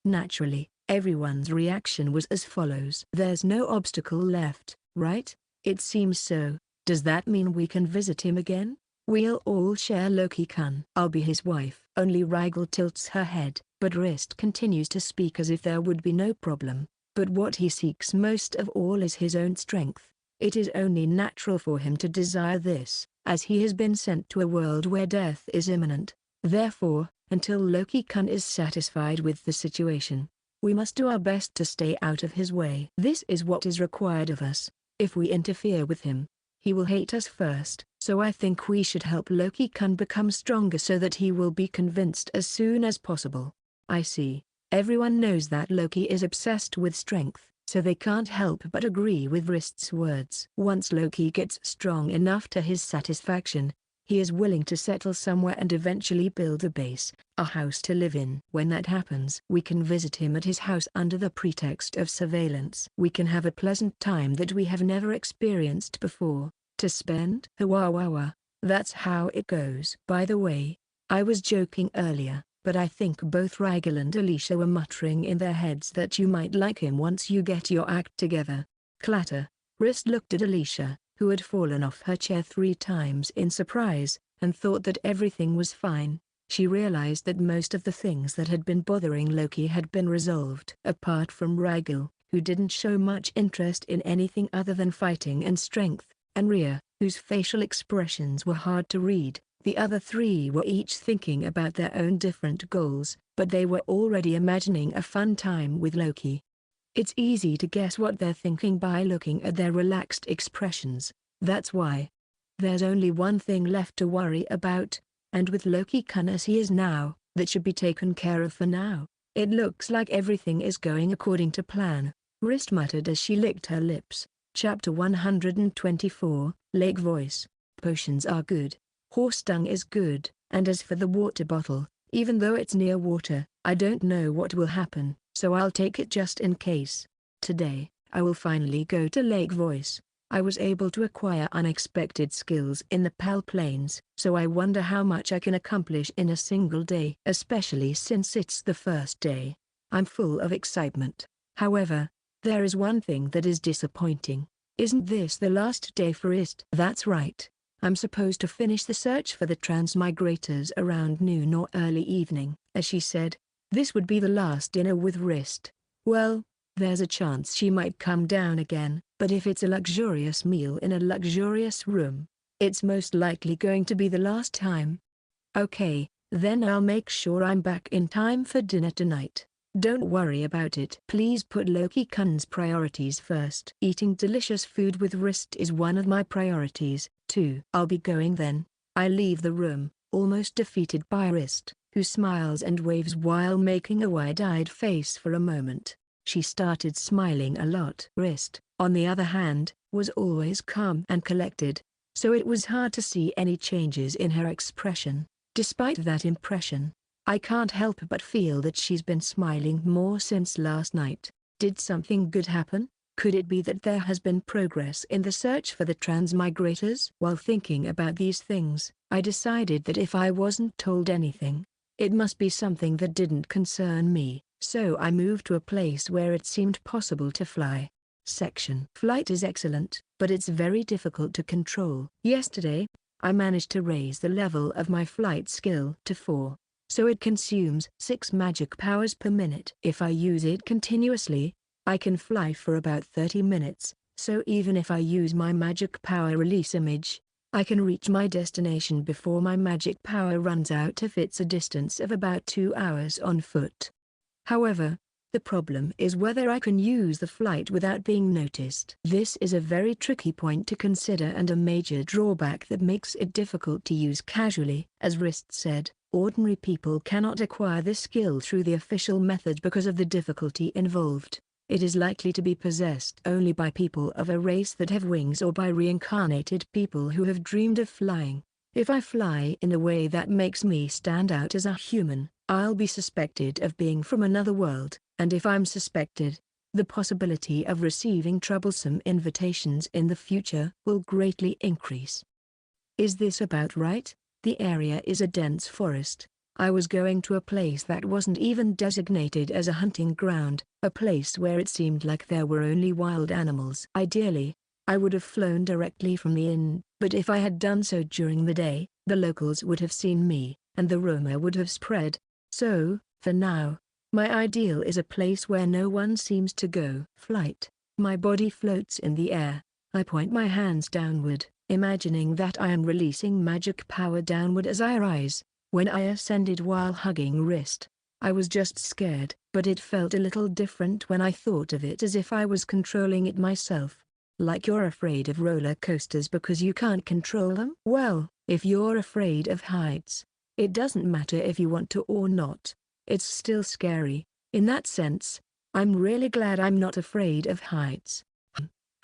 Naturally, everyone's reaction was as follows. There's no obstacle left, right? It seems so. Does that mean we can visit him again? We'll all share Loki-kun. I'll be his wife. Only Rigel tilts her head, but Wrist continues to speak as if there would be no problem. But what he seeks most of all is his own strength. It is only natural for him to desire this, as he has been sent to a world where death is imminent. Therefore, until Loki-kun is satisfied with the situation, we must do our best to stay out of his way. This is what is required of us. If we interfere with him, he will hate us first. So I think we should help Loki-kun become stronger so that he will be convinced as soon as possible. I see. Everyone knows that Loki is obsessed with strength, so they can't help but agree with Wrist's words. Once Loki gets strong enough to his satisfaction, he is willing to settle somewhere and eventually build a base, a house to live in. When that happens, we can visit him at his house under the pretext of surveillance. We can have a pleasant time that we have never experienced before. To spend? Wawawa. That's how it goes. By the way, I was joking earlier, but I think both Rigel and Alicia were muttering in their heads that you might like him once you get your act together. Clatter. Wrist looked at Alicia, who had fallen off her chair 3 times in surprise, and thought that everything was fine. She realized that most of the things that had been bothering Loki had been resolved. Apart from Rigel, who didn't show much interest in anything other than fighting and strength, and Rhea, whose facial expressions were hard to read, the other 3 were each thinking about their own different goals, but they were already imagining a fun time with Loki. It's easy to guess what they're thinking by looking at their relaxed expressions. That's why. There's only one thing left to worry about, and with Loki-kun as he is now, that should be taken care of for now. It looks like everything is going according to plan. Wrist muttered as she licked her lips. Chapter 124, Lake Voice. Potions are good. Horse dung is good, and as for the water bottle, even though it's near water, I don't know what will happen, so I'll take it just in case. Today, I will finally go to Lake Voice. I was able to acquire unexpected skills in the PAL planes, so I wonder how much I can accomplish in a single day, especially since it's the first day. I'm full of excitement. However, there is one thing that is disappointing. Isn't this the last day for IST? That's right. I'm supposed to finish the search for the Transmigrators around noon or early evening. As she said, this would be the last dinner with Wrist. Well, there's a chance she might come down again, but if it's a luxurious meal in a luxurious room, it's most likely going to be the last time. Okay, then I'll make sure I'm back in time for dinner tonight. Don't worry about it. Please put Loki-kun's priorities first. Eating delicious food with Wrist is one of my priorities, too. I'll be going then. I leave the room, almost defeated by Wrist, who smiles and waves while making a wide-eyed face for a moment. She started smiling a lot. Wrist, on the other hand, was always calm and collected, so it was hard to see any changes in her expression. Despite that impression, I can't help but feel that she's been smiling more since last night. Did something good happen? Could it be that there has been progress in the search for the Transmigrators? While thinking about these things, I decided that if I wasn't told anything, it must be something that didn't concern me, so I moved to a place where it seemed possible to fly. Section. Flight is excellent, but it's very difficult to control. Yesterday, I managed to raise the level of my flight skill to 4. So it consumes 6 magic powers per minute. If I use it continuously, I can fly for about 30 minutes, so even if I use my magic power release image, I can reach my destination before my magic power runs out if it's a distance of about 2 hours on foot. However, the problem is whether I can use the flight without being noticed. This is a very tricky point to consider and a major drawback that makes it difficult to use casually. As Wrist said, ordinary people cannot acquire this skill through the official method because of the difficulty involved. It is likely to be possessed only by people of a race that have wings or by reincarnated people who have dreamed of flying. If I fly in a way that makes me stand out as a human, I'll be suspected of being from another world, and if I'm suspected, the possibility of receiving troublesome invitations in the future will greatly increase. Is this about right? The area is a dense forest. I was going to a place that wasn't even designated as a hunting ground, a place where it seemed like there were only wild animals. Ideally, I would have flown directly from the inn, but if I had done so during the day, the locals would have seen me, and the rumor would have spread. So, for now, my ideal is a place where no one seems to go. Flight. My body floats in the air. I point my hands downward, imagining that I am releasing magic power downward as I rise. When I ascended while hugging Wrist, I was just scared, but it felt a little different when I thought of it as if I was controlling it myself. Like you're afraid of roller coasters because you can't control them? Well, if you're afraid of heights, it doesn't matter if you want to or not. It's still scary. In that sense, I'm really glad I'm not afraid of heights.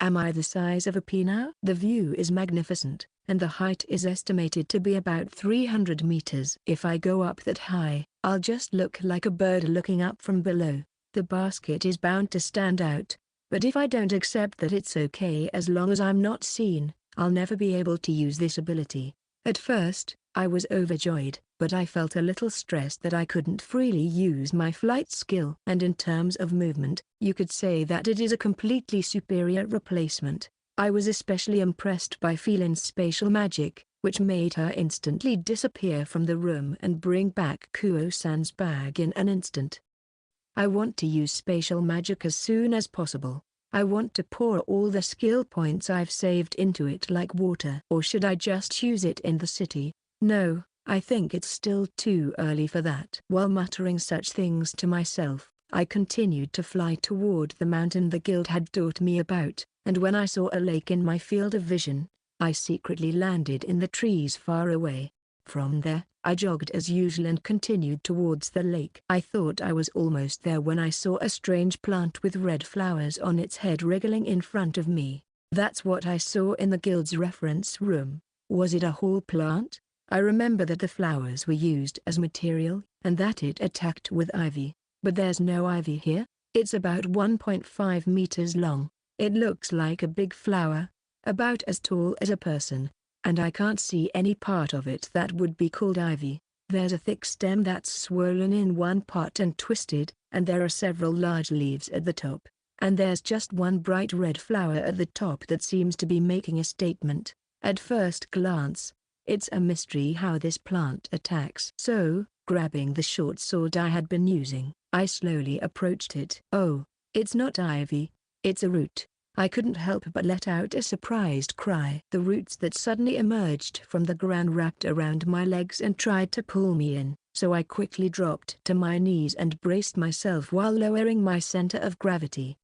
Am I the size of a pea now? The view is magnificent, and the height is estimated to be about 300 meters. If I go up that high, I'll just look like a bird looking up from below. The basket is bound to stand out, but if I don't accept that it's okay as long as I'm not seen, I'll never be able to use this ability. At first, I was overjoyed, but I felt a little stressed that I couldn't freely use my flight skill. And in terms of movement, you could say that it is a completely superior replacement. I was especially impressed by Felin's spatial magic, which made her instantly disappear from the room and bring back Kuo-san's bag in an instant. I want to use spatial magic as soon as possible. I want to pour all the skill points I've saved into it like water. Or should I just use it in the city? No, I think it's still too early for that. While muttering such things to myself, I continued to fly toward the mountain the guild had taught me about, and when I saw a lake in my field of vision, I secretly landed in the trees far away. From there, I jogged as usual and continued towards the lake. I thought I was almost there when I saw a strange plant with red flowers on its head wriggling in front of me. That's what I saw in the guild's reference room. Was it a hall plant? I remember that the flowers were used as material, and that it attacked with ivy. But there's no ivy here. It's about 1.5 meters long. It looks like a big flower, about as tall as a person, and I can't see any part of it that would be called ivy. There's a thick stem that's swollen in one part and twisted, and there are several large leaves at the top. And there's just one bright red flower at the top that seems to be making a statement. At first glance, it's a mystery how this plant attacks. So, grabbing the short sword I had been using, I slowly approached it. Oh, it's not ivy, it's a root. I couldn't help but let out a surprised cry. The roots that suddenly emerged from the ground wrapped around my legs and tried to pull me in, so I quickly dropped to my knees and braced myself while lowering my center of gravity.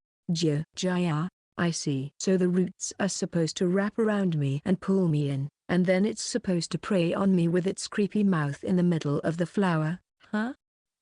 Jaya, I see. So the roots are supposed to wrap around me and pull me in, and then it's supposed to prey on me with its creepy mouth in the middle of the flower, huh?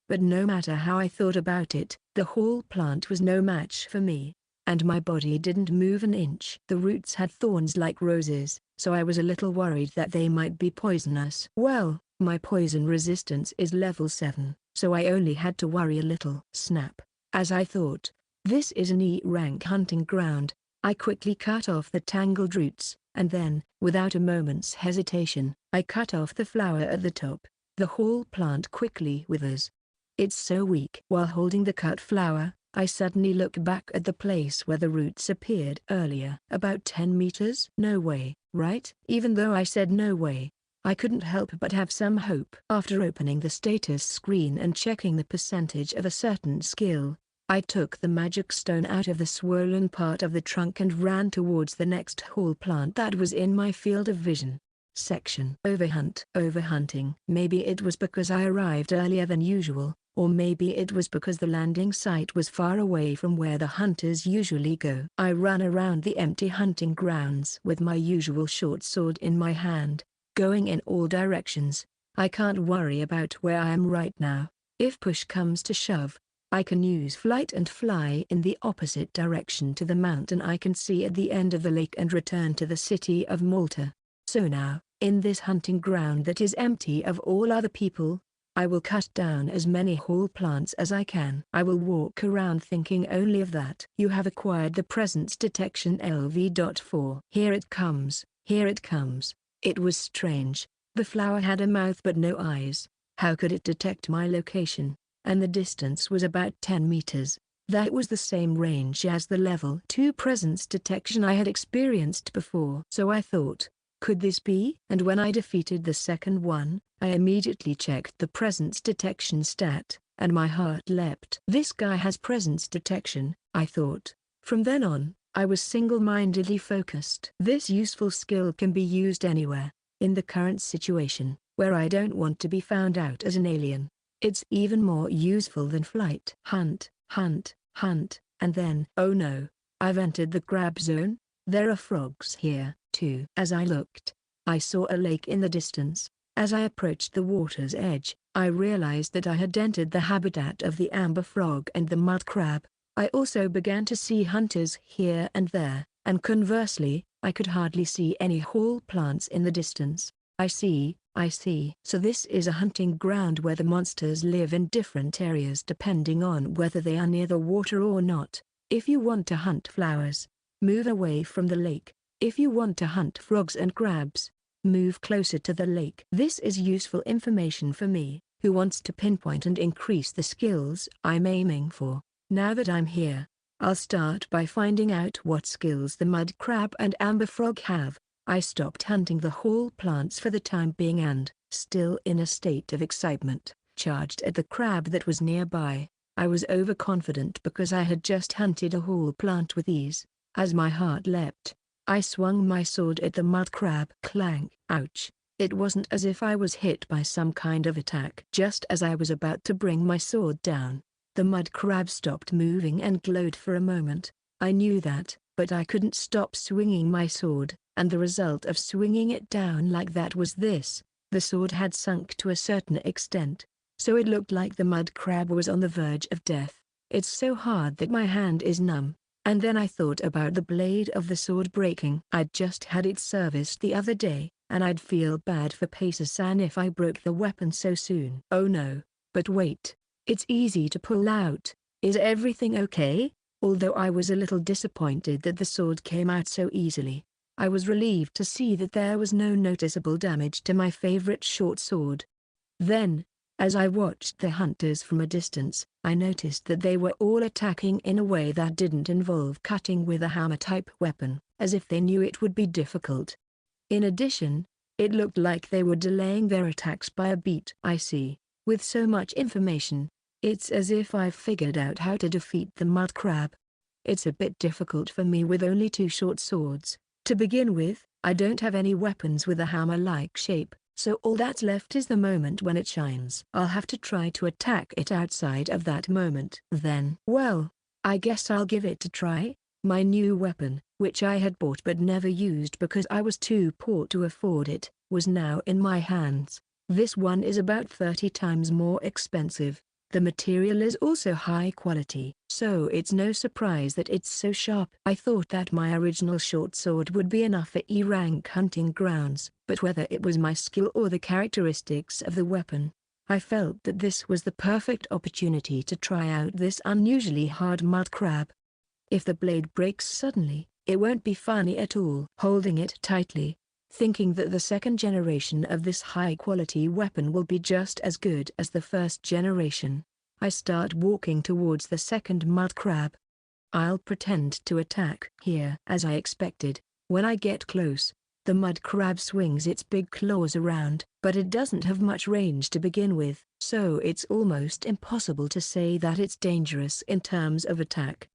But no matter how I thought about it, the whole plant was no match for me, and my body didn't move an inch. The roots had thorns like roses, so I was a little worried that they might be poisonous. Well, my poison resistance is level 7, so I only had to worry a little. Snap. As I thought, this is an E-rank hunting ground. I quickly cut off the tangled roots, and then, without a moment's hesitation, I cut off the flower at the top. The whole plant quickly withers. It's so weak. While holding the cut flower, I suddenly look back at the place where the roots appeared earlier. About 10 meters? No way, right? Even though I said no way, I couldn't help but have some hope. After opening the status screen and checking the percentage of a certain skill, I took the magic stone out of the swollen part of the trunk and ran towards the next hall plant that was in my field of vision. Section. Overhunting. Maybe it was because I arrived earlier than usual, or maybe it was because the landing site was far away from where the hunters usually go. I ran around the empty hunting grounds with my usual short sword in my hand, going in all directions. I can't worry about where I am right now. If push comes to shove, I can use flight and fly in the opposite direction to the mountain I can see at the end of the lake and return to the city of Malta. So now, in this hunting ground that is empty of all other people, I will cut down as many hall plants as I can. I will walk around thinking only of that. You have acquired the presence detection LV.4. Here it comes, here it comes. It was strange. The flower had a mouth but no eyes. How could it detect my location? And the distance was about 10 meters. That was the same range as the level 2 presence detection I had experienced before. So I thought, could this be? And when I defeated the second one, I immediately checked the presence detection stat, and my heart leapt. This guy has presence detection, I thought. From then on, I was single-mindedly focused. This useful skill can be used anywhere. In the current situation, where I don't want to be found out as an alien, it's even more useful than flight. Hunt, hunt, hunt, and then, oh no, I've entered the grab zone. There are frogs here, too. As I looked, I saw a lake in the distance. As I approached the water's edge, I realized that I had entered the habitat of the amber frog and the mud crab. I also began to see hunters here and there, and conversely, I could hardly see any hall plants in the distance. I see. So this is a hunting ground where the monsters live in different areas depending on whether they are near the water or not. If you want to hunt flowers, move away from the lake. If you want to hunt frogs and crabs, move closer to the lake. This is useful information for me, who wants to pinpoint and increase the skills I'm aiming for. Now that I'm here, I'll start by finding out what skills the mud crab and amber frog have. I stopped hunting the hall plants for the time being and, still in a state of excitement, charged at the crab that was nearby. I was overconfident because I had just hunted a hall plant with ease. As my heart leapt, I swung my sword at the mud crab. Clank! Ouch! It wasn't as if I was hit by some kind of attack. Just as I was about to bring my sword down, the mud crab stopped moving and glowed for a moment. I knew that, but I couldn't stop swinging my sword, and the result of swinging it down like that was this. The sword had sunk to a certain extent, so it looked like the mud crab was on the verge of death. It's so hard that my hand is numb. And then I thought about the blade of the sword breaking. I'd just had it serviced the other day, and I'd feel bad for Pacer-san if I broke the weapon so soon. Oh no, but wait. It's easy to pull out. Is everything okay? Although I was a little disappointed that the sword came out so easily, I was relieved to see that there was no noticeable damage to my favorite short sword. Then, as I watched the hunters from a distance, I noticed that they were all attacking in a way that didn't involve cutting with a hammer-type weapon, as if they knew it would be difficult. In addition, it looked like they were delaying their attacks by a beat. I see. With so much information, it's as if I've figured out how to defeat the mud crab. It's a bit difficult for me with only 2 short swords. To begin with, I don't have any weapons with a hammer-like shape. So all that's left is the moment when it shines. I'll have to try to attack it outside of that moment. Then, well, I guess I'll give it a try. My new weapon, which I had bought but never used because I was too poor to afford it, was now in my hands. This one is about 30 times more expensive. The material is also high quality, so it's no surprise that it's so sharp. I thought that my original short sword would be enough for E-rank hunting grounds, but whether it was my skill or the characteristics of the weapon, I felt that this was the perfect opportunity to try out this unusually hard mud crab. If the blade breaks suddenly, it won't be funny at all. Holding it tightly, thinking that the second generation of this high-quality weapon will be just as good as the first generation, I start walking towards the second mud crab. I'll pretend to attack here. As I expected, when I get close, the mud crab swings its big claws around, but it doesn't have much range to begin with, so it's almost impossible to say that it's dangerous in terms of attack.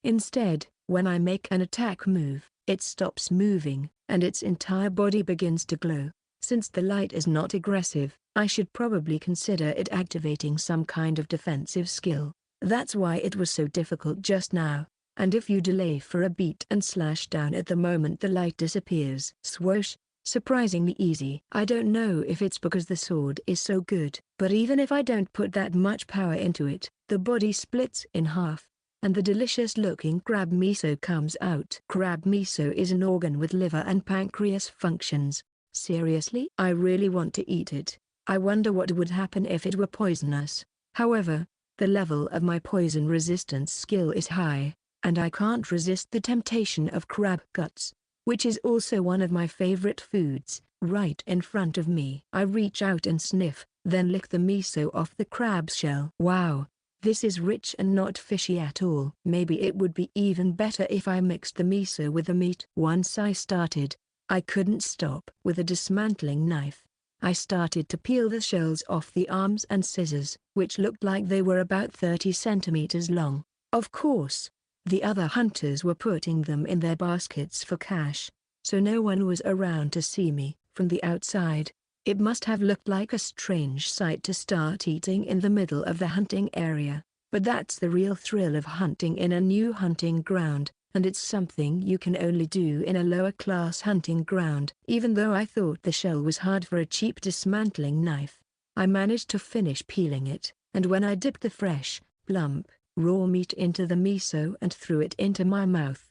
Instead, when I make an attack move, it stops moving, and its entire body begins to glow. Since the light is not aggressive, I should probably consider it activating some kind of defensive skill. That's why it was so difficult just now, and if you delay for a beat and slash down at the moment the light disappears. Swoosh, surprisingly easy. I don't know if it's because the sword is so good, but even if I don't put that much power into it, the body splits in half, and the delicious-looking crab miso comes out. Crab miso is an organ with liver and pancreas functions. Seriously? I really want to eat it. I wonder what would happen if it were poisonous. However, the level of my poison resistance skill is high, and I can't resist the temptation of crab guts, which is also one of my favorite foods, right in front of me. I reach out and sniff, then lick the miso off the crab's shell. Wow! This is rich and not fishy at all. Maybe it would be even better if I mixed the miso with the meat. Once I started, I couldn't stop. With a dismantling knife, I started to peel the shells off the arms and scissors, which looked like they were about 30 centimeters long. Of course, the other hunters were putting them in their baskets for cash, so no one was around to see me. From the outside, it must have looked like a strange sight to start eating in the middle of the hunting area, but that's the real thrill of hunting in a new hunting ground, and it's something you can only do in a lower-class hunting ground. Even though I thought the shell was hard for a cheap dismantling knife, I managed to finish peeling it, and when I dipped the fresh, plump, raw meat into the miso and threw it into my mouth,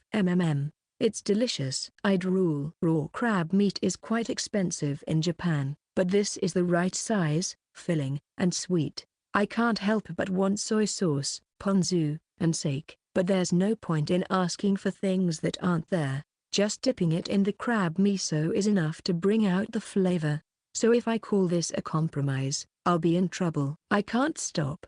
it's delicious. I'd rule. Raw crab meat is quite expensive in Japan, but this is the right size, filling, and sweet. I can't help but want soy sauce, ponzu, and sake, but there's no point in asking for things that aren't there. Just dipping it in the crab miso is enough to bring out the flavor. So if I call this a compromise, I'll be in trouble. I can't stop,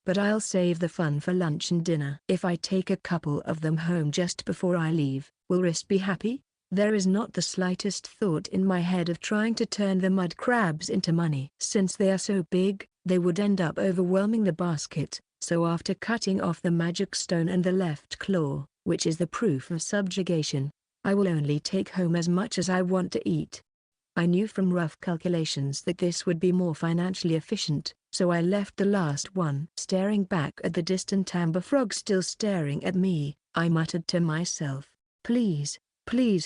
but I'll save the fun for lunch and dinner. If I take a couple of them home just before I leave, will Wrist be happy? There is not the slightest thought in my head of trying to turn the mud crabs into money. Since they are so big, they would end up overwhelming the basket, so after cutting off the magic stone and the left claw, which is the proof of subjugation, I will only take home as much as I want to eat. I knew from rough calculations that this would be more financially efficient, so I left the last one. Staring back at the distant amber frog still staring at me, I muttered to myself, please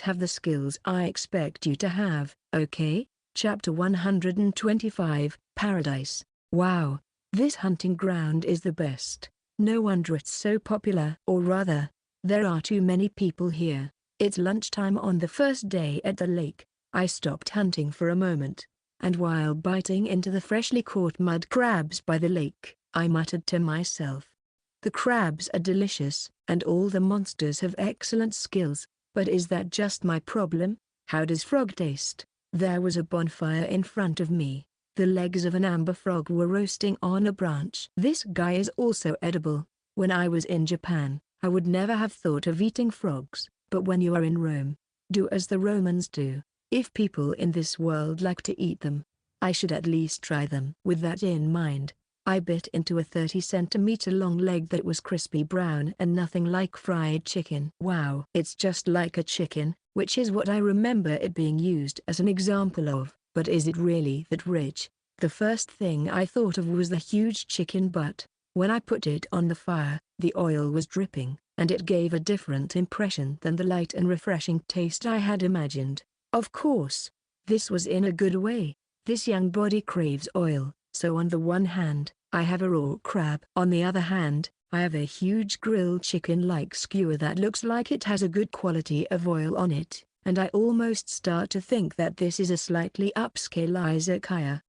have the skills I expect you to have, okay? Chapter 125, Paradise. Wow, this hunting ground is the best. No wonder it's so popular. Or rather, there are too many people here. It's lunchtime on the first day at the lake. I stopped hunting for a moment, and while biting into the freshly caught mud crabs by the lake, I muttered to myself, "The crabs are delicious, and all the monsters have excellent skills, but is that just my problem? How does frog taste?" There was a bonfire in front of me. The legs of an amber frog were roasting on a branch. This guy is also edible. When I was in Japan, I would never have thought of eating frogs, but when you are in Rome, do as the Romans do. If people in this world like to eat them, I should at least try them. With that in mind, I bit into a 30-centimeter long leg that was crispy brown and nothing like fried chicken. Wow! It's just like a chicken, which is what I remember it being used as an example of. But is it really that rich? The first thing I thought of was the huge chicken butt. When I put it on the fire, the oil was dripping, and it gave a different impression than the light and refreshing taste I had imagined. Of course, this was in a good way. This young body craves oil, so on the one hand, I have a raw crab. On the other hand, I have a huge grilled chicken-like skewer that looks like it has a good quality of oil on it, and I almost start to think that this is a slightly upscale izakaya.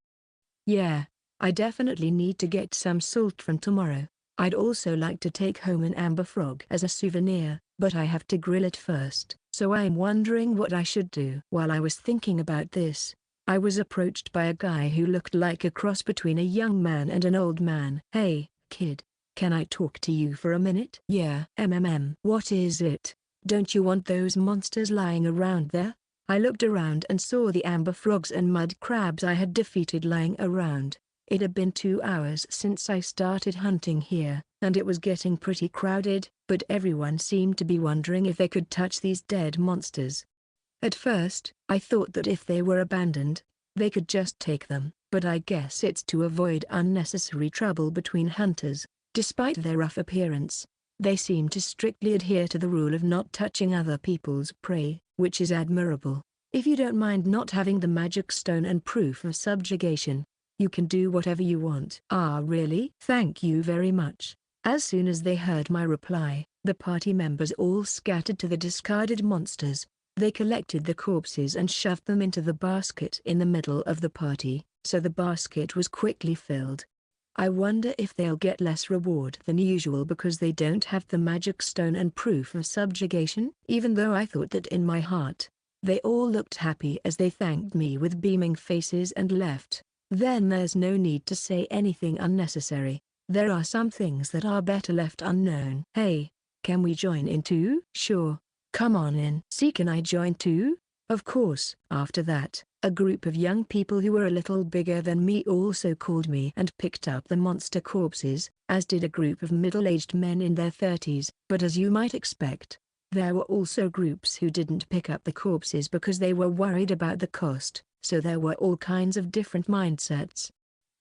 Yeah, I definitely need to get some salt from tomorrow. I'd also like to take home an amber frog as a souvenir, but I have to grill it first, so I'm wondering what I should do. While I was thinking about this, I was approached by a guy who looked like a cross between a young man and an old man. "Hey, kid. Can I talk to you for a minute?" "Yeah." "What is it? Don't you want those monsters lying around there?" I looked around and saw the amber frogs and mud crabs I had defeated lying around. It had been 2 hours since I started hunting here, and it was getting pretty crowded, but everyone seemed to be wondering if they could touch these dead monsters. At first, I thought that if they were abandoned, they could just take them, but I guess it's to avoid unnecessary trouble between hunters. Despite their rough appearance, they seem to strictly adhere to the rule of not touching other people's prey, which is admirable. If you don't mind not having the magic stone and proof of subjugation, you can do whatever you want. "Ah, really? Thank you very much." As soon as they heard my reply, the party members all scattered to the discarded monsters. They collected the corpses and shoved them into the basket in the middle of the party, so the basket was quickly filled. I wonder if they'll get less reward than usual because they don't have the magic stone and proof of subjugation. Even though I thought that in my heart, they all looked happy as they thanked me with beaming faces and left. Then there's no need to say anything unnecessary. There are some things that are better left unknown. "Hey, can we join in too?" "Sure. Come on in." "See, can I join too?" "Of course." After that, a group of young people who were a little bigger than me also called me and picked up the monster corpses, as did a group of middle-aged men in their 30s. But as you might expect, there were also groups who didn't pick up the corpses because they were worried about the cost, so there were all kinds of different mindsets.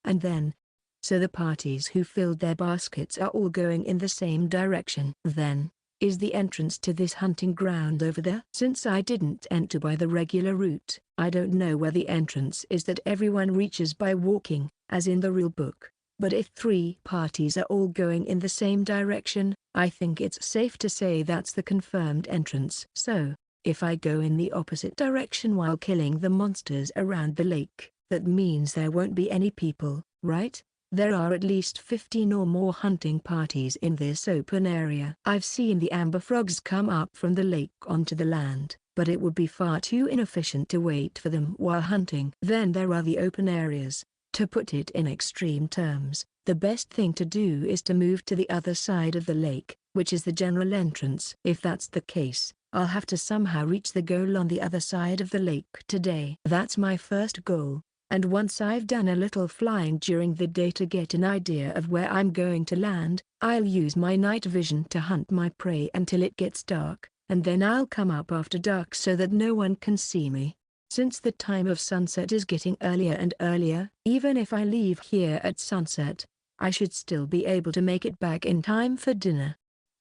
And then, so the parties who filled their baskets are all going in the same direction. Then, is the entrance to this hunting ground over there? Since I didn't enter by the regular route, I don't know where the entrance is that everyone reaches by walking, as in the real book. But if 3 parties are all going in the same direction, I think it's safe to say that's the confirmed entrance. So, if I go in the opposite direction while killing the monsters around the lake, that means there won't be any people, right? There are at least 15 or more hunting parties in this open area. I've seen the amber frogs come up from the lake onto the land, but it would be far too inefficient to wait for them while hunting. Then there are the open areas. To put it in extreme terms, the best thing to do is to move to the other side of the lake, which is the general entrance. If that's the case, I'll have to somehow reach the goal on the other side of the lake today. That's my first goal. And once I've done a little flying during the day to get an idea of where I'm going to land, I'll use my night vision to hunt my prey until it gets dark, and then I'll come up after dark so that no one can see me. Since the time of sunset is getting earlier and earlier, even if I leave here at sunset, I should still be able to make it back in time for dinner.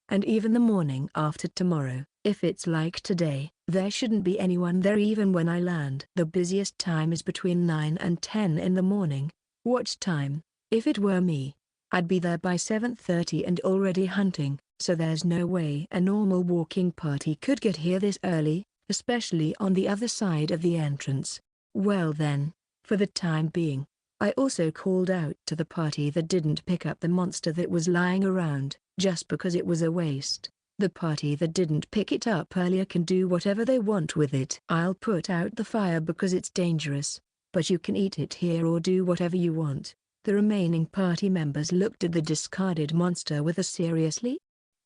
And even the morning after tomorrow, If it's like today, there shouldn't be anyone there even when I land. The busiest time is between 9 and 10 in the morning. Watch time. If it were me, I'd be there by 7:30 and already hunting, so there's no way a normal walking party could get here this early, especially on the other side of the entrance. Well then, for the time being, I also called out to the party that didn't pick up the monster that was lying around, just because it was a waste. The party that didn't pick it up earlier can do whatever they want with it. I'll put out the fire because it's dangerous, but you can eat it here or do whatever you want. The remaining party members looked at the discarded monster with a seriously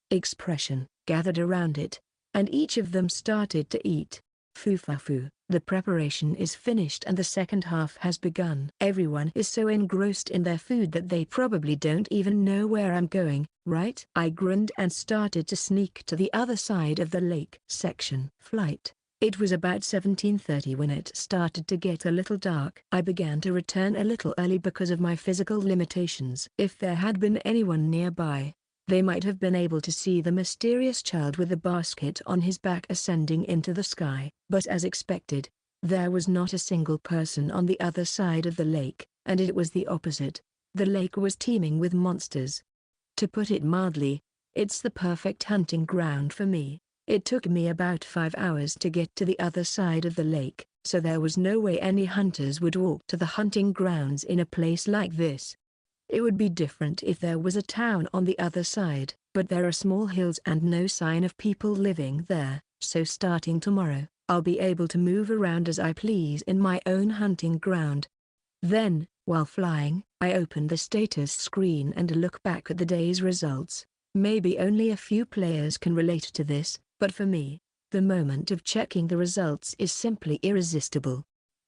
expression, gathered around it, and each of them started to eat. Foo-fa-foo, the preparation is finished and the second half has begun. Everyone is so engrossed in their food that they probably don't even know where I'm going, right? I grinned and started to sneak to the other side of the lake. Section Flight. It was about 17:30 when it started to get a little dark. I began to return a little early because of my physical limitations. If there had been anyone nearby, they might have been able to see the mysterious child with the basket on his back ascending into the sky. But as expected, there was not a single person on the other side of the lake, and it was the opposite. The lake was teeming with monsters. To put it mildly, it's the perfect hunting ground for me. It took me about 5 hours to get to the other side of the lake, so there was no way any hunters would walk to the hunting grounds in a place like this. It would be different if there was a town on the other side, but there are small hills and no sign of people living there, so starting tomorrow, I'll be able to move around as I please in my own hunting ground. Then, while flying, I opened the status screen and look back at the day's results. Maybe only a few players can relate to this, but for me, the moment of checking the results is simply irresistible.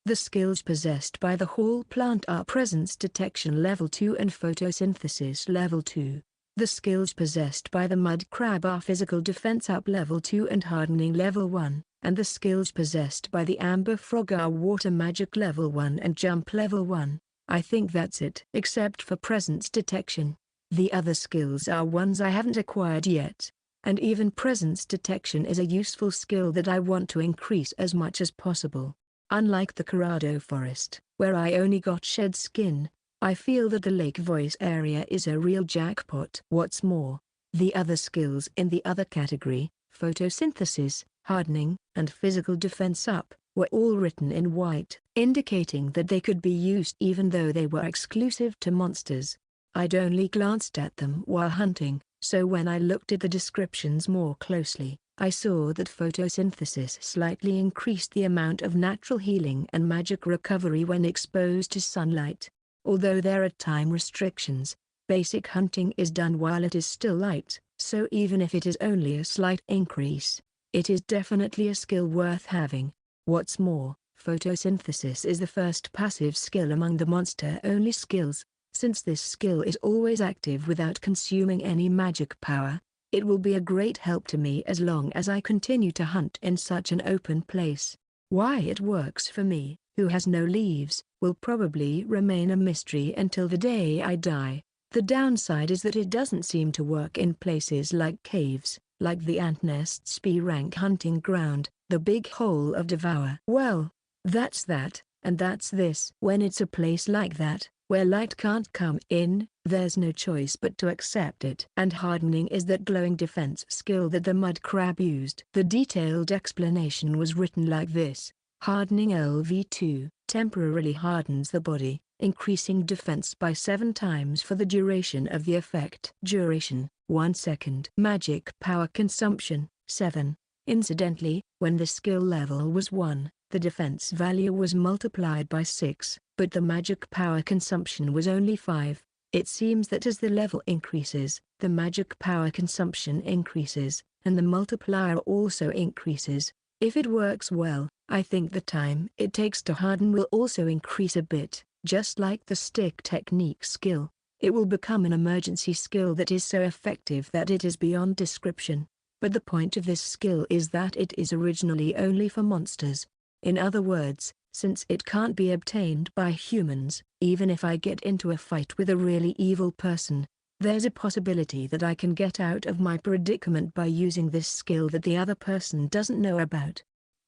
The skills possessed by the hall plant are Presence Detection Level 2 and Photosynthesis Level 2. The skills possessed by the mud crab are Physical Defense Up Level 2 and Hardening Level 1, and the skills possessed by the amber frog are Water Magic Level 1 and Jump Level 1. I think that's it. Except for Presence Detection. The other skills are ones I haven't acquired yet. And even Presence Detection is a useful skill that I want to increase as much as possible. Unlike the Corrado Forest, where I only got shed skin, I feel that the Lake Voice area is a real jackpot. What's more, the other skills in the other category, Photosynthesis, Hardening, and Physical Defense Up, were all written in white, indicating that they could be used even though they were exclusive to monsters. I'd only glanced at them while hunting, so when I looked at the descriptions more closely, I saw that photosynthesis slightly increased the amount of natural healing and magic recovery when exposed to sunlight. Although there are time restrictions, basic hunting is done while it is still light, so even if it is only a slight increase, it is definitely a skill worth having. What's more, photosynthesis is the first passive skill among the monster-only skills. Since this skill is always active without consuming any magic power, it will be a great help to me as long as I continue to hunt in such an open place. Why it works for me, who has no leaves, will probably remain a mystery until the day I die. The downside is that it doesn't seem to work in places like caves, like the Ant Nest's B-rank hunting ground, the Big Hole of Devour. Well, that's that, and that's this. When it's a place like that, where light can't come in, there's no choice but to accept it. And hardening is that glowing defense skill that the mud crab used. The detailed explanation was written like this: Hardening LV2 temporarily hardens the body, increasing defense by 7 times for the duration of the effect. Duration, 1 second. Magic power consumption, 7. Incidentally, when the skill level was 1, the defense value was multiplied by 6, but the magic power consumption was only 5. It seems that as the level increases, the magic power consumption increases, and the multiplier also increases. If it works well, I think the time it takes to harden will also increase a bit. Just like the stick technique skill, it will become an emergency skill that is so effective that it is beyond description. But the point of this skill is that it is originally only for monsters. In other words, since it can't be obtained by humans, even if I get into a fight with a really evil person, There's a possibility that I can get out of my predicament by using this skill that the other person doesn't know about.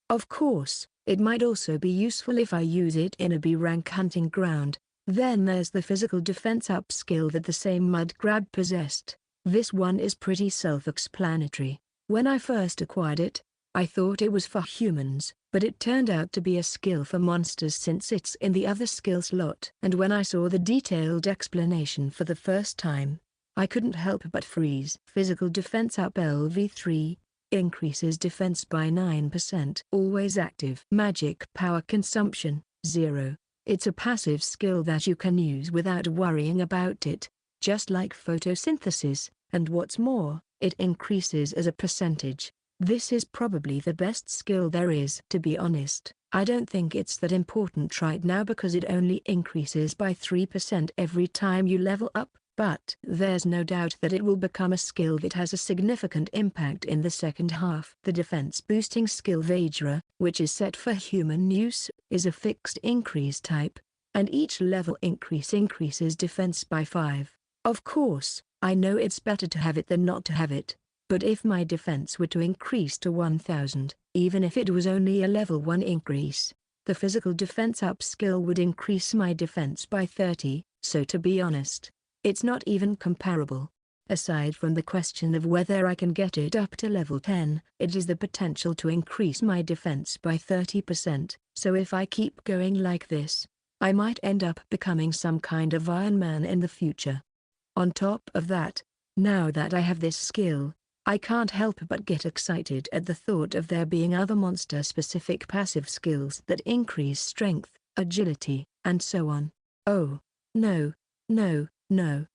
Of course, it might also be useful if I use it in a B-rank hunting ground. Then there's the physical defense up skill that the same mud crab possessed. This one is pretty self-explanatory. When I first acquired it, I thought it was for humans, but it turned out to be a skill for monsters since it's in the other skill slot. And when I saw the detailed explanation for the first time, I couldn't help but freeze. Physical defense up LV3, increases defense by 9%. Always active. Magic power consumption, 0. It's a passive skill that you can use without worrying about it, just like photosynthesis, and what's more, it increases as a percentage. This is probably the best skill there is. To be honest, I don't think it's that important right now because it only increases by 3% every time you level up, but there's no doubt that it will become a skill that has a significant impact in the second half. The defense boosting skill Vajra, which is set for human use, is a fixed increase type, and each level increases defense by 5. Of course, I know it's better to have it than not to have it. But if my defense were to increase to 1000, even if it was only a level 1 increase, the physical defense up skill would increase my defense by 30, so to be honest, it's not even comparable. Aside from the question of whether I can get it up to level 10, it is the potential to increase my defense by 30%, so if I keep going like this, I might end up becoming some kind of Iron Man in the future. On top of that, now that I have this skill, I can't help but get excited at the thought of there being other monster-specific passive skills that increase strength, agility, and so on. Oh, no.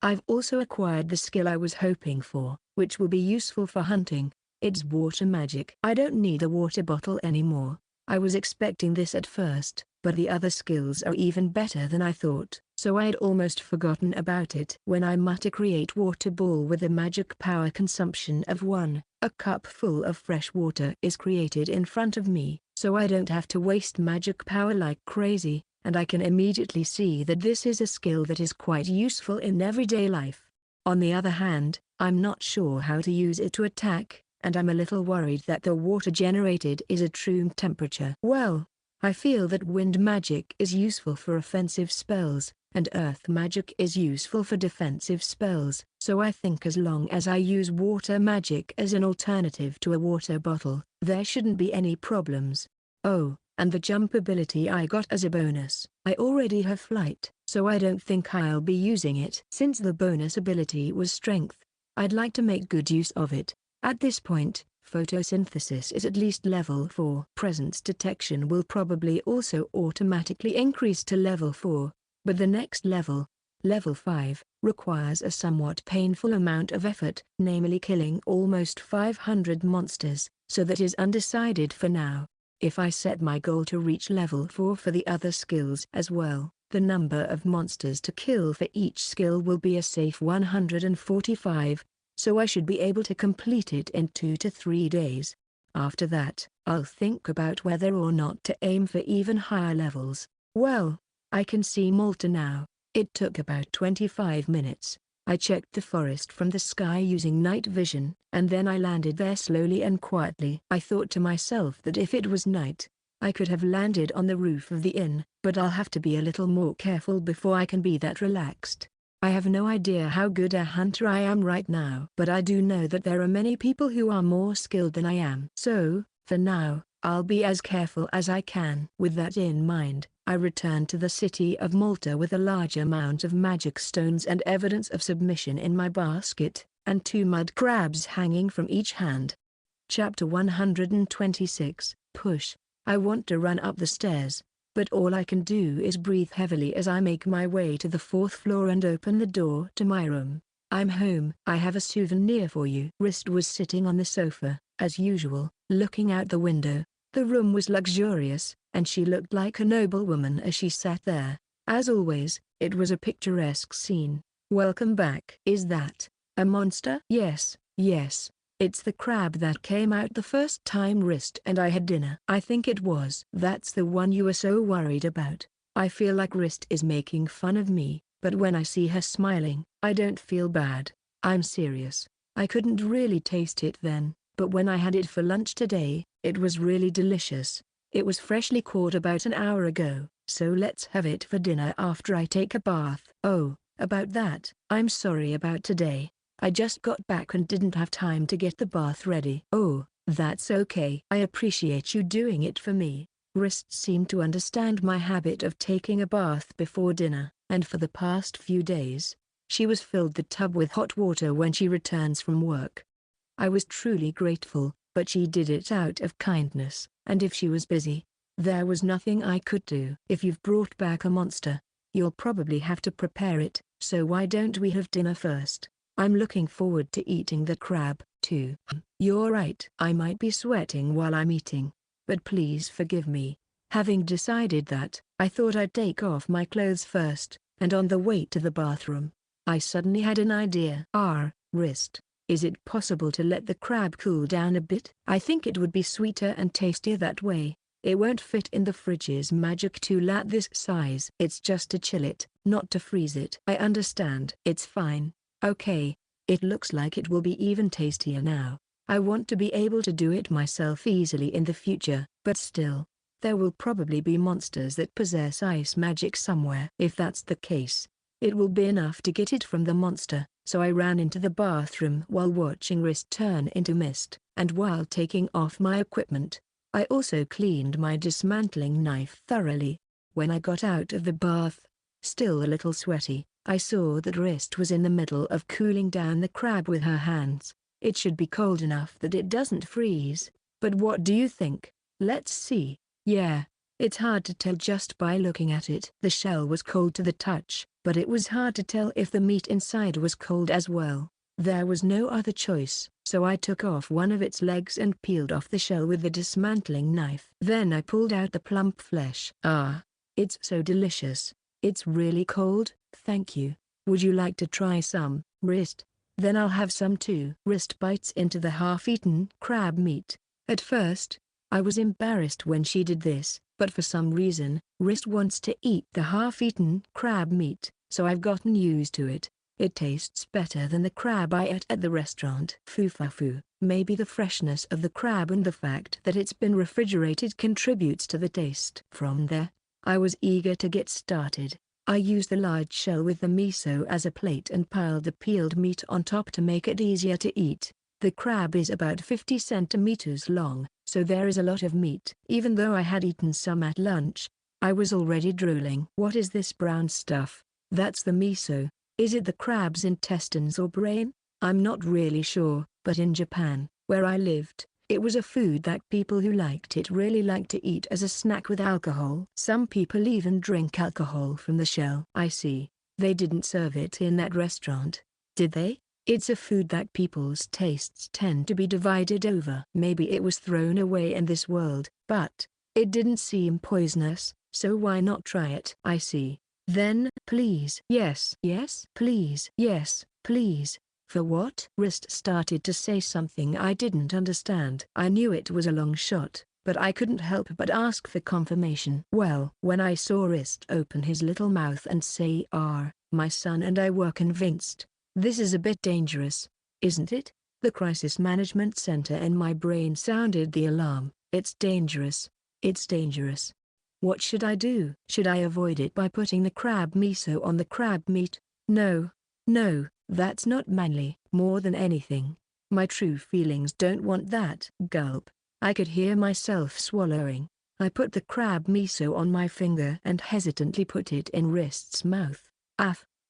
I've also acquired the skill I was hoping for, which will be useful for hunting. It's water magic. I don't need a water bottle anymore. I was expecting this at first, but the other skills are even better than I thought, so I'd almost forgotten about it. When I create water ball with a magic power consumption of 1, a cup full of fresh water is created in front of me, so I don't have to waste magic power like crazy, and I can immediately see that this is a skill that is quite useful in everyday life. On the other hand, I'm not sure how to use it to attack, and I'm a little worried that the water generated is at room temperature. Well, I feel that wind magic is useful for offensive spells, and earth magic is useful for defensive spells, so I think as long as I use water magic as an alternative to a water bottle, there shouldn't be any problems. Oh, and the jump ability I got as a bonus. I already have flight, so I don't think I'll be using it. Since the bonus ability was strength, I'd like to make good use of it. At this point, photosynthesis is at least level 4. Presence detection will probably also automatically increase to level 4, but the next level, level 5, requires a somewhat painful amount of effort, namely killing almost 500 monsters, so that is undecided for now. If I set my goal to reach level 4 for the other skills as well, the number of monsters to kill for each skill will be a safe 145, so I should be able to complete it in 2 to 3 days. After that, I'll think about whether or not to aim for even higher levels. Well, I can see Malta now. It took about 25 minutes. I checked the forest from the sky using night vision, and then I landed there slowly and quietly. I thought to myself that if it was night, I could have landed on the roof of the inn, but I'll have to be a little more careful before I can be that relaxed. I have no idea how good a hunter I am right now, but I do know that there are many people who are more skilled than I am. So, for now, I'll be as careful as I can. With that in mind, I returned to the city of Malta with a large amount of magic stones and evidence of submission in my basket, and 2 mud crabs hanging from each hand. Chapter 126, Push. I want to run up the stairs, but all I can do is breathe heavily as I make my way to the 4th floor and open the door to my room. I'm home. I have a souvenir for you. Wrist was sitting on the sofa, as usual, looking out the window. The room was luxurious, and she looked like a noblewoman as she sat there. As always, it was a picturesque scene. Welcome back. Is that a monster? Yes, it's the crab that came out the first time Wrist and I had dinner. I think it was. That's the one you were so worried about. I feel like Wrist is making fun of me, But when I see her smiling, I don't feel bad. I'm serious. I couldn't really taste it then, but when I had it for lunch today, it was really delicious. It was freshly caught about an hour ago, so let's have it for dinner after I take a bath. Oh, about that, I'm sorry about today. I just got back and didn't have time to get the bath ready. Oh, that's okay. I appreciate you doing it for me. Wrist seemed to understand my habit of taking a bath before dinner, and for the past few days, she was filled the tub with hot water when she returns from work. I was truly grateful, but she did it out of kindness, and if she was busy, there was nothing I could do. If you've brought back a monster, you'll probably have to prepare it, so why don't we have dinner first? I'm looking forward to eating the crab, too. You're right. I might be sweating while I'm eating, but please forgive me. Having decided that, I thought I'd take off my clothes first, and on the way to the bathroom, I suddenly had an idea. Wrist, is it possible to let the crab cool down a bit? I think it would be sweeter and tastier that way. It won't fit in the fridge's magic tool at this size. It's just to chill it, not to freeze it. I understand. It's fine. Okay, it looks like it will be even tastier now. I want to be able to do it myself easily in the future, but still, there will probably be monsters that possess ice magic somewhere. If that's the case, it will be enough to get it from the monster. So I ran into the bathroom while watching Wrist turn into mist, and while taking off my equipment, I also cleaned my dismantling knife thoroughly. When I got out of the bath, still a little sweaty, I saw that Wrist was in the middle of cooling down the crab with her hands. It should be cold enough that it doesn't freeze, but what do you think? Let's see. Yeah, it's hard to tell just by looking at it. The shell was cold to the touch, but it was hard to tell if the meat inside was cold as well. There was no other choice, so I took off one of its legs and peeled off the shell with the dismantling knife. Then I pulled out the plump flesh. It's so delicious. It's really cold, thank you. Would you like to try some, Wrist? Then I'll have some too. Wrist bites into the half-eaten crab meat. At first, I was embarrassed when she did this, but for some reason, Wrist wants to eat the half-eaten crab meat, so I've gotten used to it. It tastes better than the crab I ate at the restaurant. Foo. Maybe the freshness of the crab and the fact that it's been refrigerated contributes to the taste. From there, I was eager to get started. I used the large shell with the miso as a plate and piled the peeled meat on top to make it easier to eat. The crab is about 50 centimeters long, so there is a lot of meat. Even though I had eaten some at lunch, I was already drooling. What is this brown stuff? That's the miso. Is it the crab's intestines or brain? I'm not really sure, but in Japan, where I lived, it was a food that people who liked it really liked to eat as a snack with alcohol. Some people even drink alcohol from the shell. I see. They didn't serve it in that restaurant, did they? It's a food that people's tastes tend to be divided over. Maybe it was thrown away in this world, but it didn't seem poisonous, so why not try it? I see. Then, please. Yes, please. Yes, please. For what? Wrist started to say something I didn't understand. I knew it was a long shot, but I couldn't help but ask for confirmation. Well, when I saw Wrist open his little mouth and say my son and I were convinced. This is a bit dangerous, isn't it? The crisis management center in my brain sounded the alarm. It's dangerous. It's dangerous. What should I do? Should I avoid it by putting the crab miso on the crab meat? No, that's not manly. More than anything, my true feelings don't want that. Gulp. I could hear myself swallowing. I put the crab miso on my finger and hesitantly put it in Wrist's mouth.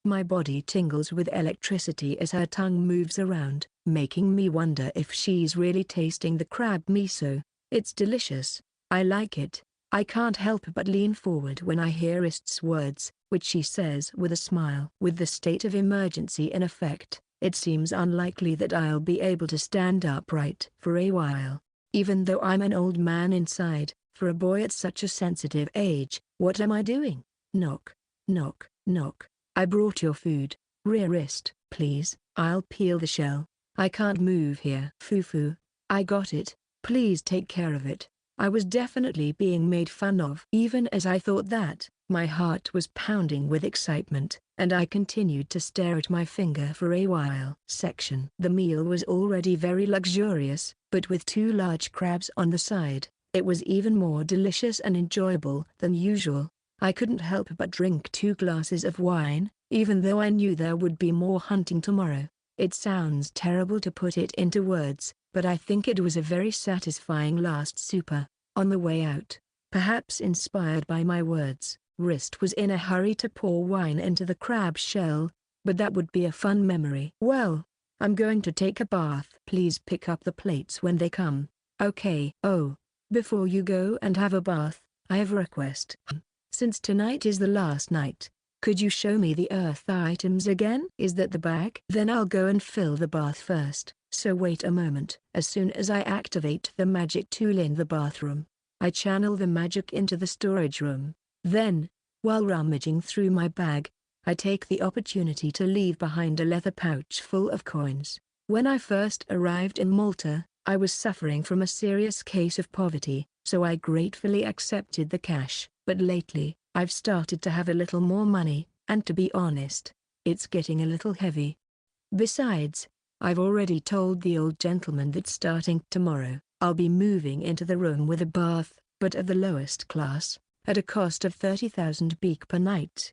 My body tingles with electricity as her tongue moves around, making me wonder if she's really tasting the crab miso. It's delicious. I like it. I can't help but lean forward when I hear Wrist's words, which she says with a smile. With the state of emergency in effect, it seems unlikely that I'll be able to stand upright for a while. Even though I'm an old man inside, for a boy at such a sensitive age, what am I doing? Knock. I brought your food. Wrist, please. I'll peel the shell. I can't move here. Foo. I got it. Please take care of it. I was definitely being made fun of. Even as I thought that, My heart was pounding with excitement, and I continued to stare at my finger for a while. The meal was already very luxurious, but with 2 large crabs on the side, it was even more delicious and enjoyable than usual. I couldn't help but drink 2 glasses of wine, even though I knew there would be more hunting tomorrow. It sounds terrible to put it into words, but I think it was a very satisfying last super. On the way out, perhaps inspired by my words, Wrist was in a hurry to pour wine into the crab shell, but that would be a fun memory. Well, I'm going to take a bath. Please pick up the plates when they come. Okay. Oh, before you go and have a bath, I have a request. Since tonight is the last night, could you show me the earth items again? Is that the bag? Then I'll go and fill the bath first, so wait a moment. As soon as I activate the magic tool in the bathroom, I channel the magic into the storage room. Then, while rummaging through my bag, I take the opportunity to leave behind a leather pouch full of coins. When I first arrived in Malta, I was suffering from a serious case of poverty, so I gratefully accepted the cash. But lately, I've started to have a little more money, and to be honest, it's getting a little heavy. Besides, I've already told the old gentleman that starting tomorrow, I'll be moving into the room with a bath, but of the lowest class, at a cost of 30,000 beek per night.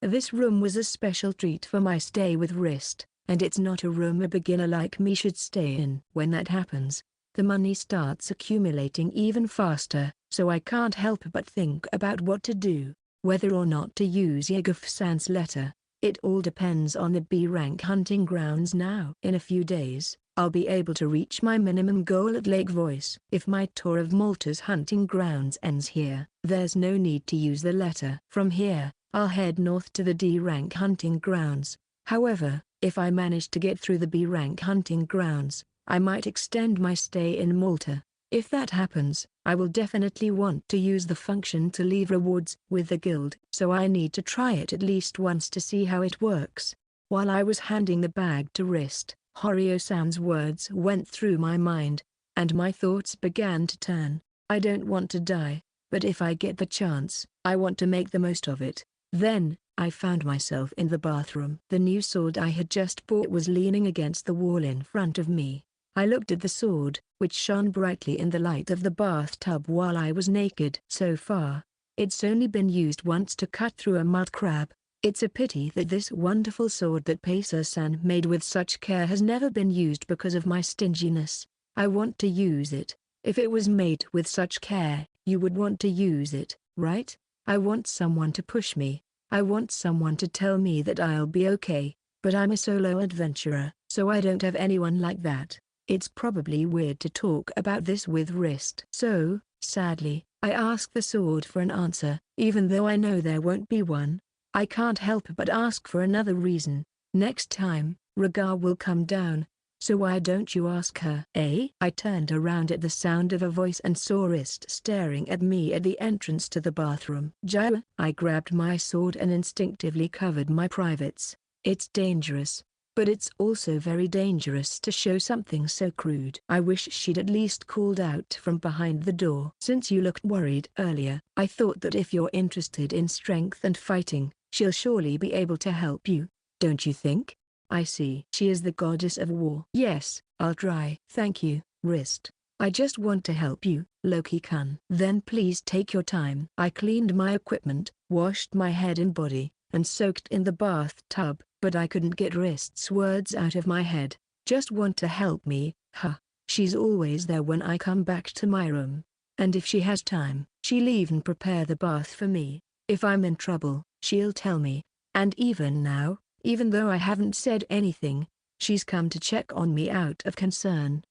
This room was a special treat for my stay with Wrist, and it's not a room a beginner like me should stay in. When that happens, the money starts accumulating even faster, so I can't help but think about what to do, whether or not to use Yegufsan's letter. It all depends on the B-rank hunting grounds now. In a few days, I'll be able to reach my minimum goal at Lake Voice. If my tour of Malta's hunting grounds ends here, there's no need to use the letter. From here, I'll head north to the D-rank hunting grounds. However, if I manage to get through the B-rank hunting grounds, I might extend my stay in Malta. If that happens, I will definitely want to use the function to leave rewards with the guild, so I need to try it at least once to see how it works. While I was handing the bag to Wrist, Horio-san's words went through my mind, and my thoughts began to turn. I don't want to die, but if I get the chance, I want to make the most of it. Then, I found myself in the bathroom. The new sword I had just bought was leaning against the wall in front of me. I looked at the sword, which shone brightly in the light of the bathtub while I was naked. So far, it's only been used once to cut through a mud crab. It's a pity that this wonderful sword that Pacer-san made with such care has never been used because of my stinginess. I want to use it. If it was made with such care, you would want to use it, right? I want someone to push me. I want someone to tell me that I'll be okay, but I'm a solo adventurer, so I don't have anyone like that. It's probably weird to talk about this with Wrist. So, sadly, I ask the sword for an answer, even though I know there won't be one. I can't help but ask for another reason. Next time, Ragar will come down, so why don't you ask her? Eh? I turned around at the sound of a voice and saw Wrist staring at me at the entrance to the bathroom. Jaya. I grabbed my sword and instinctively covered my privates. It's dangerous. But it's also very dangerous to show something so crude. I wish she'd at least called out from behind the door. Since you looked worried earlier, I thought that if you're interested in strength and fighting, she'll surely be able to help you, don't you think? I see. She is the goddess of war. Yes, I'll try. Thank you, Wrist. I just want to help you, Loki-kun. Then please take your time. I cleaned my equipment, washed my head and body, and soaked in the bathtub, but I couldn't get Wrist's words out of my head. Just want to help me, huh? She's always there when I come back to my room. And if she has time, she'll even prepare the bath for me. If I'm in trouble, she'll tell me. And even now, even though I haven't said anything, she's come to check on me out of concern.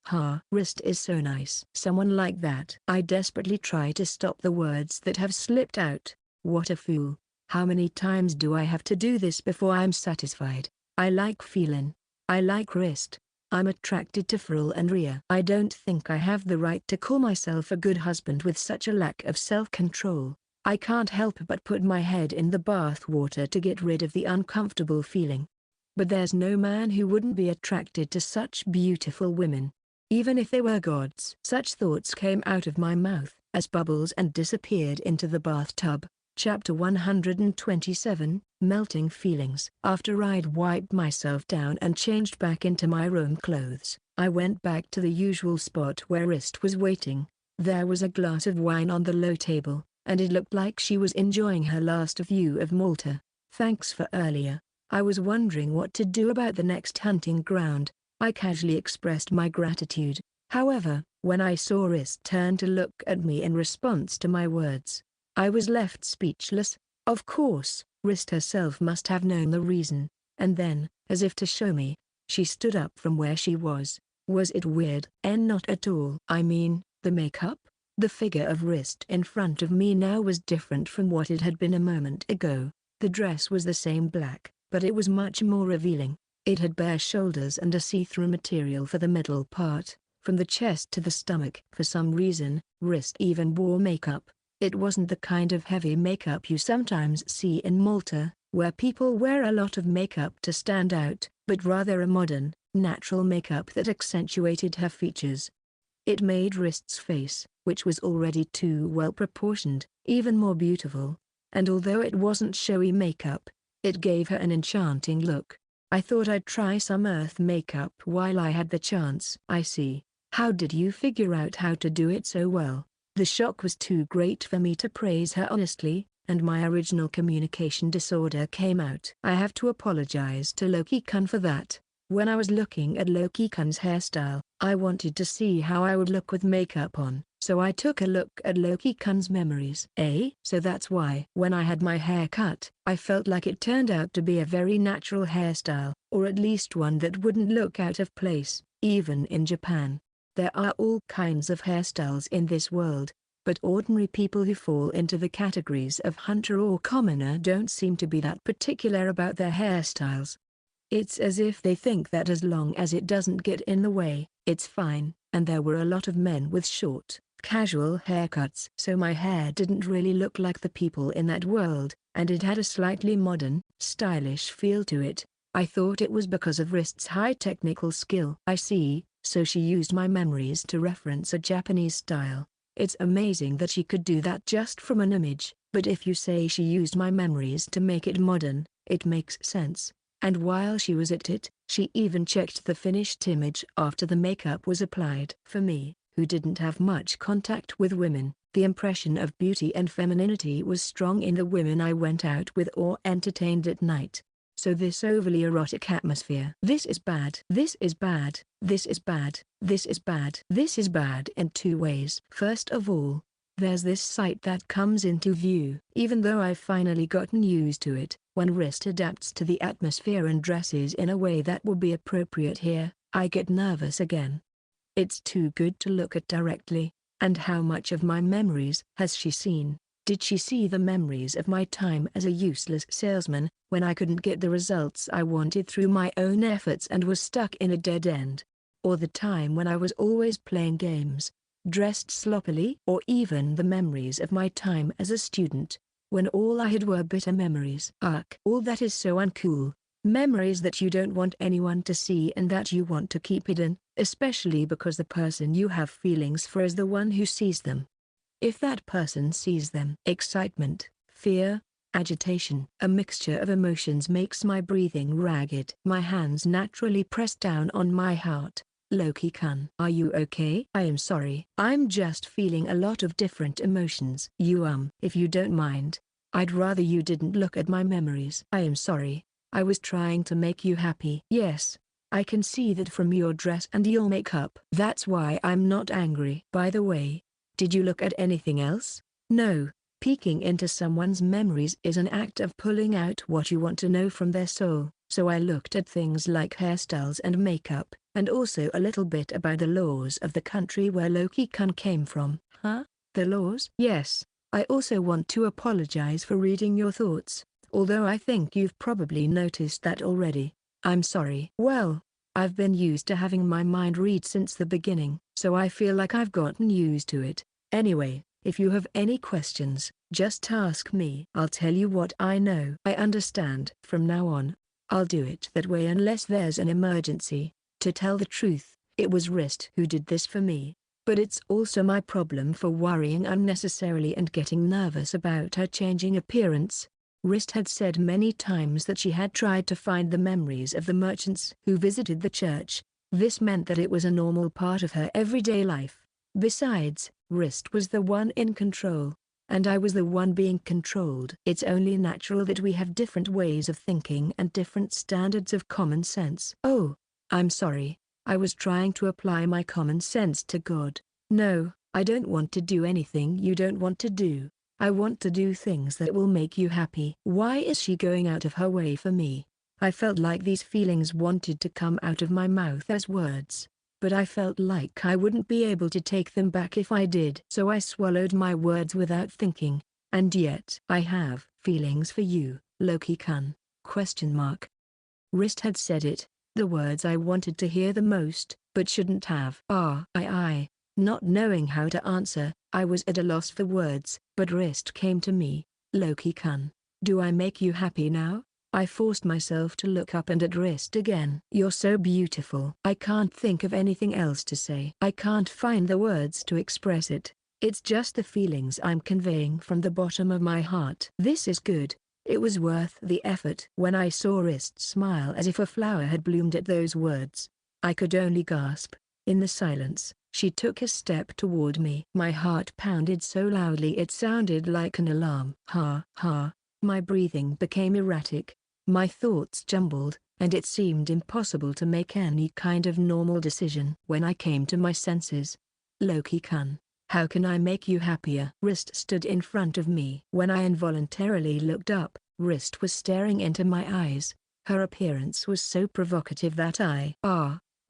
Wrist is so nice. Someone like that. I desperately try to stop the words that have slipped out. What a fool. How many times do I have to do this before I'm satisfied? I like feeling. I like Wrist. I'm attracted to Frill and Ria. I don't think I have the right to call myself a good husband with such a lack of self-control. I can't help but put my head in the bath water to get rid of the uncomfortable feeling. But there's no man who wouldn't be attracted to such beautiful women, even if they were gods. Such thoughts came out of my mouth as bubbles and disappeared into the bathtub. Chapter 127, Melting Feelings. After I'd wiped myself down and changed back into my room clothes, I went back to the usual spot where Wrist was waiting. There was a glass of wine on the low table, and it looked like she was enjoying her last view of Malta. Thanks for earlier. I was wondering what to do about the next hunting ground. I casually expressed my gratitude. However, when I saw Wrist turn to look at me in response to my words, I was left speechless. Of course, Wrist herself must have known the reason. And then, as if to show me, she stood up from where she was. Was it weird? Not at all. I mean, the makeup? The figure of Wrist in front of me now was different from what it had been a moment ago. The dress was the same black, but it was much more revealing. It had bare shoulders and a see-through material for the middle part, from the chest to the stomach. For some reason, Wrist even wore makeup. It wasn't the kind of heavy makeup you sometimes see in Malta, where people wear a lot of makeup to stand out, but rather a modern, natural makeup that accentuated her features. It made Wrist's face, which was already too well proportioned, even more beautiful, and although it wasn't showy makeup, it gave her an enchanting look. I thought I'd try some earth makeup while I had the chance. I see. How did you figure out how to do it so well? The shock was too great for me to praise her honestly, and my original communication disorder came out. I have to apologize to Loki-kun for that. When I was looking at Loki-kun's hairstyle, I wanted to see how I would look with makeup on, so I took a look at Loki-kun's memories. So that's why. When I had my hair cut, I felt like it turned out to be a very natural hairstyle, or at least one that wouldn't look out of place, even in Japan. There are all kinds of hairstyles in this world, but ordinary people who fall into the categories of hunter or commoner don't seem to be that particular about their hairstyles. It's as if they think that as long as it doesn't get in the way, it's fine. And there were a lot of men with short, casual haircuts. So my hair didn't really look like the people in that world, and it had a slightly modern, stylish feel to it. I thought it was because of Wrist's high technical skill. I see. So she used my memories to reference a Japanese style. It's amazing that she could do that just from an image, but if you say she used my memories to make it modern, it makes sense. And while she was at it, she even checked the finished image after the makeup was applied. For me, who didn't have much contact with women, the impression of beauty and femininity was strong in the women I went out with or entertained at night. So this overly erotic atmosphere. This is bad. This is bad. This is bad. This is bad. This is bad in two ways. First of all, there's this sight that comes into view. Even though I've finally gotten used to it, when Wrist adapts to the atmosphere and dresses in a way that will be appropriate here, I get nervous again. It's too good to look at directly. And how much of my memories has she seen? Did she see the memories of my time as a useless salesman, when I couldn't get the results I wanted through my own efforts and was stuck in a dead end? Or the time when I was always playing games, dressed sloppily? Or even the memories of my time as a student, when all I had were bitter memories? All that is so uncool. Memories that you don't want anyone to see and that you want to keep hidden, especially because the person you have feelings for is the one who sees them. If that person sees them, excitement, fear, agitation, a mixture of emotions makes my breathing ragged. My hands naturally press down on my heart. Loki-kun, are you okay? I am sorry. I'm just feeling a lot of different emotions. If you don't mind, I'd rather you didn't look at my memories. I am sorry. I was trying to make you happy. Yes, I can see that from your dress and your makeup. That's why I'm not angry. By the way, did you look at anything else? No, peeking into someone's memories is an act of pulling out what you want to know from their soul. So I looked at things like hairstyles and makeup, and also a little bit about the laws of the country where Loki-kun came from. Huh? The laws? Yes. I also want to apologize for reading your thoughts, although I think you've probably noticed that already. I'm sorry. Well, I've been used to having my mind read since the beginning, so I feel like I've gotten used to it. Anyway, if you have any questions, just ask me. I'll tell you what I know. I understand. From now on, I'll do it that way unless there's an emergency. To tell the truth, it was Wrist who did this for me. But it's also my problem for worrying unnecessarily and getting nervous about her changing appearance. Wrist had said many times that she had tried to find the memories of the merchants who visited the church. This meant that it was a normal part of her everyday life. Besides, Wrist was the one in control, and I was the one being controlled. It's only natural that we have different ways of thinking and different standards of common sense. Oh, I'm sorry. I was trying to apply my common sense to God. No, I don't want to do anything you don't want to do. I want to do things that will make you happy. Why is she going out of her way for me? I felt like these feelings wanted to come out of my mouth as words, but I felt like I wouldn't be able to take them back if I did. So I swallowed my words without thinking. And yet I have feelings for you, Loki-kun, ? Wrist had said it, the words I wanted to hear the most, but shouldn't have. Not knowing how to answer, I was at a loss for words, but Wrist came to me. Loki-kun, do I make you happy now? I forced myself to look up and at Wrist again. You're so beautiful. I can't think of anything else to say. I can't find the words to express it. It's just the feelings I'm conveying from the bottom of my heart. This is good. It was worth the effort. When I saw Wrist smile as if a flower had bloomed at those words, I could only gasp. In the silence, she took a step toward me. My heart pounded so loudly it sounded like an alarm. My breathing became erratic. My thoughts jumbled, and it seemed impossible to make any kind of normal decision. When I came to my senses, Loki-kun, how can I make you happier? Wrist stood in front of me. When I involuntarily looked up, Wrist was staring into my eyes. Her appearance was so provocative that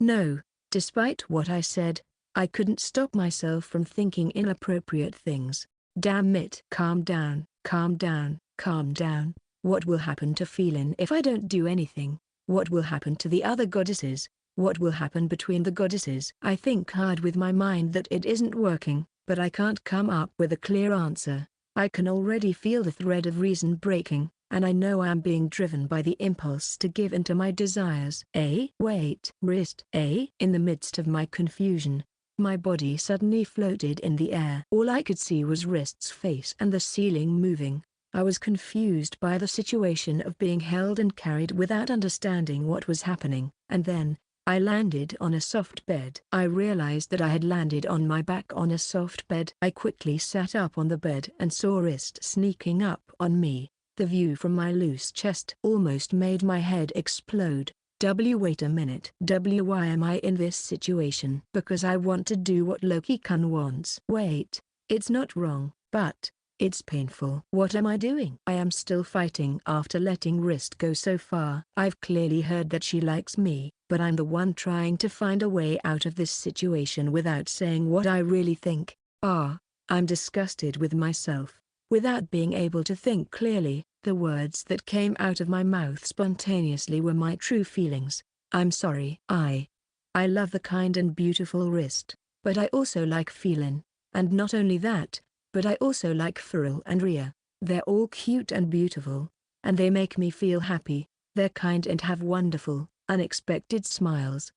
no, despite what I said, I couldn't stop myself from thinking inappropriate things. Damn it. Calm down, calm down, calm down. What will happen to Feline if I don't do anything? What will happen to the other goddesses? What will happen between the goddesses? I think hard with my mind that it isn't working, but I can't come up with a clear answer. I can already feel the thread of reason breaking, and I know I'm being driven by the impulse to give in to my desires. Wait, Wrist. In the midst of my confusion, my body suddenly floated in the air. All I could see was Wrist's face and the ceiling moving. I was confused by the situation of being held and carried without understanding what was happening, and then, I landed on a soft bed. I realized that I had landed on my back on a soft bed. I quickly sat up on the bed and saw Wrist sneaking up on me. The view from my loose chest almost made my head explode. Wait a minute. Why am I in this situation? Because I want to do what Loki-kun wants. Wait, it's not wrong, but it's painful. What am I doing? I am still fighting after letting Wrist go so far. I've clearly heard that she likes me, but I'm the one trying to find a way out of this situation without saying what I really think. I'm disgusted with myself. Without being able to think clearly, the words that came out of my mouth spontaneously were my true feelings. I'm sorry. I love the kind and beautiful Wrist, but I also like Feline, and not only that, but I also like Feral and Rhea. They're all cute and beautiful, and they make me feel happy. They're kind and have wonderful, unexpected smiles.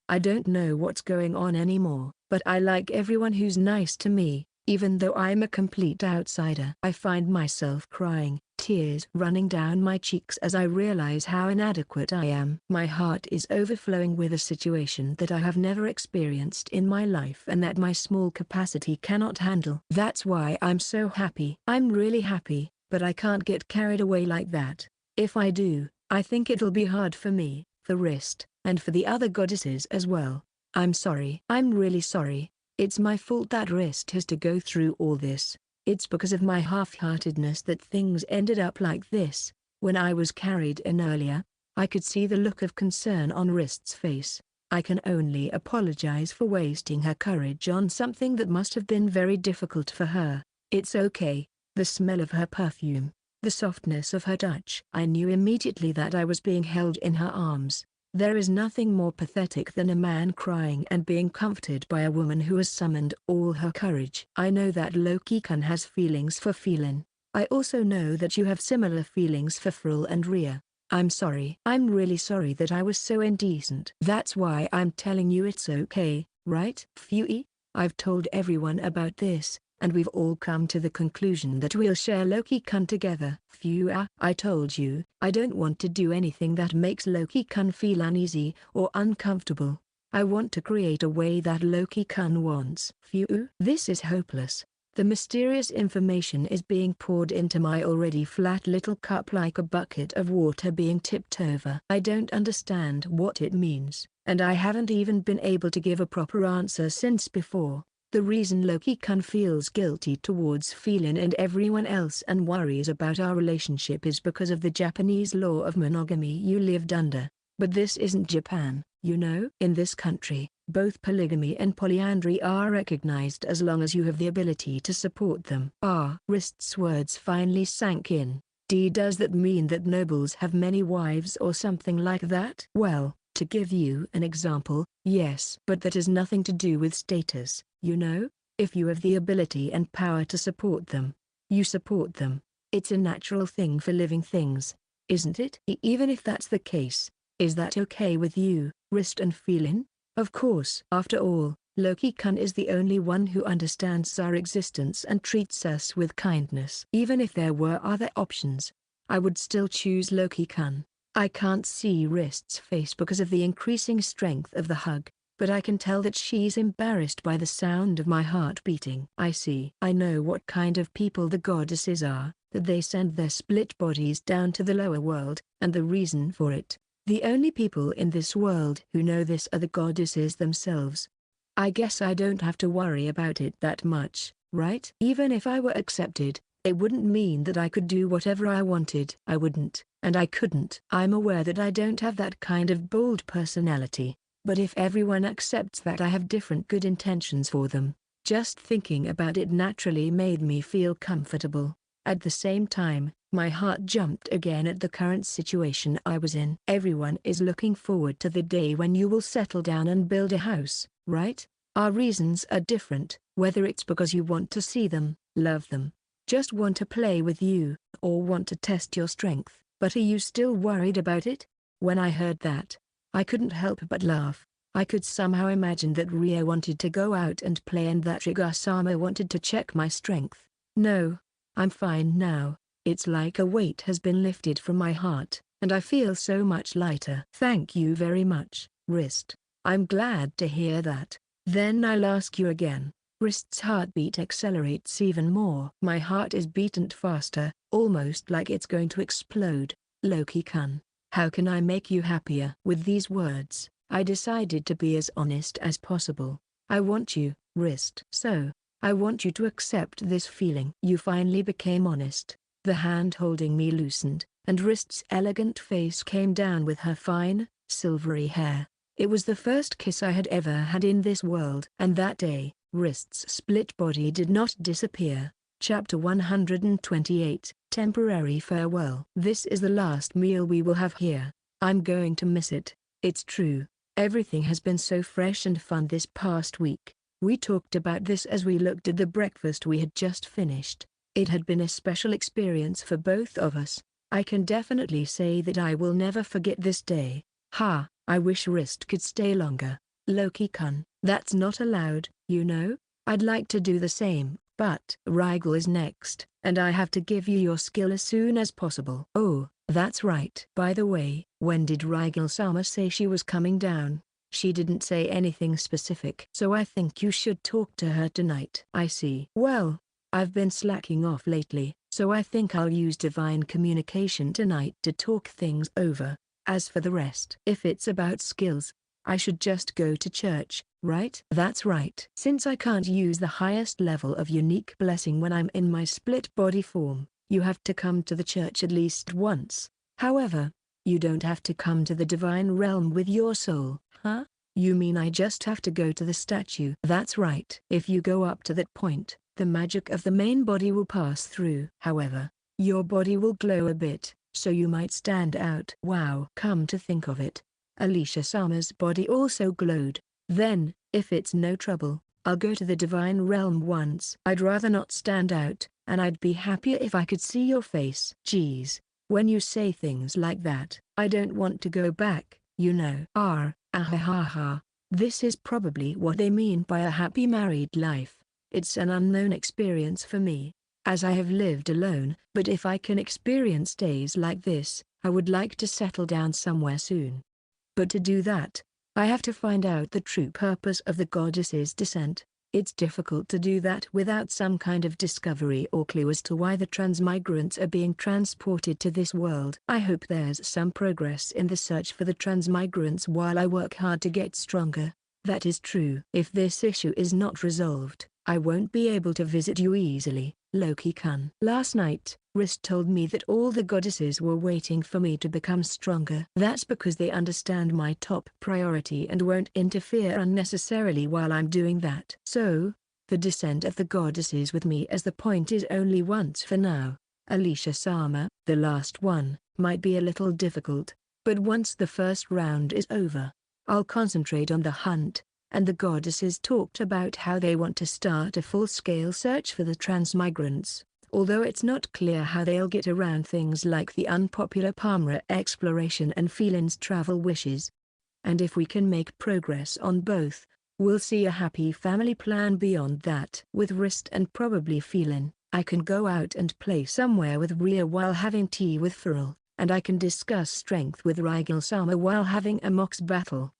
I don't know what's going on anymore, but I like everyone who's nice to me, even though I'm a complete outsider. I find myself crying, tears running down my cheeks as I realize how inadequate I am. My heart is overflowing with a situation that I have never experienced in my life and that my small capacity cannot handle. That's why I'm so happy. I'm really happy, but I can't get carried away like that. If I do, I think it'll be hard for me, for Wrist, and for the other goddesses as well. I'm sorry. I'm really sorry. It's my fault that Wrist has to go through all this. It's because of my half-heartedness that things ended up like this. When I was carried in earlier, I could see the look of concern on Wrist's face. I can only apologize for wasting her courage on something that must have been very difficult for her. It's okay. The smell of her perfume, the softness of her touch. I knew immediately that I was being held in her arms. There is nothing more pathetic than a man crying and being comforted by a woman who has summoned all her courage. I know that Loki-kun has feelings for Feline. I also know that you have similar feelings for Feral and Rhea. I'm sorry. I'm really sorry that I was so indecent. That's why I'm telling you it's okay, right? Fui? I've told everyone about this, and we've all come to the conclusion that we'll share Loki-kun together. Phew. I told you, I don't want to do anything that makes Loki-kun feel uneasy or uncomfortable. I want to create a way that Loki-kun wants. Phew. This is hopeless. The mysterious information is being poured into my already flat little cup like a bucket of water being tipped over. I don't understand what it means, and I haven't even been able to give a proper answer since before. The reason Loki-kun feels guilty towards Feelin and everyone else and worries about our relationship is because of the Japanese law of monogamy you lived under. But this isn't Japan, you know. In this country, both polygamy and polyandry are recognized as long as you have the ability to support them. Wrist's words finally sank in. Does that mean that nobles have many wives or something like that? Well, to give you an example, yes. But that has nothing to do with status, you know? If you have the ability and power to support them, you support them. It's a natural thing for living things, isn't it? Even if that's the case, is that okay with you, Wrist and Feelin? Of course. After all, Loki-kun is the only one who understands our existence and treats us with kindness. Even if there were other options, I would still choose Loki-kun. I can't see Wrist's face because of the increasing strength of the hug, but I can tell that she's embarrassed by the sound of my heart beating. I see. I know what kind of people the goddesses are, that they send their split bodies down to the lower world, and the reason for it. The only people in this world who know this are the goddesses themselves. I guess I don't have to worry about it that much, right? Even if I were accepted, it wouldn't mean that I could do whatever I wanted. I wouldn't, and I couldn't. I'm aware that I don't have that kind of bold personality, but if everyone accepts that I have different good intentions for them, just thinking about it naturally made me feel comfortable. At the same time, my heart jumped again at the current situation I was in. Everyone is looking forward to the day when you will settle down and build a house, right? Our reasons are different, whether it's because you want to see them, love them, just want to play with you, or want to test your strength. But are you still worried about it? When I heard that, I couldn't help but laugh. I could somehow imagine that Rio wanted to go out and play and that Riga-sama wanted to check my strength. No, I'm fine now. It's like a weight has been lifted from my heart, and I feel so much lighter. Thank you very much, Wrist. I'm glad to hear that. Then I'll ask you again. Wrist's heartbeat accelerates even more. My heart is beating faster, almost like it's going to explode. Loki-kun, how can I make you happier? With these words, I decided to be as honest as possible. I want you, Wrist. So, I want you to accept this feeling. You finally became honest. The hand holding me loosened, and Wrist's elegant face came down with her fine, silvery hair. It was the first kiss I had ever had in this world. And that day, Wrist's split body did not disappear. Chapter 128, Temporary Farewell. This is the last meal we will have here. I'm going to miss it. It's true. Everything has been so fresh and fun this past week. We talked about this as we looked at the breakfast we had just finished. It had been a special experience for both of us. I can definitely say that I will never forget this day. I wish Wrist could stay longer. Loki-kun, that's not allowed, you know? I'd like to do the same, but Rigel is next, and I have to give you your skill as soon as possible. Oh, that's right. By the way, when did Rigel-sama say she was coming down? She didn't say anything specific. So I think you should talk to her tonight. I see. Well, I've been slacking off lately, so I think I'll use divine communication tonight to talk things over. As for the rest, if it's about skills, I should just go to church, right? That's right. Since I can't use the highest level of unique blessing when I'm in my split body form, you have to come to the church at least once. However, you don't have to come to the divine realm with your soul. Huh? You mean I just have to go to the statue? That's right. If you go up to that point, the magic of the main body will pass through. However, your body will glow a bit, so you might stand out. Wow. Come to think of it, Alicia-sama's body also glowed. Then, if it's no trouble, I'll go to the divine realm once. I'd rather not stand out, and I'd be happier if I could see your face. Geez, when you say things like that, I don't want to go back, you know. This is probably what they mean by a happy married life. It's an unknown experience for me, as I have lived alone, but if I can experience days like this, I would like to settle down somewhere soon. But to do that, I have to find out the true purpose of the goddess's descent. It's difficult to do that without some kind of discovery or clue as to why the transmigrants are being transported to this world. I hope there's some progress in the search for the transmigrants while I work hard to get stronger. That is true. If this issue is not resolved, I won't be able to visit you easily, Loki-kun. Last night, Wrist told me that all the goddesses were waiting for me to become stronger. That's because they understand my top priority and won't interfere unnecessarily while I'm doing that. So, the descent of the goddesses with me as the point is only once for now. Alicia-sama, the last one, might be a little difficult, but once the first round is over, I'll concentrate on the hunt. And the goddesses talked about how they want to start a full-scale search for the transmigrants, although it's not clear how they'll get around things like the unpopular Palmyra exploration and Felin's travel wishes. And if we can make progress on both, we'll see a happy family plan beyond that. With Wrist and probably Felin, I can go out and play somewhere with Rhea while having tea with Farrell, and I can discuss strength with Rigel-sama while having a mox battle.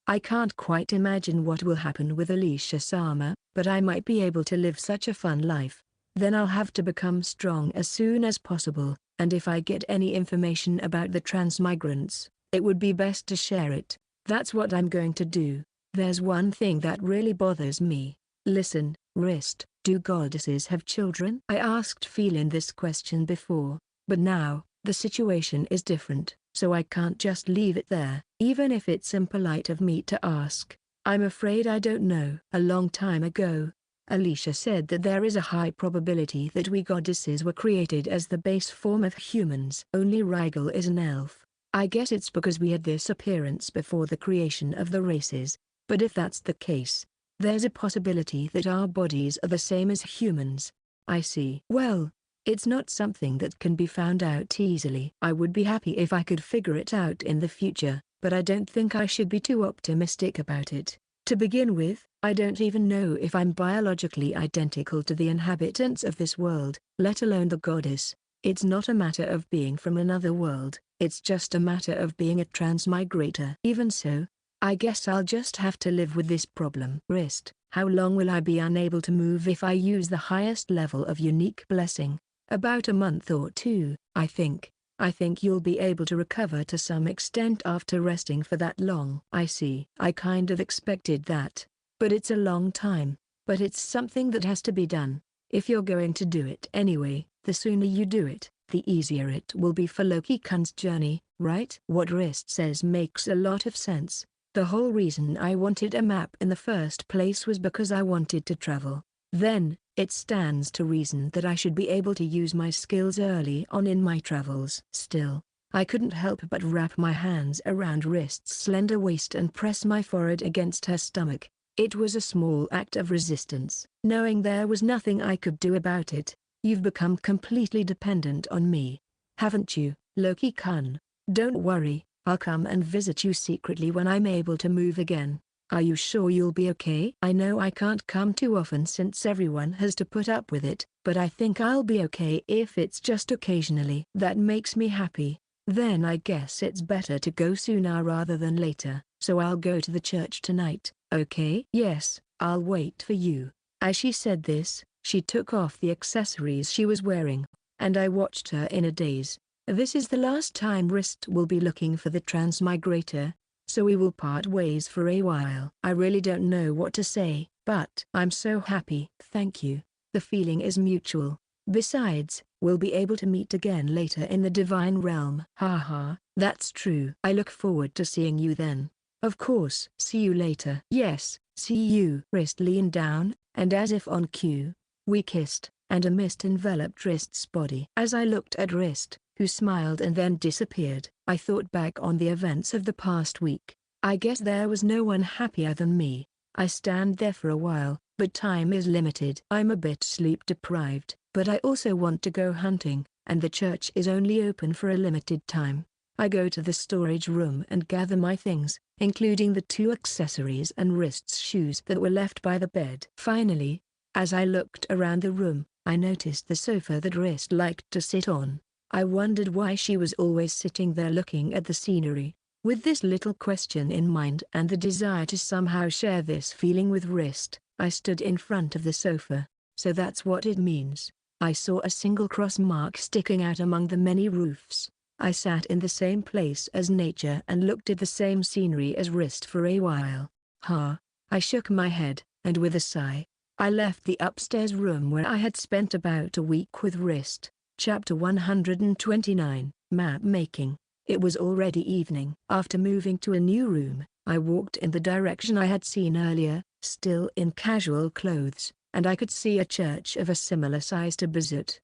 I can't quite imagine what will happen with Alicia-sama, but I might be able to live such a fun life. Then I'll have to become strong as soon as possible, and if I get any information about the transmigrants, it would be best to share it. That's what I'm going to do. There's one thing that really bothers me. Listen, Wrist, do goddesses have children? I asked Felin this question before, but now, the situation is different, so I can't just leave it there. Even if it's impolite of me to ask, I'm afraid I don't know. A long time ago, Alicia said that there is a high probability that we goddesses were created as the base form of humans. Only Rigel is an elf. I guess it's because we had this appearance before the creation of the races, but if that's the case, there's a possibility that our bodies are the same as humans. I see. Well, it's not something that can be found out easily. I would be happy if I could figure it out in the future, but I don't think I should be too optimistic about it. To begin with, I don't even know if I'm biologically identical to the inhabitants of this world, let alone the goddess. It's not a matter of being from another world, it's just a matter of being a transmigrator. Even so, I guess I'll just have to live with this problem. Wrist, how long will I be unable to move if I use the highest level of unique blessing? About a month or two, I think. I think you'll be able to recover to some extent after resting for that long. I see. I kind of expected that. But it's a long time. But it's something that has to be done. If you're going to do it anyway, the sooner you do it, the easier it will be for Loki-kun's journey, right? What Wrist says makes a lot of sense. The whole reason I wanted a map in the first place was because I wanted to travel. Then, it stands to reason that I should be able to use my skills early on in my travels. Still, I couldn't help but wrap my hands around Wrist's slender waist and press my forehead against her stomach. It was a small act of resistance. Knowing there was nothing I could do about it, you've become completely dependent on me. Haven't you, Loki-kun? Don't worry, I'll come and visit you secretly when I'm able to move again. Are you sure you'll be okay? I know I can't come too often since everyone has to put up with it, but I think I'll be okay if it's just occasionally. That makes me happy. Then I guess it's better to go sooner rather than later, so I'll go to the church tonight, okay? Yes, I'll wait for you. As she said this, she took off the accessories she was wearing, and I watched her in a daze. This is the last time Wrist will be looking for the transmigrator, so we will part ways for a while. I really don't know what to say, but I'm so happy. Thank you. The feeling is mutual. Besides, we'll be able to meet again later in the divine realm. Haha, that's true. I look forward to seeing you then. Of course. See you later. Yes, see you. Wrist leaned down, and as if on cue, we kissed, and a mist enveloped Wrist's body. As I looked at Wrist, who smiled and then disappeared, I thought back on the events of the past week. I guess there was no one happier than me. I stand there for a while, but time is limited. I'm a bit sleep deprived, but I also want to go hunting, and the church is only open for a limited time. I go to the storage room and gather my things, including the 2 accessories and wrist shoes that were left by the bed. Finally, as I looked around the room, I noticed the sofa that Wrist liked to sit on. I wondered why she was always sitting there looking at the scenery. With this little question in mind and the desire to somehow share this feeling with Wrist, I stood in front of the sofa. So that's what it means. I saw a single cross mark sticking out among the many roofs. I sat in the same place as nature and looked at the same scenery as Wrist for a while. I shook my head, and with a sigh, I left the upstairs room where I had spent about a week with Wrist. Chapter 129, Map Making. It was already evening. After moving to a new room, I walked in the direction I had seen earlier, still in casual clothes, and I could see a church of a similar size to Bizet.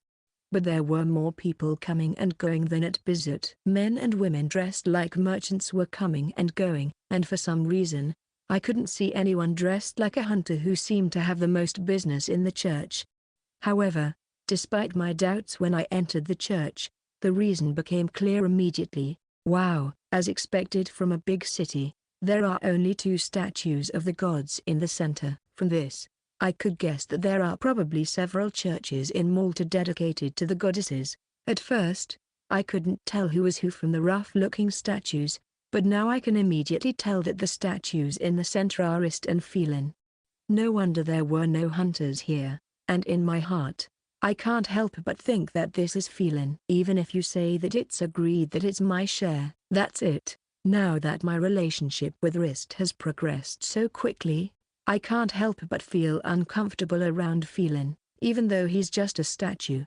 But there were more people coming and going than at Bizet. Men and women dressed like merchants were coming and going, and for some reason, I couldn't see anyone dressed like a hunter who seemed to have the most business in the church. However, despite my doubts when I entered the church, the reason became clear immediately. Wow, as expected from a big city, there are only 2 statues of the gods in the center. From this, I could guess that there are probably several churches in Malta dedicated to the goddesses. At first, I couldn't tell who was who from the rough-looking statues, but now I can immediately tell that the statues in the center are Wrist and Feline. No wonder there were no hunters here, and in my heart, I can't help but think that this is Feline. Even if you say that it's agreed that it's my share, that's it. Now that my relationship with Wrist has progressed so quickly, I can't help but feel uncomfortable around Feline, even though he's just a statue.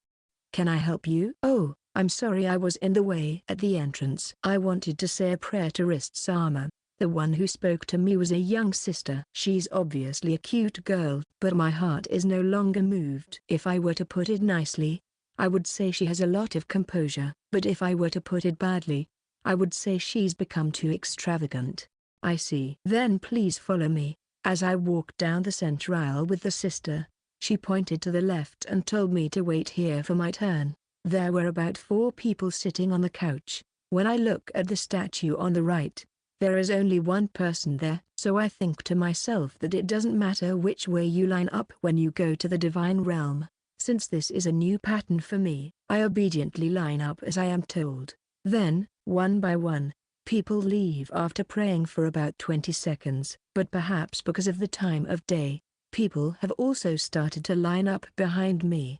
Can I help you? Oh, I'm sorry I was in the way at the entrance. I wanted to say a prayer to Wrist's armor. The one who spoke to me was a young sister. She's obviously a cute girl, but my heart is no longer moved. If I were to put it nicely, I would say she has a lot of composure. But if I were to put it badly, I would say she's become too extravagant. I see. Then please follow me. As I walked down the center aisle with the sister, she pointed to the left and told me to wait here for my turn. There were about 4 people sitting on the couch. When I look at the statue on the right, there is only one person there, so I think to myself that it doesn't matter which way you line up when you go to the divine realm. Since this is a new pattern for me, I obediently line up as I am told. Then, one by one, people leave after praying for about 20 seconds, but perhaps because of the time of day, people have also started to line up behind me.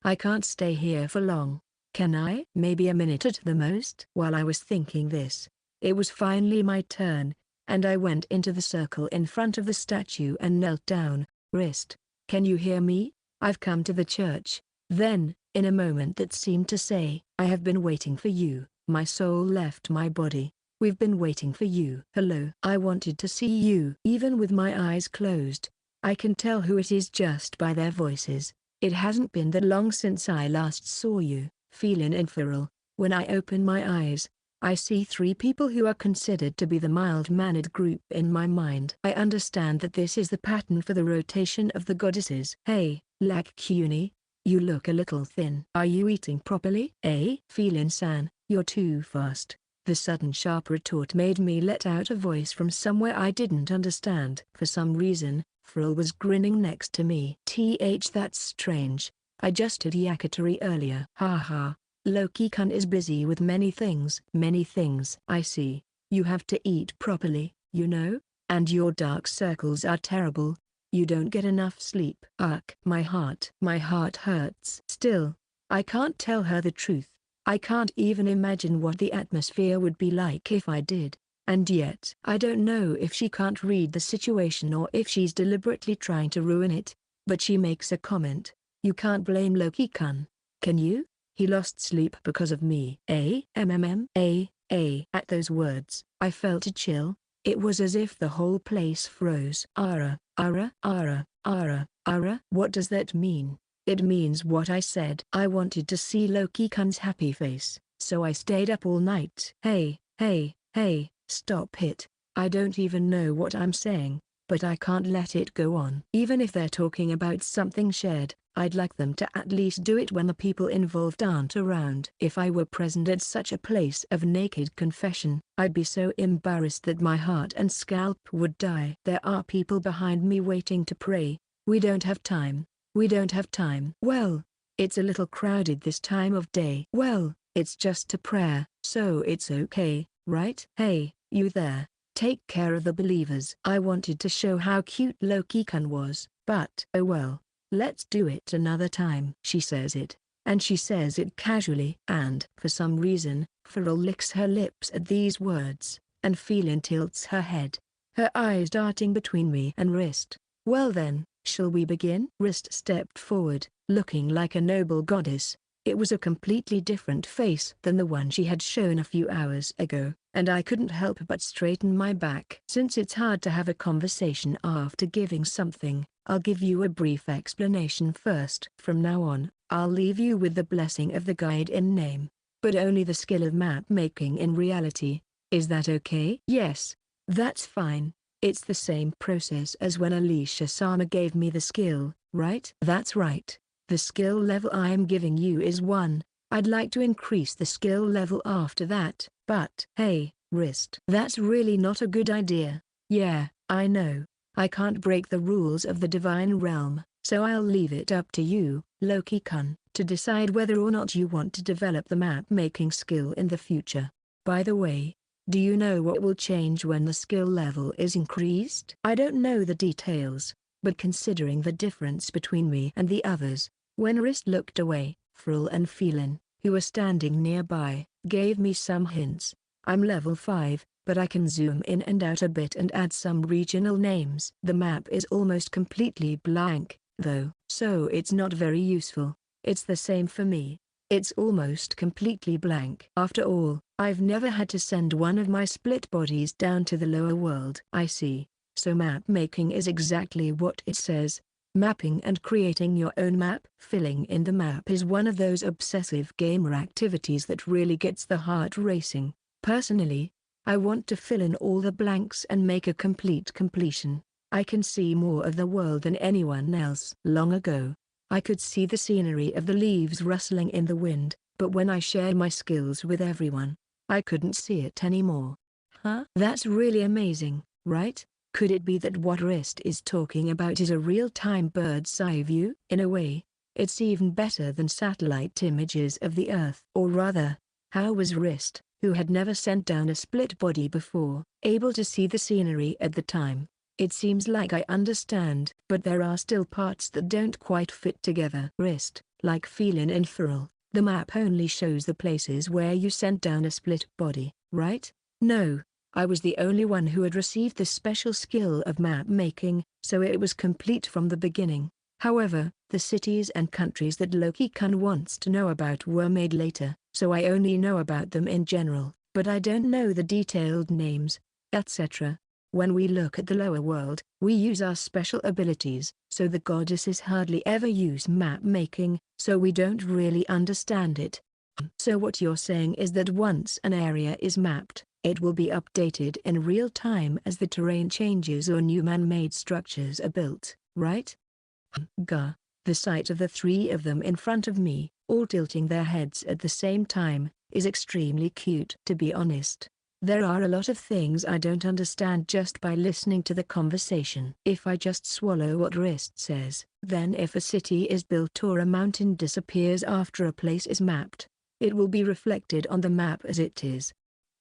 I can't stay here for long, can I? Maybe a minute at the most. While I was thinking this, it was finally my turn, and I went into the circle in front of the statue and knelt down. Wrist, can you hear me? I've come to the church. Then, in a moment that seemed to say, I have been waiting for you, my soul left my body. We've been waiting for you. Hello. I wanted to see you. Even with my eyes closed, I can tell who it is just by their voices. It hasn't been that long since I last saw you, Feline and Feral. When I open my eyes, I see 3 people who are considered to be the mild-mannered group in my mind. I understand that this is the pattern for the rotation of the goddesses. Hey, Lakuni, you look a little thin. Are you eating properly? Feline-san, you're too fast. The sudden sharp retort made me let out a voice from somewhere I didn't understand. For some reason, Frill was grinning next to me. That's strange. I just did yakitori earlier. Haha. Loki-kun is busy with many things. Many things. I see. You have to eat properly, you know? And your dark circles are terrible. You don't get enough sleep. Ugh. My heart hurts. Still, I can't tell her the truth. I can't even imagine what the atmosphere would be like if I did. And yet, I don't know if she can't read the situation or if she's deliberately trying to ruin it. But she makes a comment. You can't blame Loki-kun, can you? He lost sleep because of me. At those words, I felt a chill. It was as if the whole place froze. What does that mean? It means what I said. I wanted to see Loki-kun's happy face, so I stayed up all night. Hey, stop it. I don't even know what I'm saying, but I can't let it go on. Even if they're talking about something shared, I'd like them to at least do it when the people involved aren't around. If I were present at such a place of naked confession, I'd be so embarrassed that my heart and scalp would die. There are people behind me waiting to pray. We don't have time. We don't have time. Well, it's a little crowded this time of day. Well, it's just a prayer, so it's okay, right? Hey, you there. Take care of the believers. I wanted to show how cute Loki-kun was, but oh well. Let's do it another time. She says it, and she says it casually. And for some reason, Farrell licks her lips at these words, and Feline tilts her head, her eyes darting between me and Wrist. Well then, shall we begin? Wrist stepped forward, looking like a noble goddess. It was a completely different face than the one she had shown a few hours ago, and I couldn't help but straighten my back. Since it's hard to have a conversation after giving something, I'll give you a brief explanation first. From now on, I'll leave you with the blessing of the guide in name, but only the skill of map making in reality. Is that okay? Yes, that's fine. It's the same process as when Alicia-sama gave me the skill, right? That's right. The skill level I am giving you is 1. I'd like to increase the skill level after that. But hey, Wrist. That's really not a good idea. Yeah, I know. I can't break the rules of the divine realm, so I'll leave it up to you, Loki-kun, to decide whether or not you want to develop the map-making skill in the future. By the way, do you know what will change when the skill level is increased? I don't know the details, but considering the difference between me and the others, when Wrist looked away, Frill and Feline, who were standing nearby, gave me some hints. I'm level 5. But I can zoom in and out a bit and add some regional names. The map is almost completely blank, though, so it's not very useful. It's the same for me. It's almost completely blank. After all, I've never had to send one of my split bodies down to the lower world. I see. So map making is exactly what it says. Mapping and creating your own map. Filling in the map is one of those obsessive gamer activities that really gets the heart racing. Personally, I want to fill in all the blanks and make a complete completion. I can see more of the world than anyone else. Long ago, I could see the scenery of the leaves rustling in the wind, but when I shared my skills with everyone, I couldn't see it anymore. Huh? That's really amazing, right? Could it be that what Wrist is talking about is a real-time bird's eye view? In a way, it's even better than satellite images of the Earth. Or rather, how was Wrist, who had never sent down a split body before, able to see the scenery at the time? It seems like I understand, but there are still parts that don't quite fit together. Wrist, like Feline and Feral, the map only shows the places where you sent down a split body, right? No, I was the only one who had received the special skill of map making, so it was complete from the beginning. However, the cities and countries that Loki-kun wants to know about were made later, so I only know about them in general, but I don't know the detailed names, etc. When we look at the lower world, we use our special abilities, so the goddesses hardly ever use map making, so we don't really understand it. So what you're saying is that once an area is mapped, it will be updated in real time as the terrain changes or new man-made structures are built, right? Gah. The sight of the 3 of them in front of me, all tilting their heads at the same time, is extremely cute. To be honest, there are a lot of things I don't understand just by listening to the conversation. If I just swallow what Wrist says, then if a city is built or a mountain disappears after a place is mapped, it will be reflected on the map as it is.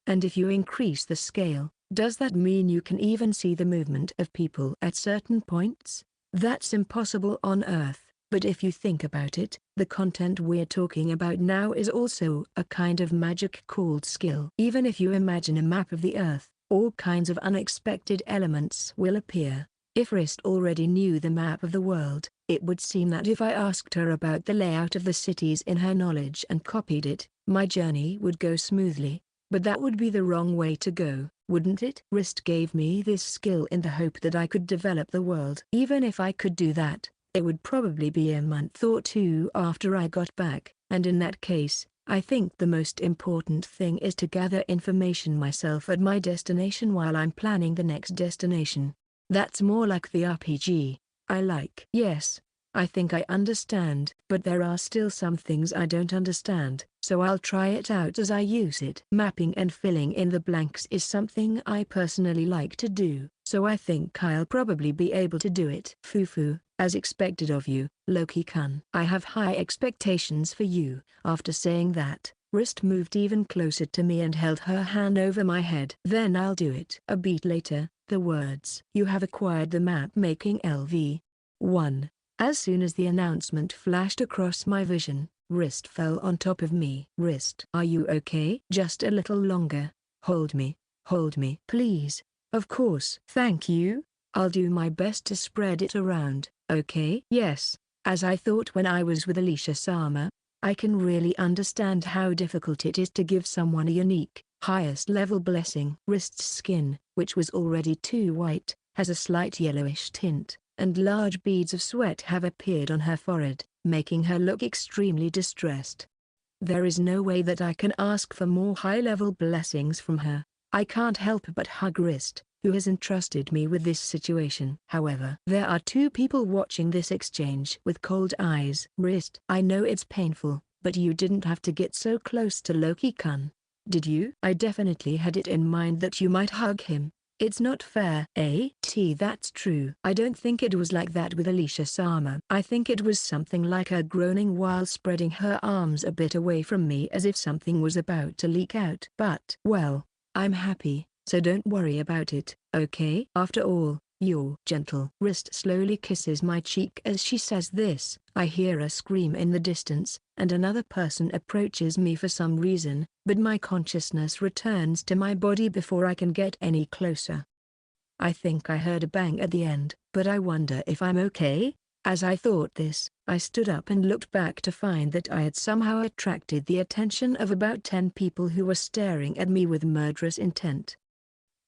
And if you increase the scale, does that mean you can even see the movement of people at certain points? That's impossible on Earth, but if you think about it, the content we're talking about now is also a kind of magic called skill. Even if you imagine a map of the Earth, all kinds of unexpected elements will appear. If Wrist already knew the map of the world, it would seem that if I asked her about the layout of the cities in her knowledge and copied it, my journey would go smoothly. But that would be the wrong way to go, wouldn't it? Wrist gave me this skill in the hope that I could develop the world. Even if I could do that, it would probably be a month or 2 after I got back, and in that case, I think the most important thing is to gather information myself at my destination while I'm planning the next destination. That's more like the RPG I like. Yes, I think I understand, but there are still some things I don't understand, so I'll try it out as I use it. Mapping and filling in the blanks is something I personally like to do, so I think I'll probably be able to do it. Fufu, as expected of you, Loki-kun. I have high expectations for you. After saying that, Wrist moved even closer to me and held her hand over my head. Then I'll do it. A beat later, the words, "You have acquired the map-making LV1. As soon as the announcement flashed across my vision, Wrist fell on top of me. Wrist, are you okay? Just a little longer. Hold me, please. Of course. Thank you. I'll do my best to spread it around, okay? Yes, as I thought when I was with Alicia-sama, I can really understand how difficult it is to give someone a unique, highest-level blessing. Wrist's skin, which was already too white, has a slight yellowish tint, and large beads of sweat have appeared on her forehead, making her look extremely distressed. There is no way that I can ask for more high-level blessings from her. I can't help but hug Wrist, who has entrusted me with this situation. However, there are two people watching this exchange with cold eyes. Wrist, I know it's painful, but you didn't have to get so close to Loki-kun. Did you? I definitely had it in mind that you might hug him. It's not fair. That's true. I don't think it was like that with Alicia-sama. I think it was something like her groaning while spreading her arms a bit away from me as if something was about to leak out. But, well, I'm happy, so don't worry about it, okay? After all, you're gentle. Wrist slowly kisses my cheek as she says this. I hear a scream in the distance, and another person approaches me for some reason, but my consciousness returns to my body before I can get any closer. I think I heard a bang at the end, but I wonder if I'm okay? As I thought this, I stood up and looked back to find that I had somehow attracted the attention of about 10 people who were staring at me with murderous intent.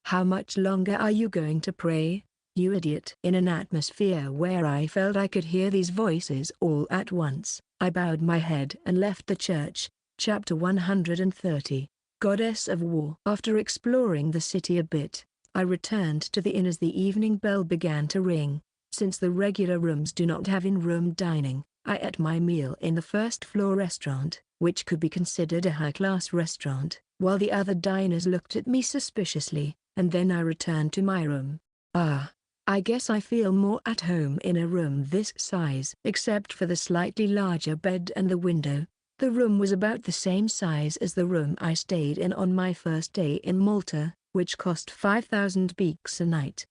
How much longer are you going to pray, you idiot? In an atmosphere where I felt I could hear these voices all at once, I bowed my head and left the church. Chapter 130, Goddess of War. After exploring the city a bit, I returned to the inn as the evening bell began to ring. Since the regular rooms do not have in-room dining, I ate my meal in the first-floor restaurant, which could be considered a high-class restaurant, while the other diners looked at me suspiciously, and then I returned to my room. I guess I feel more at home in a room this size. Except for the slightly larger bed and the window, the room was about the same size as the room I stayed in on my first day in Malta, which cost 5,000 beaks a night.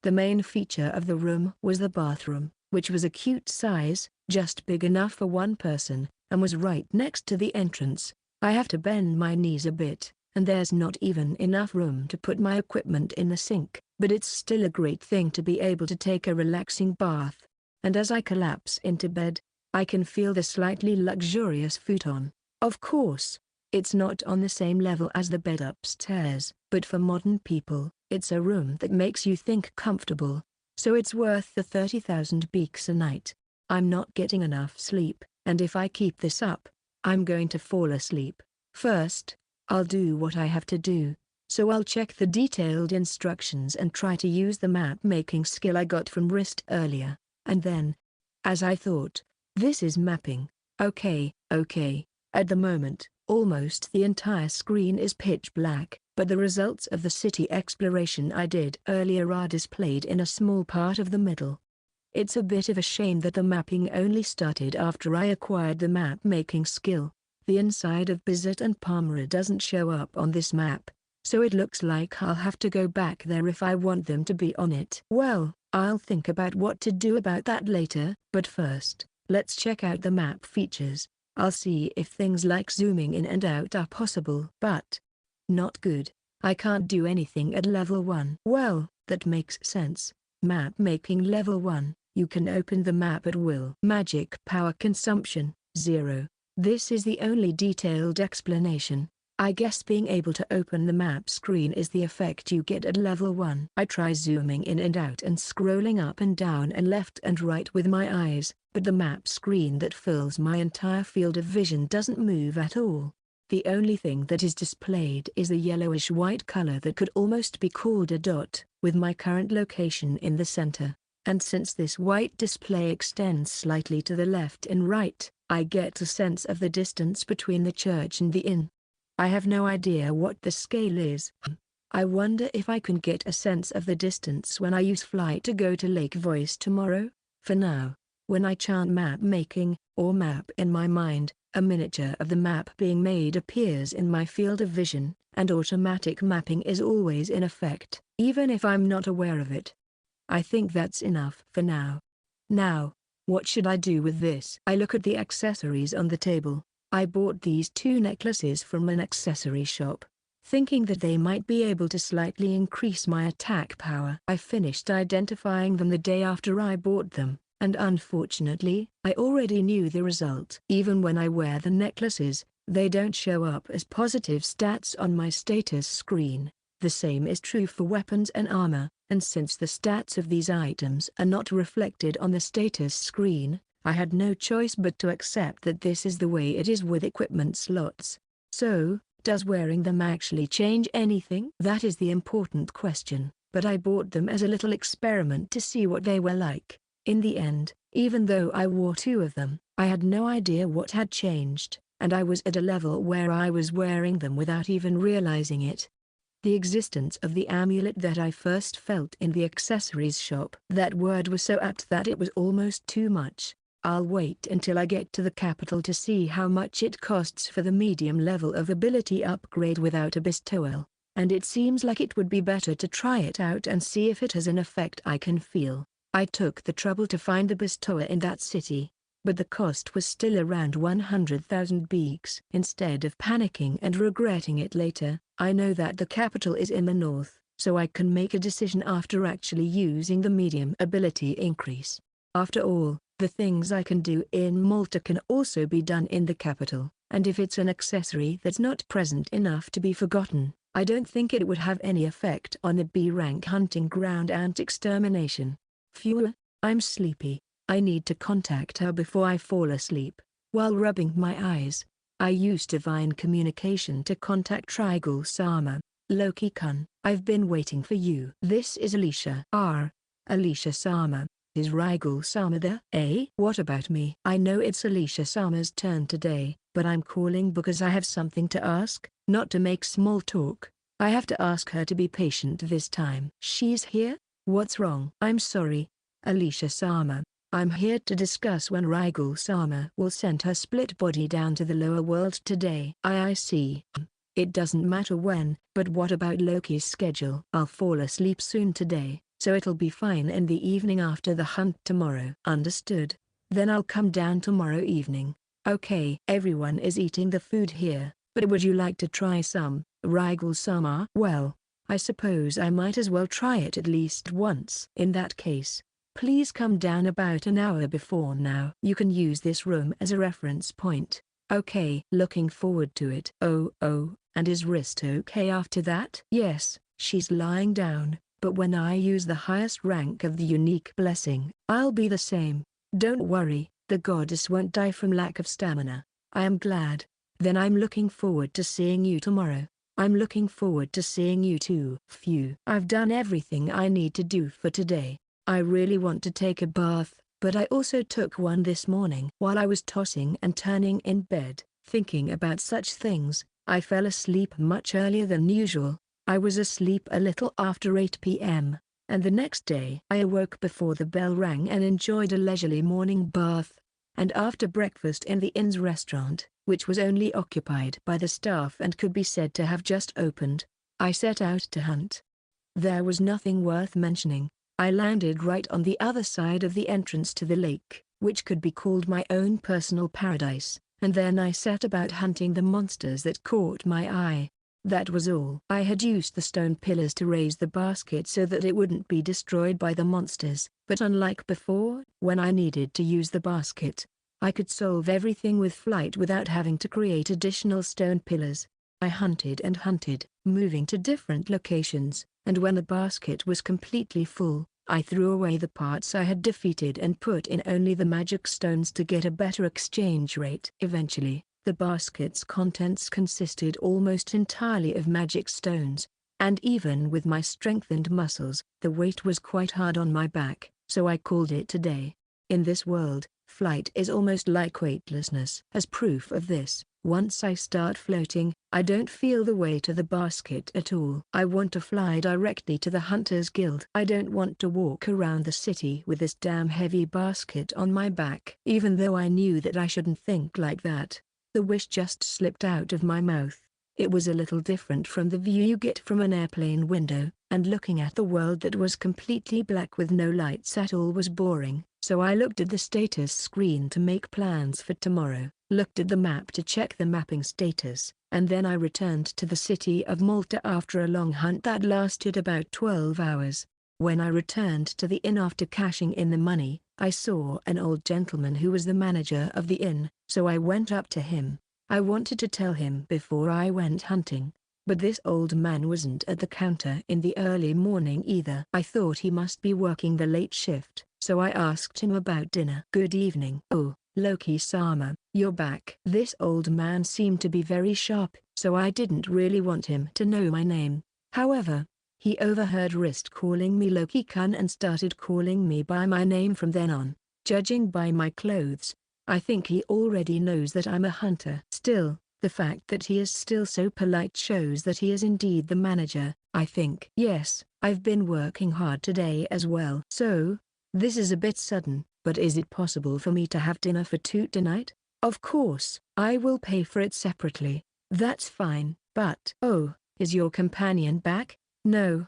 The main feature of the room was the bathroom, which was a cute size, just big enough for one person, and was right next to the entrance. I have to bend my knees a bit, and there's not even enough room to put my equipment in the sink, but it's still a great thing to be able to take a relaxing bath. And as I collapse into bed, I can feel the slightly luxurious futon. Of course, it's not on the same level as the bed upstairs, but for modern people, it's a room that makes you think comfortable, so it's worth the 30,000 beaks a night. I'm not getting enough sleep, and if I keep this up, I'm going to fall asleep. First, I'll do what I have to do, so I'll check the detailed instructions and try to use the map-making skill I got from Wrist earlier, and then, as I thought, this is mapping. Okay. At the moment, almost the entire screen is pitch black, but the results of the city exploration I did earlier are displayed in a small part of the middle. It's a bit of a shame that the mapping only started after I acquired the map-making skill. The inside of Bizet and Palmyra doesn't show up on this map, so it looks like I'll have to go back there if I want them to be on it. Well, I'll think about what to do about that later, but first, let's check out the map features. I'll see if things like zooming in and out are possible. But not good. I can't do anything at level 1. Well, that makes sense. Map making level 1. You can open the map at will. Magic power consumption, 0. This is the only detailed explanation. I guess being able to open the map screen is the effect you get at level 1. I try zooming in and out and scrolling up and down and left and right with my eyes, but the map screen that fills my entire field of vision doesn't move at all. The only thing that is displayed is a yellowish-white color that could almost be called a dot, with my current location in the center. And since this white display extends slightly to the left and right, I get a sense of the distance between the church and the inn. I have no idea what the scale is. I wonder if I can get a sense of the distance when I use flight to go to Lake Voice tomorrow. For now, when I chant map making, or map in my mind, a miniature of the map being made appears in my field of vision, and automatic mapping is always in effect, even if I'm not aware of it. I think that's enough for now. Now, what should I do with this? I look at the accessories on the table. I bought these 2 necklaces from an accessory shop, thinking that they might be able to slightly increase my attack power. I finished identifying them the day after I bought them, and unfortunately, I already knew the result. Even when I wear the necklaces, they don't show up as positive stats on my status screen. The same is true for weapons and armor, and since the stats of these items are not reflected on the status screen, I had no choice but to accept that this is the way it is with equipment slots. So, does wearing them actually change anything? That is the important question, but I bought them as a little experiment to see what they were like. In the end, even though I wore 2 of them, I had no idea what had changed, and I was at a level where I was wearing them without even realizing it. The existence of the amulet that I first felt in the accessories shop. That word was so apt that it was almost too much. I'll wait until I get to the capital to see how much it costs for the medium level of ability upgrade without a bestower, and it seems like it would be better to try it out and see if it has an effect I can feel. I took the trouble to find the bestower in that city, but the cost was still around 100,000 beaks. Instead of panicking and regretting it later, I know that the capital is in the north, so I can make a decision after actually using the medium ability increase. After all, the things I can do in Malta can also be done in the capital, and if it's an accessory that's not present enough to be forgotten, I don't think it would have any effect on the B-rank hunting ground and extermination. Phew, I'm sleepy. I need to contact her before I fall asleep. While rubbing my eyes, I used divine communication to contact Troublesome. Loki-kun, I've been waiting for you. This is Alicia. Alicia-sama. Is Troublesome there? What about me? I know it's Alicia-sama's turn today, but I'm calling because I have something to ask, not to make small talk. I have to ask her to be patient this time. She's here? What's wrong? I'm sorry, Alicia-sama. I'm here to discuss when Troublesome will send her split body down to the lower world today. I see. It doesn't matter when, but what about Loki's schedule? I'll fall asleep soon today, so it'll be fine in the evening after the hunt tomorrow. Understood. Then I'll come down tomorrow evening. Okay. Everyone is eating the food here, but would you like to try some, Troublesome? Well, I suppose I might as well try it at least once. In that case, please come down about an hour before now. You can use this room as a reference point. Okay. Looking forward to it. Oh, and is wrist okay after that? Yes, she's lying down, but when I use the highest rank of the unique blessing, I'll be the same. Don't worry, the goddess won't die from lack of stamina. I am glad. Then I'm looking forward to seeing you tomorrow. I'm looking forward to seeing you too. Phew. I've done everything I need to do for today. I really want to take a bath, but I also took one this morning. While I was tossing and turning in bed, thinking about such things, I fell asleep much earlier than usual. I was asleep a little after 8 p.m., and the next day I awoke before the bell rang and enjoyed a leisurely morning bath. And after breakfast in the inn's restaurant, which was only occupied by the staff and could be said to have just opened, I set out to hunt. There was nothing worth mentioning. I landed right on the other side of the entrance to the lake, which could be called my own personal paradise, and then I set about hunting the monsters that caught my eye. That was all. I had used the stone pillars to raise the basket so that it wouldn't be destroyed by the monsters, but unlike before, when I needed to use the basket, I could solve everything with flight without having to create additional stone pillars. I hunted and hunted, moving to different locations, and when the basket was completely full, I threw away the parts I had defeated and put in only the magic stones to get a better exchange rate. Eventually, the basket's contents consisted almost entirely of magic stones, and even with my strengthened muscles, the weight was quite hard on my back, so I called it a day. In this world, flight is almost like weightlessness. As proof of this, once I start floating, I don't feel the weight of the basket at all. I want to fly directly to the Hunters Guild. I don't want to walk around the city with this damn heavy basket on my back. Even though I knew that I shouldn't think like that, the wish just slipped out of my mouth. It was a little different from the view you get from an airplane window, and looking at the world that was completely black with no lights at all was boring. So I looked at the status screen to make plans for tomorrow, looked at the map to check the mapping status, and then I returned to the city of Malta after a long hunt that lasted about 12 hours. When I returned to the inn after cashing in the money, I saw an old gentleman who was the manager of the inn, so I went up to him. I wanted to tell him before I went hunting, but this old man wasn't at the counter in the early morning either. I thought he must be working the late shift, so I asked him about dinner. "Good evening." "Oh, Loki-sama, you're back." This old man seemed to be very sharp, so I didn't really want him to know my name. However, he overheard Wrist calling me Loki-kun and started calling me by my name from then on. Judging by my clothes, I think he already knows that I'm a hunter. Still, the fact that he is still so polite shows that he is indeed the manager, I think. "Yes, I've been working hard today as well." "So, this is a bit sudden, but is it possible for me to have dinner for two tonight?" "Of course, I will pay for it separately." "That's fine, but..." "Oh, is your companion back?" No,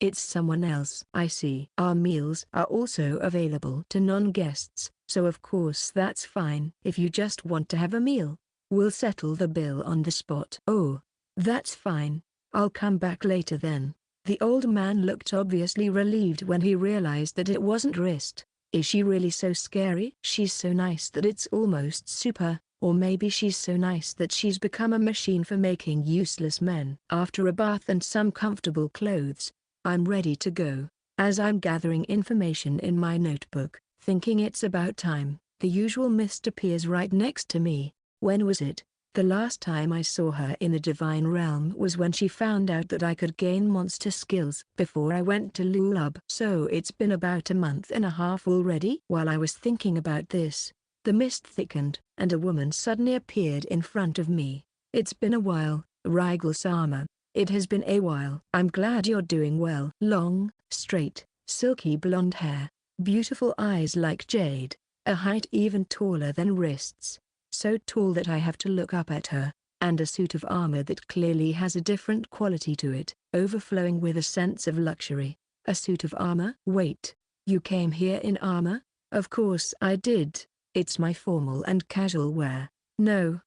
it's someone else." "I see." "Our meals are also available to non-guests, so of course that's fine. If you just want to have a meal, we'll settle the bill on the spot." "Oh, that's fine. I'll come back later then." The old man looked obviously relieved when he realized that it wasn't Wrist. Is she really so scary? She's so nice that it's almost super, or maybe she's so nice that she's become a machine for making useless men. After a bath and some comfortable clothes, I'm ready to go. As I'm gathering information in my notebook, thinking it's about time, the usual mist appears right next to me. When was it? The last time I saw her in the Divine Realm was when she found out that I could gain monster skills before I went to Lulub. So it's been about a month and a half already? While I was thinking about this, the mist thickened, and a woman suddenly appeared in front of me. "It's been a while, Rigel-sama. It has been a while." "I'm glad you're doing well." Long, straight, silky blonde hair, beautiful eyes like jade, a height even taller than Wrist's. So tall that I have to look up at her, and a suit of armor that clearly has a different quality to it, overflowing with a sense of luxury. "A suit of armor?" "Wait, you came here in armor?" "Of course I did. It's my formal and casual wear." No,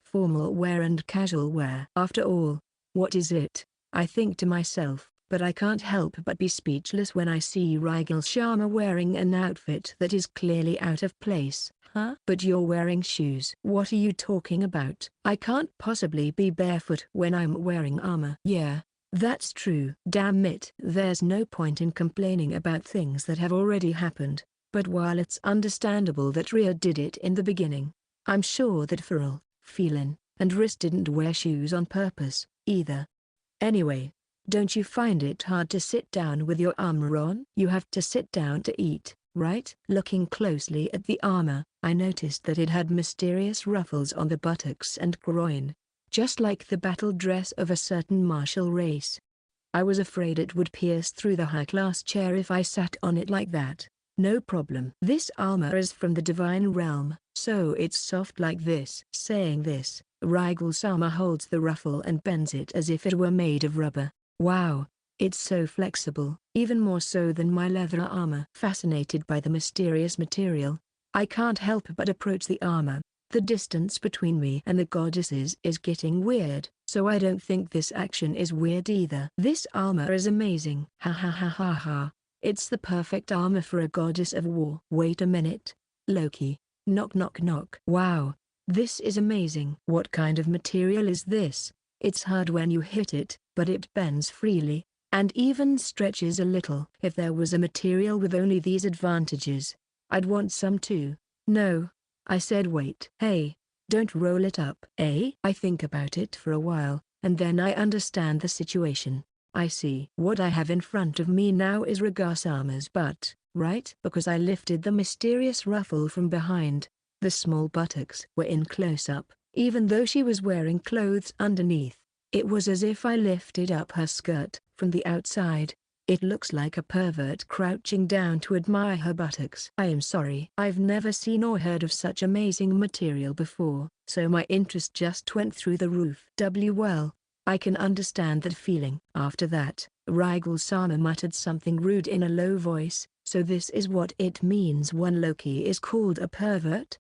formal wear and casual wear. After all, what is it? I think to myself, but I can't help but be speechless when I see Rigel-sama wearing an outfit that is clearly out of place. "Huh? But you're wearing shoes." "What are you talking about? I can't possibly be barefoot when I'm wearing armor." "Yeah, that's true." "Damn it. There's no point in complaining about things that have already happened, but while it's understandable that Rhea did it in the beginning, I'm sure that Feral, Felin, and Wrist didn't wear shoes on purpose, either. Anyway, don't you find it hard to sit down with your armor on?" "You have to sit down to eat, right?" Looking closely at the armor, I noticed that it had mysterious ruffles on the buttocks and groin, just like the battle dress of a certain martial race. I was afraid it would pierce through the high-class chair if I sat on it like that. "No problem. This armor is from the Divine Realm, so it's soft like this." Saying this, Rigel-sama holds the ruffle and bends it as if it were made of rubber. "Wow, it's so flexible, even more so than my leather armor." Fascinated by the mysterious material, I can't help but approach the armor. The distance between me and the goddesses is getting weird, so I don't think this action is weird either. "This armor is amazing." "Ha ha ha ha ha. It's the perfect armor for a goddess of war." "Wait a minute, Loki. Knock knock knock." "Wow, this is amazing." "What kind of material is this?" "It's hard when you hit it, but it bends freely, and even stretches a little." If there was a material with only these advantages, I'd want some too. "No," I said. "Wait." "Hey, don't roll it up." I think about it for a while, and then I understand the situation. I see. What I have in front of me now is Raga-sama's butt, right? Because I lifted the mysterious ruffle from behind. The small buttocks were in close-up, even though she was wearing clothes underneath. It was as if I lifted up her skirt from the outside. It looks like a pervert crouching down to admire her buttocks. I am sorry. I've never seen or heard of such amazing material before, so my interest just went through the roof. Well, I can understand that feeling. After that, Ragal-sama muttered something rude in a low voice, so this is what it means when Loki is called a pervert?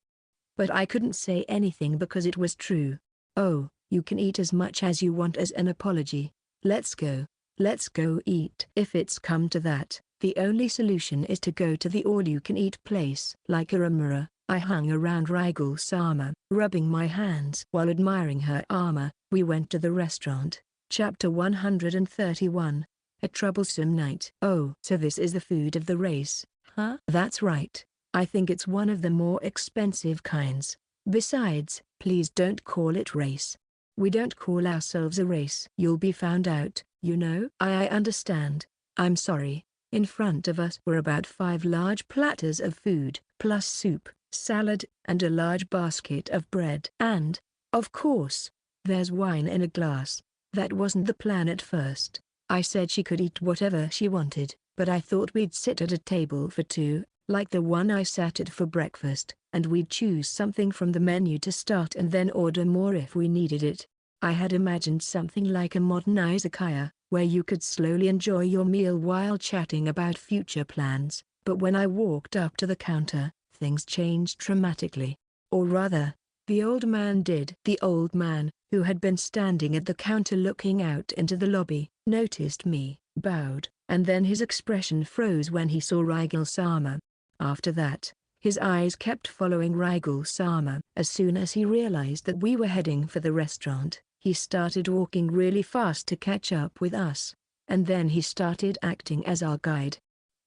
But I couldn't say anything because it was true. Oh, you can eat as much as you want as an apology. Let's go. Let's go eat. If it's come to that, the only solution is to go to the all-you-can-eat place. Like a remora, I hung around Ragal-sama, rubbing my hands while admiring her armor. We went to the restaurant. Chapter 131. A Troublesome Night. Oh, so this is the food of the race, huh? That's right. I think it's one of the more expensive kinds. Besides, please don't call it race. We don't call ourselves a race. You'll be found out, you know. I understand. I'm sorry. In front of us were about 5 large platters of food, plus soup, salad, and a large basket of bread. And, of course, there's wine in a glass. That wasn't the plan at first. I said she could eat whatever she wanted, but I thought we'd sit at a table for 2, like the one I sat at for breakfast, and we'd choose something from the menu to start and then order more if we needed it. I had imagined something like a modern izakaya, where you could slowly enjoy your meal while chatting about future plans, but when I walked up to the counter, things changed dramatically. Or rather, the old man did. The old man, who had been standing at the counter looking out into the lobby, noticed me, bowed, and then his expression froze when he saw Ragal-sama. After that, his eyes kept following Ragal-sama. As soon as he realized that we were heading for the restaurant, he started walking really fast to catch up with us, and then he started acting as our guide.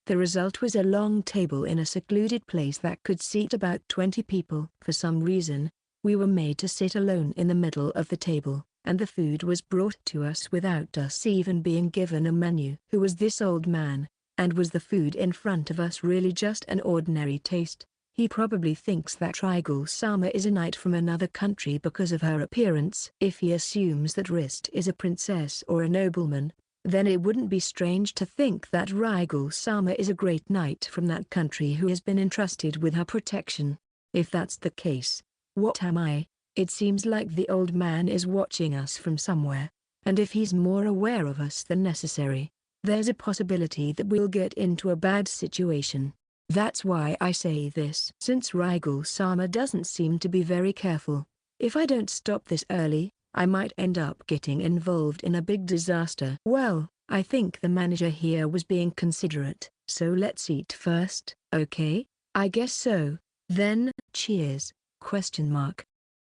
The result was a long table in a secluded place that could seat about 20 people. For some reason, we were made to sit alone in the middle of the table, and the food was brought to us without us even being given a menu. Who was this old man? And was the food in front of us really just an ordinary taste? He probably thinks that Ragal-sama is a knight from another country because of her appearance. If he assumes that Rist is a princess or a nobleman, then it wouldn't be strange to think that Ragal-sama is a great knight from that country who has been entrusted with her protection. If that's the case, what am I? It seems like the old man is watching us from somewhere, and if he's more aware of us than necessary, there's a possibility that we'll get into a bad situation. That's why I say this. Since Ragal-sama doesn't seem to be very careful, if I don't stop this early, I might end up getting involved in a big disaster. Well, I think the manager here was being considerate, so let's eat first, okay? I guess so. Then, cheers, ?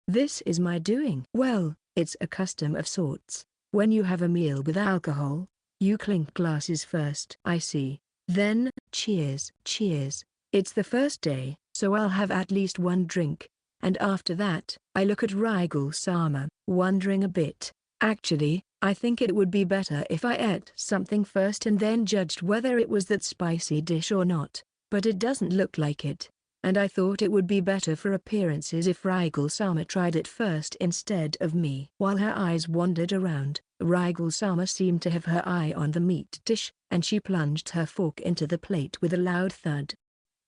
This is my doing. Well, it's a custom of sorts. When you have a meal with alcohol, you clink glasses first. I see. Then, cheers. Cheers. It's the first day, so I'll have at least one drink. And after that, I look at Ragal-sama, wondering a bit. Actually, I think it would be better if I ate something first and then judged whether it was that spicy dish or not. But it doesn't look like it. And I thought it would be better for appearances if Ragal-sama tried it first instead of me. While her eyes wandered around, Ragal-sama seemed to have her eye on the meat dish, and she plunged her fork into the plate with a loud thud.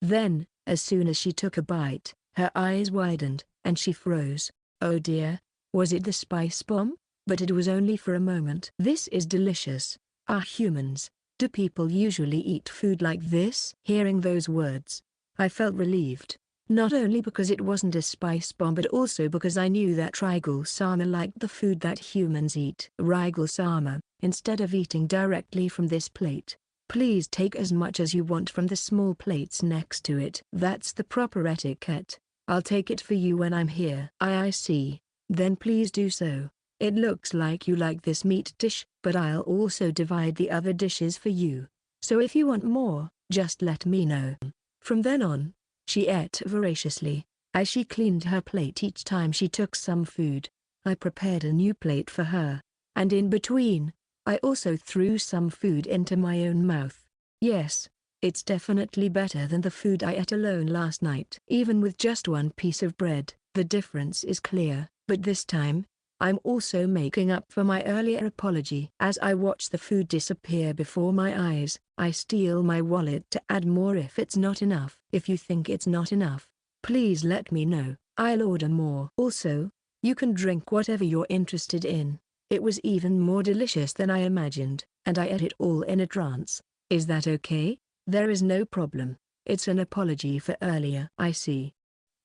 Then, as soon as she took a bite, her eyes widened, and she froze. Oh dear, was it the spice bomb? But it was only for a moment. This is delicious. Ah, humans, do people usually eat food like this? Hearing those words, I felt relieved, not only because it wasn't a spice bomb but also because I knew that Ragal-sama liked the food that humans eat. Ragal-sama, instead of eating directly from this plate, please take as much as you want from the small plates next to it. That's the proper etiquette. I'll take it for you when I'm here. I see. Then please do so. It looks like you like this meat dish, but I'll also divide the other dishes for you. So if you want more, just let me know. From then on, she ate voraciously, as she cleaned her plate each time she took some food. I prepared a new plate for her, and in between, I also threw some food into my own mouth. Yes, it's definitely better than the food I ate alone last night. Even with just one piece of bread, the difference is clear, but this time, I'm also making up for my earlier apology. As I watch the food disappear before my eyes, I steal my wallet to add more if it's not enough. If you think it's not enough, please let me know. I'll order more. Also, you can drink whatever you're interested in. It was even more delicious than I imagined, and I ate it all in a trance. Is that okay? There is no problem. It's an apology for earlier. I see.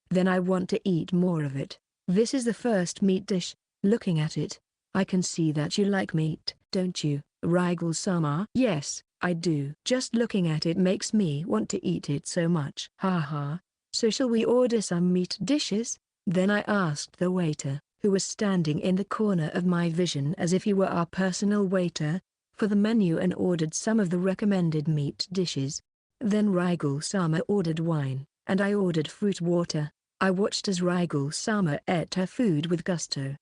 Then I want to eat more of it. This is the first meat dish. Looking at it, I can see that you like meat, don't you, Rigel-sama? Yes, I do. Just looking at it makes me want to eat it so much. Haha. So shall we order some meat dishes? Then I asked the waiter, who was standing in the corner of my vision as if he were our personal waiter, for the menu and ordered some of the recommended meat dishes. Then Rigel-sama ordered wine, and I ordered fruit water. I watched as Rigel-sama ate her food with gusto.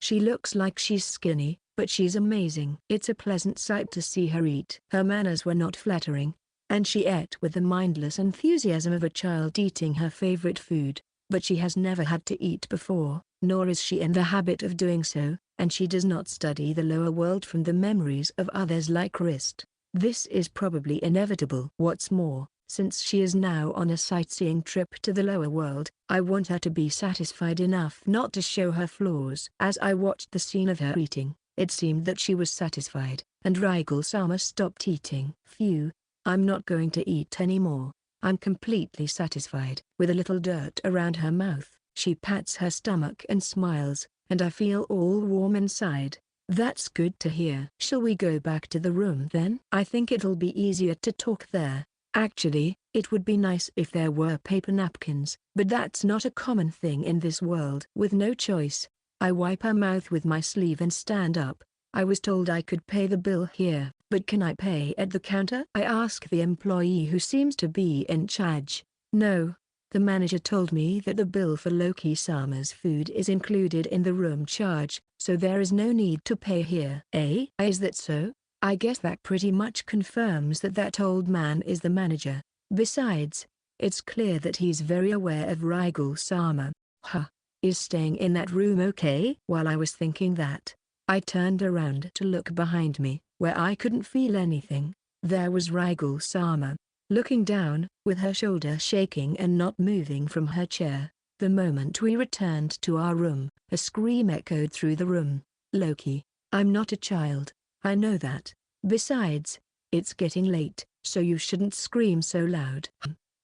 She looks like she's skinny, but she's amazing. It's a pleasant sight to see her eat. Her manners were not flattering, and she ate with the mindless enthusiasm of a child eating her favorite food. But she has never had to eat before, nor is she in the habit of doing so, and she does not study the lower world from the memories of others like Rist. This is probably inevitable. What's more, since she is now on a sightseeing trip to the lower world, I want her to be satisfied enough not to show her flaws. As I watched the scene of her eating, it seemed that she was satisfied, and Rigel-sama stopped eating. Phew, I'm not going to eat anymore. I'm completely satisfied. With a little dirt around her mouth, she pats her stomach and smiles, and I feel all warm inside. That's good to hear. Shall we go back to the room then? I think it'll be easier to talk there. Actually, it would be nice if there were paper napkins, but that's not a common thing in this world. With no choice, I wipe her mouth with my sleeve and stand up. I was told I could pay the bill here, but can I pay at the counter? I ask the employee who seems to be in charge. No. The manager told me that the bill for Loki-sama's food is included in the room charge, so there is no need to pay here. Eh? Is that so? I guess that pretty much confirms that old man is the manager. Besides, it's clear that he's very aware of Rigel-sama. Huh. Is staying in that room okay? While I was thinking that, I turned around to look behind me, where I couldn't feel anything. There was Rigel-sama, looking down, with her shoulder shaking and not moving from her chair. The moment we returned to our room, a scream echoed through the room. Loki, I'm not a child. I know that. Besides, it's getting late, so you shouldn't scream so loud.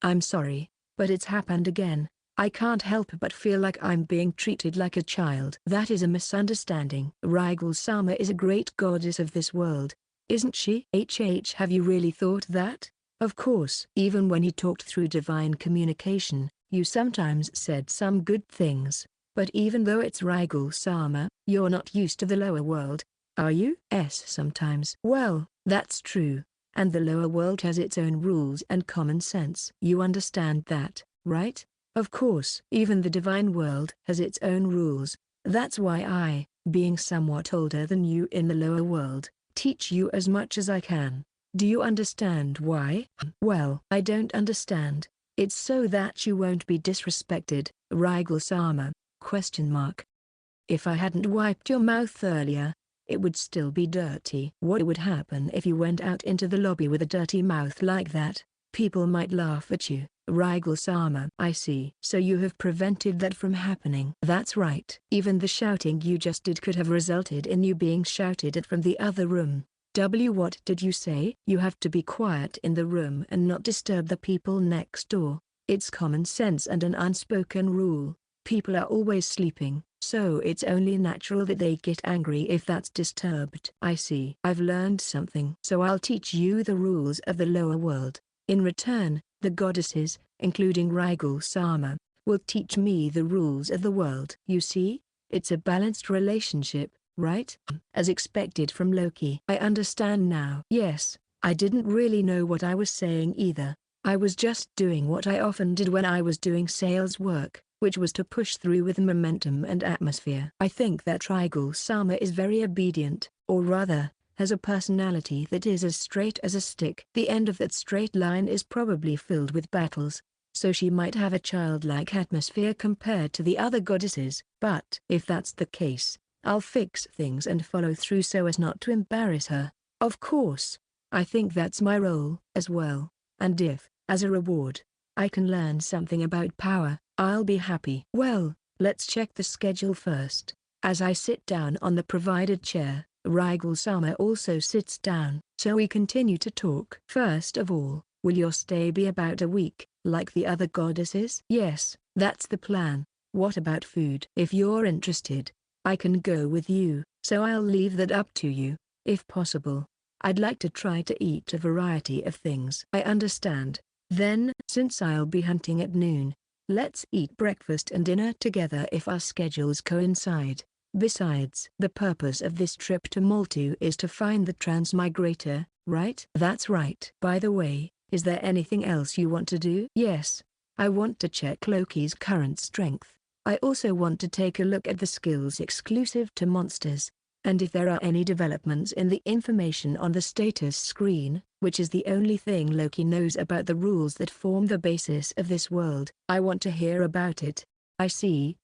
I'm sorry, but it's happened again. I can't help but feel like I'm being treated like a child. That is a misunderstanding. Rigel-sama is a great goddess of this world, isn't she? Have you really thought that? Of course. Even when he talked through divine communication, you sometimes said some good things, but even though it's Rigel-sama, you're not used to the lower world. Are you? Yes, sometimes. Well, that's true, and the lower world has its own rules and common sense. You understand that, right? Of course. Even the divine world has its own rules. That's why I, being somewhat older than you in the lower world, teach you as much as I can. Do you understand why? Well, I don't understand. It's so that you won't be disrespected, Rigel-sama, ? If I hadn't wiped your mouth earlier, it would still be dirty. What would happen if you went out into the lobby with a dirty mouth like that? People might laugh at you, Rigel-sama. I see. So you have prevented that from happening. That's right. Even the shouting you just did could have resulted in you being shouted at from the other room. What did you say? You have to be quiet in the room and not disturb the people next door. It's common sense and an unspoken rule. People are always sleeping, so it's only natural that they get angry if that's disturbed. I see. I've learned something. So I'll teach you the rules of the lower world. In return, the goddesses, including Rigel-sama, will teach me the rules of the world. You see? It's a balanced relationship, right? As expected from Loki. I understand now. Yes, I didn't really know what I was saying either. I was just doing what I often did when I was doing sales work, which was to push through with momentum and atmosphere. I think that Rigel-sama is very obedient, or rather, has a personality that is as straight as a stick. The end of that straight line is probably filled with battles, so she might have a childlike atmosphere compared to the other goddesses. But if that's the case, I'll fix things and follow through so as not to embarrass her. Of course, I think that's my role as well, and if, as a reward, I can learn something about power, I'll be happy. Well, let's check the schedule first. As I sit down on the provided chair, Riegel-sama also sits down, so we continue to talk. First of all, will your stay be about a week, like the other goddesses? Yes, that's the plan. What about food? If you're interested, I can go with you, so I'll leave that up to you. If possible, I'd like to try to eat a variety of things. I understand. Then, since I'll be hunting at noon, let's eat breakfast and dinner together if our schedules coincide. Besides, the purpose of this trip to Malta is to find the Transmigrator, right? That's right. By the way, is there anything else you want to do? Yes. I want to check Loki's current strength. I also want to take a look at the skills exclusive to monsters, and if there are any developments in the information on the status screen, which is the only thing Loki knows about the rules that form the basis of this world. I want to hear about it. I see.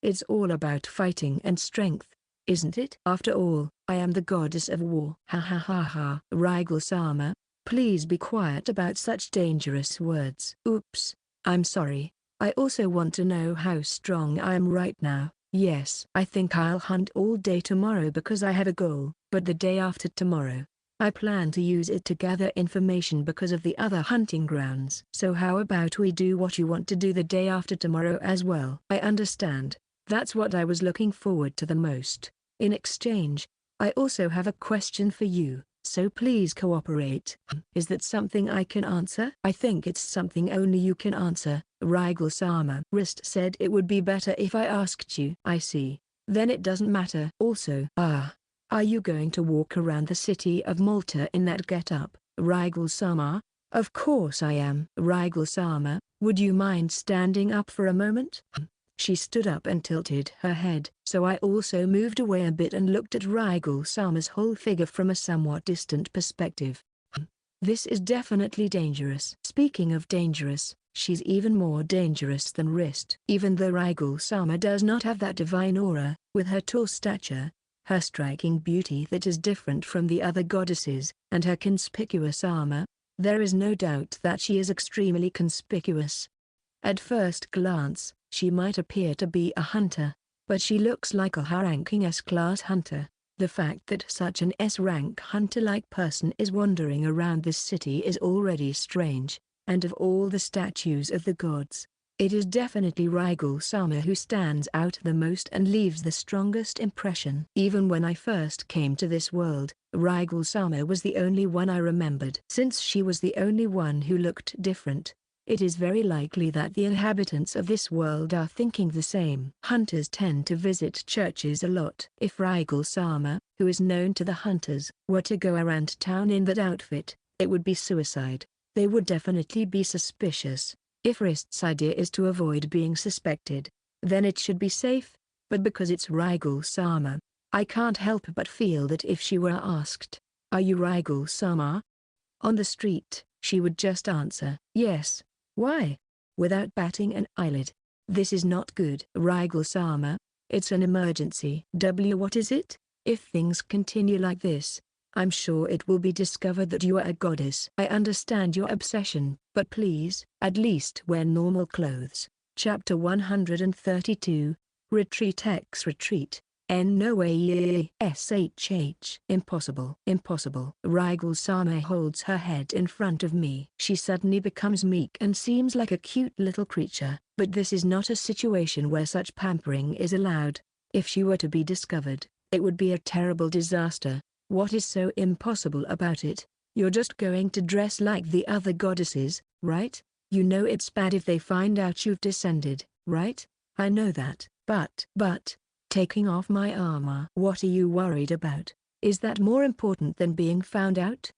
It's all about fighting and strength, isn't it? After all, I am the goddess of war. Ha ha ha ha. Riegel-sama, please be quiet about such dangerous words. Oops, I'm sorry. I also want to know how strong I am right now. Yes, I think I'll hunt all day tomorrow because I have a goal, but the day after tomorrow, I plan to use it to gather information because of the other hunting grounds. So how about we do what you want to do the day after tomorrow as well? I understand. That's what I was looking forward to the most. In exchange, I also have a question for you, so please cooperate. Is that something I can answer? I think it's something only you can answer, Riegel-sama. Rist said it would be better if I asked you. I see. Then it doesn't matter. Also, are you going to walk around the city of Malta in that get-up, Riegel-sama? Of course I am. Riegel-sama, would you mind standing up for a moment? She stood up and tilted her head, so I also moved away a bit and looked at Riegel-sama's whole figure from a somewhat distant perspective. This is definitely dangerous. Speaking of dangerous, she's even more dangerous than Rist. Even though Riegel-sama does not have that divine aura, with her tall stature, her striking beauty that is different from the other goddesses, and her conspicuous armor, there is no doubt that she is extremely conspicuous. At first glance, she might appear to be a hunter, but she looks like a high-ranking S-class hunter. The fact that such an S-rank hunter-like person is wandering around this city is already strange, and of all the statues of the gods, it is definitely Riegel-sama who stands out the most and leaves the strongest impression. Even when I first came to this world, Riegel-sama was the only one I remembered. Since she was the only one who looked different, it is very likely that the inhabitants of this world are thinking the same. Hunters tend to visit churches a lot. If Riegel-sama, who is known to the hunters, were to go around town in that outfit, it would be suicide. They would definitely be suspicious. If Rist's idea is to avoid being suspected, then it should be safe, but because it's Riegel-sama, I can't help but feel that if she were asked, "Are you Riegel-sama?" on the street, she would just answer, "Yes." Why? Without batting an eyelid. This is not good. Riegel-sama, it's an emergency. What is it? If things continue like this, I'm sure it will be discovered that you are a goddess. I understand your obsession, but please, at least wear normal clothes. Chapter 132, Retreat X Retreat. NOAESHH. Impossible. Impossible. Riegel-sama holds her head in front of me. She suddenly becomes meek and seems like a cute little creature, but this is not a situation where such pampering is allowed. If she were to be discovered, it would be a terrible disaster. What is so impossible about it? You're just going to dress like the other goddesses, right? You know it's bad if they find out you've descended, right? I know that, but taking off my armor. What are you worried about? Is that more important than being found out?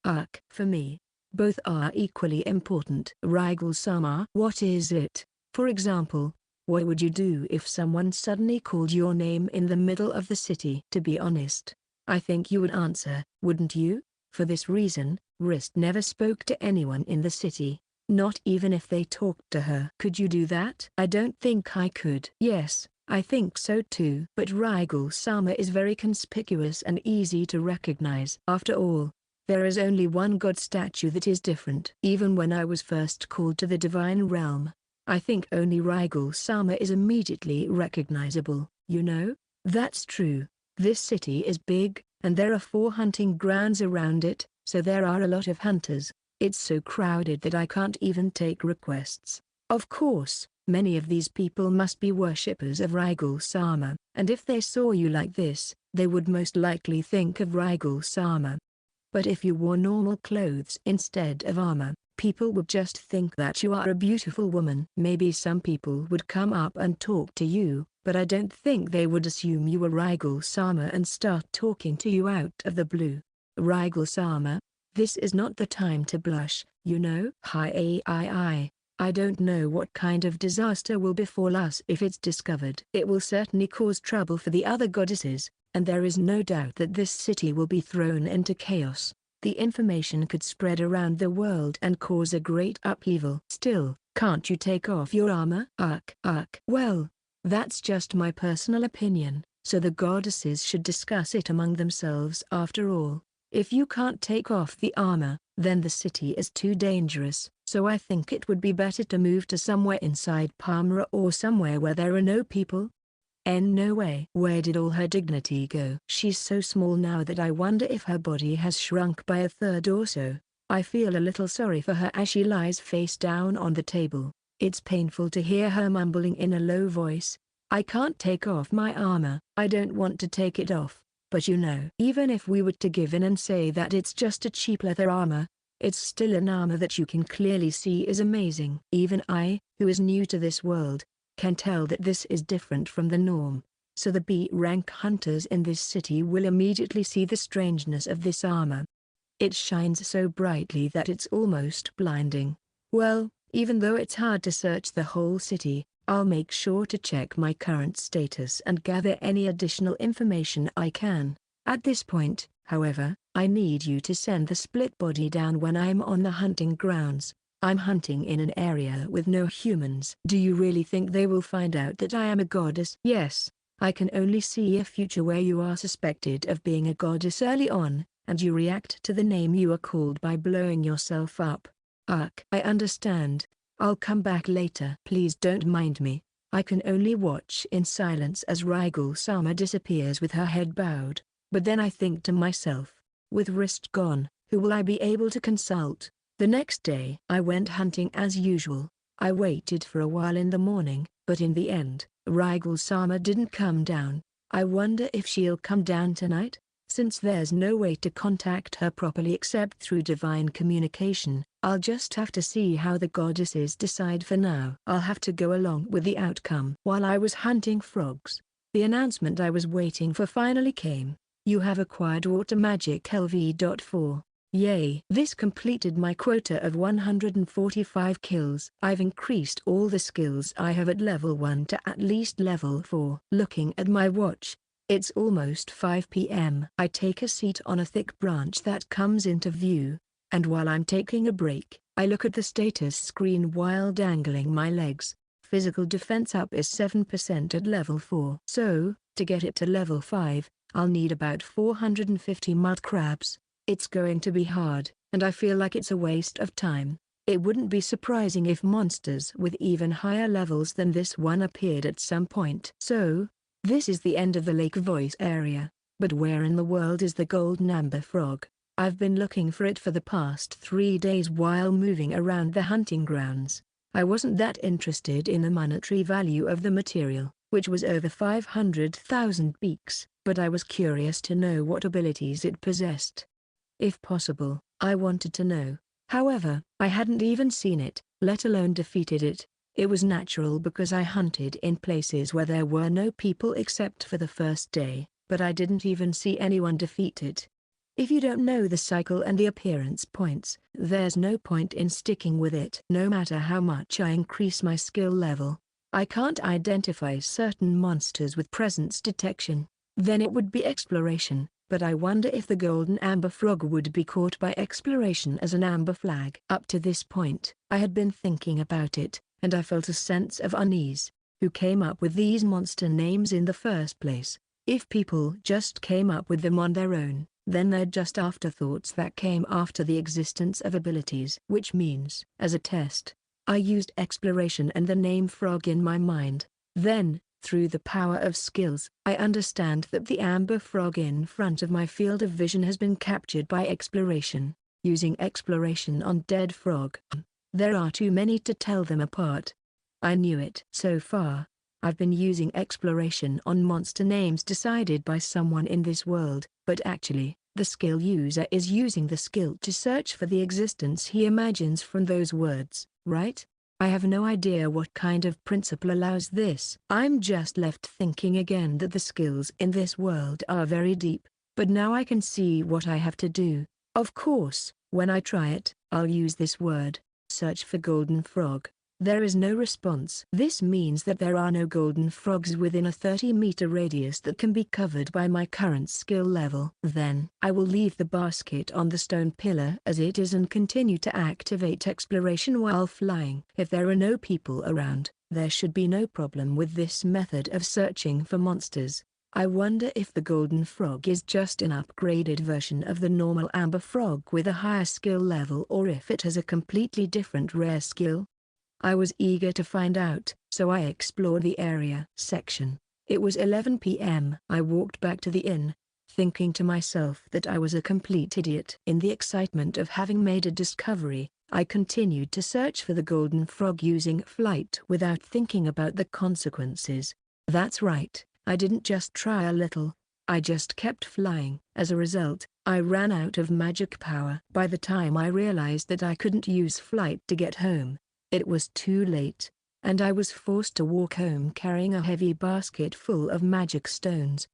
For me, both are equally important. Riegel-sama. What is it? For example, what would you do if someone suddenly called your name in the middle of the city? To be honest, I think you would answer, wouldn't you? For this reason, Wrist never spoke to anyone in the city, not even if they talked to her. Could you do that? I don't think I could. Yes, I think so too. But Rigel-sama is very conspicuous and easy to recognize. After all, there is only one god statue that is different. Even when I was first called to the divine realm, I think only Rigel-sama is immediately recognizable, you know? That's true. This city is big, and there are 4 hunting grounds around it, so there are a lot of hunters. It's so crowded that I can't even take requests. Of course, many of these people must be worshippers of Rigel-sama, and if they saw you like this, they would most likely think of Rigel-sama. But if you wore normal clothes instead of armor, people would just think that you are a beautiful woman. Maybe some people would come up and talk to you, but I don't think they would assume you were Rigel-sama and start talking to you out of the blue. Rigel-sama, this is not the time to blush, you know? I don't know what kind of disaster will befall us if it's discovered. It will certainly cause trouble for the other goddesses, and there is no doubt that this city will be thrown into chaos. The information could spread around the world and cause a great upheaval. Still, can't you take off your armor? Well, that's just my personal opinion, so the goddesses should discuss it among themselves after all. If you can't take off the armor, then the city is too dangerous, so I think it would be better to move to somewhere inside Palmyra or somewhere where there are no people. No way. Where did all her dignity go? She's so small now that I wonder if her body has shrunk by a third or so. I feel a little sorry for her as she lies face down on the table. It's painful to hear her mumbling in a low voice, I can't take off my armor. I don't want to take it off, but you know. Even if we were to give in and say that it's just a cheap leather armor, it's still an armor that you can clearly see is amazing. Even I, who is new to this world, can tell that this is different from the norm, so the B-rank hunters in this city will immediately see the strangeness of this armor. It shines so brightly that it's almost blinding. Well, even though it's hard to search the whole city, I'll make sure to check my current status and gather any additional information I can. At this point, however, I need you to send the split body down when I'm on the hunting grounds. I'm hunting in an area with no humans. Do you really think they will find out that I am a goddess? Yes, I can only see a future where you are suspected of being a goddess early on, and you react to the name you are called by blowing yourself up. I understand. I'll come back later. Please don't mind me. I can only watch in silence as Rigel-sama disappears with her head bowed. But then I think to myself, with Wrist gone, who will I be able to consult? The next day I went hunting as usual. I waited for a while in the morning, but in the end, Rigel-sama didn't come down. I wonder if she'll come down tonight? Since there's no way to contact her properly except through divine communication, I'll just have to see how the goddesses decide for now. I'll have to go along with the outcome. While I was hunting frogs, the announcement I was waiting for finally came. You have acquired water magic LV.4. Yay! This completed my quota of 145 kills. I've increased all the skills I have at level 1 to at least level 4. Looking at my watch, it's almost 5 p.m. I take a seat on a thick branch that comes into view, and while I'm taking a break, I look at the status screen while dangling my legs. Physical defense up is 7% at level 4. So, to get it to level 5, I'll need about 450 mud crabs. It's going to be hard, and I feel like it's a waste of time. It wouldn't be surprising if monsters with even higher levels than this one appeared at some point. So, this is the end of the lake voice area, but where in the world is the golden amber frog? I've been looking for it for the past 3 days while moving around the hunting grounds. I wasn't that interested in the monetary value of the material, which was over 500,000 beaks, but I was curious to know what abilities it possessed. If possible, I wanted to know. However, I hadn't even seen it, let alone defeated it. It was natural because I hunted in places where there were no people except for the first day, but I didn't even see anyone defeat it. If you don't know the cycle and the appearance points, there's no point in sticking with it. No matter how much I increase my skill level, I can't identify certain monsters with presence detection. Then it would be exploration, but I wonder if the golden amber frog would be caught by exploration as an amber flag. Up to this point, I had been thinking about it, and I felt a sense of unease. Who came up with these monster names in the first place? If people just came up with them on their own, then they're just afterthoughts that came after the existence of abilities. Which means, as a test, I used exploration and the name frog in my mind. Then, through the power of skills, I understand that the amber frog in front of my field of vision has been captured by exploration. Using exploration on dead frog. There are too many to tell them apart. I knew it. So far, I've been using exploration on monster names decided by someone in this world, but actually, the skill user is using the skill to search for the existence he imagines from those words, right? I have no idea what kind of principle allows this. I'm just left thinking again that the skills in this world are very deep, but now I can see what I have to do. Of course, when I try it, I'll use this word, search for golden frog. There is no response. This means that there are no golden frogs within a 30-meter radius that can be covered by my current skill level. Then, I will leave the basket on the stone pillar as it is and continue to activate exploration while flying. If there are no people around, there should be no problem with this method of searching for monsters. I wonder if the golden frog is just an upgraded version of the normal amber frog with a higher skill level or if it has a completely different rare skill. I was eager to find out, so I explored the area section. It was 11 p.m. I walked back to the inn, thinking to myself that I was a complete idiot. In the excitement of having made a discovery, I continued to search for the golden frog using flight without thinking about the consequences. That's right, I didn't just try a little, I just kept flying. As a result, I ran out of magic power. By the time I realized that I couldn't use flight to get home, it was too late, and I was forced to walk home carrying a heavy basket full of magic stones.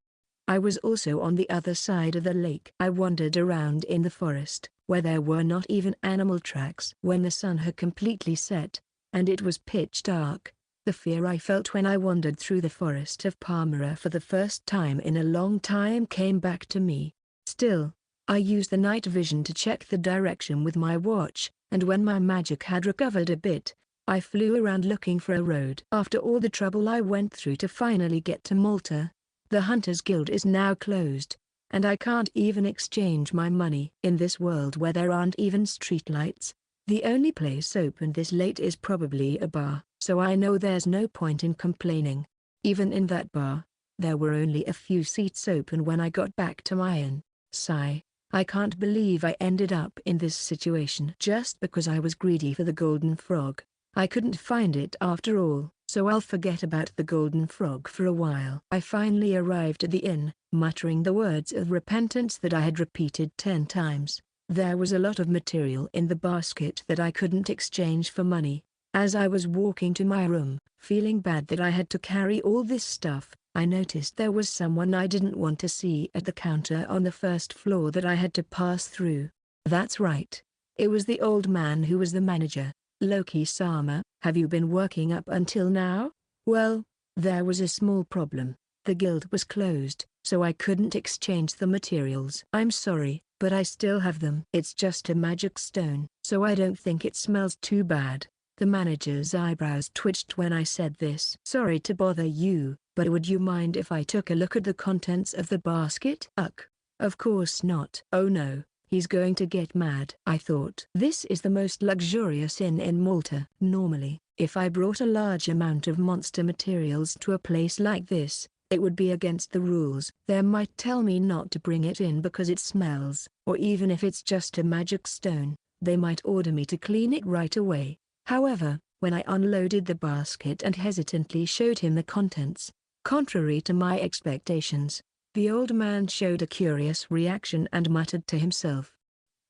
I was also on the other side of the lake. I wandered around in the forest, where there were not even animal tracks. When the sun had completely set, and it was pitch dark, the fear I felt when I wandered through the forest of Palmyra for the first time in a long time came back to me. Still, I used the night vision to check the direction with my watch, and when my magic had recovered a bit, I flew around looking for a road. After all the trouble I went through to finally get to Malta, the Hunters Guild is now closed, and I can't even exchange my money. In this world where there aren't even streetlights, the only place open this late is probably a bar, so I know there's no point in complaining. Even in that bar, there were only a few seats open when I got back to my inn. Sigh. I can't believe I ended up in this situation just because I was greedy for the golden frog. I couldn't find it after all, so I'll forget about the golden frog for a while. I finally arrived at the inn, muttering the words of repentance that I had repeated 10 times. There was a lot of material in the basket that I couldn't exchange for money. As I was walking to my room, feeling bad that I had to carry all this stuff, I noticed there was someone I didn't want to see at the counter on the first floor that I had to pass through. That's right. It was the old man who was the manager, Loki-sama. Have you been working up until now? Well, there was a small problem. The guild was closed, so I couldn't exchange the materials. I'm sorry, but I still have them. It's just a magic stone, so I don't think it smells too bad. The manager's eyebrows twitched when I said this. Sorry to bother you, but would you mind if I took a look at the contents of the basket? Of course not. Oh no, he's going to get mad. I thought. This is the most luxurious inn in Malta. Normally, if I brought a large amount of monster materials to a place like this, it would be against the rules. They might tell me not to bring it in because it smells, or even if it's just a magic stone, they might order me to clean it right away. However, when I unloaded the basket and hesitantly showed him the contents, contrary to my expectations, the old man showed a curious reaction and muttered to himself.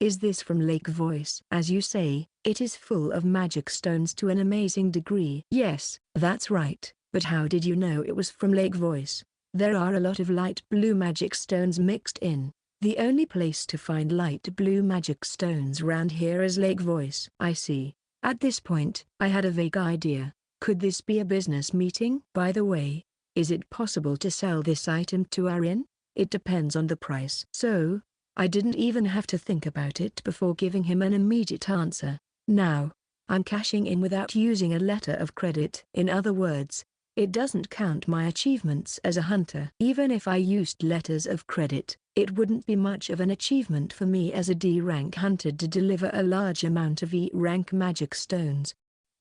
Is this from Lake Voice? As you say, it is full of magic stones to an amazing degree. Yes, that's right, but how did you know it was from Lake Voice? There are a lot of light blue magic stones mixed in. The only place to find light blue magic stones around here is Lake Voice. I see. At this point, I had a vague idea. Could this be a business meeting? By the way, is it possible to sell this item to our inn? It depends on the price. So, I didn't even have to think about it before giving him an immediate answer. Now, I'm cashing in without using a letter of credit. In other words, it doesn't count my achievements as a hunter. Even if I used letters of credit, it wouldn't be much of an achievement for me as a D-rank hunter to deliver a large amount of E-rank magic stones.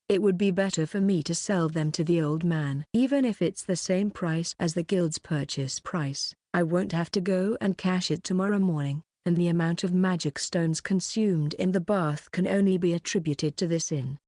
It would be better for me to sell them to the old man. Even if it's the same price as the guild's purchase price, I won't have to go and cash it tomorrow morning, and the amount of magic stones consumed in the bath can only be attributed to this inn.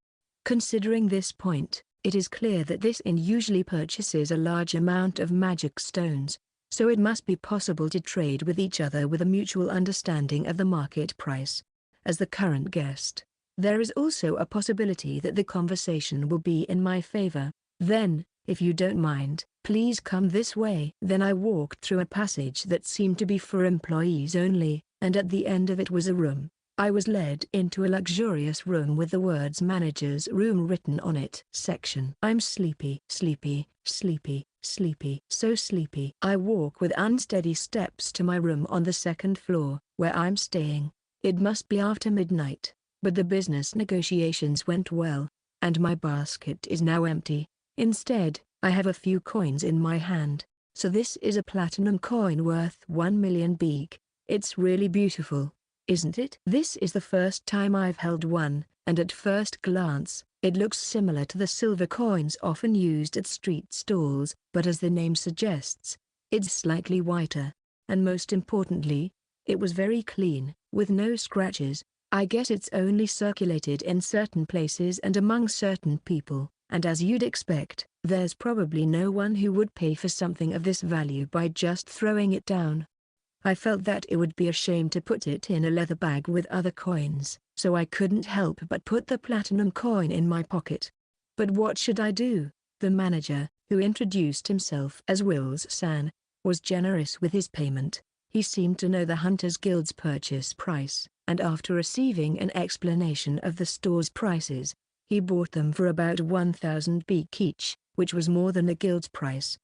Considering this point, it is clear that this inn usually purchases a large amount of magic stones, so it must be possible to trade with each other with a mutual understanding of the market price. As the current guest, there is also a possibility that the conversation will be in my favor. Then, if you don't mind, please come this way. Then I walked through a passage that seemed to be for employees only, and at the end of it was a room. I was led into a luxurious room with the words "Manager's Room" written on it. Section. I'm sleepy, sleepy, sleepy, sleepy, so sleepy. I walk with unsteady steps to my room on the second floor, where I'm staying. It must be after midnight, but the business negotiations went well, and my basket is now empty. Instead, I have a few coins in my hand. So this is a platinum coin worth 1 million beeg. It's really beautiful, isn't it? This is the first time I've held one, and at first glance, it looks similar to the silver coins often used at street stalls, but as the name suggests, it's slightly whiter. And most importantly, it was very clean, with no scratches. I guess it's only circulated in certain places and among certain people, and as you'd expect, there's probably no one who would pay for something of this value by just throwing it down. I felt that it would be a shame to put it in a leather bag with other coins, so I couldn't help but put the platinum coin in my pocket. But what should I do? The manager, who introduced himself as Wlex-san, was generous with his payment. He seemed to know the Hunters Guild's purchase price, and after receiving an explanation of the store's prices, he bought them for about 1,000 beeg each, which was more than the guild's price.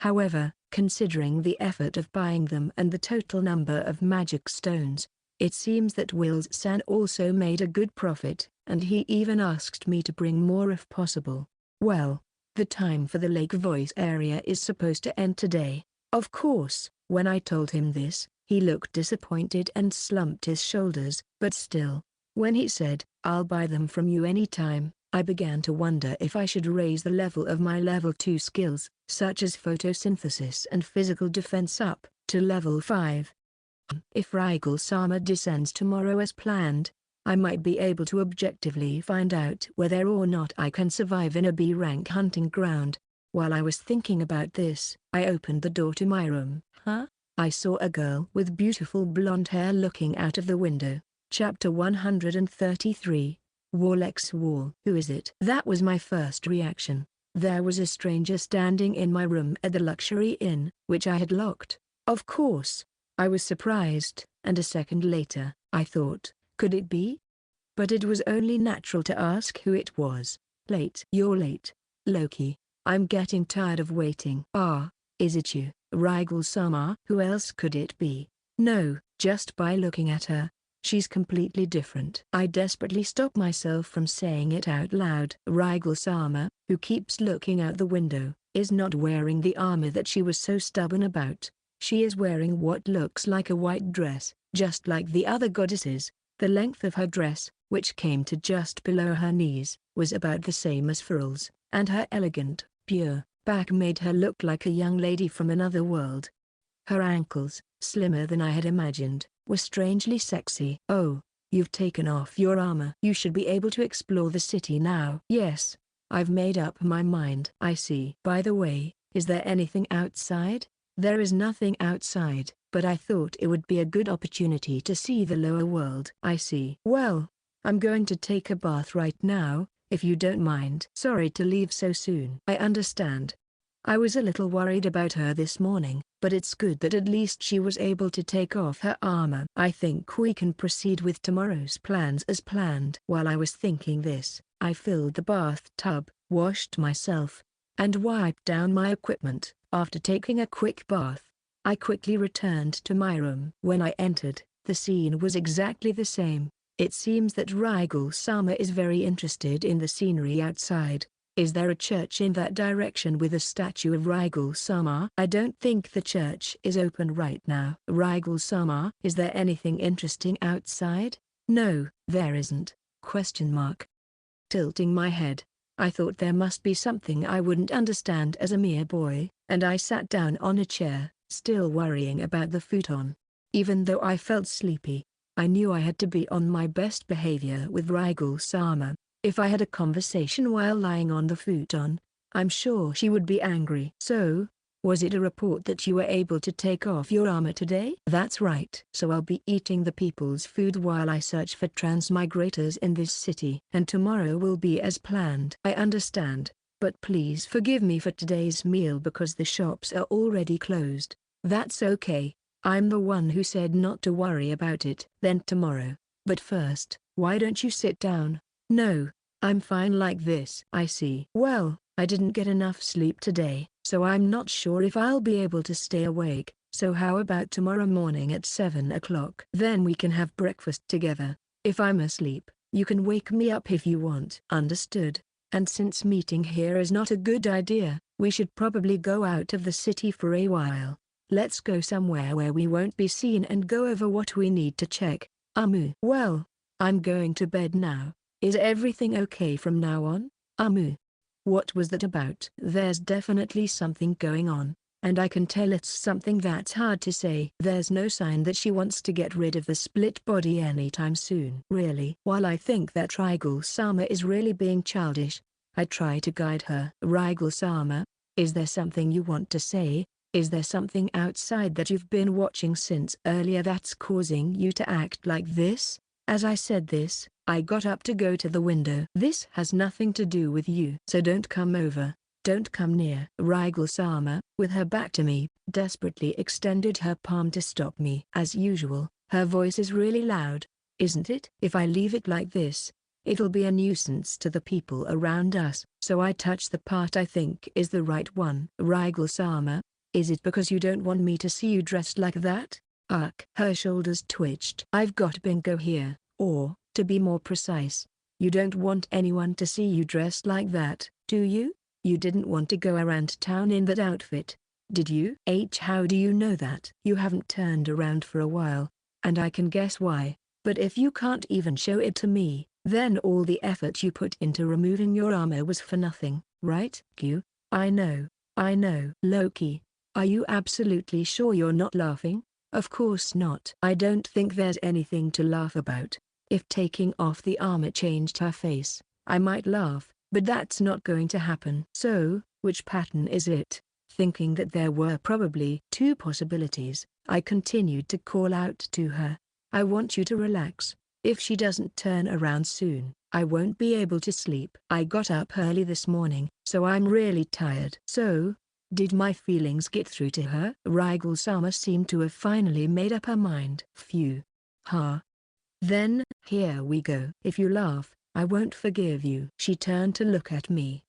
However, considering the effort of buying them and the total number of magic stones, it seems that Wlex-san also made a good profit, and he even asked me to bring more if possible. Well, the time for the Lake Voice area is supposed to end today. Of course, when I told him this, he looked disappointed and slumped his shoulders, but still, when he said, "I'll buy them from you anytime," I began to wonder if I should raise the level of my level 2 skills, such as photosynthesis and physical defense up to level 5. If Wlex-sama descends tomorrow as planned, I might be able to objectively find out whether or not I can survive in a B-rank hunting ground. While I was thinking about this, I opened the door to my room. I saw a girl with beautiful blonde hair looking out of the window. Chapter 133. Wlex Wall. Who is it? That was my first reaction. There was a stranger standing in my room at the luxury inn, which I had locked. Of course, I was surprised, and a second later, I thought, could it be? But it was only natural to ask who it was. Late. You're late, Loki. I'm getting tired of waiting. Ah, is it you, Wlex-sama? Who else could it be? No, just by looking at her, she's completely different. I desperately stop myself from saying it out loud. Wlex-sama, who keeps looking out the window, is not wearing the armor that she was so stubborn about. She is wearing what looks like a white dress, just like the other goddesses. The length of her dress, which came to just below her knees, was about the same as Feral's, and her elegant, pure back made her look like a young lady from another world. Her ankles, slimmer than I had imagined, were strangely sexy. Oh, you've taken off your armor. You should be able to explore the city now. Yes, I've made up my mind. I see. By the way, is there anything outside? There is nothing outside, but I thought it would be a good opportunity to see the lower world. I see. Well, I'm going to take a bath right now, if you don't mind. Sorry to leave so soon. I understand. I was a little worried about her this morning, but it's good that at least she was able to take off her armor. I think we can proceed with tomorrow's plans as planned. While I was thinking this, I filled the bathtub, washed myself, and wiped down my equipment. After taking a quick bath, I quickly returned to my room. When I entered, the scene was exactly the same. It seems that Rigel-sama is very interested in the scenery outside. Is there a church in that direction with a statue of Rigel-sama? I don't think the church is open right now. Rigel-sama, is there anything interesting outside? No, there isn't. Question mark. Tilting my head. I thought there must be something I wouldn't understand as a mere boy, and I sat down on a chair, still worrying about the futon. Even though I felt sleepy, I knew I had to be on my best behavior with Rigel-sama. If I had a conversation while lying on the futon, I'm sure she would be angry. So, was it a report that you were able to take off your armor today? That's right. So I'll be eating the people's food while I search for transmigrators in this city. And tomorrow will be as planned. I understand, but please forgive me for today's meal because the shops are already closed. That's okay. I'm the one who said not to worry about it. Then tomorrow. But first, why don't you sit down? No, I'm fine like this. I see. Well, I didn't get enough sleep today, so I'm not sure if I'll be able to stay awake. So how about tomorrow morning at 7 o'clock? Then we can have breakfast together. If I'm asleep, you can wake me up if you want. Understood. And since meeting here is not a good idea, we should probably go out of the city for a while. Let's go somewhere where we won't be seen and go over what we need to check. Well, I'm going to bed now. Is everything okay from now on? What was that about? There's definitely something going on, and I can tell it's something that's hard to say. There's no sign that she wants to get rid of the split body anytime soon. Really? While I think that Rigel-sama is really being childish, I try to guide her. Rigel-sama, is there something you want to say? Is there something outside that you've been watching since earlier that's causing you to act like this? As I said this, I got up to go to the window. This has nothing to do with you. So don't come over. Don't come near. Rigel-sama, with her back to me, desperately extended her palm to stop me. As usual, her voice is really loud, isn't it? If I leave it like this, it'll be a nuisance to the people around us. So I touch the part I think is the right one. Rigel-sama, is it because you don't want me to see you dressed like that? Her shoulders twitched. I've got bingo here, or, to be more precise, you don't want anyone to see you dressed like that, do you? You didn't want to go around town in that outfit, did you? How do you know that? You haven't turned around for a while, and I can guess why, but if you can't even show it to me, then all the effort you put into removing your armor was for nothing, right? I know. Loki, are you absolutely sure you're not laughing? Of course not. I don't think there's anything to laugh about. If taking off the armor changed her face, I might laugh, but that's not going to happen. So, which pattern is it? Thinking that there were probably two possibilities, I continued to call out to her. I want you to relax. If she doesn't turn around soon, I won't be able to sleep. I got up early this morning, so I'm really tired. So, did my feelings get through to her? Rigel-sama seemed to have finally made up her mind. Phew. Then, here we go. If you laugh, I won't forgive you. She turned to look at me.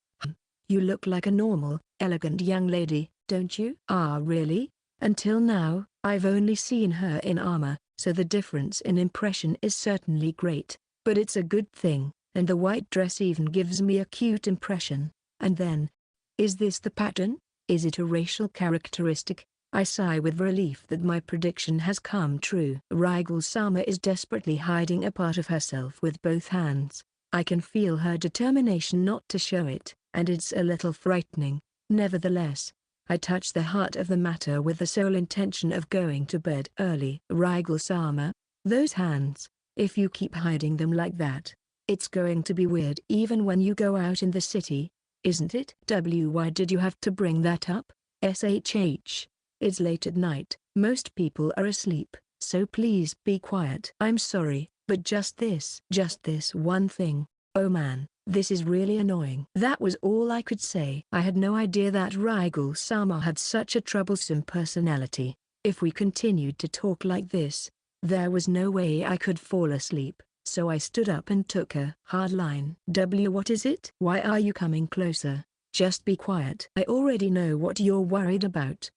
You look like a normal, elegant young lady, don't you? Really? Until now, I've only seen her in armor, so the difference in impression is certainly great, but it's a good thing, and the white dress even gives me a cute impression. And then, is this the pattern? Is it a racial characteristic? I sigh with relief that my prediction has come true. Rigel-sama is desperately hiding a part of herself with both hands. I can feel her determination not to show it, and it's a little frightening. Nevertheless, I touch the heart of the matter with the sole intention of going to bed early. Rigel-sama, those hands, if you keep hiding them like that, it's going to be weird even when you go out in the city, isn't it? Why did you have to bring that up? It's late at night. Most people are asleep, so please be quiet. I'm sorry, but just this one thing. Oh man, this is really annoying. That was all I could say. I had no idea that Rigel-sama had such a troublesome personality. If we continued to talk like this, there was no way I could fall asleep. So I stood up and took a hard line. What is it? Why are you coming closer? Just be quiet. I already know what you're worried about.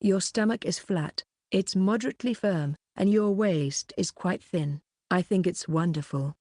Your stomach is flat, it's moderately firm, and your waist is quite thin. I think it's wonderful.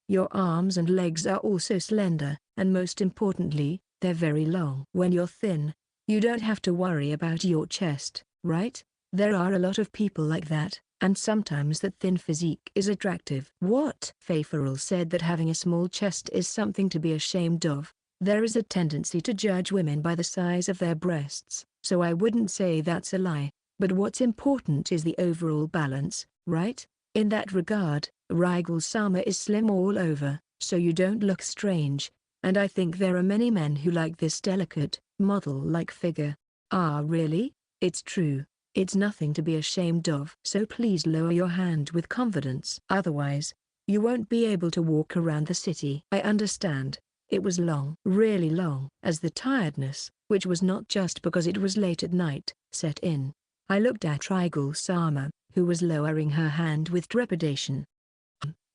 Your arms and legs are also slender, and most importantly, they're very long. When you're thin, you don't have to worry about your chest, right? There are a lot of people like that, and sometimes that thin physique is attractive. What? Faferal said that having a small chest is something to be ashamed of. There is a tendency to judge women by the size of their breasts, so I wouldn't say that's a lie, but what's important is the overall balance, right? In that regard, Riegel-sama is slim all over, so you don't look strange, and I think there are many men who like this delicate, model-like figure. Ah really? It's true. It's nothing to be ashamed of. So please lower your hand with confidence. Otherwise, you won't be able to walk around the city. I understand. It was long, really long. As the tiredness, which was not just because it was late at night, set in, I looked at Riegel-sama, who was lowering her hand with trepidation.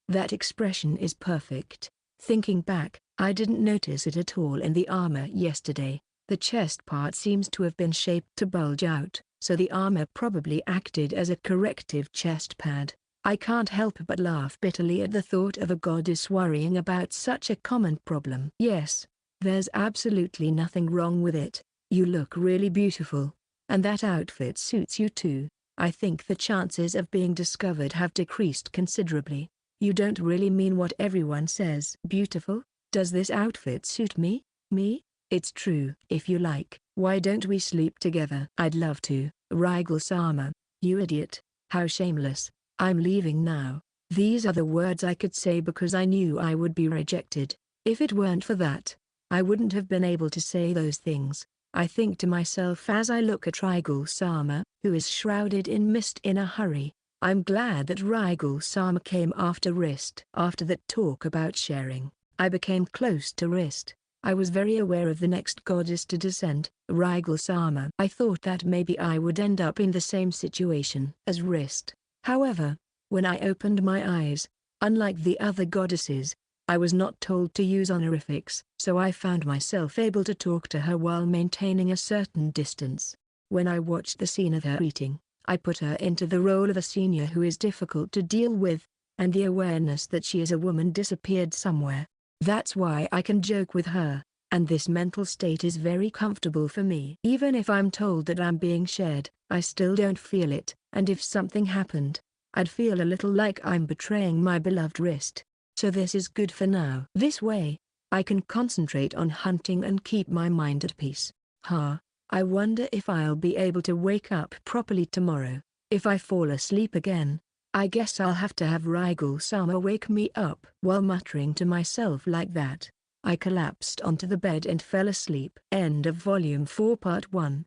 That expression is perfect. Thinking back, I didn't notice it at all in the armor yesterday. The chest part seems to have been shaped to bulge out, so the armor probably acted as a corrective chest pad. I can't help but laugh bitterly at the thought of a goddess worrying about such a common problem. Yes, there's absolutely nothing wrong with it. You look really beautiful, and that outfit suits you too. I think the chances of being discovered have decreased considerably. You don't really mean what everyone says. Beautiful? Does this outfit suit me? Me? It's true. If you like, why don't we sleep together? I'd love to. Riegel-sama, you idiot. How shameless. I'm leaving now. These are the words I could say because I knew I would be rejected. If it weren't for that, I wouldn't have been able to say those things. I think to myself as I look at Riegel-sama, who is shrouded in mist in a hurry. I'm glad that Riegel-sama came after Wrist. After that talk about sharing, I became close to Wrist. I was very aware of the next goddess to descend, Riegel-sama. I thought that maybe I would end up in the same situation as Wrist. However, when I opened my eyes, unlike the other goddesses, I was not told to use honorifics, so I found myself able to talk to her while maintaining a certain distance. When I watched the scene of her eating, I put her into the role of a senior who is difficult to deal with, and the awareness that she is a woman disappeared somewhere. That's why I can joke with her, and this mental state is very comfortable for me. Even if I'm told that I'm being shared, I still don't feel it, and if something happened, I'd feel a little like I'm betraying my beloved Wrist. So this is good for now. This way, I can concentrate on hunting and keep my mind at peace. I wonder if I'll be able to wake up properly tomorrow. If I fall asleep again, I guess I'll have to have Riegel-sama wake me up. While muttering to myself like that, I collapsed onto the bed and fell asleep. End of Volume 4 Part 1.